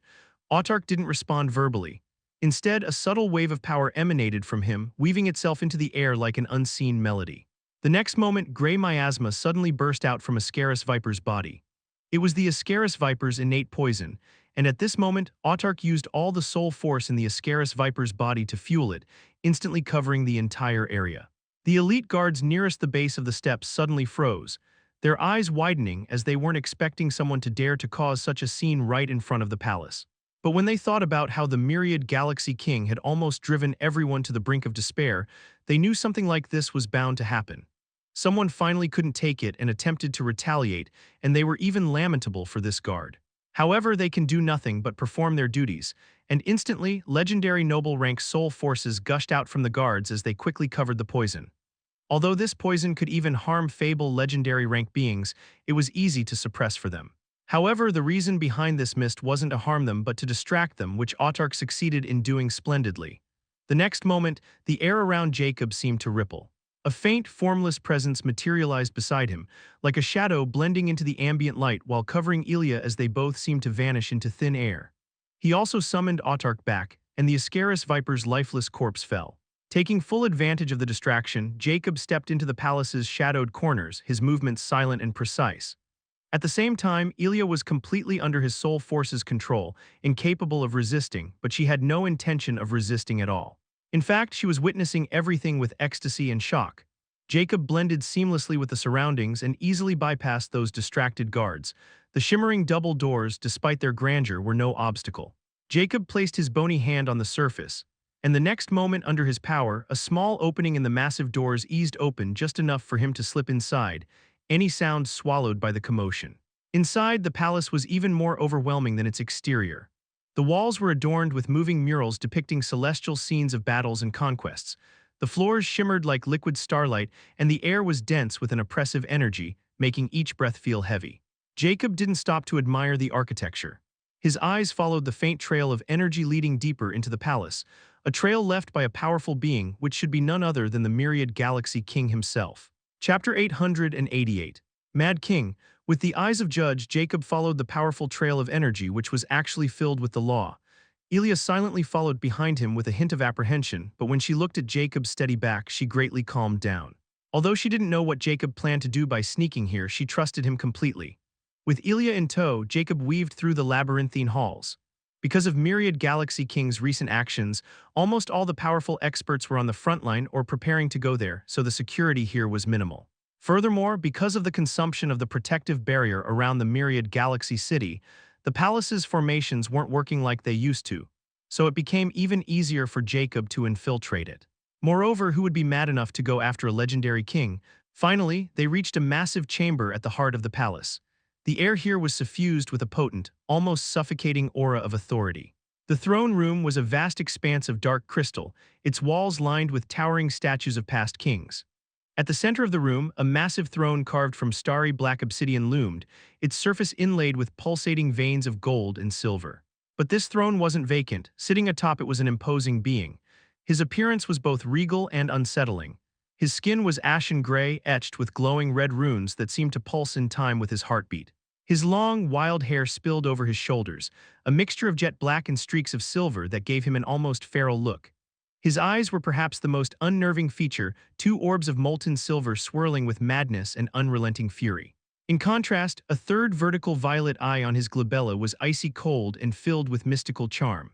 Autark didn't respond verbally. Instead, a subtle wave of power emanated from him, weaving itself into the air like an unseen melody. The next moment, gray miasma suddenly burst out from a xperrif viper's body. It was the xperrif viper's innate poison, and at this moment, Autark used all the soul force in the xperrif viper's body to fuel it, instantly covering the entire area. The elite guards nearest the base of the steps suddenly froze, their eyes widening as they weren't expecting someone to dare to cause such a scene right in front of the palace. But when they thought about how the myriad Galaxy King had almost driven everyone to the brink of despair, they knew something like this was bound to happen. Someone finally couldn't take it and attempted to retaliate, and they were even lamentable for this guard. However, they can do nothing but perform their duties, and instantly, legendary noble rank soul forces gushed out from the guards as they quickly covered the poison. Although this poison could even harm fable legendary rank beings, it was easy to suppress for them. However, the reason behind this mist wasn't to harm them but to distract them, which Autark succeeded in doing splendidly. The next moment, the air around Jacob seemed to ripple. A faint, formless presence materialized beside him, like a shadow blending into the ambient light while covering Ilya as they both seemed to vanish into thin air. He also summoned Autark back, and the xperrif viper's lifeless corpse fell. Taking full advantage of the distraction, Jacob stepped into the palace's shadowed corners, his movements silent and precise. At the same time, Ilya was completely under his soul force's control, incapable of resisting, but she had no intention of resisting at all. In fact, she was witnessing everything with ecstasy and shock. Jacob blended seamlessly with the surroundings and easily bypassed those distracted guards. The shimmering double doors, despite their grandeur, were no obstacle. Jacob placed his bony hand on the surface, and the next moment under his power, a small opening in the massive doors eased open just enough for him to slip inside, any sound swallowed by the commotion. Inside, the palace was even more overwhelming than its exterior. The walls were adorned with moving murals depicting celestial scenes of battles and conquests. The floors shimmered like liquid starlight, and the air was dense with an oppressive energy, making each breath feel heavy. Jacob didn't stop to admire the architecture. His eyes followed the faint trail of energy leading deeper into the palace, a trail left by a powerful being which should be none other than the myriad Galaxy King himself. Chapter 888. Mad King. With the eyes of Judge, Jacob followed the powerful trail of energy which was actually filled with the law. Ilya silently followed behind him with a hint of apprehension, but when she looked at Jacob's steady back, she greatly calmed down. Although she didn't know what Jacob planned to do by sneaking here, she trusted him completely. With Ilya in tow, Jacob weaved through the labyrinthine halls. Because of myriad Galaxy King's recent actions, almost all the powerful experts were on the front line or preparing to go there, so the security here was minimal. Furthermore, because of the consumption of the protective barrier around the myriad Galaxy City, the palace's formations weren't working like they used to, so it became even easier for Jacob to infiltrate it. Moreover, who would be mad enough to go after a legendary king? Finally, they reached a massive chamber at the heart of the palace. The air here was suffused with a potent, almost suffocating aura of authority. The throne room was a vast expanse of dark crystal, its walls lined with towering statues of past kings. At the center of the room, a massive throne carved from starry black obsidian loomed, its surface inlaid with pulsating veins of gold and silver. But this throne wasn't vacant. Sitting atop it was an imposing being. His appearance was both regal and unsettling. His skin was ashen gray, etched with glowing red runes that seemed to pulse in time with his heartbeat. His long, wild hair spilled over his shoulders, a mixture of jet black and streaks of silver that gave him an almost feral look. His eyes were perhaps the most unnerving feature, two orbs of molten silver swirling with madness and unrelenting fury. In contrast, a third vertical violet eye on his glabella was icy cold and filled with mystical charm.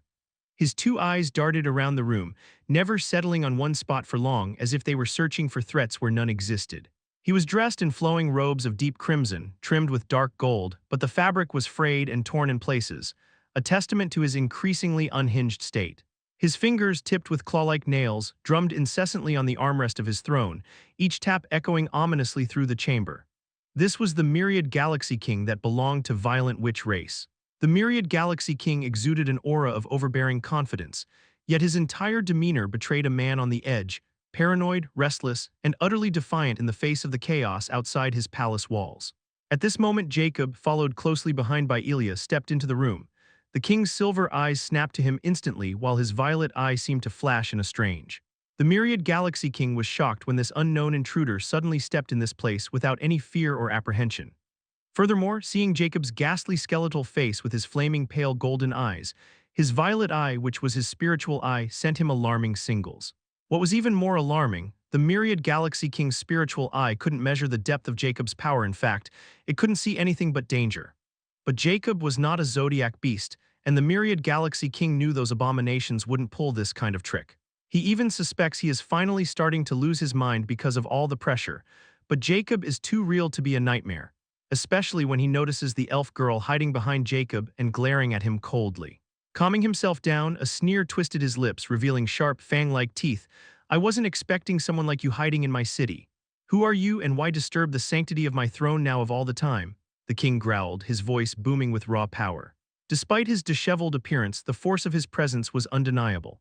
His two eyes darted around the room, never settling on one spot for long, as if they were searching for threats where none existed. He was dressed in flowing robes of deep crimson, trimmed with dark gold, but the fabric was frayed and torn in places, a testament to his increasingly unhinged state. His fingers, tipped with claw-like nails, drummed incessantly on the armrest of his throne, each tap echoing ominously through the chamber. This was the Myriad Galaxy King that belonged to violent witch race. The Myriad Galaxy King exuded an aura of overbearing confidence, yet his entire demeanor betrayed a man on the edge, paranoid, restless, and utterly defiant in the face of the chaos outside his palace walls. At this moment Jacob, followed closely behind by Elia, stepped into the room. The king's silver eyes snapped to him instantly while his violet eye seemed to flash in a strange. The Myriad Galaxy King was shocked when this unknown intruder suddenly stepped in this place without any fear or apprehension. Furthermore, seeing Jacob's ghastly skeletal face with his flaming pale golden eyes, his violet eye, which was his spiritual eye, sent him alarming signals. What was even more alarming, the Myriad Galaxy King's spiritual eye couldn't measure the depth of Jacob's power. In fact, it couldn't see anything but danger. But Jacob was not a zodiac beast, and the Myriad Galaxy King knew those abominations wouldn't pull this kind of trick. He even suspects he is finally starting to lose his mind because of all the pressure, but Jacob is too real to be a nightmare, especially when he notices the elf girl hiding behind Jacob and glaring at him coldly. Calming himself down, a sneer twisted his lips, revealing sharp, fang-like teeth. "I wasn't expecting someone like you hiding in my city. Who are you and why disturb the sanctity of my throne now of all the time?" The king growled, his voice booming with raw power. Despite his disheveled appearance, the force of his presence was undeniable.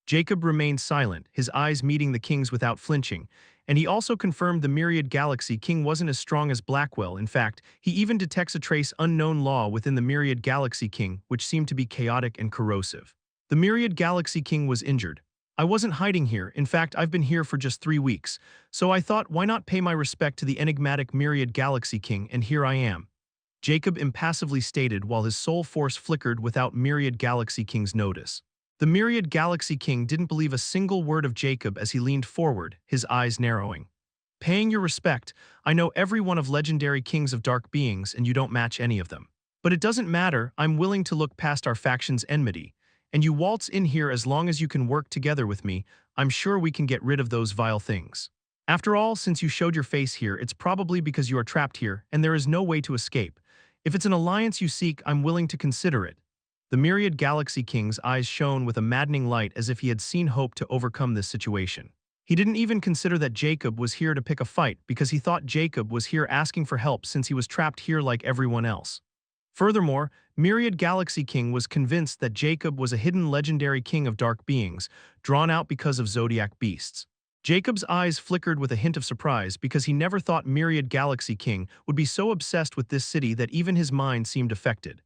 Jacob remained silent, his eyes meeting the king's without flinching, and he also confirmed the Myriad Galaxy King wasn't as strong as Blackwell. In fact, he even detects a trace unknown law within the Myriad Galaxy King, which seemed to be chaotic and corrosive. The Myriad Galaxy King was injured. "I wasn't hiding here. In fact, I've been here for just 3 weeks. So I thought, why not pay my respect to the enigmatic Myriad Galaxy King, and here I am," Jacob impassively stated while his soul force flickered without Myriad Galaxy King's notice. The Myriad Galaxy King didn't believe a single word of Jacob as he leaned forward, his eyes narrowing. "Paying your respect, I know every one of legendary kings of dark beings and you don't match any of them. But it doesn't matter, I'm willing to look past our faction's enmity, and you waltz in here as long as you can work together with me. I'm sure we can get rid of those vile things. After all, since you showed your face here, it's probably because you are trapped here and there is no way to escape. If it's an alliance you seek, I'm willing to consider it." The Myriad Galaxy King's eyes shone with a maddening light as if he had seen hope to overcome this situation. He didn't even consider that Jacob was here to pick a fight because he thought Jacob was here asking for help since he was trapped here like everyone else. Furthermore, Myriad Galaxy King was convinced that Jacob was a hidden legendary king of dark beings, drawn out because of zodiac beasts. Jacob's eyes flickered with a hint of surprise because he never thought Myriad Galaxy King would be so obsessed with this city that even his mind seemed affected.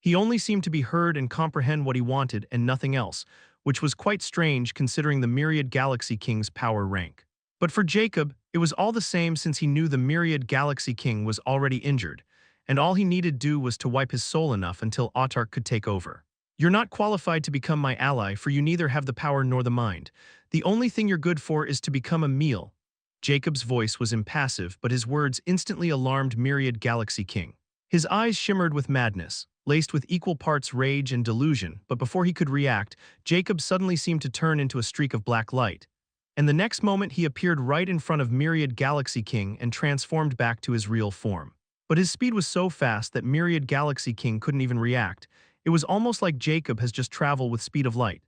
He only seemed to be heard and comprehend what he wanted and nothing else, which was quite strange considering the Myriad Galaxy King's power rank. But for Jacob, it was all the same since he knew the Myriad Galaxy King was already injured, and all he needed do was to wipe his soul enough until Autarch could take over. "You're not qualified to become my ally, for you neither have the power nor the mind. The only thing you're good for is to become a meal." Jacob's voice was impassive, but his words instantly alarmed Myriad Galaxy King. His eyes shimmered with madness, laced with equal parts rage and delusion, but before he could react, Jacob suddenly seemed to turn into a streak of black light. And the next moment he appeared right in front of Myriad Galaxy King and transformed back to his real form. But his speed was so fast that Myriad Galaxy King couldn't even react. It was almost like Jacob has just traveled with speed of light.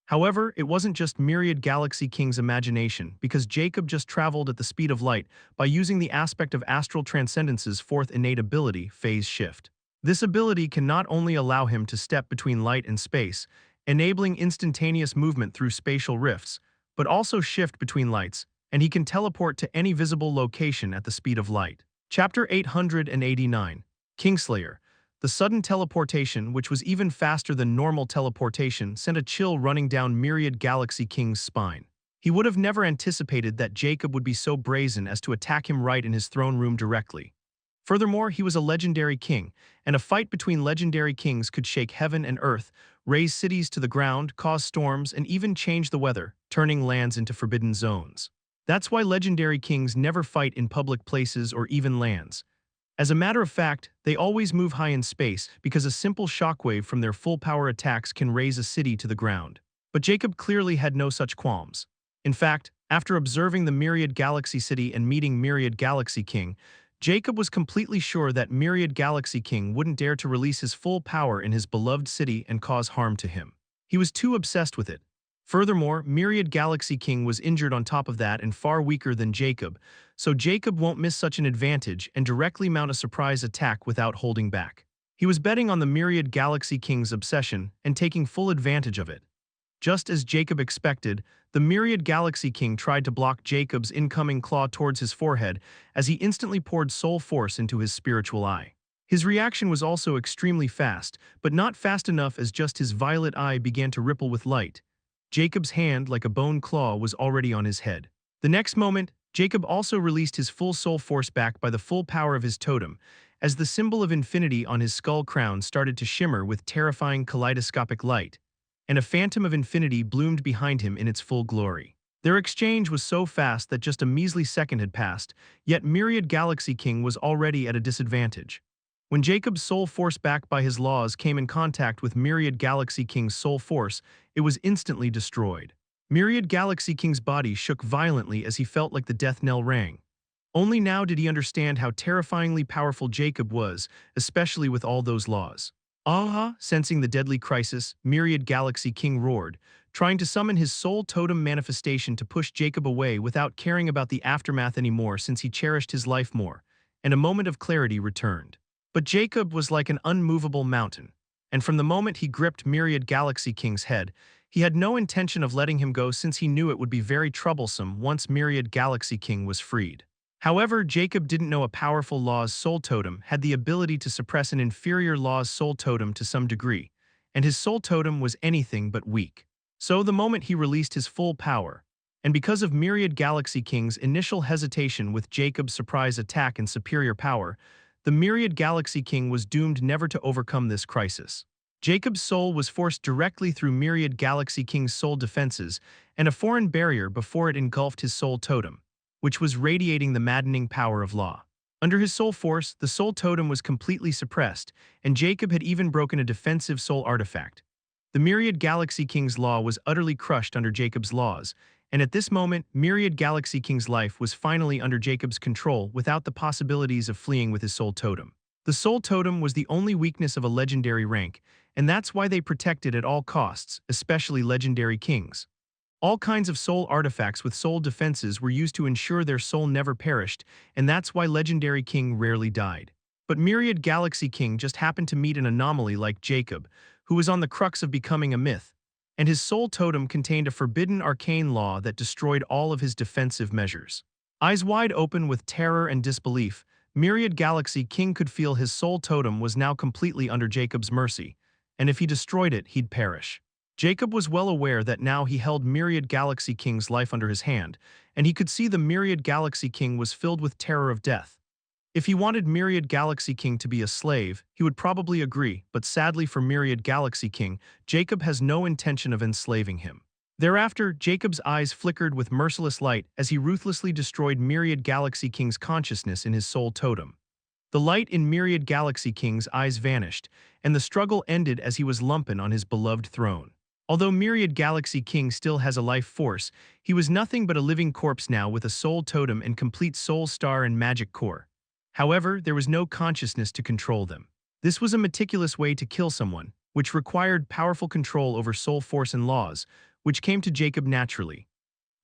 However, it wasn't just Myriad Galaxy King's imagination, because Jacob just traveled at the speed of light by using the aspect of Astral Transcendence's fourth innate ability, Phase Shift. This ability can not only allow him to step between light and space, enabling instantaneous movement through spatial rifts, but also shift between lights, and he can teleport to any visible location at the speed of light. Chapter 889, Kingslayer. The sudden teleportation, which was even faster than normal teleportation, sent a chill running down Myriad Galaxy King's spine. He would have never anticipated that Jacob would be so brazen as to attack him right in his throne room directly. Furthermore, he was a legendary king, and a fight between legendary kings could shake heaven and earth, raise cities to the ground, cause storms, and even change the weather, turning lands into forbidden zones. That's why legendary kings never fight in public places or even lands. As a matter of fact, they always move high in space because a simple shockwave from their full-power attacks can raise a city to the ground. But Jacob clearly had no such qualms. In fact, after observing the Myriad Galaxy City and meeting Myriad Galaxy King, Jacob was completely sure that Myriad Galaxy King wouldn't dare to release his full power in his beloved city and cause harm to him. He was too obsessed with it, Furthermore, Myriad Galaxy King was injured on top of that and far weaker than Jacob, so Jacob won't miss such an advantage and directly mount a surprise attack without holding back. He was betting on the Myriad Galaxy King's obsession and taking full advantage of it. Just as Jacob expected, the Myriad Galaxy King tried to block Jacob's incoming claw towards his forehead as he instantly poured soul force into his spiritual eye. His reaction was also extremely fast, but not fast enough as just his violet eye began to ripple with light. Jacob's hand, like a bone claw, was already on his head. The next moment, Jacob also released his full soul force back by the full power of his totem, as the symbol of infinity on his skull crown started to shimmer with terrifying kaleidoscopic light, and a phantom of infinity bloomed behind him in its full glory. Their exchange was so fast that just a measly second had passed, yet Myriad Galaxy King was already at a disadvantage. When Jacob's soul force backed by his laws came in contact with Myriad Galaxy King's soul force, it was instantly destroyed. Myriad Galaxy King's body shook violently as he felt like the death knell rang. Only now did he understand how terrifyingly powerful Jacob was, especially with all those laws. Ah! Sensing the deadly crisis, Myriad Galaxy King roared, trying to summon his soul totem manifestation to push Jacob away without caring about the aftermath anymore since he cherished his life more, and a moment of clarity returned. But Jacob was like an unmovable mountain, and from the moment he gripped Myriad Galaxy King's head, he had no intention of letting him go since he knew it would be very troublesome once Myriad Galaxy King was freed. However, Jacob didn't know a powerful law's soul totem had the ability to suppress an inferior law's soul totem to some degree, and his soul totem was anything but weak. So the moment he released his full power, and because of Myriad Galaxy King's initial hesitation with Jacob's surprise attack and superior power, the Myriad Galaxy King was doomed never to overcome this crisis. Jacob's soul was forced directly through Myriad Galaxy King's soul defenses and a foreign barrier before it engulfed his soul totem, which was radiating the maddening power of law. Under his soul force, the soul totem was completely suppressed, and Jacob had even broken a defensive soul artifact. The Myriad Galaxy King's law was utterly crushed under Jacob's laws, and at this moment, Myriad Galaxy King's life was finally under Jacob's control without the possibilities of fleeing with his soul totem. The soul totem was the only weakness of a legendary rank, and that's why they protected at all costs, especially legendary kings. All kinds of soul artifacts with soul defenses were used to ensure their soul never perished, and that's why legendary king rarely died. But Myriad Galaxy King just happened to meet an anomaly like Jacob, who was on the crux of becoming a myth, and his soul totem contained a forbidden arcane law that destroyed all of his defensive measures. Eyes wide open with terror and disbelief, Myriad Galaxy King could feel his soul totem was now completely under Jacob's mercy, and if he destroyed it, he'd perish. Jacob was well aware that now he held Myriad Galaxy King's life under his hand, and he could see the Myriad Galaxy King was filled with terror of death. If he wanted Myriad Galaxy King to be a slave, he would probably agree, but sadly for Myriad Galaxy King, Jacob has no intention of enslaving him. Thereafter, Jacob's eyes flickered with merciless light as he ruthlessly destroyed Myriad Galaxy King's consciousness in his soul totem. The light in Myriad Galaxy King's eyes vanished, and the struggle ended as he was lumpen on his beloved throne. Although Myriad Galaxy King still has a life force, he was nothing but a living corpse now with a soul totem and complete soul star and magic core. However, there was no consciousness to control them. This was a meticulous way to kill someone, which required powerful control over soul force and laws, which came to Jacob naturally.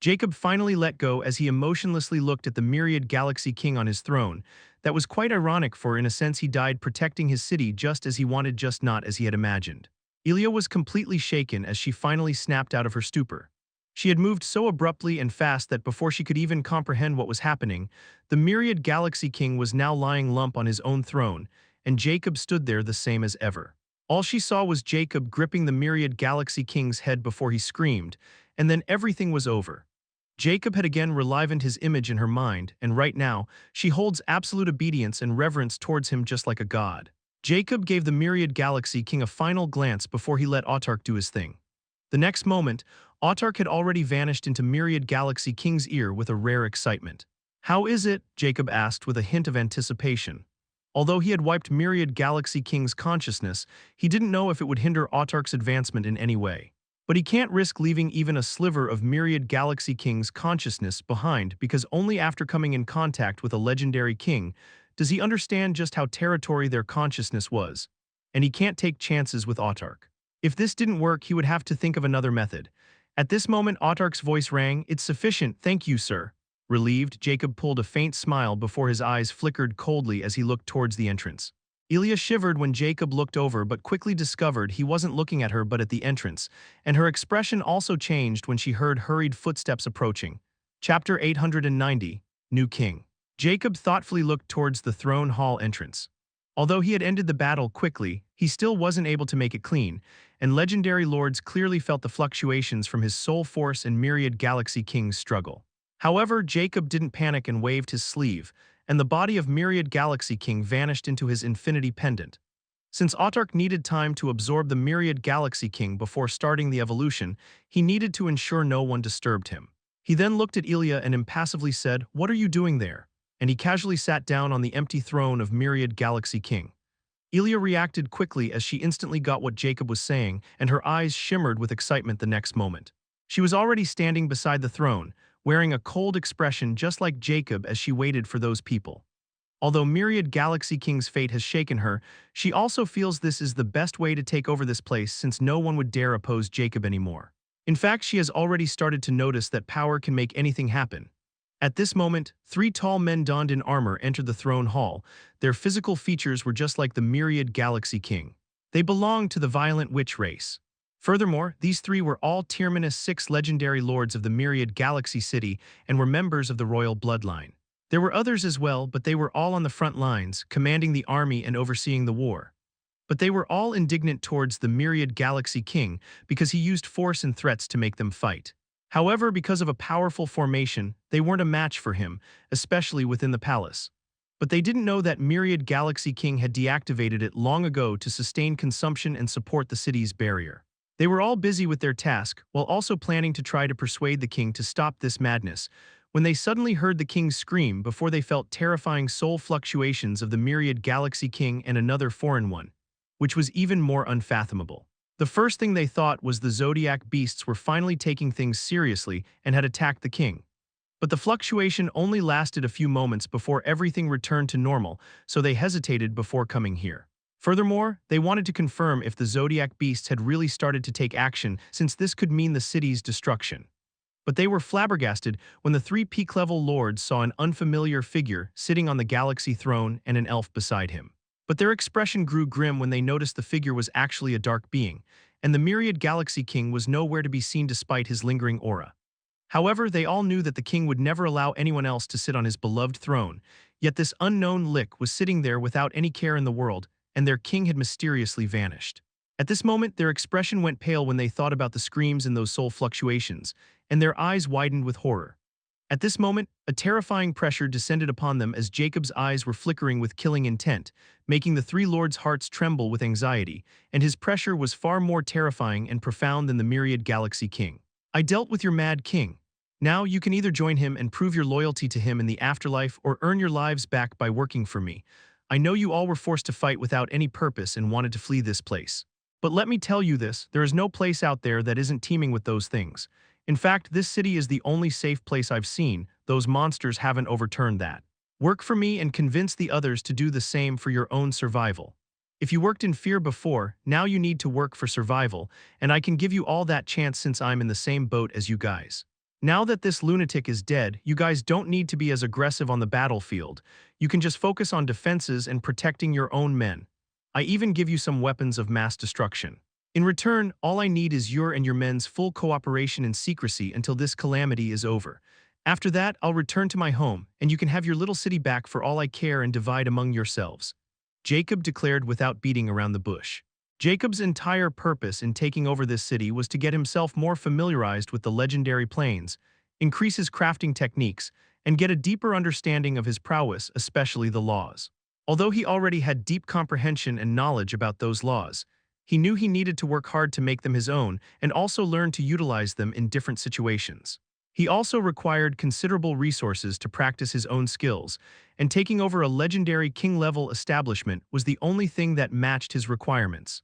Jacob finally let go as he emotionlessly looked at the Myriad Galaxy King on his throne. That was quite ironic, for in a sense he died protecting his city just as he wanted, just not as he had imagined. Ilya was completely shaken as she finally snapped out of her stupor. She had moved so abruptly and fast that before she could even comprehend what was happening, the Myriad Galaxy King was now lying lump on his own throne, and Jacob stood there the same as ever. All she saw was Jacob gripping the Myriad Galaxy King's head before he screamed, and then everything was over. Jacob had again relivened his image in her mind, and right now, she holds absolute obedience and reverence towards him just like a god. Jacob gave the Myriad Galaxy King a final glance before he let Autark do his thing. The next moment, Autark had already vanished into Myriad Galaxy King's ear with a rare excitement. "How is it?" Jacob asked with a hint of anticipation. Although he had wiped Myriad Galaxy King's consciousness, he didn't know if it would hinder Autark's advancement in any way. But he can't risk leaving even a sliver of Myriad Galaxy King's consciousness behind, because only after coming in contact with a legendary king does he understand just how territory their consciousness was, and he can't take chances with Autark. If this didn't work, he would have to think of another method, At this moment Autark's voice rang, "It's sufficient, thank you, sir." Relieved, Jacob pulled a faint smile before his eyes flickered coldly as he looked towards the entrance. Ilya shivered when Jacob looked over but quickly discovered he wasn't looking at her but at the entrance, and her expression also changed when she heard hurried footsteps approaching. Chapter 890, New King. Jacob thoughtfully looked towards the throne hall entrance. Although he had ended the battle quickly, he still wasn't able to make it clean, and legendary lords clearly felt the fluctuations from his soul force and myriad galaxy kings' struggle. However, Jacob didn't panic and waved his sleeve, and the body of Myriad Galaxy King vanished into his infinity pendant. Since Autark needed time to absorb the Myriad Galaxy King before starting the evolution, he needed to ensure no one disturbed him. He then looked at Ilya and impassively said, "What are you doing there?" And he casually sat down on the empty throne of Myriad Galaxy King. Ilya reacted quickly as she instantly got what Jacob was saying, and her eyes shimmered with excitement the next moment. She was already standing beside the throne, wearing a cold expression just like Jacob as she waited for those people. Although Myriad Galaxy King's fate has shaken her, she also feels this is the best way to take over this place since no one would dare oppose Jacob anymore. In fact, she has already started to notice that power can make anything happen. At this moment, three tall men donned in armor entered the throne hall. Their physical features were just like the Myriad Galaxy King. They belonged to the violent witch race. Furthermore, these three were all Terminus 6 legendary lords of the Myriad Galaxy City and were members of the royal bloodline. There were others as well, but they were all on the front lines, commanding the army and overseeing the war. But they were all indignant towards the Myriad Galaxy King because he used force and threats to make them fight. However, because of a powerful formation, they weren't a match for him, especially within the palace. But they didn't know that Myriad Galaxy King had deactivated it long ago to sustain consumption and support the city's barrier. They were all busy with their task, while also planning to try to persuade the king to stop this madness, when they suddenly heard the king scream before they felt terrifying soul fluctuations of the Myriad Galaxy King and another foreign one, which was even more unfathomable. The first thing they thought was the Zodiac beasts were finally taking things seriously and had attacked the king. But the fluctuation only lasted a few moments before everything returned to normal, so they hesitated before coming here. Furthermore, they wanted to confirm if the Zodiac beasts had really started to take action, since this could mean the city's destruction. But they were flabbergasted when the three peak-level lords saw an unfamiliar figure sitting on the galaxy throne and an elf beside him. But their expression grew grim when they noticed the figure was actually a dark being, and the Myriad Galaxy King was nowhere to be seen despite his lingering aura. However, they all knew that the king would never allow anyone else to sit on his beloved throne, yet this unknown lick was sitting there without any care in the world, and their king had mysteriously vanished. At this moment, their expression went pale when they thought about the screams and those soul fluctuations, and their eyes widened with horror. At this moment, a terrifying pressure descended upon them as Jacob's eyes were flickering with killing intent, making the three lords' hearts tremble with anxiety, and his pressure was far more terrifying and profound than the Myriad Galaxy King. "I dealt with your mad king. Now you can either join him and prove your loyalty to him in the afterlife or earn your lives back by working for me. I know you all were forced to fight without any purpose and wanted to flee this place. But let me tell you this, there is no place out there that isn't teeming with those things. In fact, this city is the only safe place I've seen. Those monsters haven't overturned that. Work for me and convince the others to do the same for your own survival. If you worked in fear before, now you need to work for survival, and I can give you all that chance since I'm in the same boat as you guys. Now that this lunatic is dead, you guys don't need to be as aggressive on the battlefield. You can just focus on defenses and protecting your own men. I even give you some weapons of mass destruction. In return, all I need is your and your men's full cooperation and secrecy until this calamity is over. After that, I'll return to my home, and you can have your little city back for all I care and divide among yourselves," Jacob declared without beating around the bush. Jacob's entire purpose in taking over this city was to get himself more familiarized with the legendary plains, increase his crafting techniques, and get a deeper understanding of his prowess, especially the laws. Although he already had deep comprehension and knowledge about those laws, he knew he needed to work hard to make them his own and also learn to utilize them in different situations. He also required considerable resources to practice his own skills, and taking over a legendary king-level establishment was the only thing that matched his requirements.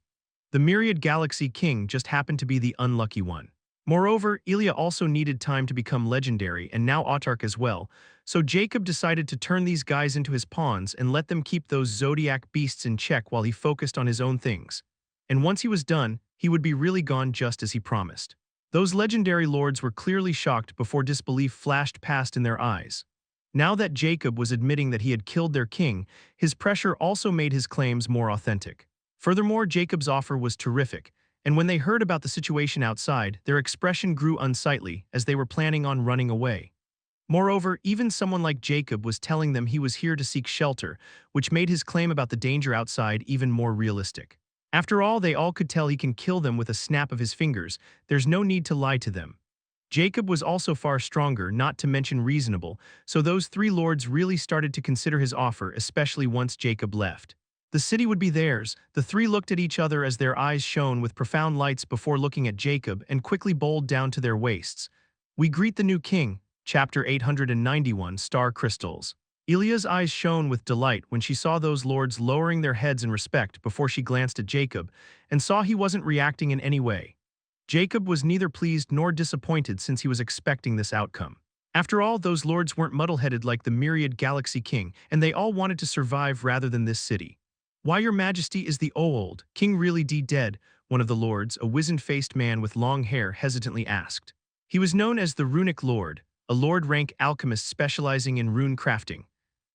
The Myriad Galaxy King just happened to be the unlucky one. Moreover, Ilya also needed time to become legendary and now Autark as well, so Jacob decided to turn these guys into his pawns and let them keep those Zodiac beasts in check while he focused on his own things. And once he was done, he would be really gone just as he promised. Those legendary lords were clearly shocked before disbelief flashed past in their eyes. Now that Jacob was admitting that he had killed their king, his pressure also made his claims more authentic. Furthermore, Jacob's offer was terrific, and when they heard about the situation outside, their expression grew unsightly as they were planning on running away. Moreover, even someone like Jacob was telling them he was here to seek shelter, which made his claim about the danger outside even more realistic. After all, they all could tell he can kill them with a snap of his fingers. There's no need to lie to them. Jacob was also far stronger, not to mention reasonable, so those three lords really started to consider his offer, especially once Jacob left. The city would be theirs. The three looked at each other as their eyes shone with profound lights before looking at Jacob and quickly bowled down to their waists. We greet the new king. Chapter 891, Star Crystals. Elia's eyes shone with delight when she saw those lords lowering their heads in respect before she glanced at Jacob and saw he wasn't reacting in any way. Jacob was neither pleased nor disappointed since he was expecting this outcome. After all, those lords weren't muddle-headed like the myriad Galaxy King, and they all wanted to survive rather than this city. "Why, your majesty, is the old king really dead?" one of the lords, a wizened-faced man with long hair, hesitantly asked. He was known as the Runic Lord, a lord-rank alchemist specializing in rune crafting.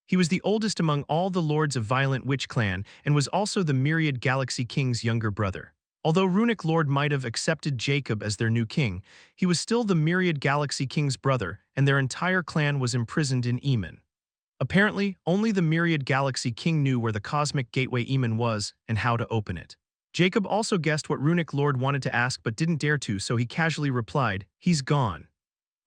He was the oldest among all the lords of Violent Witch Clan and was also the myriad Galaxy King's younger brother. Although Runic Lord might have accepted Jacob as their new king, he was still the myriad Galaxy King's brother, and their entire clan was imprisoned in Eamon. Apparently, only the myriad Galaxy King knew where the cosmic gateway Eamon was and how to open it. Jacob also guessed what Runic Lord wanted to ask but didn't dare to, so he casually replied, "He's gone."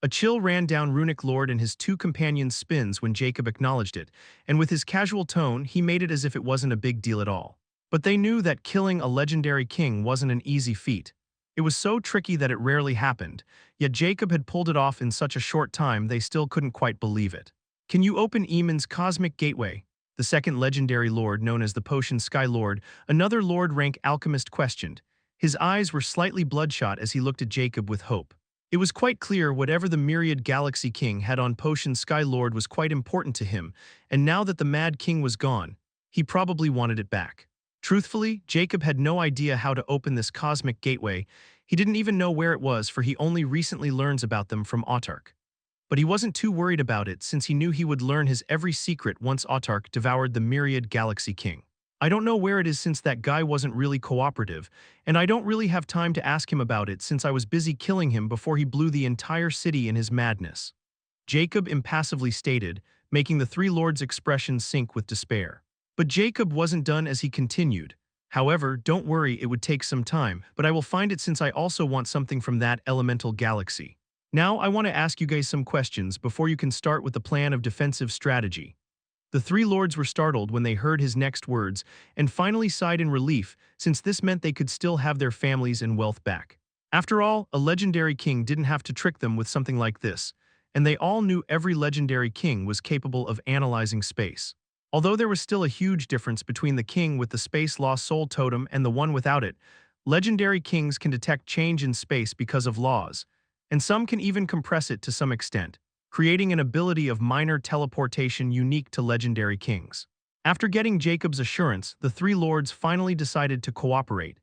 A chill ran down Runic Lord and his two companions' spins when Jacob acknowledged it, and with his casual tone, he made it as if it wasn't a big deal at all. But they knew that killing a legendary king wasn't an easy feat. It was so tricky that it rarely happened, yet Jacob had pulled it off in such a short time they still couldn't quite believe it. "Can you open Eamon's cosmic gateway?" the second legendary lord known as the Potion Sky Lord, another lord-rank alchemist, questioned. His eyes were slightly bloodshot as he looked at Jacob with hope. It was quite clear whatever the myriad Galaxy King had on Potion Sky Lord was quite important to him, and now that the Mad King was gone, he probably wanted it back. Truthfully, Jacob had no idea how to open this cosmic gateway. He didn't even know where it was, for he only recently learns about them from Autarch. But he wasn't too worried about it since he knew he would learn his every secret once Autarch devoured the myriad Galaxy King. "I don't know where it is since that guy wasn't really cooperative, and I don't really have time to ask him about it since I was busy killing him before he blew the entire city in his madness," Jacob impassively stated, making the three lords' expressions sink with despair. But Jacob wasn't done as he continued. "However, don't worry, it would take some time, but I will find it since I also want something from that elemental galaxy. Now I want to ask you guys some questions before you can start with the plan of defensive strategy." The three lords were startled when they heard his next words and finally sighed in relief, since this meant they could still have their families and wealth back. After all, a legendary king didn't have to trick them with something like this, and they all knew every legendary king was capable of analyzing space. Although there was still a huge difference between the king with the space-lost soul totem and the one without it, legendary kings can detect change in space because of laws, and some can even compress it to some extent, creating an ability of minor teleportation unique to legendary kings. After getting Jacob's assurance, the three lords finally decided to cooperate.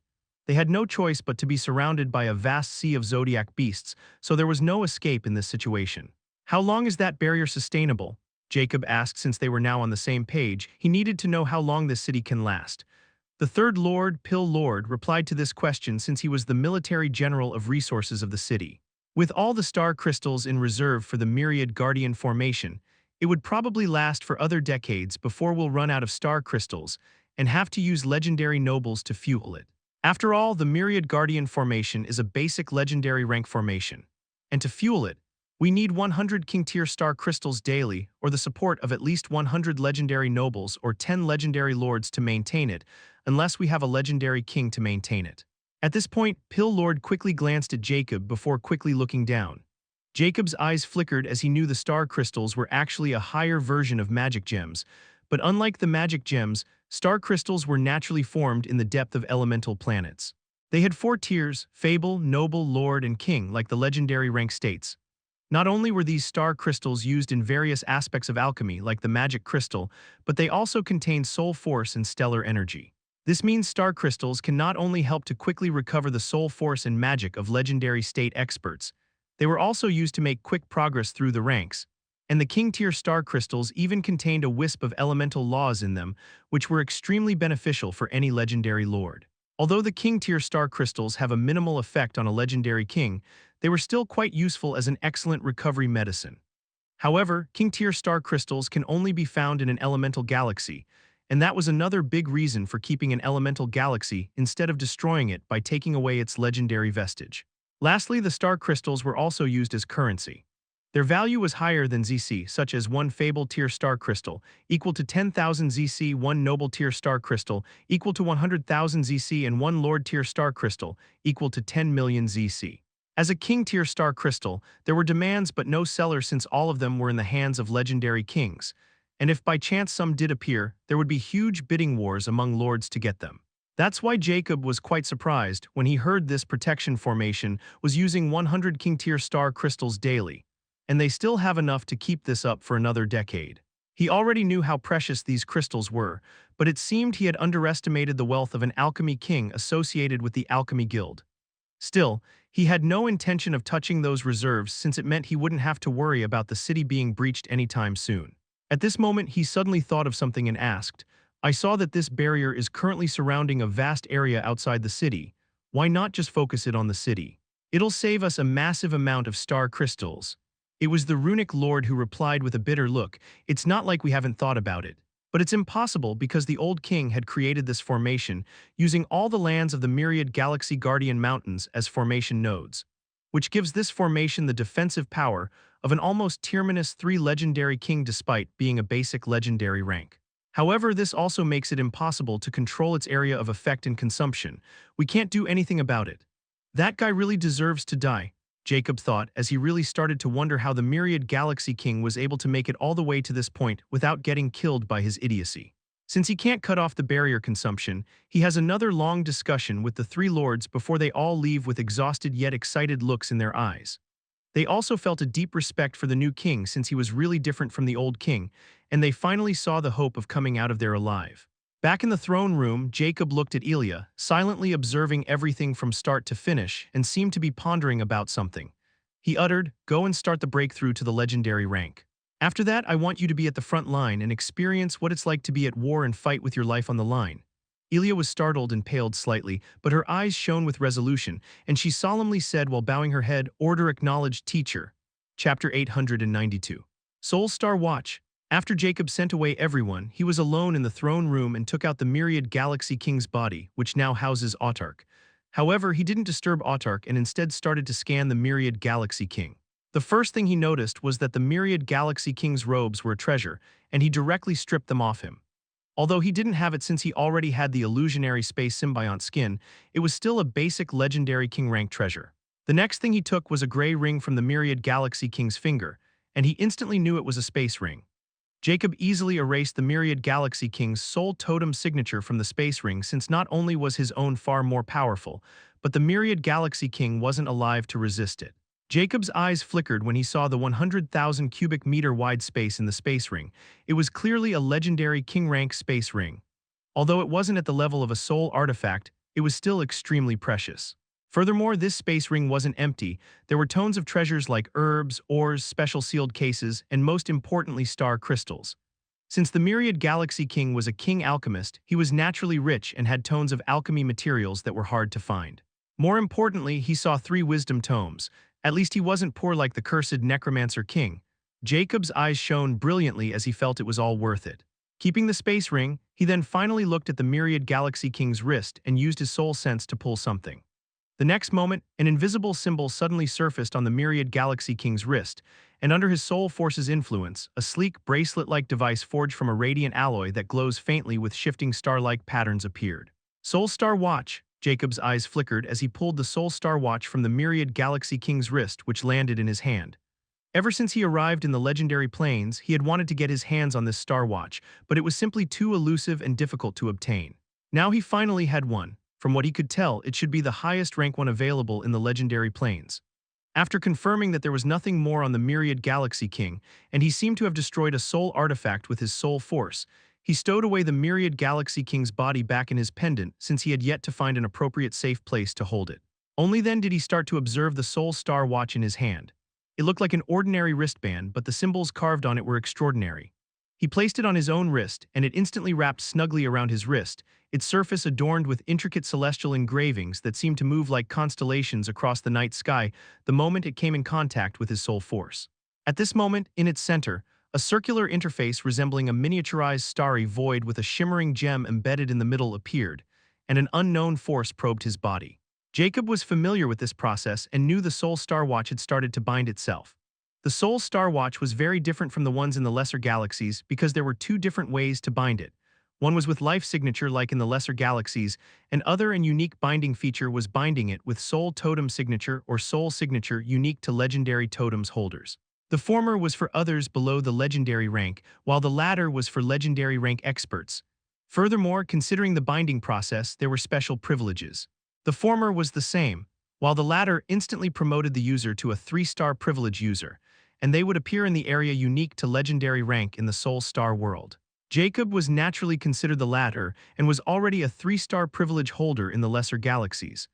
They had no choice but to be surrounded by a vast sea of zodiac beasts, so there was no escape in this situation. "How long is that barrier sustainable?" Jacob asked. Since they were now on the same page, he needed to know how long this city can last. The third lord, Pill Lord, replied to this question since he was the military general of resources of the city. "With all the star crystals in reserve for the Myriad Guardian formation, it would probably last for other decades before we'll run out of star crystals and have to use legendary nobles to fuel it. After all, the Myriad Guardian formation is a basic legendary rank formation, and to fuel it, we need 100 king-tier star crystals daily or the support of at least 100 legendary nobles or 10 legendary lords to maintain it, unless we have a legendary king to maintain it." At this point, Pill Lord quickly glanced at Jacob before quickly looking down. Jacob's eyes flickered as he knew the star crystals were actually a higher version of magic gems, but unlike the magic gems, star crystals were naturally formed in the depth of elemental planets. They had 4 tiers: Fable, Noble, Lord, and King, like the legendary rank states. Not only were these star crystals used in various aspects of alchemy, like the magic crystal, but they also contained soul force and stellar energy. This means star crystals can not only help to quickly recover the soul force and magic of legendary state experts, they were also used to make quick progress through the ranks. And the king-tier star crystals even contained a wisp of elemental laws in them, which were extremely beneficial for any legendary lord. Although the king-tier star crystals have a minimal effect on a legendary king, they were still quite useful as an excellent recovery medicine. However, king-tier star crystals can only be found in an elemental galaxy, and that was another big reason for keeping an elemental galaxy instead of destroying it by taking away its legendary vestige. Lastly, the star crystals were also used as currency. Their value was higher than ZC, such as one Fable tier star crystal, equal to 10,000 ZC, one Noble tier star crystal, equal to 100,000 ZC, and one Lord tier star crystal, equal to 10 million ZC. As a king tier star crystal, there were demands but no seller since all of them were in the hands of legendary kings, and if by chance some did appear, there would be huge bidding wars among lords to get them. That's why Jacob was quite surprised when he heard this protection formation was using 100 king-tier star crystals daily, and they still have enough to keep this up for another decade. He already knew how precious these crystals were, but it seemed he had underestimated the wealth of an alchemy king associated with the Alchemy Guild. Still, he had no intention of touching those reserves since it meant he wouldn't have to worry about the city being breached anytime soon. At this moment, he suddenly thought of something and asked, I saw that this barrier is currently surrounding a vast area outside the city. Why not just focus it on the city? It'll save us a massive amount of star crystals. It was the runic lord who replied with a bitter look, it's not like we haven't thought about it. But it's impossible because the old king had created this formation using all the lands of the myriad Galaxy Guardian Mountains as formation nodes, which gives this formation the defensive power of an almost tier 3 legendary king despite being a basic legendary rank. However, this also makes it impossible to control its area of effect and consumption. We can't do anything about it. That guy really deserves to die, Jacob thought as he really started to wonder how the myriad Galaxy King was able to make it all the way to this point without getting killed by his idiocy. Since he can't cut off the barrier consumption, he has another long discussion with the three lords before they all leave with exhausted yet excited looks in their eyes. They also felt a deep respect for the new king since he was really different from the old king, and they finally saw the hope of coming out of there alive. Back in the throne room, Jacob looked at Ilya, silently observing everything from start to finish, and seemed to be pondering about something. He uttered, "Go and start the breakthrough to the legendary rank. After that, I want you to be at the front line and experience what it's like to be at war and fight with your life on the line." Ilya was startled and paled slightly, but her eyes shone with resolution, and she solemnly said while bowing her head, "Order acknowledged, teacher." Chapter 892. Soul Star Watch. After Jacob sent away everyone, he was alone in the throne room and took out the myriad Galaxy King's body, which now houses Autarch. However, he didn't disturb Autarch and instead started to scan the myriad Galaxy King. The first thing he noticed was that the myriad Galaxy King's robes were a treasure, and he directly stripped them off him. Although he didn't have it since he already had the illusionary space symbiont skin, it was still a basic legendary king rank treasure. The next thing he took was a gray ring from the myriad Galaxy King's finger, and he instantly knew it was a space ring. Jacob easily erased the myriad Galaxy King's soul totem signature from the space ring since not only was his own far more powerful, but the myriad Galaxy King wasn't alive to resist it. Jacob's eyes flickered when he saw the 100,000 cubic meter wide space in the space ring. It was clearly a legendary king rank space ring. Although it wasn't at the level of a soul artifact, it was still extremely precious. Furthermore, this space ring wasn't empty. There were tons of treasures like herbs, ores, special sealed cases, and most importantly star crystals. Since the myriad Galaxy King was a king alchemist, he was naturally rich and had tons of alchemy materials that were hard to find. More importantly, he saw 3 wisdom tomes. At least he wasn't poor like the cursed necromancer king. Jacob's eyes shone brilliantly as he felt it was all worth it. Keeping the space ring, he then finally looked at the myriad Galaxy King's wrist and used his soul sense to pull something. The next moment, an invisible symbol suddenly surfaced on the myriad Galaxy King's wrist, and under his soul force's influence, a sleek bracelet-like device forged from a radiant alloy that glows faintly with shifting star-like patterns appeared. Soul Star Watch. Jacob's eyes flickered as he pulled the Soul Star Watch from the myriad Galaxy King's wrist, which landed in his hand. Ever since he arrived in the legendary plains, he had wanted to get his hands on this Star Watch, but it was simply too elusive and difficult to obtain. Now he finally had one. From what he could tell, it should be the highest rank one available in the legendary plains. After confirming that there was nothing more on the myriad Galaxy King, and he seemed to have destroyed a soul artifact with his soul force, He stowed away the myriad Galaxy King's body back in his pendant since he had yet to find an appropriate safe place to hold it. Only then did he start to observe the Soul Star watch in his hand. It looked like an ordinary wristband, but the symbols carved on it were extraordinary. He placed it on his own wrist, and it instantly wrapped snugly around his wrist, its surface adorned with intricate celestial engravings that seemed to move like constellations across the night sky the moment it came in contact with his soul force. At this moment, in its center, a circular interface resembling a miniaturized starry void with a shimmering gem embedded in the middle appeared, and an unknown force probed his body. Jacob was familiar with this process and knew the Soul Star Watch had started to bind itself. The Soul Star Watch was very different from the ones in the lesser galaxies because there were two different ways to bind it. One was with life signature like in the lesser galaxies, and other and unique binding feature was binding it with soul totem signature or soul signature unique to legendary totems holders. The former was for others below the legendary rank, while the latter was for legendary rank experts. Furthermore, considering the binding process, there were special privileges. The former was the same, while the latter instantly promoted the user to a 3-star privilege user, and they would appear in the area unique to legendary rank in the Soul Star world. Jacob was naturally considered the latter and was already a 3-star privilege holder in the lesser galaxies.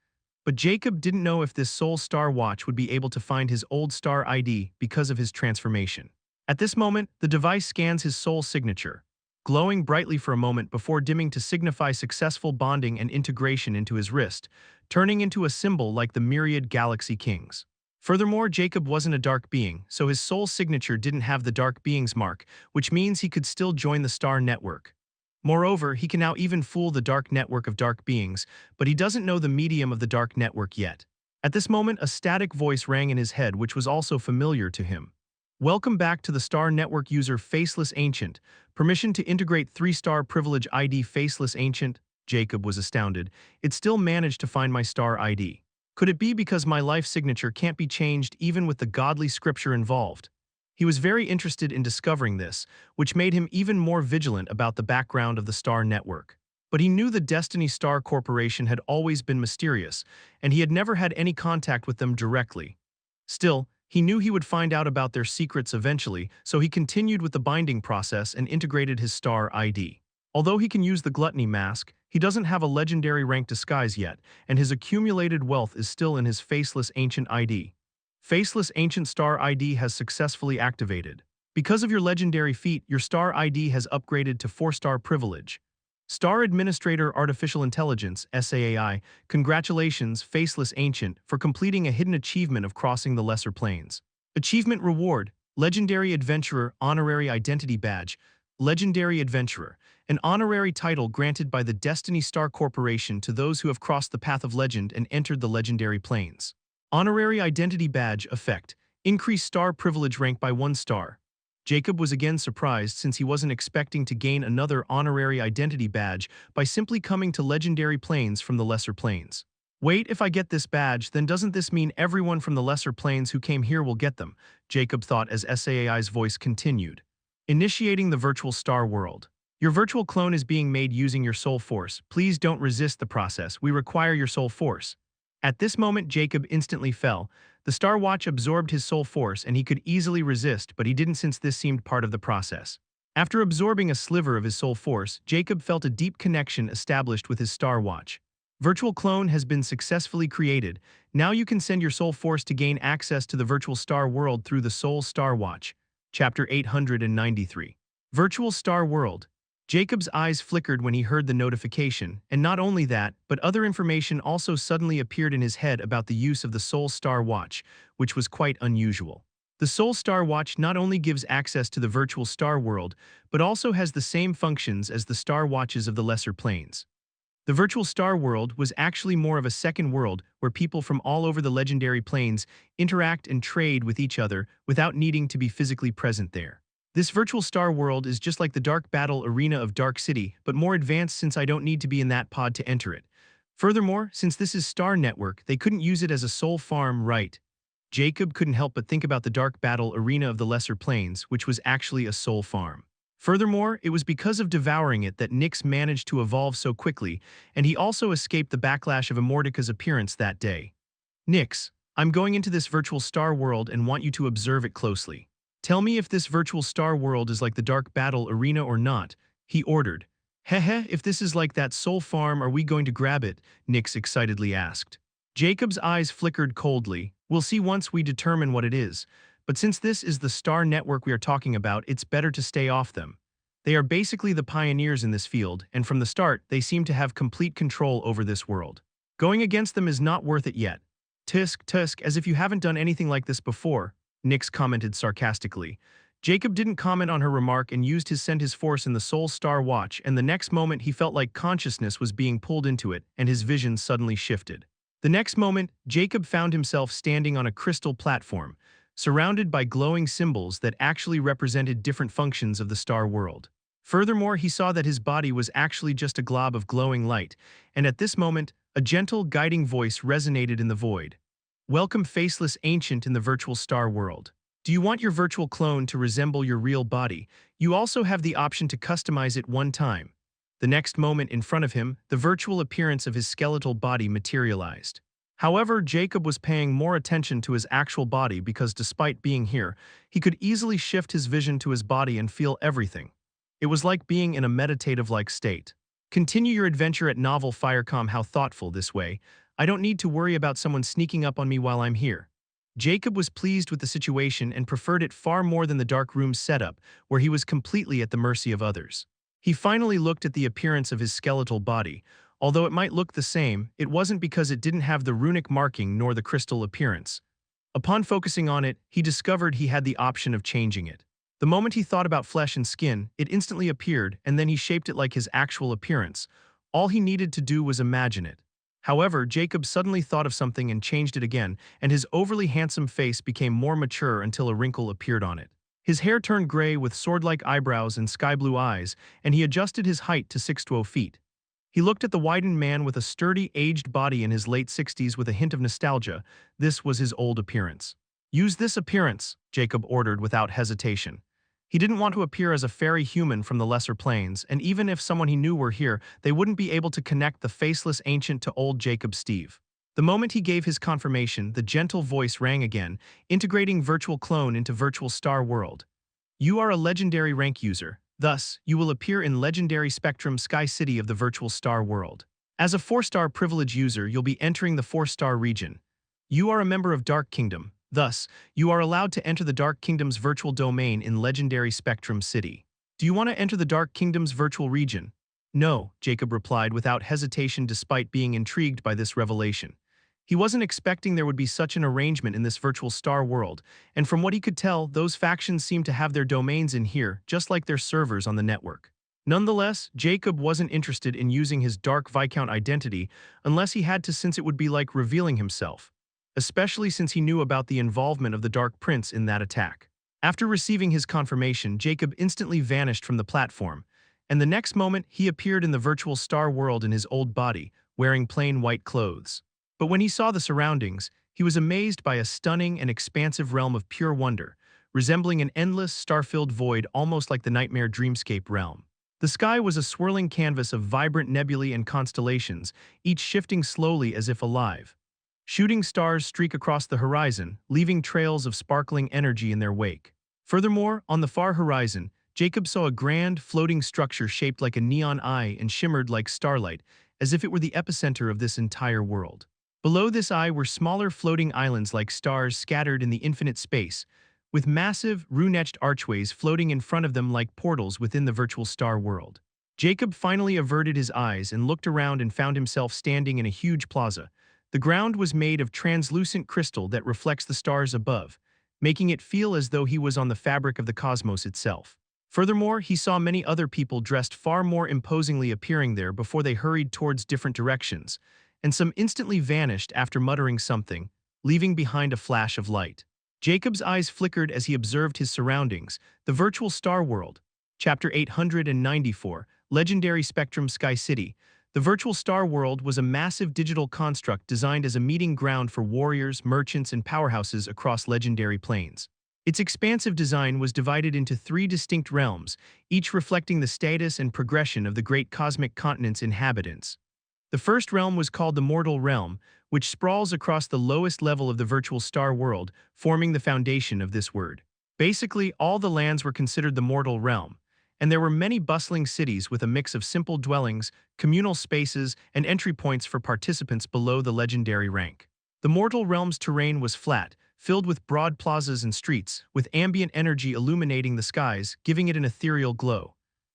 But Jacob didn't know if this Soul Star watch would be able to find his old star ID because of his transformation. At this moment, the device scans his soul signature, glowing brightly for a moment before dimming to signify successful bonding and integration into his wrist, turning into a symbol like the myriad Galaxy Kings. Furthermore, Jacob wasn't a dark being, so his soul signature didn't have the dark being's mark, which means he could still join the star network. Moreover, he can now even fool the dark network of dark beings, but he doesn't know the medium of the dark network yet. At this moment, a static voice rang in his head which was also familiar to him. Welcome back to the Star Network user Faceless Ancient. Permission to integrate 3-star privilege ID Faceless Ancient? Jacob was astounded. It still managed to find my star ID. Could it be because my life signature can't be changed even with the godly scripture involved? He was very interested in discovering this, which made him even more vigilant about the background of the Star Network. But he knew the Destiny Star Corporation had always been mysterious, and he had never had any contact with them directly. Still, he knew he would find out about their secrets eventually, so he continued with the binding process and integrated his star ID. Although he can use the gluttony mask, he doesn't have a legendary rank disguise yet, and his accumulated wealth is still in his Faceless Ancient ID. Faceless Ancient Star ID has successfully activated. Because of your legendary feat, your Star ID has upgraded to 4-star privilege. Star Administrator Artificial Intelligence, SAAI, congratulations, Faceless Ancient, for completing a hidden achievement of crossing the Lesser Plains. Achievement Reward, Legendary Adventurer Honorary Identity Badge, Legendary Adventurer, an honorary title granted by the Destiny Star Corporation to those who have crossed the path of legend and entered the legendary plains. Honorary Identity Badge Effect, increase star privilege rank by 1 star. Jacob was again surprised since he wasn't expecting to gain another honorary identity badge by simply coming to legendary plains from the lesser plains. Wait, if I get this badge, then doesn't this mean everyone from the lesser plains who came here will get them? Jacob thought as SAAI's voice continued. Initiating the virtual star world. Your virtual clone is being made using your soul force. Please don't resist the process. We require your soul force. At this moment, Jacob instantly fell. The Star Watch absorbed his soul force and he could easily resist, but he didn't since this seemed part of the process. After absorbing a sliver of his soul force, Jacob felt a deep connection established with his Star Watch. Virtual clone has been successfully created. Now you can send your soul force to gain access to the virtual star world through the Soul Star Watch. Chapter 893. Virtual Star World. Jacob's eyes flickered when he heard the notification, and not only that, but other information also suddenly appeared in his head about the use of the Soul Star Watch, which was quite unusual. The Soul Star Watch not only gives access to the virtual star world, but also has the same functions as the star watches of the lesser planes. The virtual star world was actually more of a second world where people from all over the legendary planes interact and trade with each other without needing to be physically present there. This virtual star world is just like the Dark Battle Arena of Dark City, but more advanced since I don't need to be in that pod to enter it. Furthermore, since this is Star Network, they couldn't use it as a soul farm, right? Jacob couldn't help but think about the Dark Battle Arena of the Lesser Planes, which was actually a soul farm. Furthermore, it was because of devouring it that Nyx managed to evolve so quickly, and he also escaped the backlash of Immortality's appearance that day. Nyx, I'm going into this virtual star world and want you to observe it closely. Tell me if this virtual star world is like the Dark Battle Arena or not. he ordered. Heh, if this is like that soul farm, are we going to grab it? Nix excitedly asked. Jacob's eyes flickered coldly. We'll see once we determine what it is. But since this is the star network we are talking about, it's better to stay off them. They are basically the pioneers in this field, and from the start, they seem to have complete control over this world. Going against them is not worth it yet. Tusk, as if you haven't done anything like this before, Nix commented sarcastically. Jacob didn't comment on her remark and used his force in the Soul Star Watch, and the next moment he felt like consciousness was being pulled into it, and his vision suddenly shifted. The next moment, Jacob found himself standing on a crystal platform, surrounded by glowing symbols that actually represented different functions of the star world. Furthermore, he saw that his body was actually just a glob of glowing light, and at this moment, a gentle, guiding voice resonated in the void. Welcome, faceless ancient in the virtual star world. Do you want your virtual clone to resemble your real body? You also have the option to customize it one time. The next moment in front of him, the virtual appearance of his skeletal body materialized. However, Jacob was paying more attention to his actual body because despite being here, he could easily shift his vision to his body and feel everything. It was like being in a meditative-like state. Continue your adventure at Novel Firecom. How thoughtful this way. I don't need to worry about someone sneaking up on me while I'm here. Jacob was pleased with the situation and preferred it far more than the dark room's setup, where he was completely at the mercy of others. He finally looked at the appearance of his skeletal body. Although it might look the same, it wasn't because it didn't have the runic marking nor the crystal appearance. Upon focusing on it, he discovered he had the option of changing it. The moment he thought about flesh and skin, it instantly appeared, and then he shaped it like his actual appearance. All he needed to do was imagine it. However, Jacob suddenly thought of something and changed it again, and his overly handsome face became more mature until a wrinkle appeared on it. His hair turned gray with sword-like eyebrows and sky-blue eyes, and he adjusted his height to 6'12 feet. He looked at the widened man with a sturdy, aged body in his late 60s with a hint of nostalgia. This was his old appearance. Use this appearance, Jacob ordered without hesitation. He didn't want to appear as a fairy human from the lesser planes, and even if someone he knew were here, they wouldn't be able to connect the faceless ancient to old Jacob Steve. The moment he gave his confirmation, the gentle voice rang again, integrating virtual clone into virtual star world. You are a legendary rank user. Thus, you will appear in Legendary Spectrum Sky City of the virtual star world. As a 4-star privilege user, you'll be entering the 4-star region. You are a member of Dark Kingdom. Thus, you are allowed to enter the Dark Kingdom's virtual domain in Legendary Spectrum City. Do you want to enter the Dark Kingdom's virtual region? No, Jacob replied without hesitation despite being intrigued by this revelation. He wasn't expecting there would be such an arrangement in this virtual star world, and from what he could tell, those factions seemed to have their domains in here, just like their servers on the network. Nonetheless, Jacob wasn't interested in using his Dark Viscount identity unless he had to, since it would be like revealing himself, especially since he knew about the involvement of the Dark Prince in that attack. After receiving his confirmation, Jacob instantly vanished from the platform, and the next moment he appeared in the virtual star world in his old body, wearing plain white clothes. But when he saw the surroundings, he was amazed by a stunning and expansive realm of pure wonder, resembling an endless, star-filled void almost like the nightmare dreamscape realm. The sky was a swirling canvas of vibrant nebulae and constellations, each shifting slowly as if alive. Shooting stars streak across the horizon, leaving trails of sparkling energy in their wake. Furthermore, on the far horizon, Jacob saw a grand, floating structure shaped like a neon eye and shimmered like starlight, as if it were the epicenter of this entire world. Below this eye were smaller floating islands like stars scattered in the infinite space, with massive, rune-etched archways floating in front of them like portals within the virtual star world. Jacob finally averted his eyes and looked around and found himself standing in a huge plaza. The ground was made of translucent crystal that reflects the stars above, making it feel as though he was on the fabric of the cosmos itself. Furthermore, he saw many other people dressed far more imposingly appearing there before they hurried towards different directions, and some instantly vanished after muttering something, leaving behind a flash of light. Jacob's eyes flickered as he observed his surroundings, the virtual star world. Chapter 894, Legendary Spectrum Sky City. The virtual star world was a massive digital construct designed as a meeting ground for warriors, merchants, and powerhouses across Legendary Plains. Its expansive design was divided into 3 distinct realms, each reflecting the status and progression of the great cosmic continent's inhabitants. The first realm was called the Mortal Realm, which sprawls across the lowest level of the virtual star world, forming the foundation of this word. Basically, all the lands were considered the Mortal Realm, and there were many bustling cities with a mix of simple dwellings, communal spaces, and entry points for participants below the legendary rank. The mortal realm's terrain was flat, filled with broad plazas and streets, with ambient energy illuminating the skies, giving it an ethereal glow.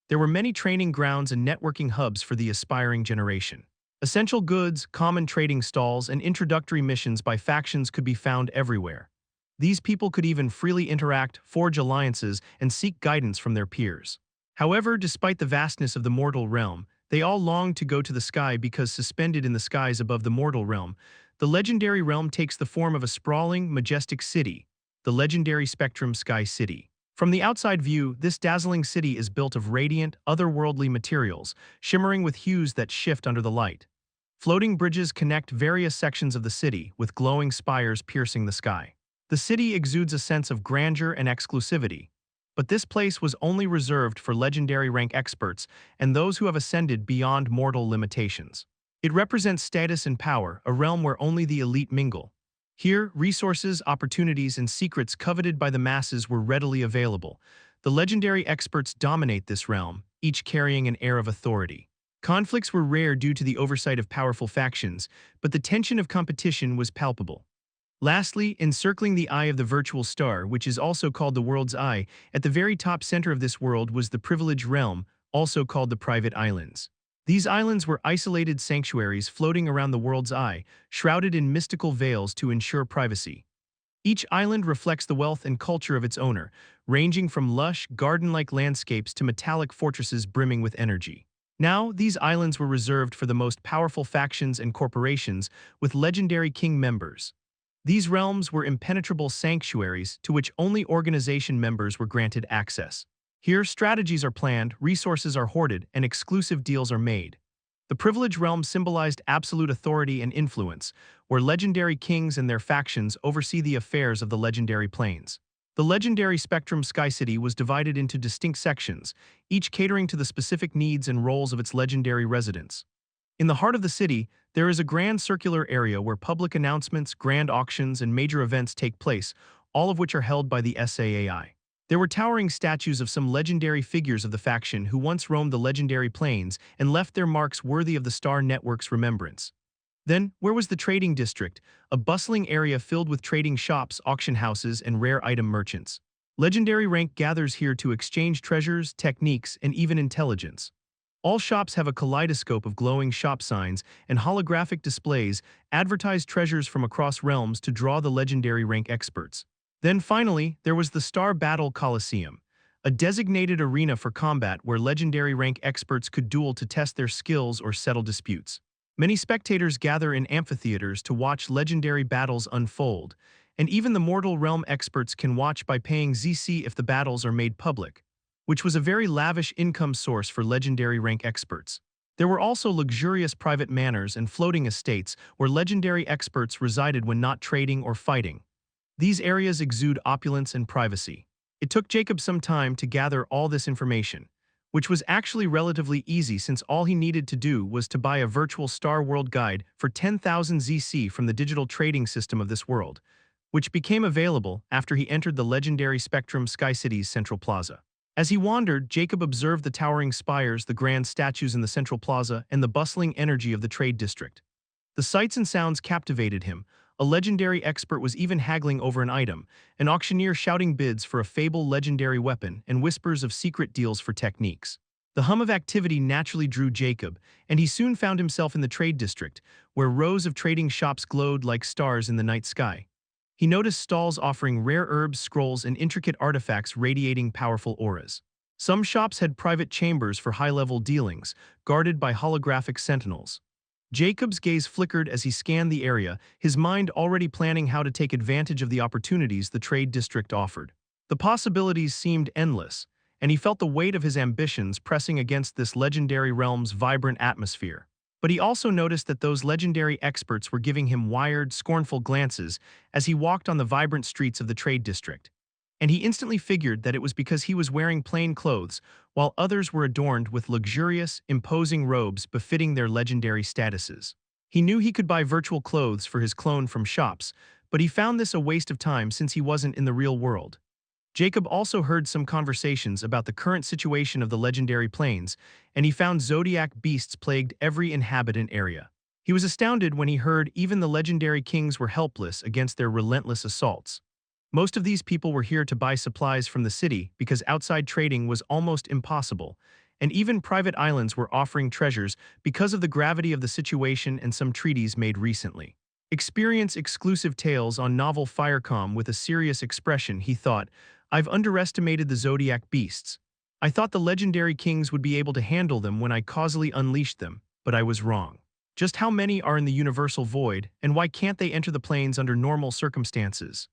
There were many training grounds and networking hubs for the aspiring generation. Essential goods, common trading stalls, and introductory missions by factions could be found everywhere. These people could even freely interact, forge alliances, and seek guidance from their peers. However, despite the vastness of the mortal realm, they all longed to go to the sky because suspended in the skies above the mortal realm, the legendary realm takes the form of a sprawling, majestic city, the legendary Spectrum Sky City. From the outside view, this dazzling city is built of radiant, otherworldly materials, shimmering with hues that shift under the light. Floating bridges connect various sections of the city, with glowing spires piercing the sky. The city exudes a sense of grandeur and exclusivity. But this place was only reserved for legendary rank experts and those who have ascended beyond mortal limitations. It represents status and power, a realm where only the elite mingle. Here, resources, opportunities, and secrets coveted by the masses were readily available. The legendary experts dominate this realm, each carrying an air of authority. Conflicts were rare due to the oversight of powerful factions, but the tension of competition was palpable. Lastly, encircling the eye of the virtual star, which is also called the world's eye, at the very top center of this world was the privileged realm, also called the private islands. These islands were isolated sanctuaries floating around the world's eye, shrouded in mystical veils to ensure privacy. Each island reflects the wealth and culture of its owner, ranging from lush, garden-like landscapes to metallic fortresses brimming with energy. Now, these islands were reserved for the most powerful factions and corporations, with legendary king members. These realms were impenetrable sanctuaries to which only organization members were granted access. Here, strategies are planned, resources are hoarded, and exclusive deals are made. The privileged realm symbolized absolute authority and influence, where legendary kings and their factions oversee the affairs of the legendary plains. The legendary Spectrum Sky City was divided into distinct sections, each catering to the specific needs and roles of its legendary residents. In the heart of the city, there is a grand circular area where public announcements, grand auctions, and major events take place, all of which are held by the SAAI. There were towering statues of some legendary figures of the faction who once roamed the legendary plains and left their marks worthy of the Star Network's remembrance. Then, where was the trading district, a bustling area filled with trading shops, auction houses, and rare item merchants? Legendary rank gathers here to exchange treasures, techniques, and even intelligence. All shops have a kaleidoscope of glowing shop signs and holographic displays advertise treasures from across realms to draw the legendary rank experts. Then finally, there was the Star Battle Coliseum, a designated arena for combat where legendary rank experts could duel to test their skills or settle disputes. Many spectators gather in amphitheaters to watch legendary battles unfold, and even the mortal realm experts can watch by paying ZC if the battles are made public, which was a very lavish income source for legendary rank experts. There were also luxurious private manors and floating estates where legendary experts resided when not trading or fighting. These areas exude opulence and privacy. It took Jacob some time to gather all this information, which was actually relatively easy since all he needed to do was to buy a virtual Star World guide for 10,000 ZC from the digital trading system of this world, which became available after he entered the legendary Spectrum Sky City's central plaza. As he wandered, Jacob observed the towering spires, the grand statues in the central plaza, and the bustling energy of the trade district. The sights and sounds captivated him. A legendary expert was even haggling over an item, an auctioneer shouting bids for a fable legendary weapon, and whispers of secret deals for techniques. The hum of activity naturally drew Jacob, and he soon found himself in the trade district, where rows of trading shops glowed like stars in the night sky. He noticed stalls offering rare herbs, scrolls, and intricate artifacts radiating powerful auras. Some shops had private chambers for high-level dealings, guarded by holographic sentinels. Jacob's gaze flickered as he scanned the area, his mind already planning how to take advantage of the opportunities the trade district offered. The possibilities seemed endless, and he felt the weight of his ambitions pressing against this legendary realm's vibrant atmosphere. But he also noticed that those legendary experts were giving him wired, scornful glances as he walked on the vibrant streets of the trade district. And he instantly figured that it was because he was wearing plain clothes, while others were adorned with luxurious, imposing robes befitting their legendary statuses. He knew he could buy virtual clothes for his clone from shops, but he found this a waste of time since he wasn't in the real world. Jacob also heard some conversations about the current situation of the legendary plains, and he found zodiac beasts plagued every inhabitant area. He was astounded when he heard even the legendary kings were helpless against their relentless assaults. Most of these people were here to buy supplies from the city because outside trading was almost impossible, and even private islands were offering treasures because of the gravity of the situation and some treaties made recently. Experience exclusive tales on novel Firecom with a serious expression, he thought, I've underestimated the zodiac beasts. I thought the legendary kings would be able to handle them when I causally unleashed them, but I was wrong. Just how many are in the universal void, and why can't they enter the plains under normal circumstances?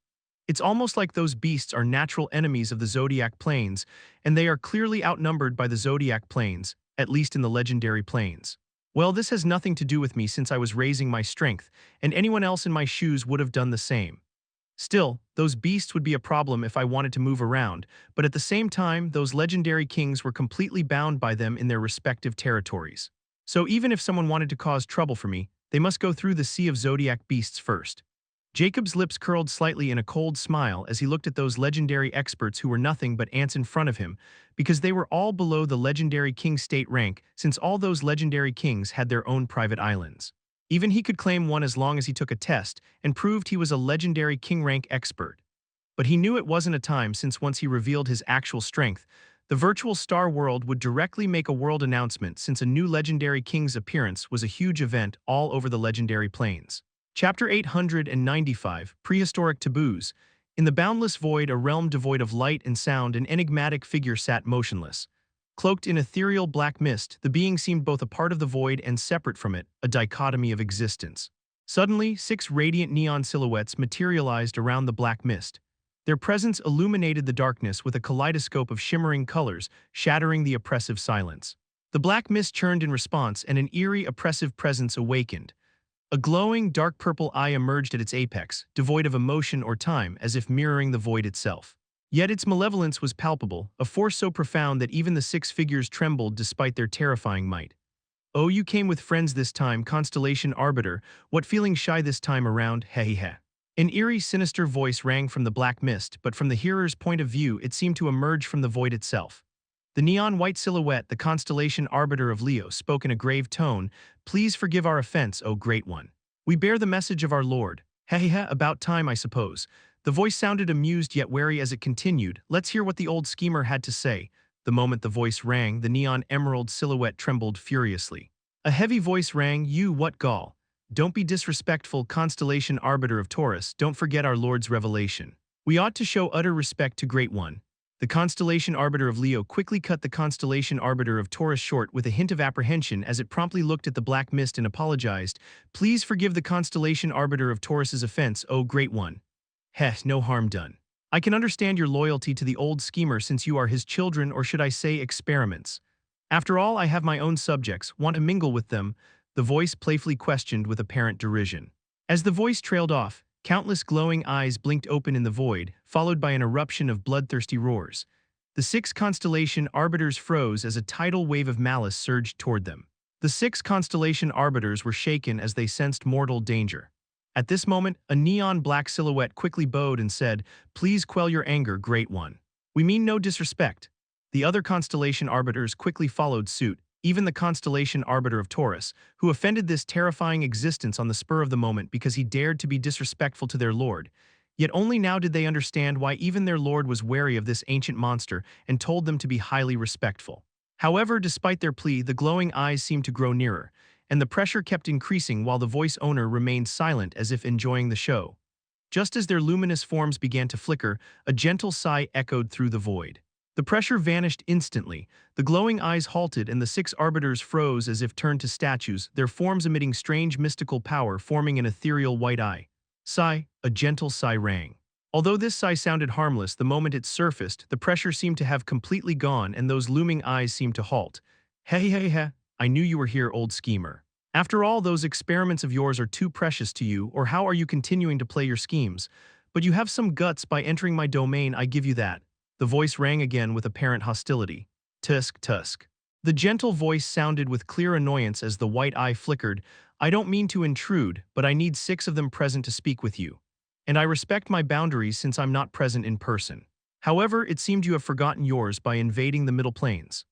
It's almost like those beasts are natural enemies of the Zodiac Plains, and they are clearly outnumbered by the Zodiac Plains, at least in the legendary plains. Well, this has nothing to do with me since I was raising my strength, and anyone else in my shoes would have done the same. Still, those beasts would be a problem if I wanted to move around, but at the same time, those legendary kings were completely bound by them in their respective territories. So even if someone wanted to cause trouble for me, they must go through the sea of Zodiac beasts first. Jacob's lips curled slightly in a cold smile as he looked at those legendary experts who were nothing but ants in front of him, because they were all below the legendary king state rank since all those legendary kings had their own private islands. Even he could claim one as long as he took a test and proved he was a legendary king rank expert. But he knew it wasn't a time since once he revealed his actual strength, the virtual star world would directly make a world announcement since a new legendary king's appearance was a huge event all over the legendary plains. Chapter 895, Prehistoric Taboos. In the boundless void, a realm devoid of light and sound, an enigmatic figure sat motionless. Cloaked in ethereal black mist, the being seemed both a part of the void and separate from it, a dichotomy of existence. Suddenly, 6 radiant neon silhouettes materialized around the black mist. Their presence illuminated the darkness with a kaleidoscope of shimmering colors, shattering the oppressive silence. The black mist churned in response, and an eerie, oppressive presence awakened. A glowing, dark purple eye emerged at its apex, devoid of emotion or time, as if mirroring the void itself. Yet its malevolence was palpable, a force so profound that even the 6 figures trembled despite their terrifying might. Oh, you came with friends this time, Constellation Arbiter, what feeling shy this time around, heh. An eerie, sinister voice rang from the black mist, but from the hearer's point of view it seemed to emerge from the void itself. The neon-white silhouette, the Constellation Arbiter of Leo, spoke in a grave tone, Please forgive our offense, O Great One. We bear the message of our Lord. Heh, about time, I suppose. The voice sounded amused yet wary as it continued, Let's hear what the old schemer had to say. The moment the voice rang, the neon emerald silhouette trembled furiously. A heavy voice rang, You what gall. Don't be disrespectful, Constellation Arbiter of Taurus, don't forget our Lord's revelation. We ought to show utter respect to Great One. The Constellation Arbiter of Leo quickly cut the Constellation Arbiter of Taurus short with a hint of apprehension as it promptly looked at the black mist and apologized. Please forgive the Constellation Arbiter of Taurus's offense, O Great One. No harm done. I can understand your loyalty to the old schemer since you are his children, or should I say experiments. After all, I have my own subjects, want to mingle with them, the voice playfully questioned with apparent derision. As the voice trailed off, countless glowing eyes blinked open in the void, followed by an eruption of bloodthirsty roars. The 6 Constellation Arbiters froze as a tidal wave of malice surged toward them. The 6 Constellation Arbiters were shaken as they sensed mortal danger. At this moment, a neon-black silhouette quickly bowed and said, Please quell your anger, Great One. We mean no disrespect. The other Constellation Arbiters quickly followed suit, even the Constellation Arbiter of Taurus, who offended this terrifying existence on the spur of the moment because he dared to be disrespectful to their lord. Yet only now did they understand why even their lord was wary of this ancient monster and told them to be highly respectful. However, despite their plea, the glowing eyes seemed to grow nearer, and the pressure kept increasing while the voice owner remained silent as if enjoying the show. Just as their luminous forms began to flicker, a gentle sigh echoed through the void. The pressure vanished instantly, the glowing eyes halted and the 6 arbiters froze as if turned to statues, their forms emitting strange mystical power forming an ethereal white eye. Sigh, a gentle sigh rang. Although this sigh sounded harmless, the moment it surfaced, the pressure seemed to have completely gone and those looming eyes seemed to halt. Hey, I knew you were here, old schemer. After all, those experiments of yours are too precious to you, or how are you continuing to play your schemes? But you have some guts by entering my domain, I give you that. The voice rang again with apparent hostility. Tusk. The gentle voice sounded with clear annoyance as the white eye flickered. I don't mean to intrude, but I need 6 of them present to speak with you. And I respect my boundaries since I'm not present in person. However, it seemed you have forgotten yours by invading the Middle Plains.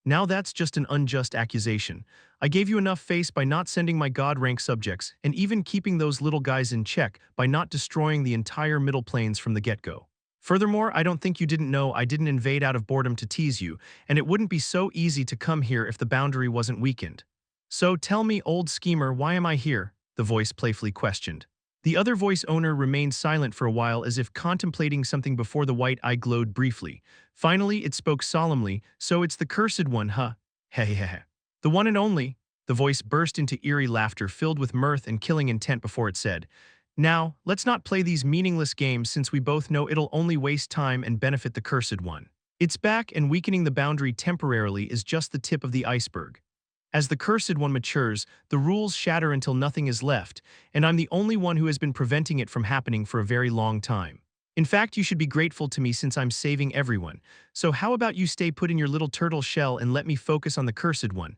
Now that's just an unjust accusation. I gave you enough face by not sending my god-rank subjects, and even keeping those little guys in check by not destroying the entire Middle Plains from the get-go. Furthermore, I don't think you didn't know I didn't invade out of boredom to tease you, and it wouldn't be so easy to come here if the boundary wasn't weakened. So tell me, old schemer, why am I here? The voice playfully questioned. The other voice owner remained silent for a while as if contemplating something before the white eye glowed briefly. Finally, it spoke solemnly, so it's the cursed one, huh? Hehehe. The one and only. The voice burst into eerie laughter filled with mirth and killing intent before it said, "Now, let's not play these meaningless games since we both know it'll only waste time and benefit the cursed one. It's back and weakening the boundary temporarily is just the tip of the iceberg. As the cursed one matures, the rules shatter until nothing is left, and I'm the only one who has been preventing it from happening for a very long time. In fact, you should be grateful to me since I'm saving everyone. So how about you stay put in your little turtle shell and let me focus on the cursed one?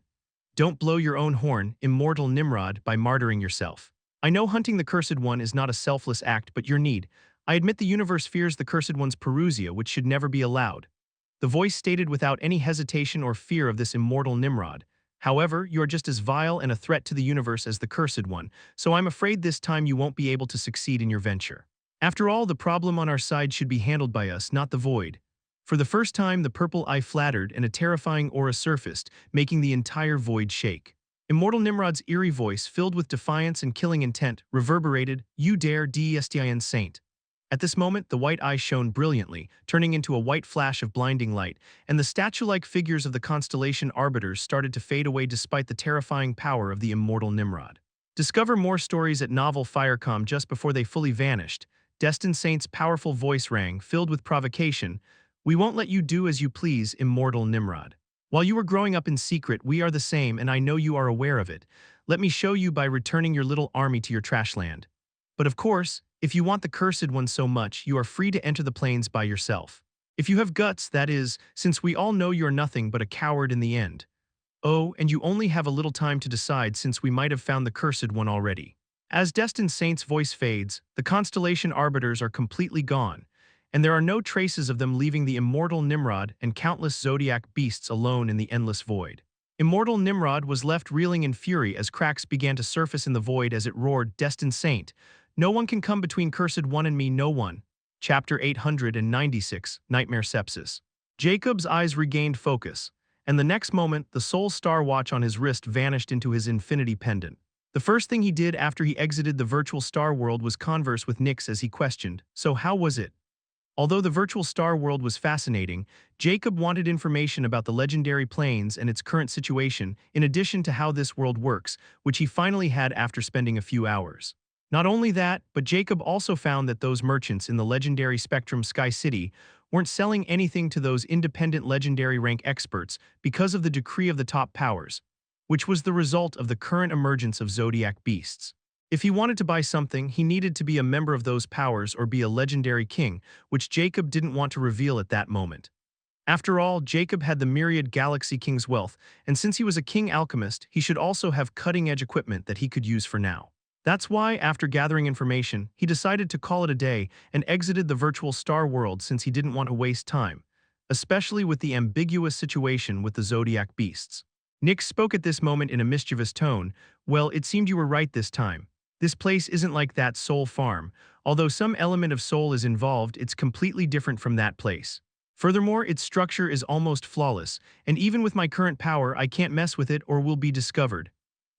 Don't blow your own horn, immortal Nimrod, by martyring yourself. I know hunting the cursed one is not a selfless act, but your need. I admit the universe fears the cursed one's parousia, which should never be allowed." The voice stated without any hesitation or fear of this immortal Nimrod. "However, you are just as vile and a threat to the universe as the cursed one, so I'm afraid this time you won't be able to succeed in your venture. After all, the problem on our side should be handled by us, not the void." For the first time, the purple eye flattered and a terrifying aura surfaced, making the entire void shake. Immortal Nimrod's eerie voice, filled with defiance and killing intent, reverberated, "You dare, Destin Saint." At this moment, the white eye shone brilliantly, turning into a white flash of blinding light, and the statue-like figures of the constellation arbiters started to fade away despite the terrifying power of the immortal Nimrod. Discover more stories at Novel Firecom just before they fully vanished. Destin Saint's powerful voice rang, filled with provocation. "We won't let you do as you please, immortal Nimrod. While you were growing up in secret, we are the same, and I know you are aware of it. Let me show you by returning your little army to your trashland. But of course, if you want the cursed one so much, you are free to enter the plains by yourself. If you have guts, that is, since we all know you're nothing but a coward in the end. Oh, and you only have a little time to decide since we might have found the cursed one already." As Destined Saint's voice fades, the constellation arbiters are completely gone, and there are no traces of them leaving the immortal Nimrod and countless zodiac beasts alone in the endless void. Immortal Nimrod was left reeling in fury as cracks began to surface in the void as it roared, "Destined Saint, no one can come between Cursed One and me, no one." Chapter 896, Nightmare Sepsis. Jacob's eyes regained focus, and the next moment, the soul star watch on his wrist vanished into his infinity pendant. The first thing he did after he exited the virtual star world was converse with Nyx as he questioned, "So how was it?" Although the virtual star world was fascinating, Jacob wanted information about the legendary plains and its current situation, in addition to how this world works, which he finally had after spending a few hours. Not only that, but Jacob also found that those merchants in the legendary Spectrum Sky City weren't selling anything to those independent legendary rank experts because of the decree of the top powers, which was the result of the current emergence of zodiac beasts. If he wanted to buy something, he needed to be a member of those powers or be a legendary king, which Jacob didn't want to reveal at that moment. After all, Jacob had the myriad Galaxy King's wealth, and since he was a king alchemist, he should also have cutting-edge equipment that he could use for now. That's why, after gathering information, he decided to call it a day and exited the virtual star world since he didn't want to waste time, especially with the ambiguous situation with the zodiac beasts. Nyx spoke at this moment in a mischievous tone. "Well, it seemed you were right this time. This place isn't like that soul farm. Although some element of soul is involved, it's completely different from that place. Furthermore, its structure is almost flawless, and even with my current power, I can't mess with it or will be discovered."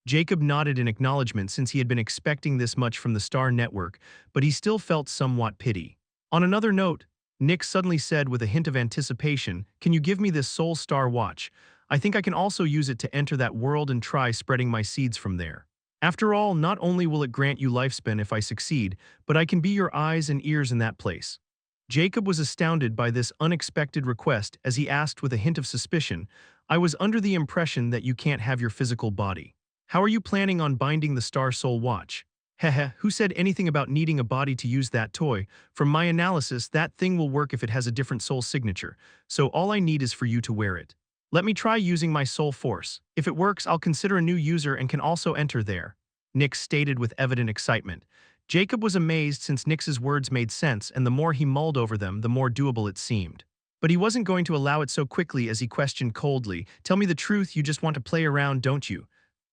Jacob nodded in acknowledgement since he had been expecting this much from the Star Network, but he still felt somewhat pity. On another note, Nyx suddenly said with a hint of anticipation, "Can you give me this Soul Star watch? I think I can also use it to enter that world and try spreading my seeds from there. After all, not only will it grant you lifespan if I succeed, but I can be your eyes and ears in that place." Jacob was astounded by this unexpected request as he asked with a hint of suspicion, "I was under the impression that you can't have your physical body. How are you planning on binding the Star Soul watch?" "Heh, who said anything about needing a body to use that toy? From my analysis, that thing will work if it has a different soul signature, so all I need is for you to wear it. Let me try using my soul force. If it works, I'll consider a new user and can also enter there," Nyx stated with evident excitement. Jacob was amazed since Nix's words made sense, and the more he mulled over them, the more doable it seemed. But he wasn't going to allow it so quickly as he questioned coldly, "Tell me the truth, you just want to play around, don't you?"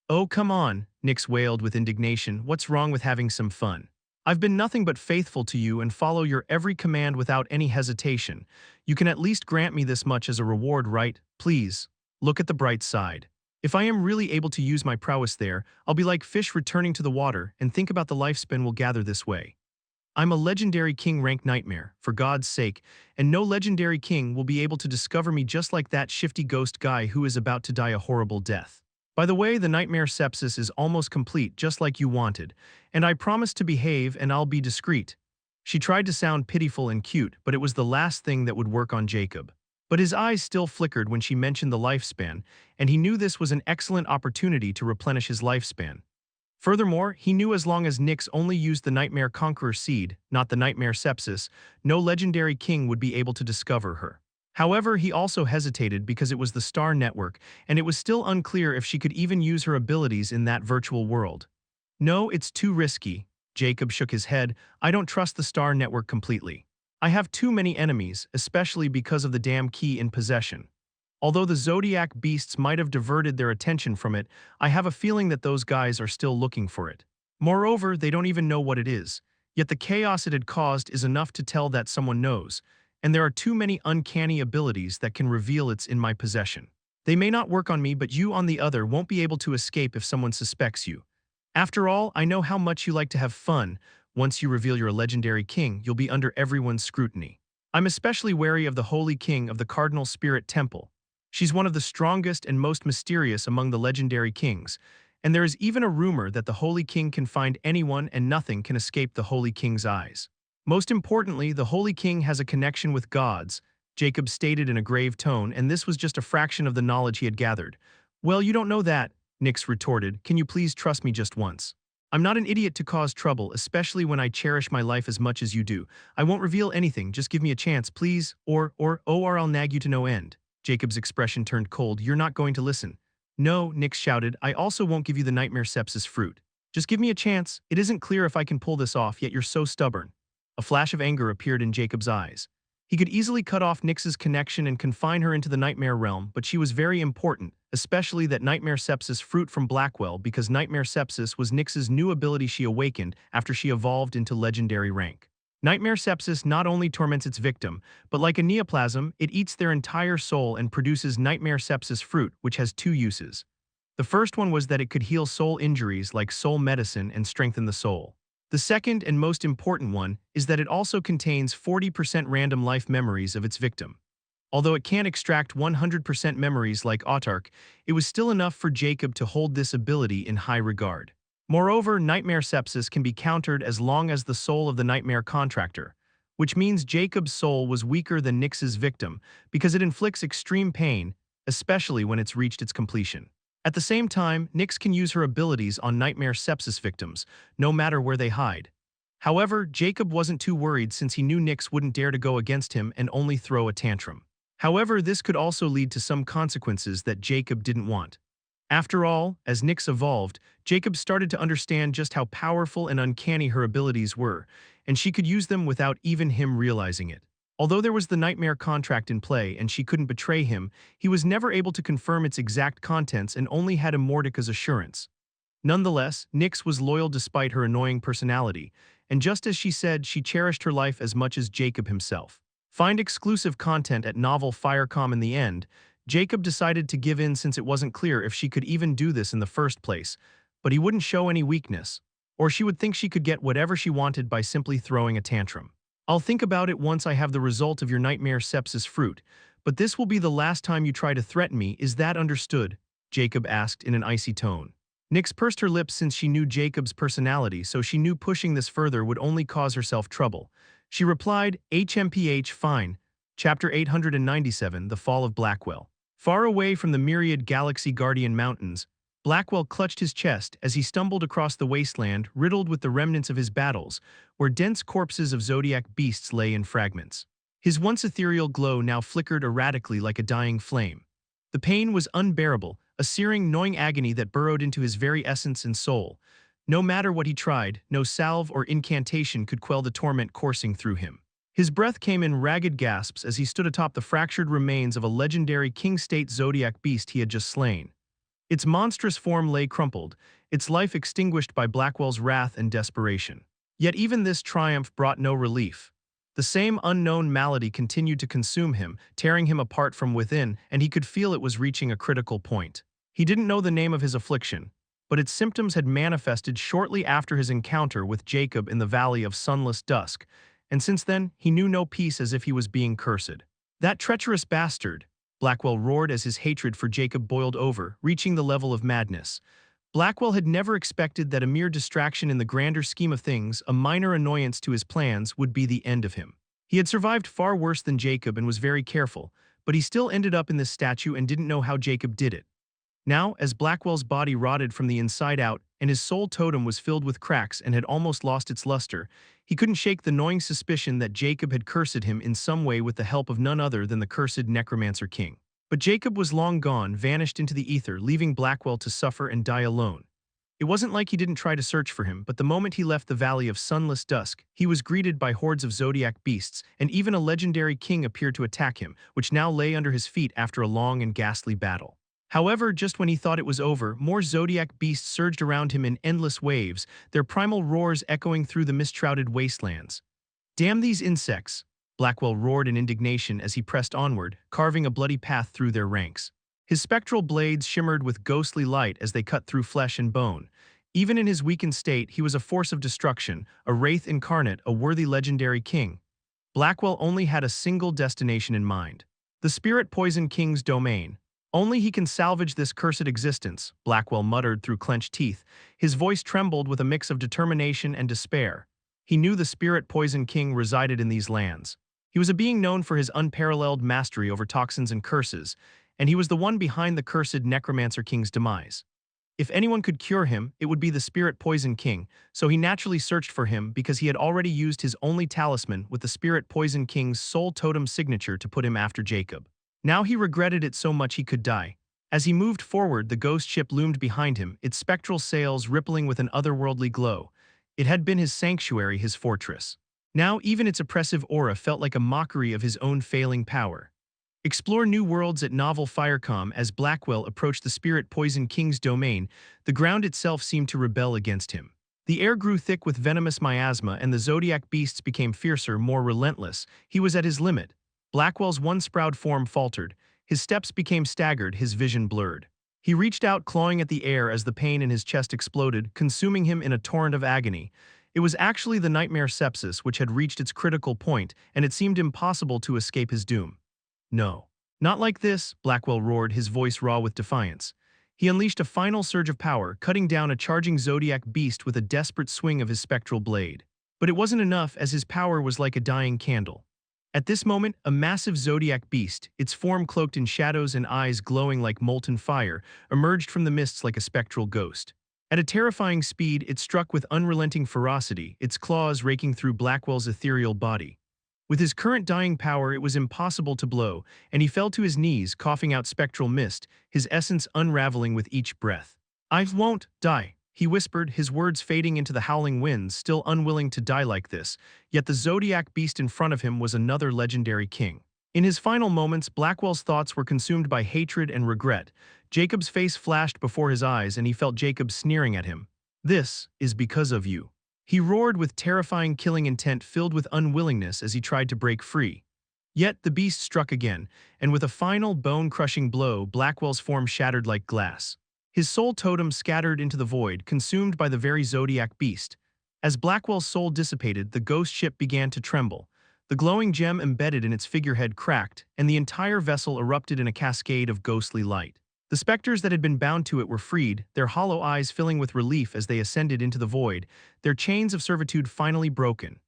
"Oh, come on," Nix wailed with indignation. "What's wrong with having some fun? I've been nothing but faithful to you and follow your every command without any hesitation. You can at least grant me this much as a reward, right? Please, look at the bright side. If I am really able to use my prowess there, I'll be like fish returning to the water, and think about the lifespan we'll gather this way. I'm a legendary king rank nightmare, for God's sake, and no legendary king will be able to discover me just like that shifty ghost guy who is about to die a horrible death. By the way, the nightmare sepsis is almost complete, just like you wanted, and I promise to behave and I'll be discreet." She tried to sound pitiful and cute, but it was the last thing that would work on Jacob. But his eyes still flickered when she mentioned the lifespan, and he knew this was an excellent opportunity to replenish his lifespan. Furthermore, he knew as long as Nyx only used the Nightmare Conqueror seed, not the Nightmare Sepsis, no legendary king would be able to discover her. However, he also hesitated because it was the Star Network, and it was still unclear if she could even use her abilities in that virtual world. "No, it's too risky." Jacob shook his head. "I don't trust the Star Network completely. I have too many enemies, especially because of the damn key in possession. Although the Zodiac beasts might have diverted their attention from it, I have a feeling that those guys are still looking for it. Moreover, they don't even know what it is. Yet the chaos it had caused is enough to tell that someone knows, and there are too many uncanny abilities that can reveal it's in my possession. They may not work on me, but you, on the other, won't be able to escape if someone suspects you. After all, I know how much you like to have fun. Once you reveal you're a legendary king, you'll be under everyone's scrutiny. I'm especially wary of the Holy King of the Cardinal Spirit Temple. She's one of the strongest and most mysterious among the legendary kings, and there is even a rumor that the Holy King can find anyone and nothing can escape the Holy King's eyes. Most importantly, the Holy King has a connection with gods," Jacob stated in a grave tone, and this was just a fraction of the knowledge he had gathered. "Well, you don't know that," Nyx retorted. "Can you please trust me just once? I'm not an idiot to cause trouble, especially when I cherish my life as much as you do. I won't reveal anything, just give me a chance, please, or I'll nag you to no end." Jacob's expression turned cold. "You're not going to listen." "No," Nyx shouted, "I also won't give you the Nightmare Sepsis fruit. Just give me a chance. It isn't clear if I can pull this off, yet you're so stubborn." A flash of anger appeared in Jacob's eyes. He could easily cut off Nyx's connection and confine her into the Nightmare realm, but she was very important, especially that Nightmare Sepsis fruit from Blackwell, because Nightmare Sepsis was Nyx's new ability she awakened after she evolved into legendary rank. Nightmare Sepsis not only torments its victim, but like a neoplasm, it eats their entire soul and produces Nightmare Sepsis fruit, which has two uses. The first one was that it could heal soul injuries like soul medicine and strengthen the soul. The second and most important one is that it also contains 40% random life memories of its victim. Although it can't extract 100% memories like Autark, it was still enough for Jacob to hold this ability in high regard. Moreover, Nightmare Sepsis can be countered as long as the soul of the Nightmare Contractor, which means Jacob's soul was weaker than Nyx's victim because it inflicts extreme pain, especially when it's reached its completion. At the same time, Nyx can use her abilities on Nightmare Sepsis victims, no matter where they hide. However, Jacob wasn't too worried since he knew Nyx wouldn't dare to go against him and only throw a tantrum. However, this could also lead to some consequences that Jacob didn't want. After all, as Nyx evolved, Jacob started to understand just how powerful and uncanny her abilities were, and she could use them without even him realizing it. Although there was the Nightmare contract in play and she couldn't betray him, he was never able to confirm its exact contents and only had Immortalita's assurance. Nonetheless, Nyx was loyal despite her annoying personality, and just as she said, she cherished her life as much as Jacob himself. Find exclusive content at Novel Firecom. In the end, Jacob decided to give in since it wasn't clear if she could even do this in the first place, but he wouldn't show any weakness, or she would think she could get whatever she wanted by simply throwing a tantrum. "I'll think about it once I have the result of your Nightmare Sepsis fruit, but this will be the last time you try to threaten me, is that understood?" Jacob asked in an icy tone. Nyx pursed her lips since she knew Jacob's personality, so she knew pushing this further would only cause herself trouble. She replied, "HMPH, fine." Chapter 897, The Fall of Blackwell. Far away from the myriad Galaxy Guardian Mountains, Blackwell clutched his chest as he stumbled across the wasteland riddled with the remnants of his battles, where dense corpses of Zodiac beasts lay in fragments. His once ethereal glow now flickered erratically like a dying flame. The pain was unbearable, a searing, gnawing agony that burrowed into his very essence and soul. No matter what he tried, no salve or incantation could quell the torment coursing through him. His breath came in ragged gasps as he stood atop the fractured remains of a legendary king-state Zodiac beast he had just slain. Its monstrous form lay crumpled, its life extinguished by Blackwell's wrath and desperation. Yet even this triumph brought no relief. The same unknown malady continued to consume him, tearing him apart from within, and he could feel it was reaching a critical point. He didn't know the name of his affliction, but its symptoms had manifested shortly after his encounter with Jacob in the Valley of Sunless Dusk, and since then he knew no peace, as if he was being cursed. "That treacherous bastard!" Blackwell roared as his hatred for Jacob boiled over, reaching the level of madness. Blackwell had never expected that a mere distraction in the grander scheme of things, a minor annoyance to his plans, would be the end of him. He had survived far worse than Jacob and was very careful, but he still ended up in this statue and didn't know how Jacob did it. Now, as Blackwell's body rotted from the inside out and his soul totem was filled with cracks and had almost lost its luster, he couldn't shake the gnawing suspicion that Jacob had cursed him in some way with the help of none other than the cursed Necromancer King. But Jacob was long gone, vanished into the ether, leaving Blackwell to suffer and die alone. It wasn't like he didn't try to search for him, but the moment he left the Valley of Sunless Dusk, he was greeted by hordes of Zodiac beasts, and even a legendary king appeared to attack him, which now lay under his feet after a long and ghastly battle. However, just when he thought it was over, more Zodiac beasts surged around him in endless waves, their primal roars echoing through the mist-shrouded wastelands. "Damn these insects!" Blackwell roared in indignation as he pressed onward, carving a bloody path through their ranks. His spectral blades shimmered with ghostly light as they cut through flesh and bone. Even in his weakened state, he was a force of destruction, a wraith incarnate, a worthy legendary king. Blackwell only had a single destination in mind: the Spirit Poison King's domain. "Only he can salvage this cursed existence," Blackwell muttered through clenched teeth. His voice trembled with a mix of determination and despair. He knew the Spirit Poison King resided in these lands. He was a being known for his unparalleled mastery over toxins and curses, and he was the one behind the cursed Necromancer King's demise. If anyone could cure him, it would be the Spirit Poison King, so he naturally searched for him because he had already used his only talisman with the Spirit Poison King's soul totem signature to put him after Jacob. Now he regretted it so much he could die. As he moved forward, the ghost ship loomed behind him, its spectral sails rippling with an otherworldly glow. It had been his sanctuary, his fortress. Now even its oppressive aura felt like a mockery of his own failing power. Explore new worlds at Novel Firecom. As Blackwell approached the Spirit Poison King's domain, the ground itself seemed to rebel against him. The air grew thick with venomous miasma, and the Zodiac beasts became fiercer, more relentless. He was at his limit. Blackwell's once-proud form faltered. His steps became staggered, his vision blurred. He reached out, clawing at the air as the pain in his chest exploded, consuming him in a torrent of agony. It was actually the nightmare sepsis which had reached its critical point, and it seemed impossible to escape his doom. "No. Not like this," Blackwell roared, his voice raw with defiance. He unleashed a final surge of power, cutting down a charging Zodiac beast with a desperate swing of his spectral blade. But it wasn't enough, as his power was like a dying candle. At this moment, a massive Zodiac beast, its form cloaked in shadows and eyes glowing like molten fire, emerged from the mists like a spectral ghost. At a terrifying speed, it struck with unrelenting ferocity, its claws raking through Blackwell's ethereal body. With his current dying power, it was impossible to blow, and he fell to his knees, coughing out spectral mist, his essence unraveling with each breath. "I won't die," he whispered, his words fading into the howling winds, still unwilling to die like this. Yet the Zodiac beast in front of him was another legendary king. In his final moments, Blackwell's thoughts were consumed by hatred and regret. Jacob's face flashed before his eyes, and he felt Jacob sneering at him. "This is because of you." He roared with terrifying killing intent, filled with unwillingness as he tried to break free. Yet the beast struck again, and with a final bone-crushing blow, Blackwell's form shattered like glass. His soul totem scattered into the void, consumed by the very Zodiac beast. As Blackwell's soul dissipated, the ghost ship began to tremble. The glowing gem embedded in its figurehead cracked, and the entire vessel erupted in a cascade of ghostly light. The specters that had been bound to it were freed, their hollow eyes filling with relief as they ascended into the void, their chains of servitude finally broken.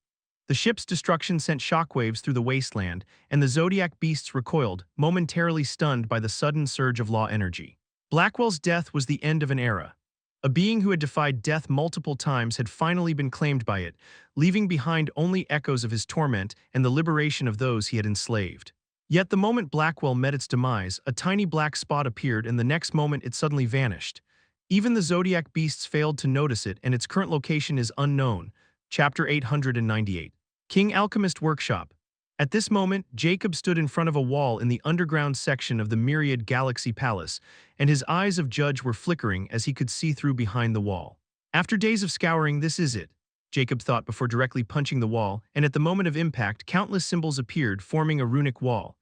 The ship's destruction sent shockwaves through the wasteland, and the Zodiac beasts recoiled, momentarily stunned by the sudden surge of law energy. Blackwell's death was the end of an era. A being who had defied death multiple times had finally been claimed by it, leaving behind only echoes of his torment and the liberation of those he had enslaved. Yet the moment Blackwell met its demise, a tiny black spot appeared, and the next moment it suddenly vanished. Even the Zodiac beasts failed to notice it, and its current location is unknown. Chapter 898. King Alchemist Workshop. At this moment, Jacob stood in front of a wall in the underground section of the Myriad Galaxy Palace, and his eyes of judge were flickering as he could see through behind the wall. After days of scouring, this is it, Jacob thought before directly punching the wall, and at the moment of impact, countless symbols appeared, forming a runic wall.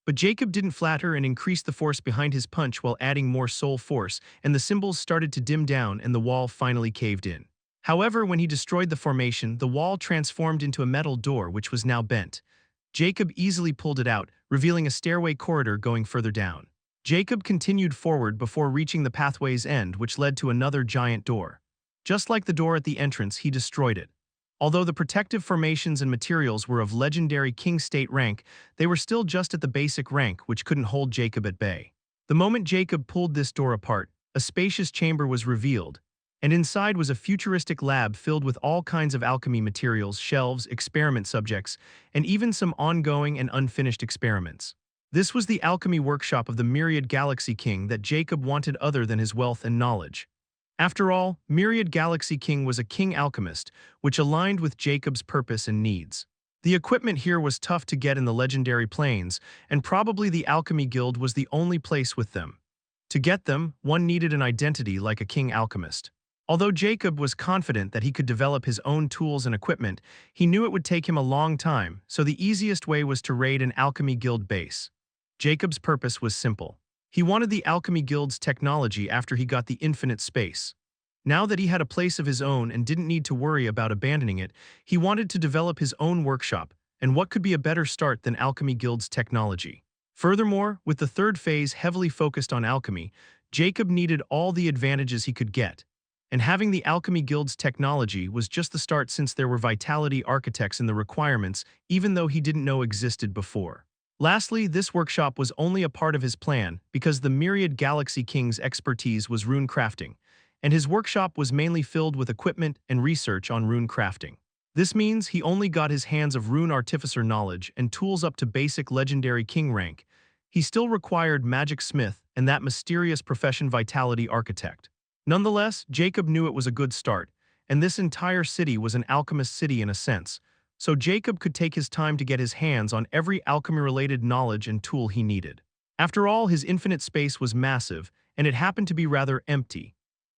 But Jacob didn't flatter and increased the force behind his punch while adding more soul force, and the symbols started to dim down and the wall finally caved in. However, when he destroyed the formation, the wall transformed into a metal door which was now bent. Jacob easily pulled it out, revealing a stairway corridor going further down. Jacob continued forward before reaching the pathway's end, which led to another giant door. Just like the door at the entrance, he destroyed it. Although the protective formations and materials were of legendary king state rank, they were still just at the basic rank, which couldn't hold Jacob at bay. The moment Jacob pulled this door apart, a spacious chamber was revealed, and inside was a futuristic lab filled with all kinds of alchemy materials, shelves, experiment subjects, and even some ongoing and unfinished experiments. This was the alchemy workshop of the Myriad Galaxy King that Jacob wanted other than his wealth and knowledge. After all, Myriad Galaxy King was a king alchemist, which aligned with Jacob's purpose and needs. The equipment here was tough to get in the legendary plains, and probably the Alchemy Guild was the only place with them. To get them, one needed an identity like a king alchemist. Although Jacob was confident that he could develop his own tools and equipment, he knew it would take him a long time, so the easiest way was to raid an Alchemy Guild base. Jacob's purpose was simple. He wanted the Alchemy Guild's technology after he got the infinite space. Now that he had a place of his own and didn't need to worry about abandoning it, he wanted to develop his own workshop, and what could be a better start than Alchemy Guild's technology? Furthermore, with the third phase heavily focused on alchemy, Jacob needed all the advantages he could get. And having the Alchemy Guild's technology was just the start, since there were vitality architects in the requirements, even though he didn't know existed before. Lastly, this workshop was only a part of his plan because the Myriad Galaxy King's expertise was rune crafting, and his workshop was mainly filled with equipment and research on rune crafting. This means he only got his hands of rune artificer knowledge and tools up to basic legendary king rank. He still required magic smith and that mysterious profession vitality architect. Nonetheless, Jacob knew it was a good start, and this entire city was an alchemist city in a sense, so Jacob could take his time to get his hands on every alchemy-related knowledge and tool he needed. After all, his infinite space was massive, and it happened to be rather empty.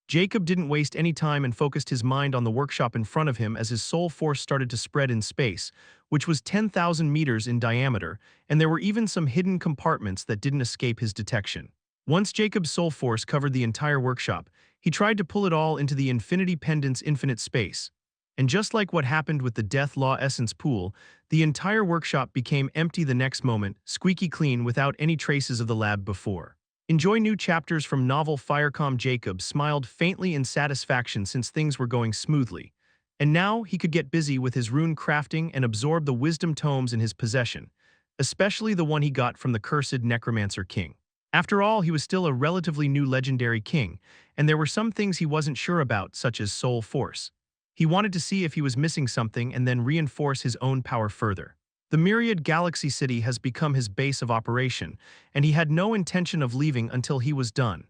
Jacob didn't waste any time and focused his mind on the workshop in front of him as his soul force started to spread in space, which was 10,000 meters in diameter, and there were even some hidden compartments that didn't escape his detection. Once Jacob's soul force covered the entire workshop, he tried to pull it all into the Infinity Pendant's infinite space. And just like what happened with the Death Law Essence pool, the entire workshop became empty the next moment, squeaky clean without any traces of the lab before. Enjoy new chapters from novel Firecalm. Jacob smiled faintly in satisfaction since things were going smoothly. And now he could get busy with his rune crafting and absorb the wisdom tomes in his possession, especially the one he got from the cursed Necromancer King. After all, he was still a relatively new legendary king, and there were some things he wasn't sure about, such as soul force. He wanted to see if he was missing something and then reinforce his own power further. The Myriad Galaxy City has become his base of operation, and he had no intention of leaving until he was done.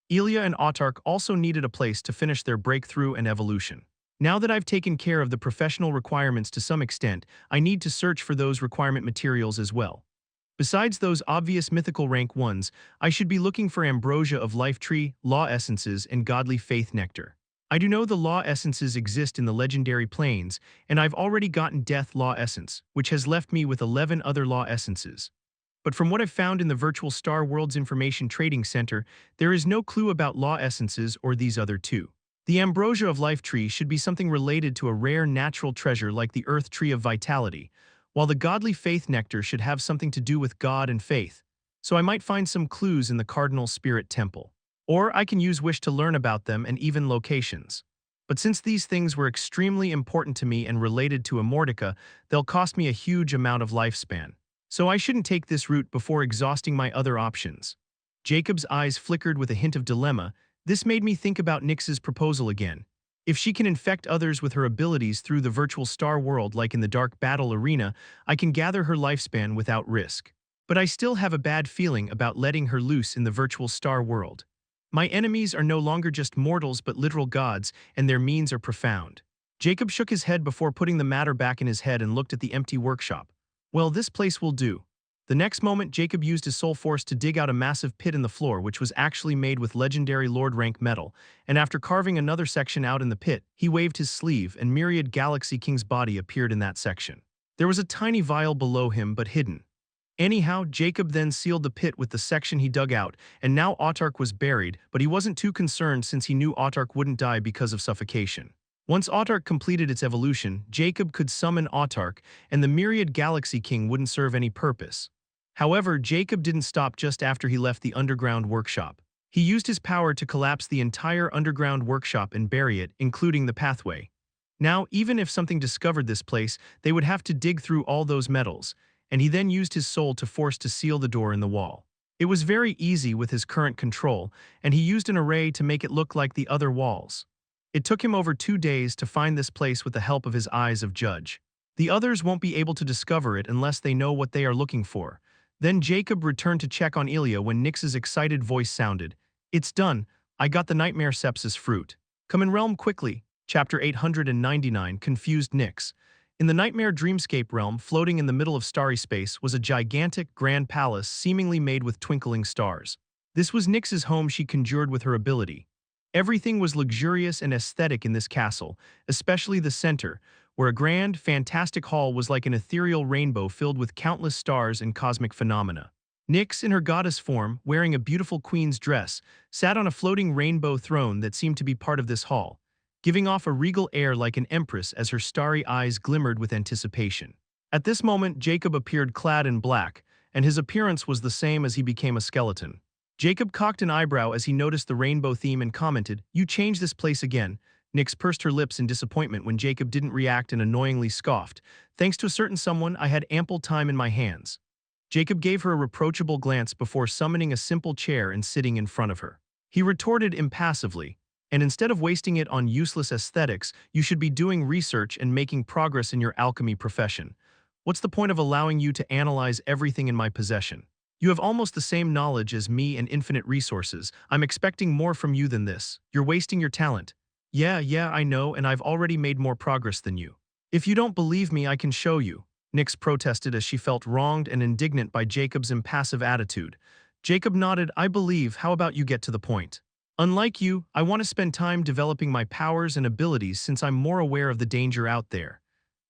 Ilya and Autark also needed a place to finish their breakthrough and evolution. Now that I've taken care of the professional requirements to some extent, I need to search for those requirement materials as well. Besides those obvious mythical rank ones, I should be looking for ambrosia of life tree, law essences, and godly faith nectar. I do know the law essences exist in the legendary plains, and I've already gotten death law essence, which has left me with 11 other law essences. But from what I've found in the virtual Star World's Information Trading Center, there is no clue about law essences or these other two. The ambrosia of life tree should be something related to a rare natural treasure like the earth tree of vitality, while the godly faith nectar should have something to do with God and faith, so I might find some clues in the Cardinal Spirit Temple. Or I can use wish to learn about them and even locations. But since these things were extremely important to me and related to Immortality, they'll cost me a huge amount of lifespan. So I shouldn't take this route before exhausting my other options. Jacob's eyes flickered with a hint of dilemma. This made me think about Nyx's proposal again. If she can infect others with her abilities through the virtual star world like in the Dark Battle Arena, I can gather her lifespan without risk. But I still have a bad feeling about letting her loose in the virtual star world. My enemies are no longer just mortals but literal gods, and their means are profound. Jacob shook his head before putting the matter back in his head and looked at the empty workshop. Well, this place will do. The next moment, Jacob used his soul force to dig out a massive pit in the floor, which was actually made with legendary Lord rank metal, and after carving another section out in the pit, he waved his sleeve and myriad Galaxy King's body appeared in that section. There was a tiny vial below him but hidden. Anyhow, Jacob then sealed the pit with the section he dug out, and now Autark was buried, but he wasn't too concerned since he knew Autark wouldn't die because of suffocation. Once Autark completed its evolution, Jacob could summon Autark, and the myriad Galaxy King wouldn't serve any purpose. However, Jacob didn't stop just after he left the underground workshop. He used his power to collapse the entire underground workshop and bury it, including the pathway. Now, even if something discovered this place, they would have to dig through all those metals, and he then used his soul to force to seal the door in the wall. It was very easy with his current control, and he used an array to make it look like the other walls. It took him over 2 days to find this place with the help of his eyes of judge. The others won't be able to discover it unless they know what they are looking for. Then Jacob returned to check on Ilya when Nyx's excited voice sounded. It's done. I got the nightmare sepsis fruit. Come in realm quickly. Chapter 899 Confused Nyx. In the nightmare dreamscape realm, floating in the middle of starry space, was a gigantic, grand palace seemingly made with twinkling stars. This was Nyx's home she conjured with her ability. Everything was luxurious and aesthetic in this castle, especially the center, where a grand, fantastic hall was like an ethereal rainbow filled with countless stars and cosmic phenomena. Nyx, in her goddess form, wearing a beautiful queen's dress, sat on a floating rainbow throne that seemed to be part of this hall, giving off a regal air like an empress as her starry eyes glimmered with anticipation. At this moment, Jacob appeared clad in black, and his appearance was the same as he became a skeleton. Jacob cocked an eyebrow as he noticed the rainbow theme and commented, "You changed this place again." Nyx pursed her lips in disappointment when Jacob didn't react and annoyingly scoffed. "Thanks to a certain someone, I had ample time in my hands." Jacob gave her a reproachable glance before summoning a simple chair and sitting in front of her. He retorted impassively, "And instead of wasting it on useless aesthetics, you should be doing research and making progress in your alchemy profession. What's the point of allowing you to analyze everything in my possession? You have almost the same knowledge as me and infinite resources. I'm expecting more from you than this. You're wasting your talent." Yeah, I know, and I've already made more progress than you. If you don't believe me, I can show you." Nyx protested as she felt wronged and indignant by Jacob's impassive attitude. Jacob nodded. "I believe. How about you get to the point? Unlike you, I want to spend time developing my powers and abilities since I'm more aware of the danger out there."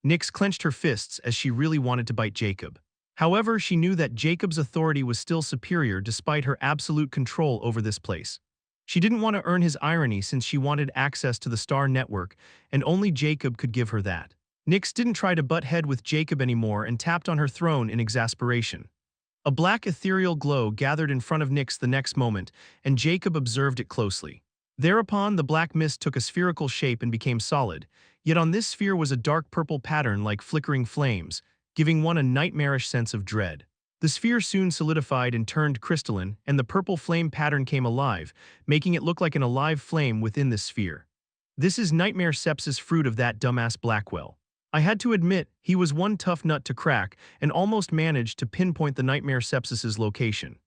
Nyx clenched her fists as she really wanted to bite Jacob. However, she knew that Jacob's authority was still superior despite her absolute control over this place. She didn't want to earn his irony since she wanted access to the Star Network, and only Jacob could give her that. Nyx didn't try to butt head with Jacob anymore and tapped on her throne in exasperation. A black ethereal glow gathered in front of Nyx the next moment, and Jacob observed it closely. Thereupon, the black mist took a spherical shape and became solid, yet on this sphere was a dark purple pattern like flickering flames, giving one a nightmarish sense of dread. The sphere soon solidified and turned crystalline, and the purple flame pattern came alive, making it look like an alive flame within this sphere. "This is Nightmare Sepsis fruit of that dumbass Blackwell." I had to admit, he was one tough nut to crack and almost managed to pinpoint the Nightmare Sepsis's location.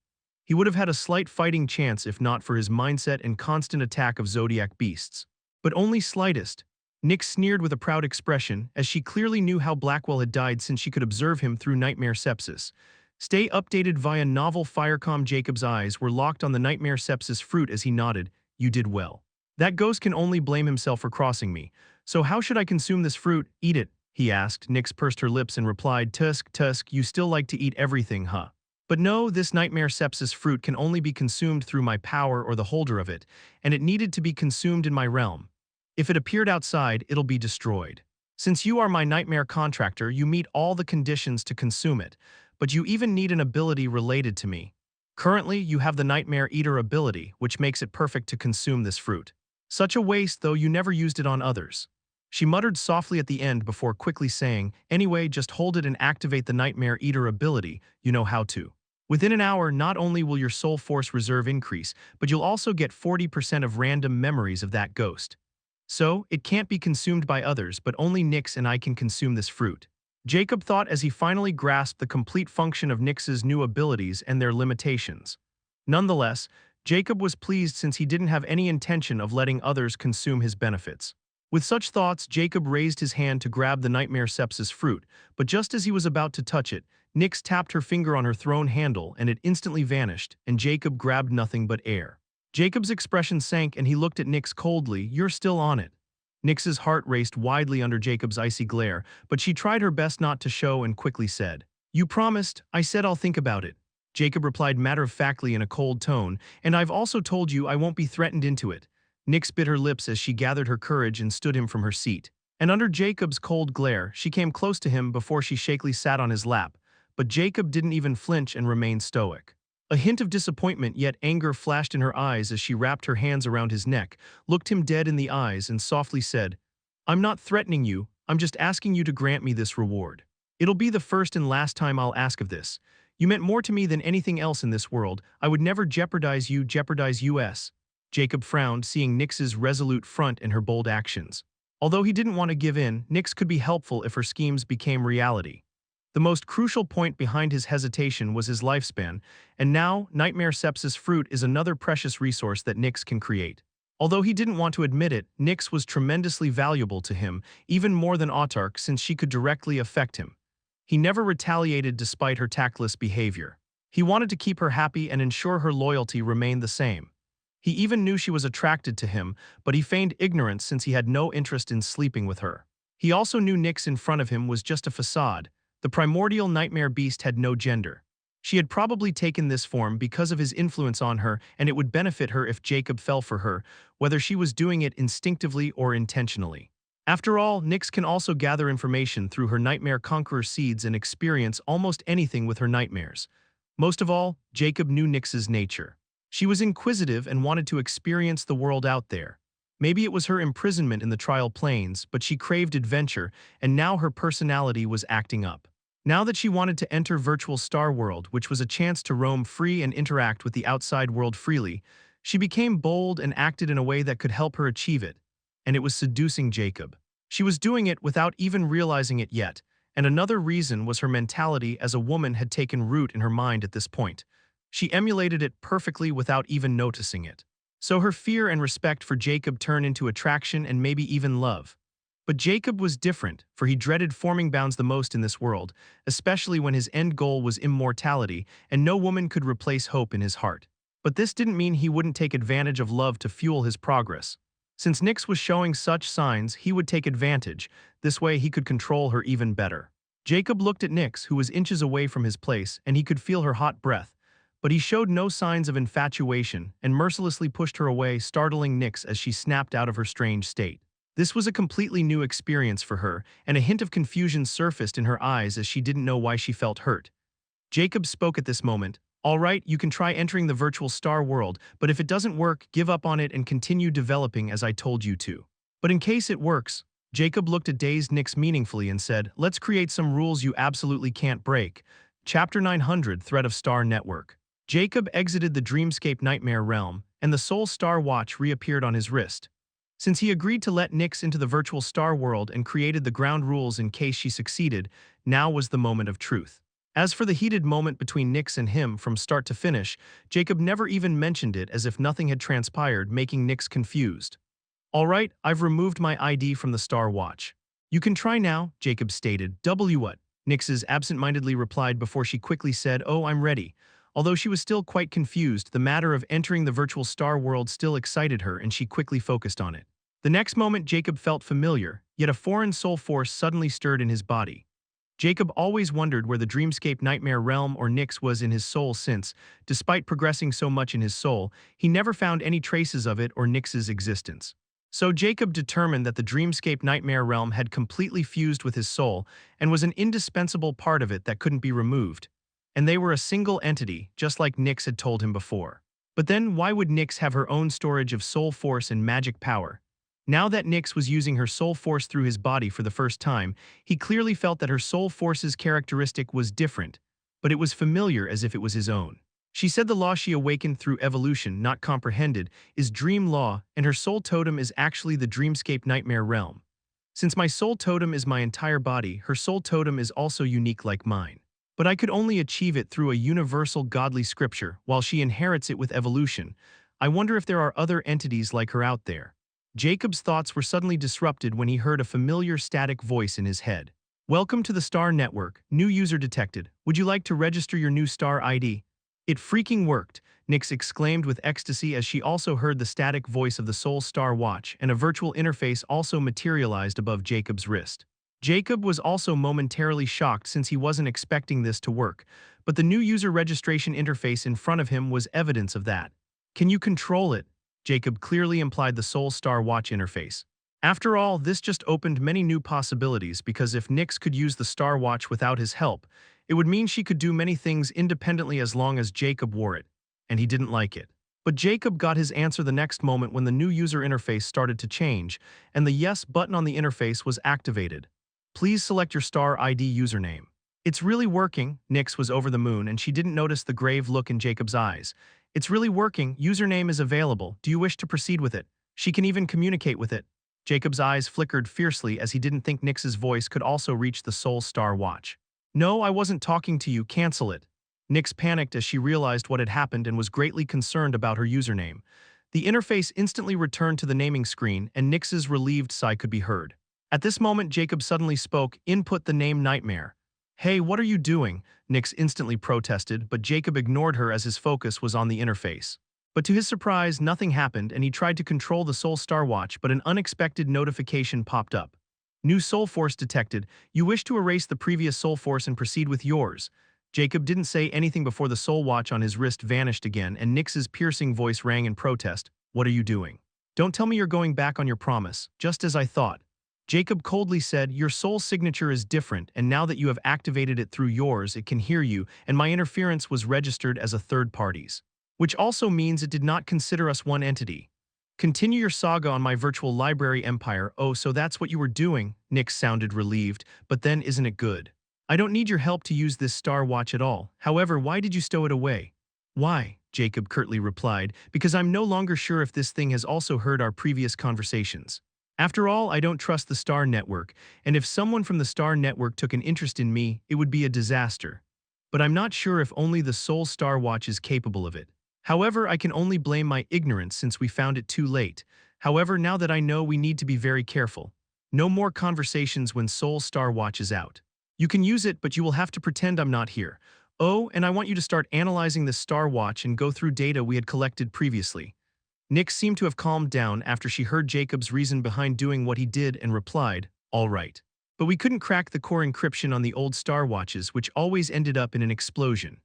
He would have had a slight fighting chance if not for his mindset and constant attack of Zodiac beasts. But only slightest. Nyx sneered with a proud expression, as she clearly knew how Blackwell had died since she could observe him through Nightmare Sepsis. Stay updated via novel Firecom. Jacob's eyes were locked on the Nightmare Sepsis fruit as he nodded. "You did well. That ghost can only blame himself for crossing me. So how should I consume this fruit? Eat it?" he asked. Nyx pursed her lips and replied, Tusk, you still like to eat everything, huh? But no, this Nightmare Sepsis fruit can only be consumed through my power or the holder of it, and it needed to be consumed in my realm. If it appeared outside, it'll be destroyed. Since you are my nightmare contractor, you meet all the conditions to consume it, but you even need an ability related to me. Currently, you have the Nightmare Eater ability, which makes it perfect to consume this fruit. Such a waste, though you never used it on others. She muttered softly at the end before quickly saying, "Anyway, just hold it and activate the Nightmare Eater ability, you know how to." Within an hour, not only will your soul force reserve increase, but you'll also get 40% of random memories of that ghost. So, it can't be consumed by others, but only Nyx and I can consume this fruit. Jacob thought as he finally grasped the complete function of Nyx's new abilities and their limitations. Nonetheless, Jacob was pleased since he didn't have any intention of letting others consume his benefits. With such thoughts, Jacob raised his hand to grab the nightmare sepsis fruit, but just as he was about to touch it, Nyx tapped her finger on her throne handle and it instantly vanished, and Jacob grabbed nothing but air. Jacob's expression sank and he looked at Nyx coldly. "You're still on it." Nyx's heart raced widely under Jacob's icy glare, but she tried her best not to show and quickly said, "You promised. I said I'll think about it." Jacob replied matter-of-factly in a cold tone, "And I've also told you I won't be threatened into it." Nyx bit her lips as she gathered her courage and stood him from her seat. And under Jacob's cold glare, she came close to him before she shakily sat on his lap, but Jacob didn't even flinch and remained stoic. A hint of disappointment yet anger flashed in her eyes as she wrapped her hands around his neck, looked him dead in the eyes and softly said, "I'm not threatening you, I'm just asking you to grant me this reward. It'll be the first and last time I'll ask of this. You meant more to me than anything else in this world. I would never jeopardize us." Jacob frowned, seeing Nyx's resolute front and her bold actions. Although he didn't want to give in, Nyx could be helpful if her schemes became reality. The most crucial point behind his hesitation was his lifespan, and now nightmare sepsis fruit is another precious resource that Nyx can create. Although he didn't want to admit it, Nyx was tremendously valuable to him, even more than Autark since she could directly affect him. He never retaliated despite her tactless behavior. He wanted to keep her happy and ensure her loyalty remained the same. He even knew she was attracted to him, but he feigned ignorance since he had no interest in sleeping with her. He also knew Nyx in front of him was just a facade. The primordial nightmare beast had no gender. She had probably taken this form because of his influence on her, and it would benefit her if Jacob fell for her, whether she was doing it instinctively or intentionally. After all, Nyx can also gather information through her nightmare conqueror seeds and experience almost anything with her nightmares. Most of all, Jacob knew Nyx's nature. She was inquisitive and wanted to experience the world out there. Maybe it was her imprisonment in the Trial Plains, but she craved adventure, and now her personality was acting up. Now that she wanted to enter virtual Star World, which was a chance to roam free and interact with the outside world freely, she became bold and acted in a way that could help her achieve it. And it was seducing Jacob. She was doing it without even realizing it yet, and another reason was her mentality as a woman had taken root in her mind at this point. She emulated it perfectly without even noticing it. So her fear and respect for Jacob turned into attraction and maybe even love. But Jacob was different, for he dreaded forming bonds the most in this world, especially when his end goal was immortality, and no woman could replace hope in his heart. But this didn't mean he wouldn't take advantage of love to fuel his progress. Since Nyx was showing such signs, he would take advantage. This way he could control her even better. Jacob looked at Nyx, who was inches away from his place, and he could feel her hot breath. But he showed no signs of infatuation and mercilessly pushed her away, startling Nyx as she snapped out of her strange state. This was a completely new experience for her, and a hint of confusion surfaced in her eyes as she didn't know why she felt hurt. Jacob spoke at this moment. "All right, you can try entering the virtual star world, but if it doesn't work, give up on it and continue developing as I told you to. But in case it works," Jacob looked at dazed Nyx meaningfully and said, "Let's create some rules you absolutely can't break." Chapter 900, Threat of Star Network. Jacob exited the dreamscape nightmare realm, and the Soul Star Watch reappeared on his wrist. Since he agreed to let Nyx into the virtual star world and created the ground rules in case she succeeded, now was the moment of truth. As for the heated moment between Nyx and him from start to finish, Jacob never even mentioned it, as if nothing had transpired, making Nyx confused. "All right, I've removed my ID from the Star Watch. You can try now," Jacob stated. "W what?" Nyx absent-mindedly replied before she quickly said, "Oh, I'm ready." Although she was still quite confused, the matter of entering the virtual star world still excited her, and she quickly focused on it. The next moment Jacob felt familiar, yet a foreign soul force suddenly stirred in his body. Jacob always wondered where the dreamscape nightmare realm or Nyx was in his soul since, despite progressing so much in his soul, he never found any traces of it or Nyx's existence. So Jacob determined that the dreamscape nightmare realm had completely fused with his soul and was an indispensable part of it that couldn't be removed. And they were a single entity, just like Nyx had told him before. But then why would Nyx have her own storage of soul force and magic power? Now that Nyx was using her soul force through his body for the first time, he clearly felt that her soul force's characteristic was different, but it was familiar as if it was his own. She said the law she awakened through evolution, not comprehended, is dream law, and her soul totem is actually the dreamscape nightmare realm. Since my soul totem is my entire body, her soul totem is also unique like mine. But I could only achieve it through a universal godly scripture, while she inherits it with evolution. I wonder if there are other entities like her out there. Jacob's thoughts were suddenly disrupted when he heard a familiar static voice in his head. Welcome to the Star Network, new user detected. Would you like to register your new Star ID? It freaking worked, Nyx exclaimed with ecstasy as she also heard the static voice of the Soul Star Watch, and a virtual interface also materialized above Jacob's wrist. Jacob was also momentarily shocked since he wasn't expecting this to work, but the new user registration interface in front of him was evidence of that. Can you control it? Jacob clearly implied the Soul Star Watch interface. After all, this just opened many new possibilities because if Nyx could use the Star Watch without his help, it would mean she could do many things independently as long as Jacob wore it, and he didn't like it. But Jacob got his answer the next moment when the new user interface started to change, and the Yes button on the interface was activated. Please select your Star ID username. It's really working, Nyx was over the moon and she didn't notice the grave look in Jacob's eyes. It's really working, username is available, do you wish to proceed with it? She can even communicate with it. Jacob's eyes flickered fiercely as he didn't think Nyx's voice could also reach the Soul Star Watch. No, I wasn't talking to you, cancel it. Nyx panicked as she realized what had happened and was greatly concerned about her username. The interface instantly returned to the naming screen and Nyx's relieved sigh could be heard. At this moment, Jacob suddenly spoke, input the name Nightmare. Hey, what are you doing? Nyx instantly protested, but Jacob ignored her as his focus was on the interface. But to his surprise, nothing happened and he tried to control the Soul Star Watch, but an unexpected notification popped up. New Soul Force detected. You wish to erase the previous Soul Force and proceed with yours. Jacob didn't say anything before the Soul Watch on his wrist vanished again and Nyx's piercing voice rang in protest. What are you doing? Don't tell me you're going back on your promise, just as I thought. Jacob coldly said, your soul signature is different, and now that you have activated it through yours, it can hear you, and my interference was registered as a third party's. Which also means it did not consider us one entity. Continue your saga on my virtual library empire. Oh, so that's what you were doing, Nyx sounded relieved, but then isn't it good? I don't need your help to use this Star Watch at all. However, why did you stow it away? Why? Jacob curtly replied, because I'm no longer sure if this thing has also heard our previous conversations. After all, I don't trust the Star Network, and if someone from the Star Network took an interest in me, it would be a disaster. But I'm not sure if only the Soul Star Watch is capable of it. However, I can only blame my ignorance since we found it too late. However, now that I know, we need to be very careful. No more conversations when Soul Star Watch is out. You can use it, but you will have to pretend I'm not here. Oh, and I want you to start analyzing this Star Watch and go through data we had collected previously. Nyx seemed to have calmed down after she heard Jacob's reason behind doing what he did and replied, all right. But we couldn't crack the core encryption on the old Star Watches, which always ended up in an explosion.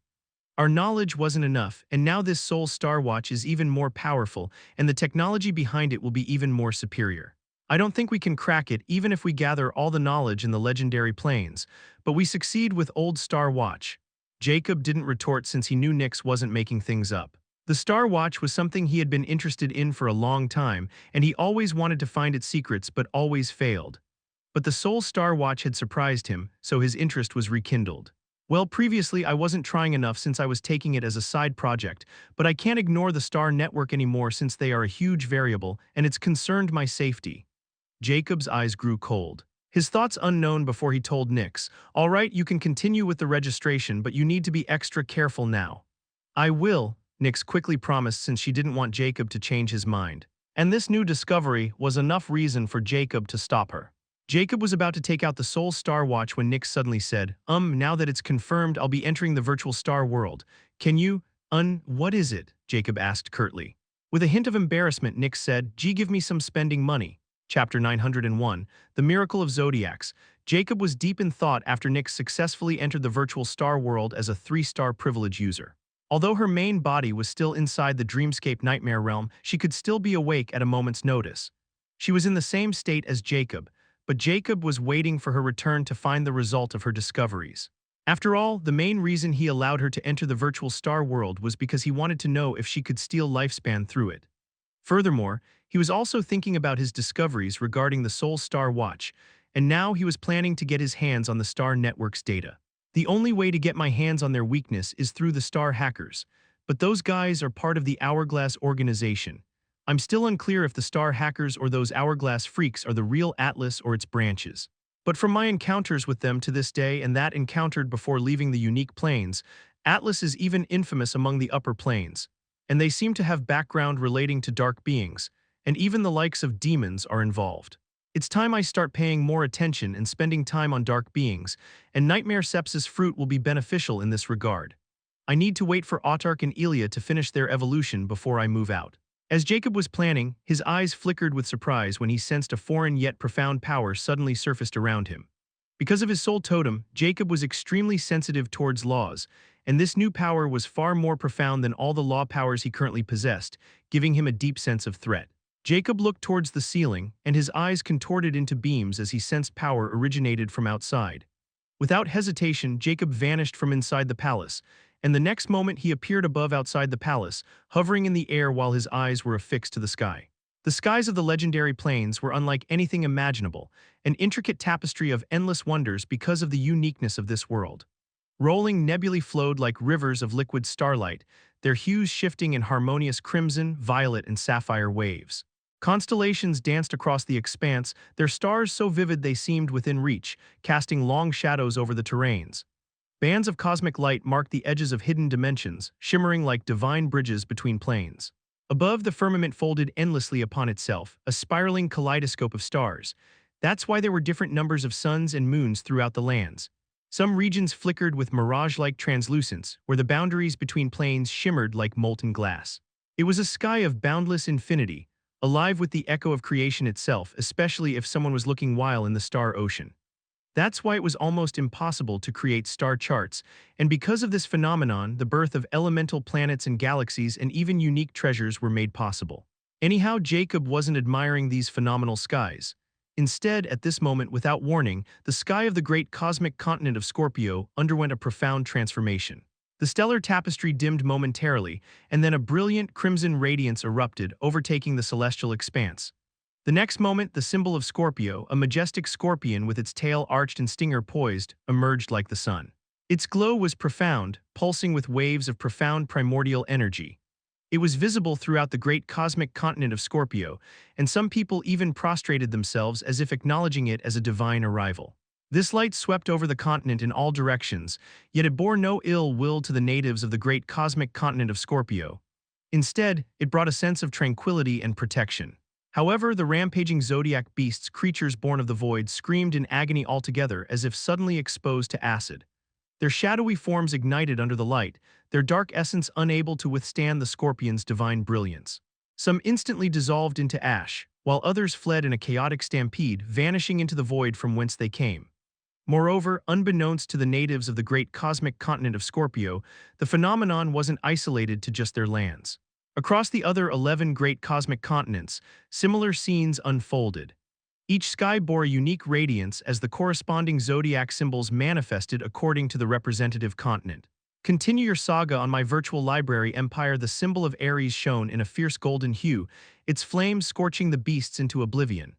Our knowledge wasn't enough, and now this Soul Star Watch is even more powerful, and the technology behind it will be even more superior. I don't think we can crack it even if we gather all the knowledge in the legendary plains, but we succeed with old Star Watch. Jacob didn't retort since he knew Nyx wasn't making things up. The Star Watch was something he had been interested in for a long time, and he always wanted to find its secrets but always failed. But the Soul Star Watch had surprised him, so his interest was rekindled. Well, previously I wasn't trying enough since I was taking it as a side project, but I can't ignore the Star Network anymore since they are a huge variable, and it's concerned my safety. Jacob's eyes grew cold. His thoughts unknown before he told Nyx, all right, you can continue with the registration, but you need to be extra careful now. I will, Nyx quickly promised since she didn't want Jacob to change his mind. And this new discovery was enough reason for Jacob to stop her. Jacob was about to take out the Soul Star Watch when Nyx suddenly said, now that it's confirmed, I'll be entering the virtual star world. Can you, what is it? Jacob asked curtly. With a hint of embarrassment, Nyx said, gee, give me some spending money. Chapter 901, The Miracle of Zodiacs. Jacob was deep in thought after Nyx successfully entered the virtual star world as a 3-star privilege user. Although her main body was still inside the dreamscape nightmare realm, she could still be awake at a moment's notice. She was in the same state as Jacob, but Jacob was waiting for her return to find the result of her discoveries. After all, the main reason he allowed her to enter the virtual star world was because he wanted to know if she could steal lifespan through it. Furthermore, he was also thinking about his discoveries regarding the Soul Star Watch, and now he was planning to get his hands on the Star Network's data. The only way to get my hands on their weakness is through the Star Hackers, but those guys are part of the Hourglass organization. I'm still unclear if the Star Hackers or those Hourglass freaks are the real Atlas or its branches. But from my encounters with them to this day and that encountered before leaving the unique plains, Atlas is even infamous among the upper planes, and they seem to have background relating to dark beings, and even the likes of demons are involved. It's time I start paying more attention and spending time on dark beings, and Nightmare Sepsis fruit will be beneficial in this regard. I need to wait for Autarch and Elia to finish their evolution before I move out. As Jacob was planning, his eyes flickered with surprise when he sensed a foreign yet profound power suddenly surfaced around him. Because of his soul totem, Jacob was extremely sensitive towards laws, and this new power was far more profound than all the law powers he currently possessed, giving him a deep sense of threat. Jacob looked towards the ceiling, and his eyes contorted into beams as he sensed power originated from outside. Without hesitation, Jacob vanished from inside the palace, and the next moment he appeared above outside the palace, hovering in the air while his eyes were affixed to the sky. The skies of the legendary plains were unlike anything imaginable, an intricate tapestry of endless wonders because of the uniqueness of this world. Rolling nebulae flowed like rivers of liquid starlight, their hues shifting in harmonious crimson, violet, and sapphire waves. Constellations danced across the expanse, their stars so vivid they seemed within reach, casting long shadows over the terrains. Bands of cosmic light marked the edges of hidden dimensions, shimmering like divine bridges between planes. Above, the firmament folded endlessly upon itself, a spiraling kaleidoscope of stars. That's why there were different numbers of suns and moons throughout the lands. Some regions flickered with mirage-like translucence, where the boundaries between planes shimmered like molten glass. It was a sky of boundless infinity, alive with the echo of creation itself, especially if someone was looking while in the star ocean. That's why it was almost impossible to create star charts, and because of this phenomenon, the birth of elemental planets and galaxies and even unique treasures were made possible. Anyhow, Jacob wasn't admiring these phenomenal skies. Instead, at this moment, without warning, the sky of the great cosmic continent of Scorpio underwent a profound transformation. The stellar tapestry dimmed momentarily, and then a brilliant crimson radiance erupted, overtaking the celestial expanse. The next moment, the symbol of Scorpio, a majestic scorpion with its tail arched and stinger poised, emerged like the sun. Its glow was profound, pulsing with waves of profound primordial energy. It was visible throughout the great cosmic continent of Scorpio, and some people even prostrated themselves as if acknowledging it as a divine arrival. This light swept over the continent in all directions, yet it bore no ill will to the natives of the great cosmic continent of Scorpio. Instead, it brought a sense of tranquility and protection. However, the rampaging zodiac beasts, creatures born of the void, screamed in agony altogether as if suddenly exposed to acid. Their shadowy forms ignited under the light, their dark essence unable to withstand the scorpion's divine brilliance. Some instantly dissolved into ash, while others fled in a chaotic stampede, vanishing into the void from whence they came. Moreover, unbeknownst to the natives of the great cosmic continent of Scorpio, the phenomenon wasn't isolated to just their lands. Across the other 11 great cosmic continents, similar scenes unfolded. Each sky bore a unique radiance as the corresponding zodiac symbols manifested according to the representative continent. Continue your saga on my virtual library empire. The symbol of Aries shone in a fierce golden hue, its flames scorching the beasts into oblivion.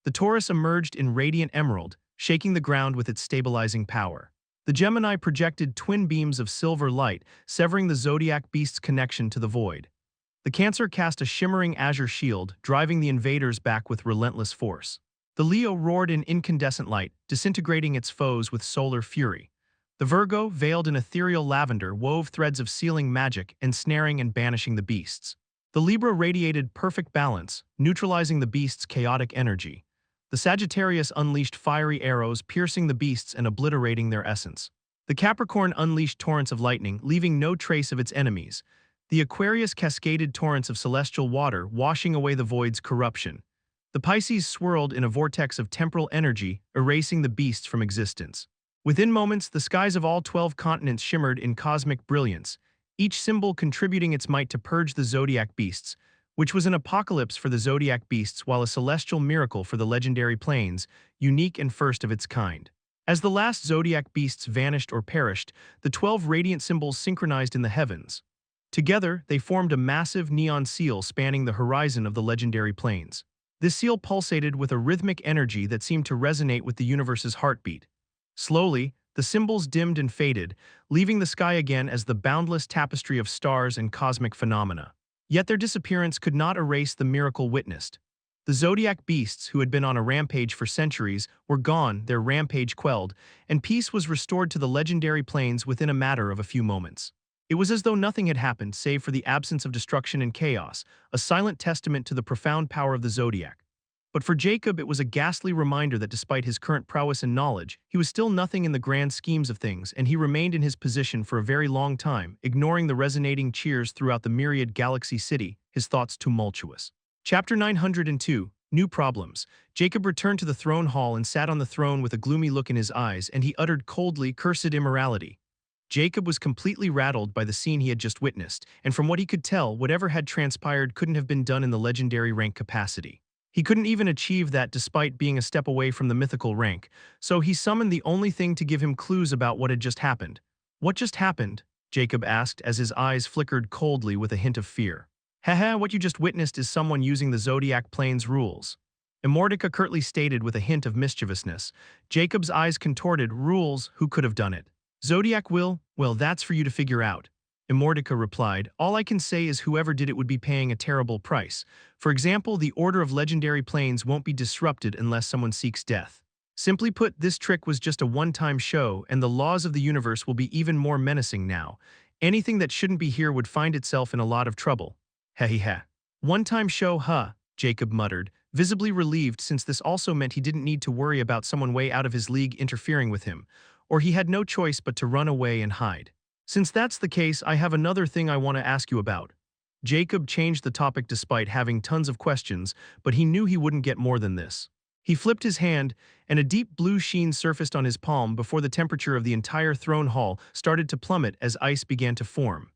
The Taurus emerged in radiant emerald, shaking the ground with its stabilizing power. The Gemini projected twin beams of silver light, severing the zodiac beast's connection to the void. The Cancer cast a shimmering azure shield, driving the invaders back with relentless force. The Leo roared in incandescent light, disintegrating its foes with solar fury. The Virgo, veiled in ethereal lavender, wove threads of sealing magic, ensnaring and banishing the beasts. The Libra radiated perfect balance, neutralizing the beasts' chaotic energy. The Sagittarius unleashed fiery arrows, piercing the beasts and obliterating their essence. The Capricorn unleashed torrents of lightning, leaving no trace of its enemies. The Aquarius cascaded torrents of celestial water, washing away the void's corruption. The Pisces swirled in a vortex of temporal energy, erasing the beasts from existence. Within moments, the skies of all 12 continents shimmered in cosmic brilliance, each symbol contributing its might to purge the zodiac beasts, which was an apocalypse for the zodiac beasts while a celestial miracle for the legendary plains, unique and first of its kind. As the last zodiac beasts vanished or perished, the 12 radiant symbols synchronized in the heavens. Together, they formed a massive neon seal spanning the horizon of the legendary plains. This seal pulsated with a rhythmic energy that seemed to resonate with the universe's heartbeat. Slowly, the symbols dimmed and faded, leaving the sky again as the boundless tapestry of stars and cosmic phenomena. Yet their disappearance could not erase the miracle witnessed. The Zodiac beasts, who had been on a rampage for centuries, were gone, their rampage quelled, and peace was restored to the legendary plains within a matter of a few moments. It was as though nothing had happened save for the absence of destruction and chaos, a silent testament to the profound power of the Zodiac. But for Jacob, it was a ghastly reminder that despite his current prowess and knowledge, he was still nothing in the grand schemes of things, and he remained in his position for a very long time, ignoring the resonating cheers throughout the myriad galaxy city, his thoughts tumultuous. Chapter 902, New Problems. Jacob returned to the throne hall and sat on the throne with a gloomy look in his eyes, and he uttered coldly, "Cursed immorality." Jacob was completely rattled by the scene he had just witnessed, and from what he could tell, whatever had transpired couldn't have been done in the legendary rank capacity. He couldn't even achieve that despite being a step away from the mythical rank, so he summoned the only thing to give him clues about what had just happened. "What just happened?" Jacob asked as his eyes flickered coldly with a hint of fear. "Haha, what you just witnessed is someone using the Zodiac Plains rules," Immortality curtly stated with a hint of mischievousness. Jacob's eyes contorted. "Rules? Who could have done it?" "Zodiac will? Well, that's for you to figure out." Immortality replied, "All I can say is whoever did it would be paying a terrible price. For example, the order of legendary planes won't be disrupted unless someone seeks death. Simply put, this trick was just a one-time show, and the laws of the universe will be even more menacing now. Anything that shouldn't be here would find itself in a lot of trouble." "Heh. One-time show, huh?" Jacob muttered, visibly relieved since this also meant he didn't need to worry about someone way out of his league interfering with him, or he had no choice but to run away and hide. "Since that's the case, I have another thing I want to ask you about." Jacob changed the topic despite having tons of questions, but he knew he wouldn't get more than this. He flipped his hand, and a deep blue sheen surfaced on his palm before the temperature of the entire throne hall started to plummet as ice began to form.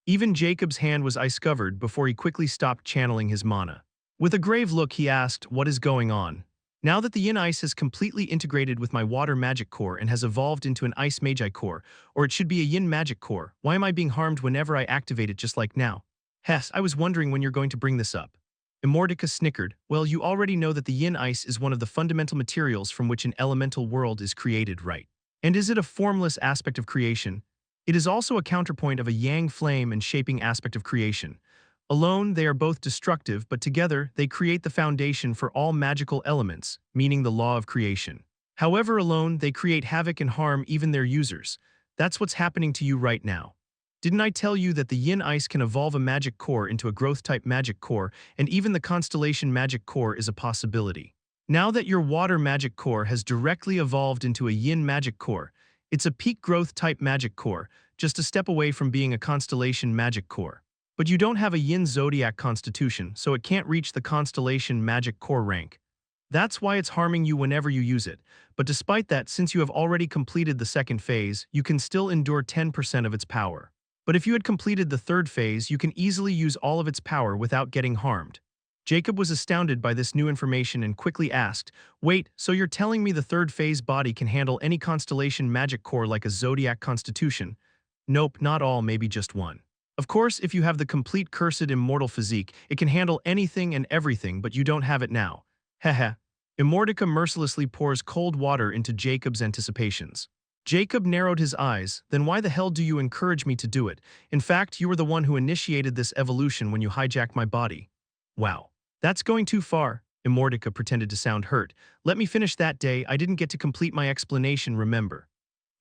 Even Jacob's hand was ice-covered before he quickly stopped channeling his mana. With a grave look, he asked, "What is going on?" "Now that the yin ice has completely integrated with my water magic core and has evolved into an ice magi core, or it should be a yin magic core, why am I being harmed whenever I activate it just like now?" "Hess, I was wondering when you're going to bring this up." Immortality snickered. "Well, you already know that the yin ice is one of the fundamental materials from which an elemental world is created, right? And is it a formless aspect of creation? It is also a counterpoint of a yang flame and shaping aspect of creation. Alone, they are both destructive, but together, they create the foundation for all magical elements, meaning the law of creation. However, alone, they create havoc and harm even their users. That's what's happening to you right now. Didn't I tell you that the yin ice can evolve a magic core into a growth-type magic core, and even the constellation magic core is a possibility? Now that your water magic core has directly evolved into a yin magic core, it's a peak growth-type magic core, just a step away from being a constellation magic core. But you don't have a yin zodiac constitution, so it can't reach the constellation magic core rank. That's why it's harming you whenever you use it. But despite that, since you have already completed the second phase, you can still endure 10% of its power. But if you had completed the third phase, you can easily use all of its power without getting harmed." Jacob was astounded by this new information and quickly asked, "Wait, so you're telling me the third phase body can handle any constellation magic core like a zodiac constitution?" "Nope, not all, maybe just one. Of course, if you have the complete cursed immortal physique, it can handle anything and everything, but you don't have it now." Heh. Immortality mercilessly pours cold water into Jacob's anticipations. Jacob narrowed his eyes. "Then why the hell do you encourage me to do it? In fact, you were the one who initiated this evolution when you hijacked my body." "Wow. That's going too far." Immortality pretended to sound hurt. "Let me finish that day. I didn't get to complete my explanation, remember.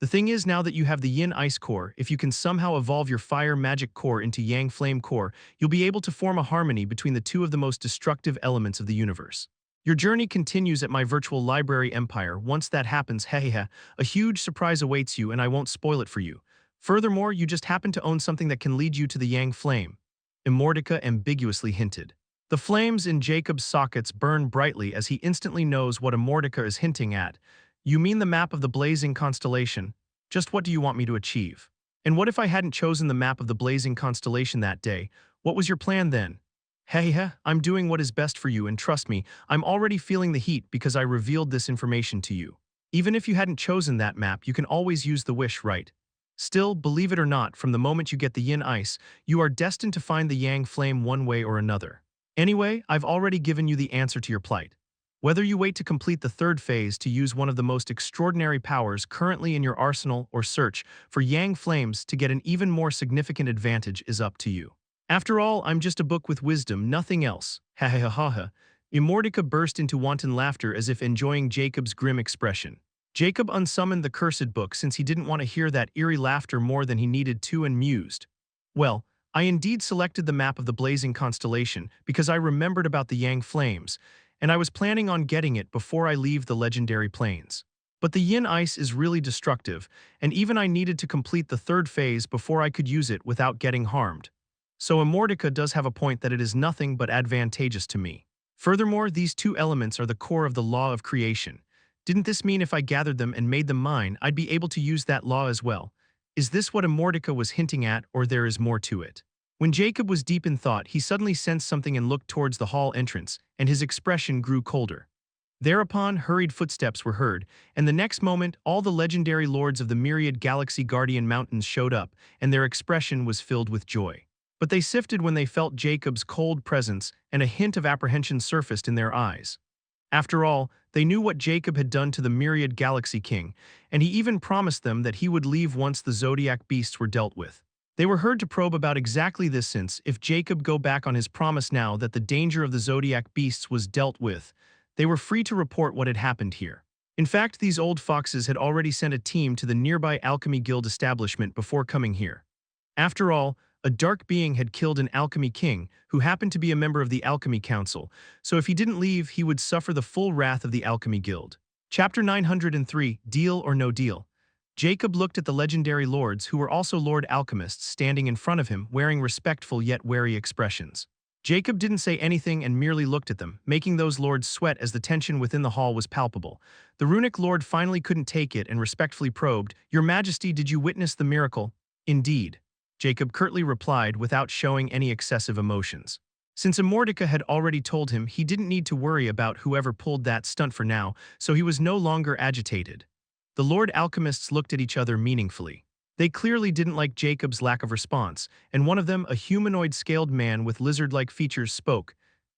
The thing is, now that you have the yin ice core, if you can somehow evolve your fire magic core into yang flame core, you'll be able to form a harmony between the two of the most destructive elements of the universe. Your journey continues at my virtual library empire. Once that happens, a huge surprise awaits you, and I won't spoil it for you. Furthermore, you just happen to own something that can lead you to the yang flame," Immortality ambiguously hinted. The flames in Jacob's sockets burn brightly as he instantly knows what Immortality is hinting at. "You mean the map of the blazing constellation? Just what do you want me to achieve? And what if I hadn't chosen the map of the blazing constellation that day? What was your plan then?" I'm doing what is best for you, and trust me, I'm already feeling the heat because I revealed this information to you. Even if you hadn't chosen that map, you can always use the wish, right? Still, believe it or not, from the moment you get the yin ice, you are destined to find the yang flame one way or another. Anyway, I've already given you the answer to your plight. Whether you wait to complete the third phase to use one of the most extraordinary powers currently in your arsenal or search for yang flames to get an even more significant advantage is up to you. After all, I'm just a book with wisdom, nothing else. Ha. Immortality burst into wanton laughter as if enjoying Jacob's grim expression. Jacob unsummoned the cursed book since he didn't want to hear that eerie laughter more than he needed to and mused. Well, I indeed selected the map of the blazing constellation because I remembered about the Yang flames, and I was planning on getting it before I leave the legendary plains. But the yin ice is really destructive, and even I needed to complete the third phase before I could use it without getting harmed. So Immortality does have a point that it is nothing but advantageous to me. Furthermore, these two elements are the core of the law of creation. Didn't this mean if I gathered them and made them mine, I'd be able to use that law as well? Is this what Immortality was hinting at, or there is more to it? When Jacob was deep in thought, he suddenly sensed something and looked towards the hall entrance, and his expression grew colder. Thereupon, hurried footsteps were heard, and the next moment, all the legendary lords of the myriad Galaxy Guardian Mountains showed up, and their expression was filled with joy. But they sifted when they felt Jacob's cold presence, and a hint of apprehension surfaced in their eyes. After all, they knew what Jacob had done to the myriad Galaxy King, and he even promised them that he would leave once the Zodiac beasts were dealt with. They were heard to probe about exactly this since, if Jacob go back on his promise now that the danger of the Zodiac beasts was dealt with, they were free to report what had happened here. In fact, these old foxes had already sent a team to the nearby Alchemy Guild establishment before coming here. After all, a dark being had killed an alchemy king, who happened to be a member of the Alchemy Council, so if he didn't leave, he would suffer the full wrath of the Alchemy Guild. Chapter 903, Deal or No Deal. Jacob looked at the legendary lords who were also Lord Alchemists standing in front of him, wearing respectful yet wary expressions. Jacob didn't say anything and merely looked at them, making those lords sweat as the tension within the hall was palpable. The runic lord finally couldn't take it and respectfully probed, "Your Majesty, did you witness the miracle?" "Indeed," Jacob curtly replied without showing any excessive emotions. Since Immortality had already told him he didn't need to worry about whoever pulled that stunt for now, so he was no longer agitated. The Lord Alchemists looked at each other meaningfully. They clearly didn't like Jacob's lack of response, and one of them, a humanoid-scaled man with lizard-like features, spoke.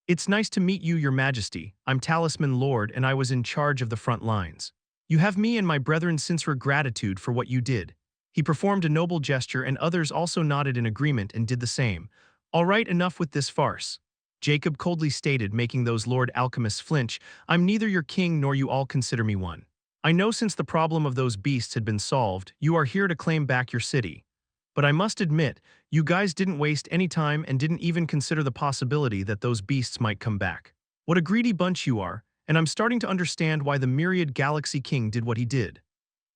"It's nice to meet you, Your Majesty. I'm Talisman Lord, and I was in charge of the front lines. You have me and my brethren's sincere gratitude for what you did." He performed a noble gesture, and others also nodded in agreement and did the same. "All right, enough with this farce," Jacob coldly stated, making those Lord Alchemists flinch. "I'm neither your king nor you all consider me one. I know since the problem of those beasts had been solved, you are here to claim back your city. But I must admit, you guys didn't waste any time and didn't even consider the possibility that those beasts might come back. What a greedy bunch you are, and I'm starting to understand why the myriad Galaxy King did what he did."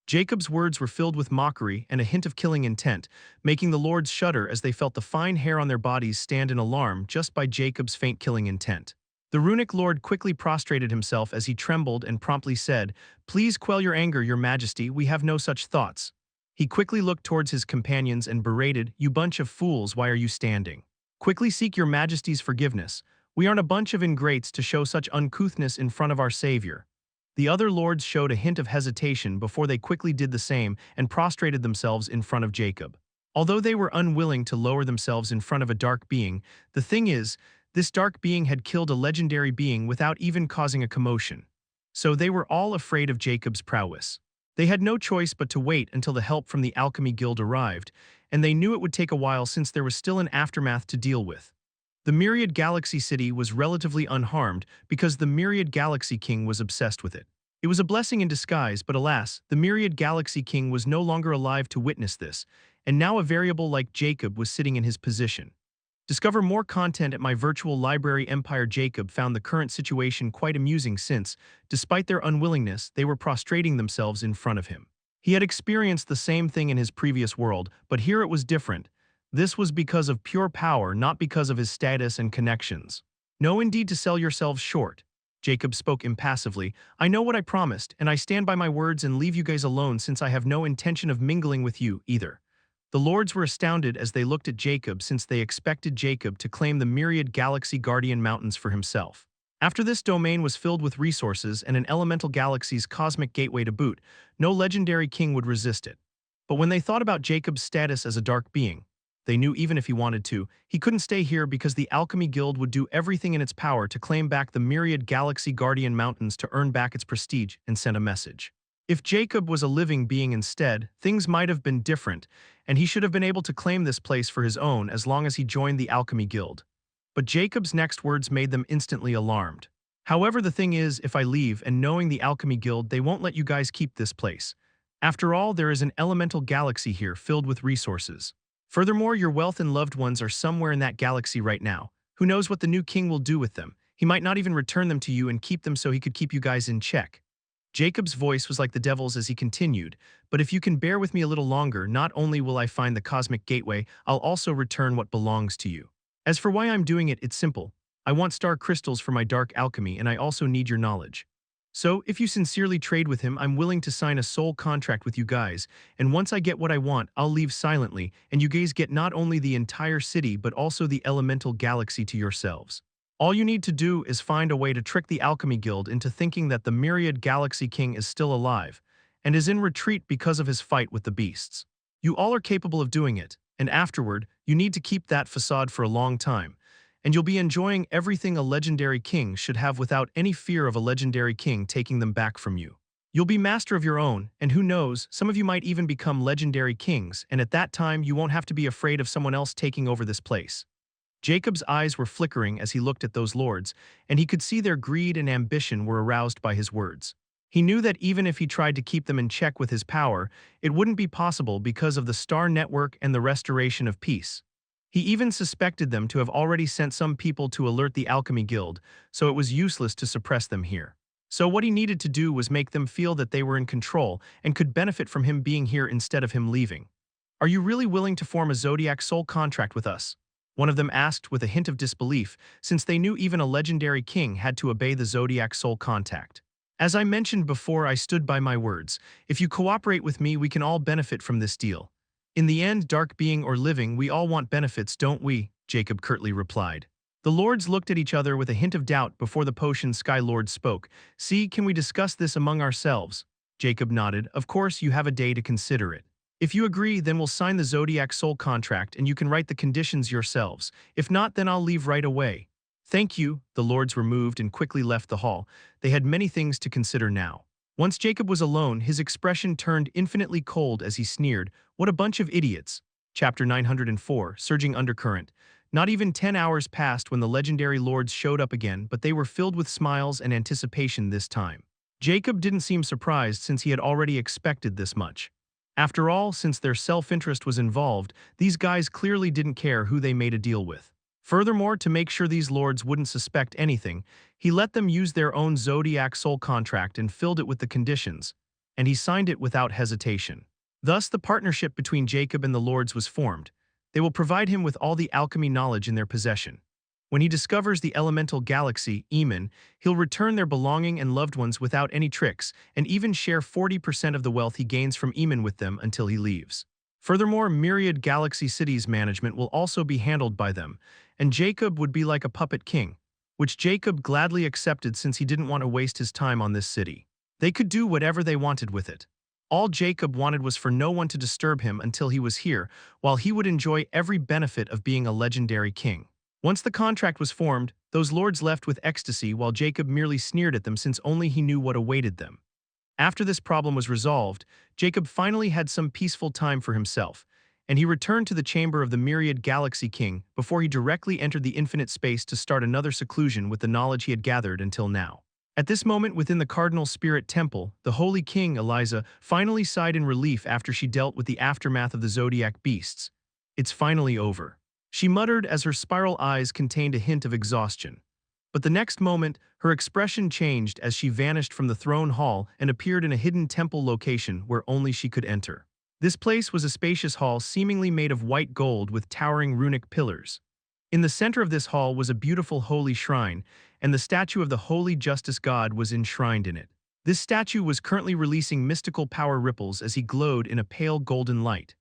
Jacob's words were filled with mockery and a hint of killing intent, making the lords shudder as they felt the fine hair on their bodies stand in alarm just by Jacob's faint killing intent. The runic lord quickly prostrated himself as he trembled and promptly said, "Please quell your anger, Your Majesty, we have no such thoughts." He quickly looked towards his companions and berated, "You bunch of fools, why are you standing? Quickly seek Your Majesty's forgiveness. We aren't a bunch of ingrates to show such uncouthness in front of our savior." The other lords showed a hint of hesitation before they quickly did the same and prostrated themselves in front of Jacob. Although they were unwilling to lower themselves in front of a dark being, the thing is, this dark being had killed a legendary being without even causing a commotion. So they were all afraid of Jacob's prowess. They had no choice but to wait until the help from the Alchemy Guild arrived, and they knew it would take a while since there was still an aftermath to deal with. The Myriad Galaxy City was relatively unharmed because the Myriad Galaxy King was obsessed with it. It was a blessing in disguise, but alas, the Myriad Galaxy King was no longer alive to witness this, and now a variable like Jacob was sitting in his position. Discover more content at my virtual library. Empire. Jacob found the current situation quite amusing since, despite their unwillingness, they were prostrating themselves in front of him. He had experienced the same thing in his previous world, but here it was different. This was because of pure power, not because of his status and connections. "No, indeed, to sell yourselves short." Jacob spoke impassively. "I know what I promised, and I stand by my words and leave you guys alone since I have no intention of mingling with you either." The lords were astounded as they looked at Jacob since they expected Jacob to claim the myriad Galaxy Guardian Mountains for himself. After this domain was filled with resources and an elemental galaxy's cosmic gateway to boot, no legendary king would resist it. But when they thought about Jacob's status as a dark being, they knew even if he wanted to, he couldn't stay here because the Alchemy Guild would do everything in its power to claim back the myriad Galaxy Guardian Mountains to earn back its prestige and send a message. If Jacob was a living being instead, things might have been different, and he should have been able to claim this place for his own as long as he joined the Alchemy Guild. But Jacob's next words made them instantly alarmed. However, the thing is, if I leave and knowing the Alchemy Guild, they won't let you guys keep this place. After all, there is an elemental galaxy here filled with resources. Furthermore, your wealth and loved ones are somewhere in that galaxy right now. Who knows what the new king will do with them? He might not even return them to you and keep them so he could keep you guys in check. Jacob's voice was like the devil's as he continued, but if you can bear with me a little longer, not only will I find the cosmic gateway, I'll also return what belongs to you. As for why I'm doing it, it's simple. I want star crystals for my dark alchemy, and I also need your knowledge. So, if you sincerely trade with him, I'm willing to sign a soul contract with you guys, and once I get what I want, I'll leave silently, and you guys get not only the entire city but also the elemental galaxy to yourselves. All you need to do is find a way to trick the Alchemy Guild into thinking that the Myriad Galaxy King is still alive, and is in retreat because of his fight with the beasts. You all are capable of doing it, and afterward, you need to keep that facade for a long time, and you'll be enjoying everything a legendary king should have without any fear of a legendary king taking them back from you. You'll be master of your own, and who knows, some of you might even become legendary kings, and at that time you won't have to be afraid of someone else taking over this place. Jacob's eyes were flickering as he looked at those lords, and he could see their greed and ambition were aroused by his words. He knew that even if he tried to keep them in check with his power, it wouldn't be possible because of the Star Network and the restoration of peace. He even suspected them to have already sent some people to alert the Alchemy Guild, so it was useless to suppress them here. So what he needed to do was make them feel that they were in control and could benefit from him being here instead of him leaving. Are you really willing to form a Zodiac soul contract with us? One of them asked with a hint of disbelief, since they knew even a legendary king had to obey the Zodiac soul contract. As I mentioned before, I stood by my words. If you cooperate with me, we can all benefit from this deal. In the end, dark being or living, we all want benefits, don't we? Jacob curtly replied. The lords looked at each other with a hint of doubt before the Potion Sky Lord spoke. See, can we discuss this among ourselves? Jacob nodded. Of course, you have a day to consider it. If you agree, then we'll sign the Zodiac soul contract and you can write the conditions yourselves. If not, then I'll leave right away. Thank you. The lords were moved and quickly left the hall. They had many things to consider now. Once Jacob was alone, his expression turned infinitely cold as he sneered, "What a bunch of idiots." Chapter 904, Surging Undercurrent. Not even 10 hours passed when the legendary lords showed up again, but they were filled with smiles and anticipation this time. Jacob didn't seem surprised since he had already expected this much. After all, since their self-interest was involved, these guys clearly didn't care who they made a deal with. Furthermore, to make sure these lords wouldn't suspect anything, he let them use their own Zodiac soul contract and filled it with the conditions, and he signed it without hesitation. Thus, the partnership between Jacob and the lords was formed. They will provide him with all the alchemy knowledge in their possession. When he discovers the elemental galaxy, Eamon, he'll return their belonging and loved ones without any tricks, and even share 40% of the wealth he gains from Eamon with them until he leaves. Furthermore, Myriad Galaxy Cities management will also be handled by them, and Jacob would be like a puppet king, which Jacob gladly accepted since he didn't want to waste his time on this city. They could do whatever they wanted with it. All Jacob wanted was for no one to disturb him until he was here, while he would enjoy every benefit of being a legendary king. Once the contract was formed, those lords left with ecstasy while Jacob merely sneered at them since only he knew what awaited them. After this problem was resolved, Jacob finally had some peaceful time for himself, and he returned to the chamber of the Myriad Galaxy King before he directly entered the infinite space to start another seclusion with the knowledge he had gathered until now. At this moment within the Cardinal Spirit Temple, the Holy King, Eliza, finally sighed in relief after she dealt with the aftermath of the Zodiac beasts. It's finally over. She muttered as her spiral eyes contained a hint of exhaustion. But the next moment, her expression changed as she vanished from the throne hall and appeared in a hidden temple location where only she could enter. This place was a spacious hall seemingly made of white gold with towering runic pillars. In the center of this hall was a beautiful holy shrine, and the statue of the holy justice god was enshrined in it. This statue was currently releasing mystical power ripples as he glowed in a pale golden light.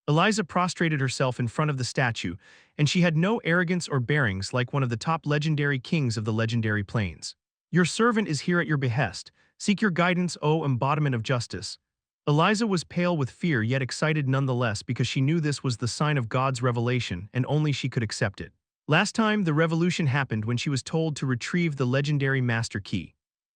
Eliza prostrated herself in front of the statue, and she had no arrogance or bearings like one of the top legendary kings of the legendary plains. Your servant is here at your behest. Seek your guidance, O embodiment of justice. Eliza was pale with fear yet excited nonetheless because she knew this was the sign of God's revelation and only she could accept it. Last time, the revolution happened when she was told to retrieve the legendary master key.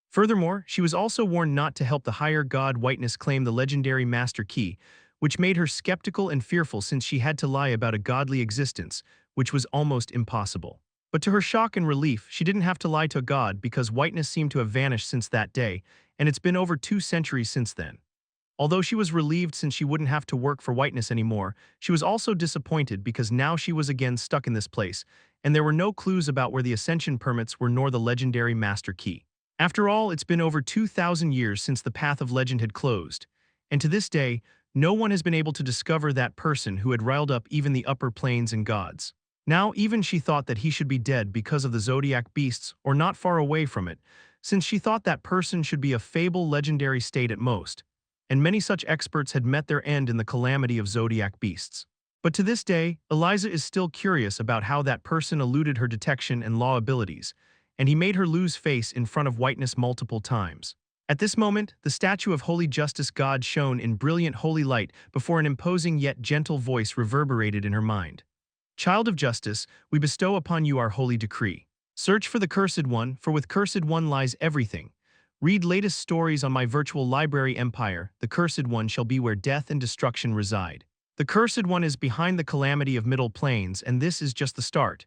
Furthermore, she was also warned not to help the higher god Whiteness claim the legendary master key, which made her skeptical and fearful since she had to lie about a godly existence, which was almost impossible. But to her shock and relief, she didn't have to lie to God because whiteness seemed to have vanished since that day, and it's been over 2 centuries since then. Although she was relieved since she wouldn't have to work for whiteness anymore, she was also disappointed because now she was again stuck in this place, and there were no clues about where the ascension permits were nor the legendary master key. After all, it's been over 2,000 years since the Path of Legend had closed, and to this day, no one has been able to discover that person who had riled up even the upper planes and gods. Now even she thought that he should be dead because of the Zodiac beasts or not far away from it, since she thought that person should be a fable legendary state at most, and many such experts had met their end in the calamity of Zodiac beasts. But to this day, Eliza is still curious about how that person eluded her detection and law abilities, and he made her lose face in front of whiteness multiple times. At this moment, the statue of Holy Justice God shone in brilliant holy light before an imposing yet gentle voice reverberated in her mind. Child of justice, we bestow upon you our holy decree. Search for the Cursed One, for with Cursed One lies everything. Read latest stories on my virtual library empire. The Cursed One shall be where death and destruction reside. The Cursed One is behind the calamity of Middle Plains, and this is just the start.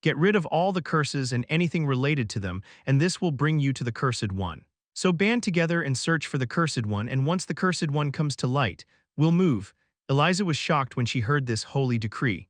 Get rid of all the curses and anything related to them, and this will bring you to the Cursed One. So band together and search for the Cursed One, and once the Cursed One comes to light, we'll move. Eliza was shocked when she heard this holy decree.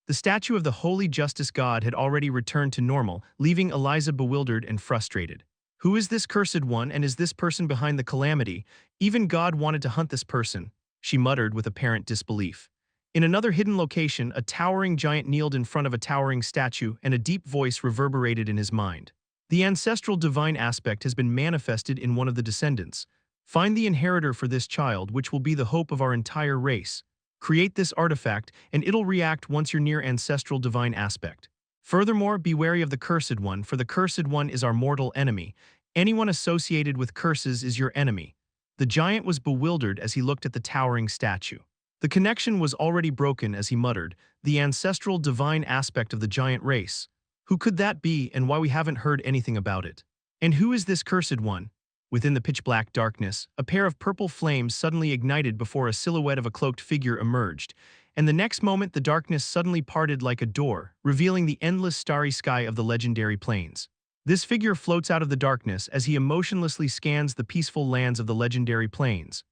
The statue of the Holy Justice God had already returned to normal, leaving Eliza bewildered and frustrated. Who is this Cursed One, and is this person behind the calamity? Even God wanted to hunt this person, she muttered with apparent disbelief. In another hidden location, a towering giant kneeled in front of a towering statue, and a deep voice reverberated in his mind. The ancestral divine aspect has been manifested in one of the descendants. Find the inheritor for this child, which will be the hope of our entire race. Create this artifact, and it'll react once you're near ancestral divine aspect. Furthermore, be wary of the Cursed One, for the Cursed One is our mortal enemy. Anyone associated with curses is your enemy. The giant was bewildered as he looked at the towering statue. The connection was already broken as he muttered, the ancestral divine aspect of the giant race. Who could that be, and why we haven't heard anything about it? And who is this Cursed One? Within the pitch-black darkness, a pair of purple flames suddenly ignited before a silhouette of a cloaked figure emerged, and the next moment the darkness suddenly parted like a door, revealing the endless starry sky of the legendary plains. This figure floats out of the darkness as he emotionlessly scans the peaceful lands of the legendary plains.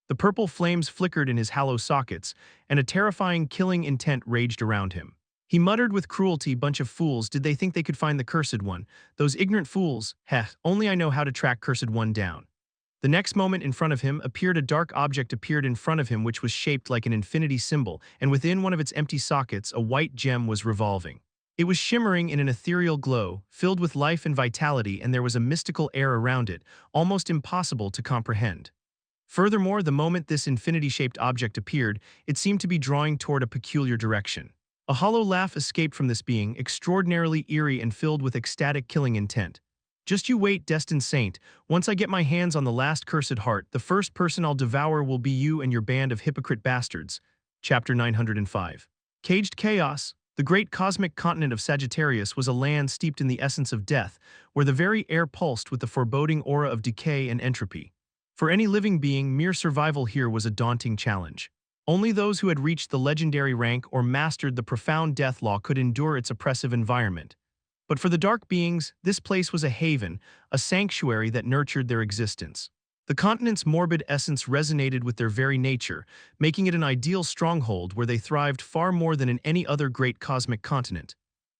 The purple flames flickered in his hollow sockets, and a terrifying killing intent raged around him. He muttered with cruelty, bunch of fools, did they think they could find the Cursed One? Those ignorant fools, heh, only I know how to track Cursed One down. The next moment in front of him appeared a dark object appeared in front of him which was shaped like an infinity symbol, and within one of its empty sockets a white gem was revolving. It was shimmering in an ethereal glow, filled with life and vitality, and there was a mystical air around it, almost impossible to comprehend. Furthermore, the moment this infinity-shaped object appeared, it seemed to be drawing toward a peculiar direction. A hollow laugh escaped from this being, extraordinarily eerie and filled with ecstatic killing intent. Just you wait, destined saint. Once I get my hands on the last cursed heart, the first person I'll devour will be you and your band of hypocrite bastards. Chapter 905. Caged Chaos. The great cosmic continent of Sagittarius was a land steeped in the essence of death, where the very air pulsed with the foreboding aura of decay and entropy. For any living being, mere survival here was a daunting challenge. Only those who had reached the legendary rank or mastered the profound death law could endure its oppressive environment. But for the dark beings, this place was a haven, a sanctuary that nurtured their existence. The continent's morbid essence resonated with their very nature, making it an ideal stronghold where they thrived far more than in any other great cosmic continent.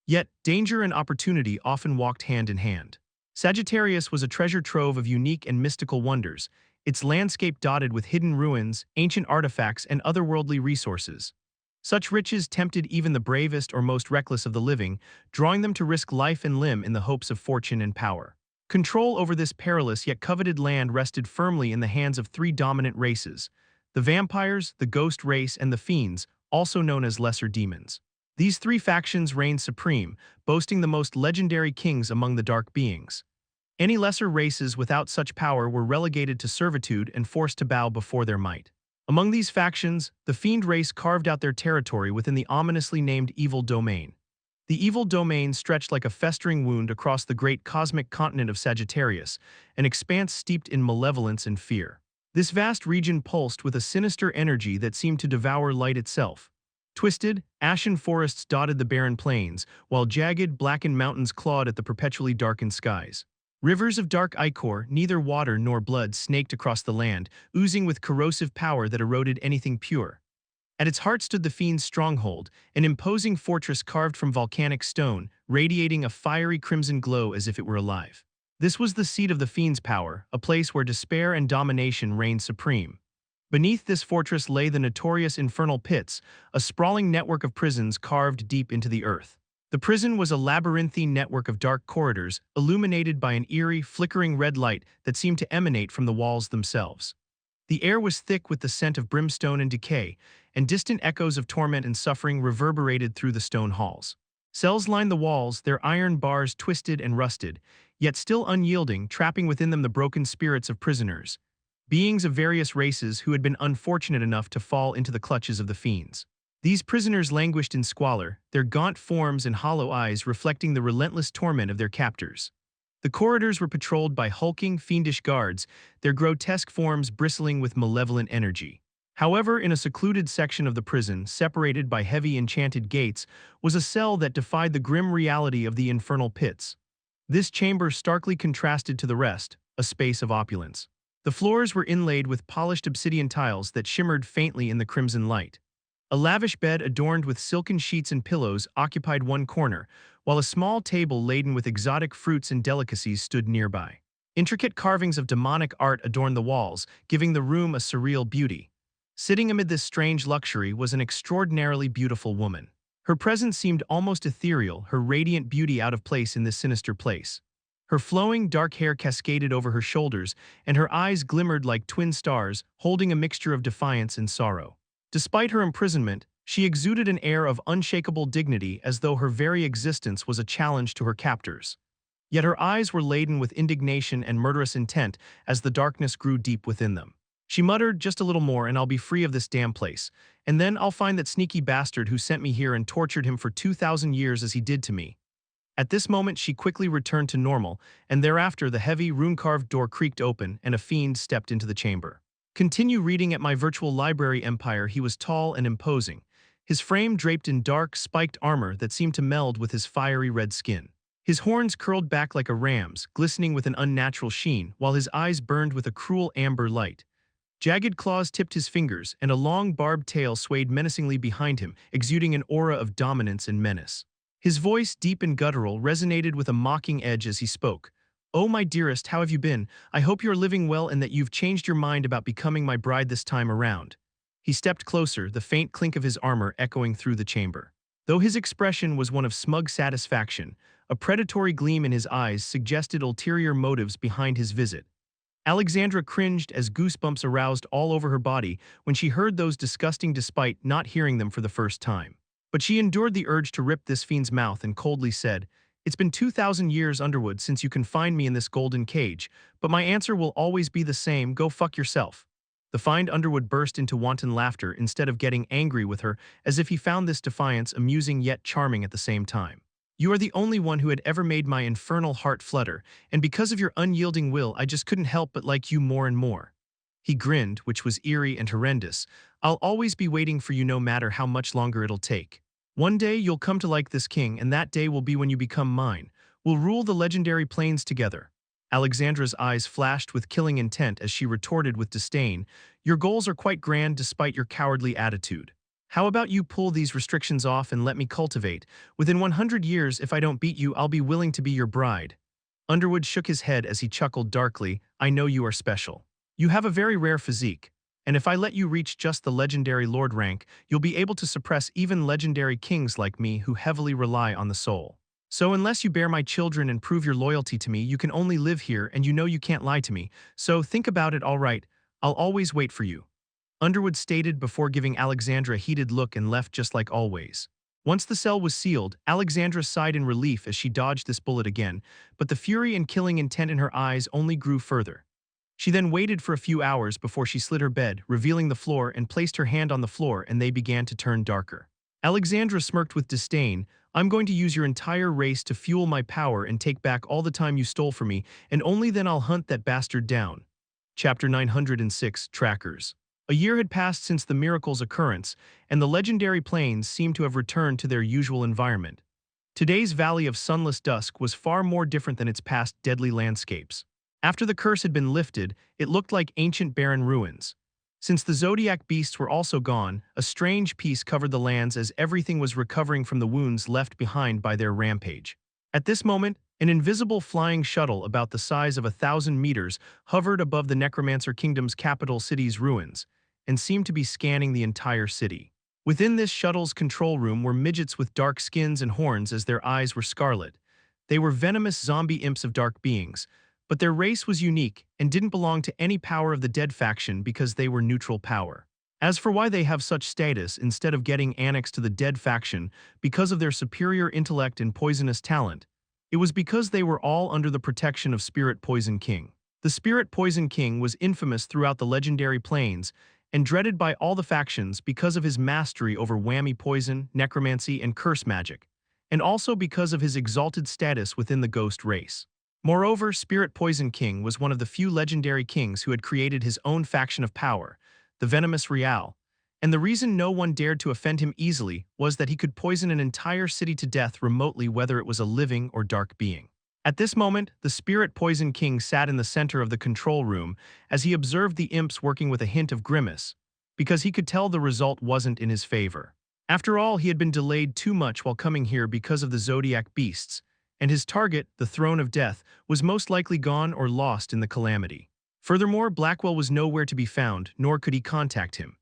Yet, danger and opportunity often walked hand in hand. Sagittarius was a treasure trove of unique and mystical wonders, its landscape dotted with hidden ruins, ancient artifacts, and otherworldly resources. Such riches tempted even the bravest or most reckless of the living, drawing them to risk life and limb in the hopes of fortune and power. Control over this perilous yet coveted land rested firmly in the hands of three dominant races: the vampires, the ghost race, and the fiends, also known as lesser demons. These three factions reigned supreme, boasting the most legendary kings among the dark beings. Any lesser races without such power were relegated to servitude and forced to bow before their might. Among these factions, the fiend race carved out their territory within the ominously named Evil Domain. The Evil Domain stretched like a festering wound across the great cosmic continent of Sagittarius, an expanse steeped in malevolence and fear. This vast region pulsed with a sinister energy that seemed to devour light itself. Twisted, ashen forests dotted the barren plains, while jagged, blackened mountains clawed at the perpetually darkened skies. Rivers of dark ichor, neither water nor blood, snaked across the land, oozing with corrosive power that eroded anything pure. At its heart stood the fiend's stronghold, an imposing fortress carved from volcanic stone, radiating a fiery crimson glow as if it were alive. This was the seat of the fiend's power, a place where despair and domination reigned supreme. Beneath this fortress lay the notorious infernal pits, a sprawling network of prisons carved deep into the earth. The prison was a labyrinthine network of dark corridors, illuminated by an eerie, flickering red light that seemed to emanate from the walls themselves. The air was thick with the scent of brimstone and decay, and distant echoes of torment and suffering reverberated through the stone halls. Cells lined the walls, their iron bars twisted and rusted, yet still unyielding, trapping within them the broken spirits of prisoners, beings of various races who had been unfortunate enough to fall into the clutches of the fiends. These prisoners languished in squalor, their gaunt forms and hollow eyes reflecting the relentless torment of their captors. The corridors were patrolled by hulking, fiendish guards, their grotesque forms bristling with malevolent energy. However, in a secluded section of the prison, separated by heavy enchanted gates, was a cell that defied the grim reality of the infernal pits. This chamber starkly contrasted to the rest, a space of opulence. The floors were inlaid with polished obsidian tiles that shimmered faintly in the crimson light. A lavish bed adorned with silken sheets and pillows occupied one corner, while a small table laden with exotic fruits and delicacies stood nearby. Intricate carvings of demonic art adorned the walls, giving the room a surreal beauty. Sitting amid this strange luxury was an extraordinarily beautiful woman. Her presence seemed almost ethereal, her radiant beauty out of place in this sinister place. Her flowing, dark hair cascaded over her shoulders, and her eyes glimmered like twin stars, holding a mixture of defiance and sorrow. Despite her imprisonment, she exuded an air of unshakable dignity as though her very existence was a challenge to her captors. Yet her eyes were laden with indignation and murderous intent as the darkness grew deep within them. She muttered, "Just a little more and I'll be free of this damn place, and then I'll find that sneaky bastard who sent me here and tortured him for 2,000 years as he did to me." At this moment she quickly returned to normal, and thereafter the heavy, rune-carved door creaked open and a fiend stepped into the chamber. Continue reading at my virtual library empire. He was tall and imposing, his frame draped in dark, spiked armor that seemed to meld with his fiery red skin. His horns curled back like a ram's, glistening with an unnatural sheen, while his eyes burned with a cruel amber light. Jagged claws tipped his fingers, and a long barbed tail swayed menacingly behind him, exuding an aura of dominance and menace. His voice, deep and guttural, resonated with a mocking edge as he spoke. "Oh, my dearest, how have you been? I hope you're living well and that you've changed your mind about becoming my bride this time around." He stepped closer, the faint clink of his armor echoing through the chamber. Though his expression was one of smug satisfaction, a predatory gleam in his eyes suggested ulterior motives behind his visit. Alexandra cringed as goosebumps aroused all over her body when she heard those disgusting despite not hearing them for the first time. But she endured the urge to rip this fiend's mouth and coldly said, "It's been 2,000 years, Underwood, since you confined me in this golden cage, but my answer will always be the same: go fuck yourself." The fiend Underwood burst into wanton laughter instead of getting angry with her, as if he found this defiance amusing yet charming at the same time. "You are the only one who had ever made my infernal heart flutter, and because of your unyielding will I just couldn't help but like you more and more." He grinned, which was eerie and horrendous. "I'll always be waiting for you no matter how much longer it'll take. One day you'll come to like this king, and that day will be when you become mine. We'll rule the legendary plains together." Alexandra's eyes flashed with killing intent as she retorted with disdain, "Your goals are quite grand despite your cowardly attitude. How about you pull these restrictions off and let me cultivate? Within 100 years, if I don't beat you, I'll be willing to be your bride." Underwood shook his head as he chuckled darkly. "I know you are special. You have a very rare physique, and if I let you reach just the legendary lord rank, you'll be able to suppress even legendary kings like me who heavily rely on the soul. So unless you bear my children and prove your loyalty to me, you can only live here, and you know you can't lie to me. So think about it. All right, I'll always wait for you." Underwood stated before giving Alexandra a heated look and left just like always. Once the cell was sealed, Alexandra sighed in relief as she dodged this bullet again, but the fury and killing intent in her eyes only grew further. She then waited for a few hours before she slid her bed, revealing the floor, and placed her hand on the floor, and they began to turn darker. Alexandra smirked with disdain. "I'm going to use your entire race to fuel my power and take back all the time you stole from me, and only then I'll hunt that bastard down." Chapter 906, Trackers. A year had passed since the miracle's occurrence, and the legendary plains seemed to have returned to their usual environment. Today's valley of sunless dusk was far more different than its past deadly landscapes. After the curse had been lifted, it looked like ancient barren ruins. Since the Zodiac beasts were also gone, a strange peace covered the lands as everything was recovering from the wounds left behind by their rampage. At this moment, an invisible flying shuttle about the size of 1,000 meters hovered above the Necromancer Kingdom's capital city's ruins, and seemed to be scanning the entire city. Within this shuttle's control room were midgets with dark skins and horns as their eyes were scarlet. They were venomous zombie imps of dark beings, but their race was unique and didn't belong to any power of the dead faction because they were neutral power. As for why they have such status instead of getting annexed to the dead faction because of their superior intellect and poisonous talent, it was because they were all under the protection of Spirit Poison King. The Spirit Poison King was infamous throughout the legendary plains and dreaded by all the factions because of his mastery over whammy poison, necromancy, and curse magic, and also because of his exalted status within the ghost race. Moreover, Spirit Poison King was one of the few legendary kings who had created his own faction of power, the Venomous Real, and the reason no one dared to offend him easily was that he could poison an entire city to death remotely, whether it was a living or dark being. At this moment, the Spirit Poison King sat in the center of the control room as he observed the imps working with a hint of grimace, because he could tell the result wasn't in his favor. After all, he had been delayed too much while coming here because of the Zodiac beasts, and his target, the Throne of Death, was most likely gone or lost in the calamity. Furthermore, Blackwell was nowhere to be found, nor could he contact him.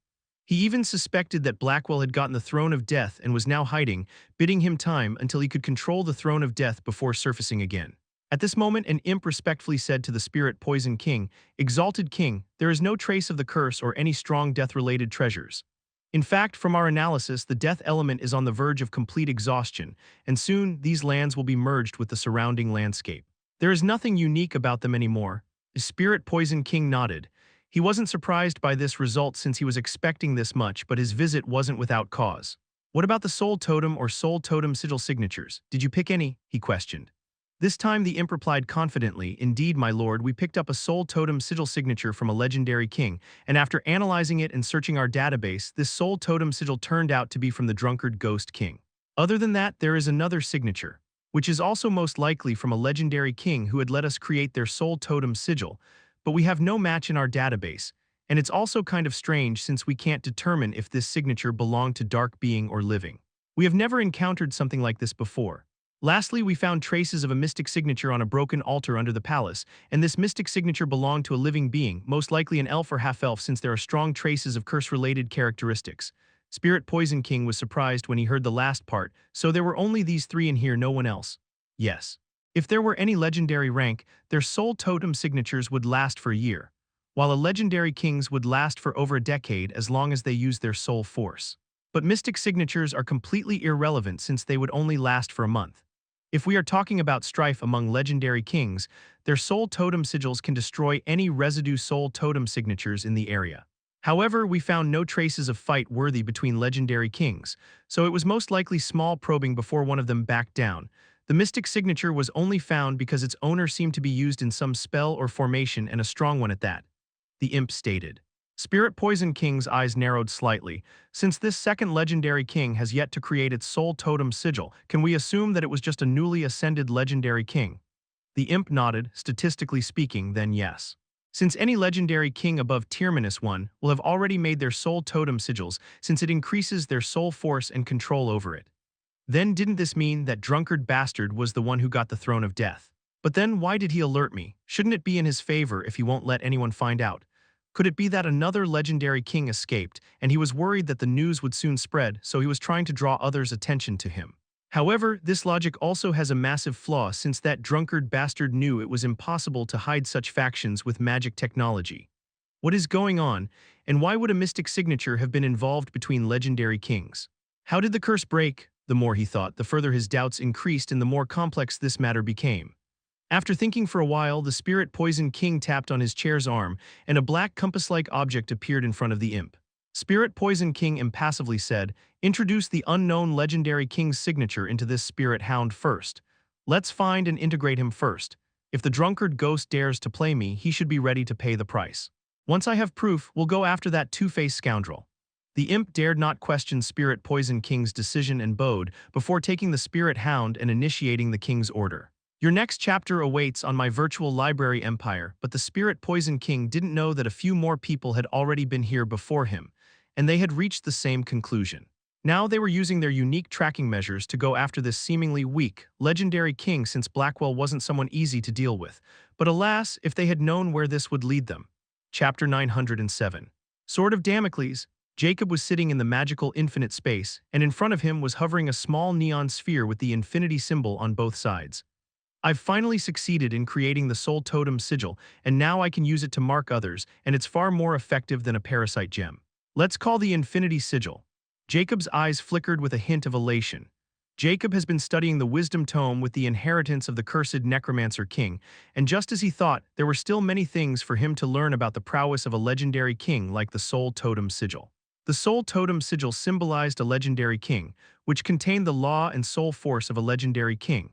He even suspected that Blackwell had gotten the Throne of Death and was now hiding, bidding him time until he could control the Throne of Death before surfacing again. At this moment, an imp respectfully said to the Spirit Poison King, "Exalted King, there is no trace of the curse or any strong death-related treasures. In fact, from our analysis, the death element is on the verge of complete exhaustion, and soon these lands will be merged with the surrounding landscape. There is nothing unique about them anymore." The Spirit Poison King nodded. He wasn't surprised by this result since he was expecting this much, but his visit wasn't without cause. "What about the Soul Totem or Soul Totem sigil signatures? Did you pick any?" he questioned. This time the imp replied confidently, "Indeed, my lord, we picked up a Soul Totem sigil signature from a legendary king, and after analyzing it and searching our database, this Soul Totem sigil turned out to be from the drunkard Ghost King. Other than that, there is another signature, which is also most likely from a legendary king who had let us create their Soul Totem sigil, but we have no match in our database, and it's also kind of strange since we can't determine if this signature belonged to dark being or living. We have never encountered something like this before. Lastly, we found traces of a mystic signature on a broken altar under the palace, and this mystic signature belonged to a living being, most likely an elf or half-elf since there are strong traces of curse-related characteristics." Spirit Poison King was surprised when he heard the last part, "So there were only these three in here, no one else?" "Yes. If there were any legendary rank, their soul totem signatures would last for a year, while a legendary king's would last for over a decade as long as they use their soul force. But mystic signatures are completely irrelevant since they would only last for a month. If we are talking about strife among legendary kings, their soul totem sigils can destroy any residue soul totem signatures in the area. However, we found no traces of fight worthy between legendary kings, so it was most likely small probing before one of them backed down. The mystic signature was only found because its owner seemed to be used in some spell or formation, and a strong one at that," the imp stated. Spirit Poison King's eyes narrowed slightly. "Since this second legendary king has yet to create its soul totem sigil, can we assume that it was just a newly ascended legendary king?" The imp nodded, statistically speaking, then yes. Since any legendary king above tier -1 will have already made their soul totem sigils, since it increases their soul force and control over it. Then didn't this mean that drunkard bastard was the one who got the Throne of Death? But then why did he alert me? Shouldn't it be in his favor if he won't let anyone find out? Could it be that another legendary king escaped, and he was worried that the news would soon spread, so he was trying to draw others' attention to him? However, this logic also has a massive flaw since that drunkard bastard knew it was impossible to hide such factions with magic technology. What is going on, and why would a mystic signature have been involved between legendary kings? How did the curse break? The more he thought, the further his doubts increased and the more complex this matter became. After thinking for a while, the Spirit Poison King tapped on his chair's arm, and a black compass-like object appeared in front of the imp. Spirit Poison King impassively said, "Introduce the unknown legendary king's signature into this spirit hound first. Let's find and integrate him first. If the drunkard ghost dares to play me, he should be ready to pay the price." Once I have proof, we'll go after that two-faced scoundrel. The imp dared not question Spirit Poison King's decision and bowed before taking the Spirit Hound and initiating the king's order. Your next chapter awaits on my virtual library empire, but the Spirit Poison King didn't know that a few more people had already been here before him, and they had reached the same conclusion. Now they were using their unique tracking measures to go after this seemingly weak, legendary king since Blackwell wasn't someone easy to deal with. But alas, if they had known where this would lead them. Chapter 907. Sword of Damocles. Jacob was sitting in the magical infinite space, and in front of him was hovering a small neon sphere with the infinity symbol on both sides. I've finally succeeded in creating the soul totem sigil, and now I can use it to mark others, and it's far more effective than a parasite gem. Let's call the infinity sigil. Jacob's eyes flickered with a hint of elation. Jacob has been studying the wisdom tome with the inheritance of the cursed necromancer king, and just as he thought, there were still many things for him to learn about the prowess of a legendary king like the soul totem sigil. The soul totem sigil symbolized a legendary king, which contained the law and soul force of a legendary king.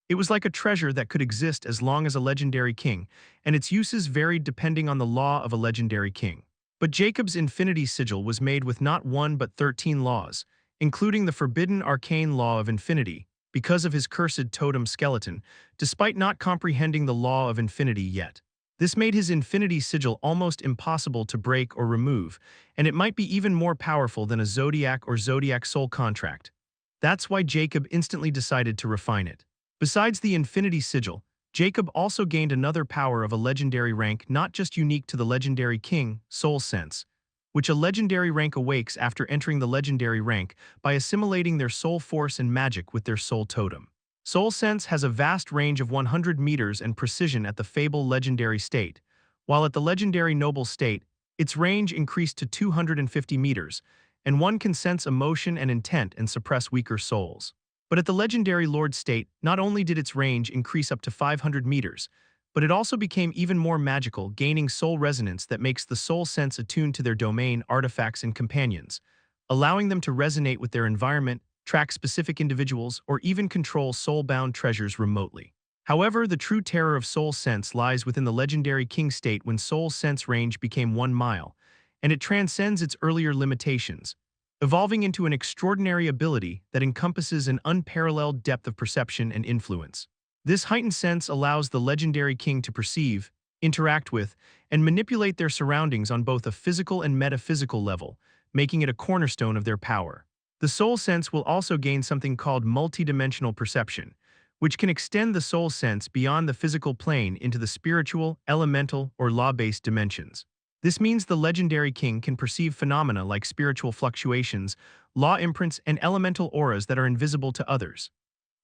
It was like a treasure that could exist as long as a legendary king, and its uses varied depending on the law of a legendary king. But Jacob's infinity sigil was made with not one but 13 laws, including the forbidden arcane law of infinity, because of his cursed totem skeleton, despite not comprehending the law of infinity yet. This made his infinity sigil almost impossible to break or remove, and it might be even more powerful than a Zodiac or Zodiac soul contract. That's why Jacob instantly decided to refine it. Besides the infinity sigil, Jacob also gained another power of a legendary rank not just unique to the legendary king, Soul Sense, which a legendary rank awakes after entering the legendary rank by assimilating their soul force and magic with their soul totem. Soul Sense has a vast range of 100 meters and precision at the Fable legendary state, while at the legendary noble state, its range increased to 250 meters, and one can sense emotion and intent and suppress weaker souls. But at the legendary Lord state, not only did its range increase up to 500 meters, but it also became even more magical, gaining soul resonance that makes the soul sense attuned to their domain, artifacts, and companions, allowing them to resonate with their environment, track specific individuals, or even control soul-bound treasures remotely. However, the true terror of soul sense lies within the legendary king state when soul sense range became 1 mile, and it transcends its earlier limitations, evolving into an extraordinary ability that encompasses an unparalleled depth of perception and influence. This heightened sense allows the legendary king to perceive, interact with, and manipulate their surroundings on both a physical and metaphysical level, making it a cornerstone of their power. The soul sense will also gain something called multidimensional perception, which can extend the soul sense beyond the physical plane into the spiritual, elemental, or law-based dimensions. This means the legendary king can perceive phenomena like spiritual fluctuations, law imprints, and elemental auras that are invisible to others.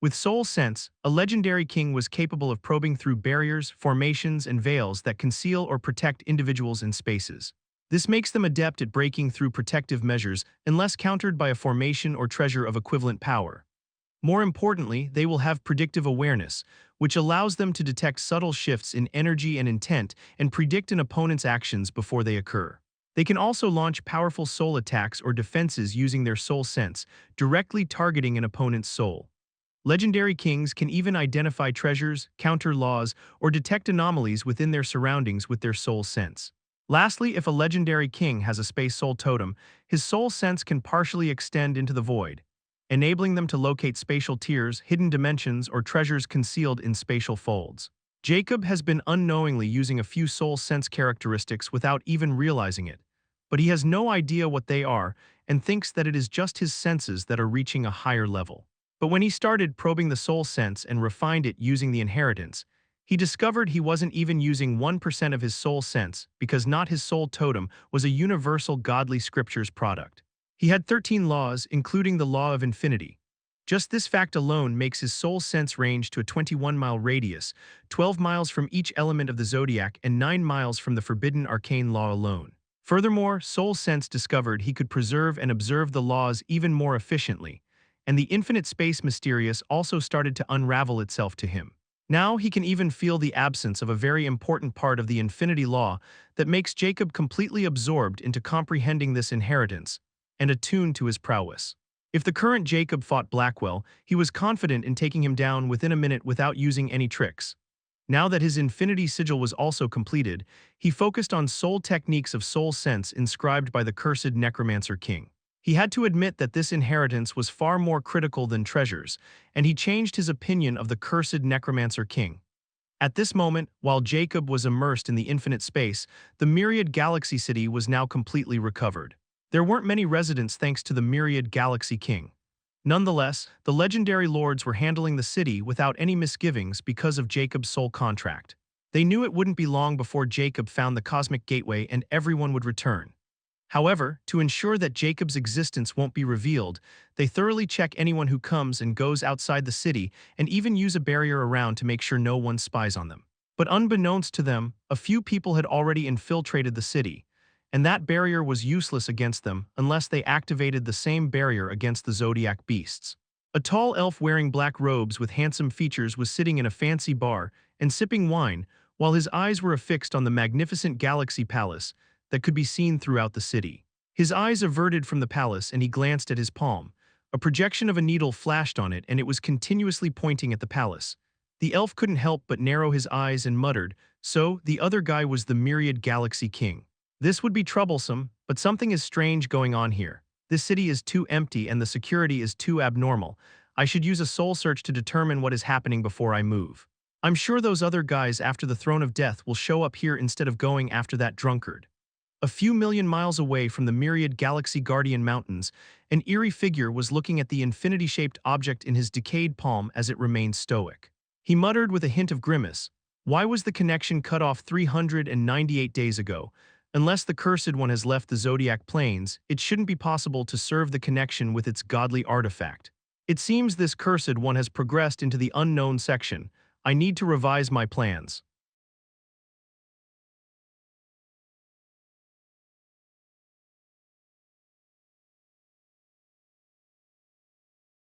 With soul sense, a legendary king was capable of probing through barriers, formations, and veils that conceal or protect individuals in spaces. This makes them adept at breaking through protective measures unless countered by a formation or treasure of equivalent power. More importantly, they will have predictive awareness, which allows them to detect subtle shifts in energy and intent and predict an opponent's actions before they occur. They can also launch powerful soul attacks or defenses using their soul sense, directly targeting an opponent's soul. Legendary kings can even identify treasures, counter laws, or detect anomalies within their surroundings with their soul sense. Lastly, if a legendary king has a space soul totem, his soul sense can partially extend into the void, enabling them to locate spatial tiers, hidden dimensions, or treasures concealed in spatial folds. Jacob has been unknowingly using a few soul sense characteristics without even realizing it, but he has no idea what they are and thinks that it is just his senses that are reaching a higher level. But when he started probing the soul sense and refined it using the inheritance, he discovered he wasn't even using 1% of his soul sense because not his soul totem was a universal godly scriptures product. He had 13 laws, including the law of infinity. Just this fact alone makes his soul sense range to a 21-mile radius, 12 miles from each element of the zodiac and 9 miles from the forbidden arcane law alone. Furthermore, soul sense discovered he could preserve and observe the laws even more efficiently, and the infinite space mysterious also started to unravel itself to him. Now he can even feel the absence of a very important part of the infinity law that makes Jacob completely absorbed into comprehending this inheritance and attuned to his prowess. If the current Jacob fought Blackwell, he was confident in taking him down within a minute without using any tricks. Now that his infinity sigil was also completed, he focused on soul techniques of soul sense inscribed by the cursed necromancer king. He had to admit that this inheritance was far more critical than treasures, and he changed his opinion of the cursed necromancer king. At this moment, while Jacob was immersed in the infinite space, the Myriad Galaxy City was now completely recovered. There weren't many residents thanks to the Myriad Galaxy King. Nonetheless, the legendary lords were handling the city without any misgivings because of Jacob's soul contract. They knew it wouldn't be long before Jacob found the cosmic gateway and everyone would return. However, to ensure that Jacob's existence won't be revealed, they thoroughly check anyone who comes and goes outside the city and even use a barrier around to make sure no one spies on them. But unbeknownst to them, a few people had already infiltrated the city, and that barrier was useless against them unless they activated the same barrier against the Zodiac beasts. A tall elf wearing black robes with handsome features was sitting in a fancy bar and sipping wine, while his eyes were affixed on the magnificent Galaxy Palace that could be seen throughout the city. His eyes averted from the palace and he glanced at his palm. A projection of a needle flashed on it and it was continuously pointing at the palace. The elf couldn't help but narrow his eyes and muttered, "So, the other guy was the Myriad Galaxy King. This would be troublesome, but something is strange going on here. This city is too empty and the security is too abnormal. I should use a soul search to determine what is happening before I move. I'm sure those other guys after the Throne of Death will show up here instead of going after that drunkard." A few million miles away from the Myriad Galaxy Guardian Mountains, an eerie figure was looking at the infinity-shaped object in his decayed palm as it remained stoic. He muttered with a hint of grimace, "Why was the connection cut off 398 days ago? Unless the Cursed One has left the Zodiac Plains, it shouldn't be possible to serve the connection with its godly artifact. It seems this Cursed One has progressed into the unknown section. I need to revise my plans."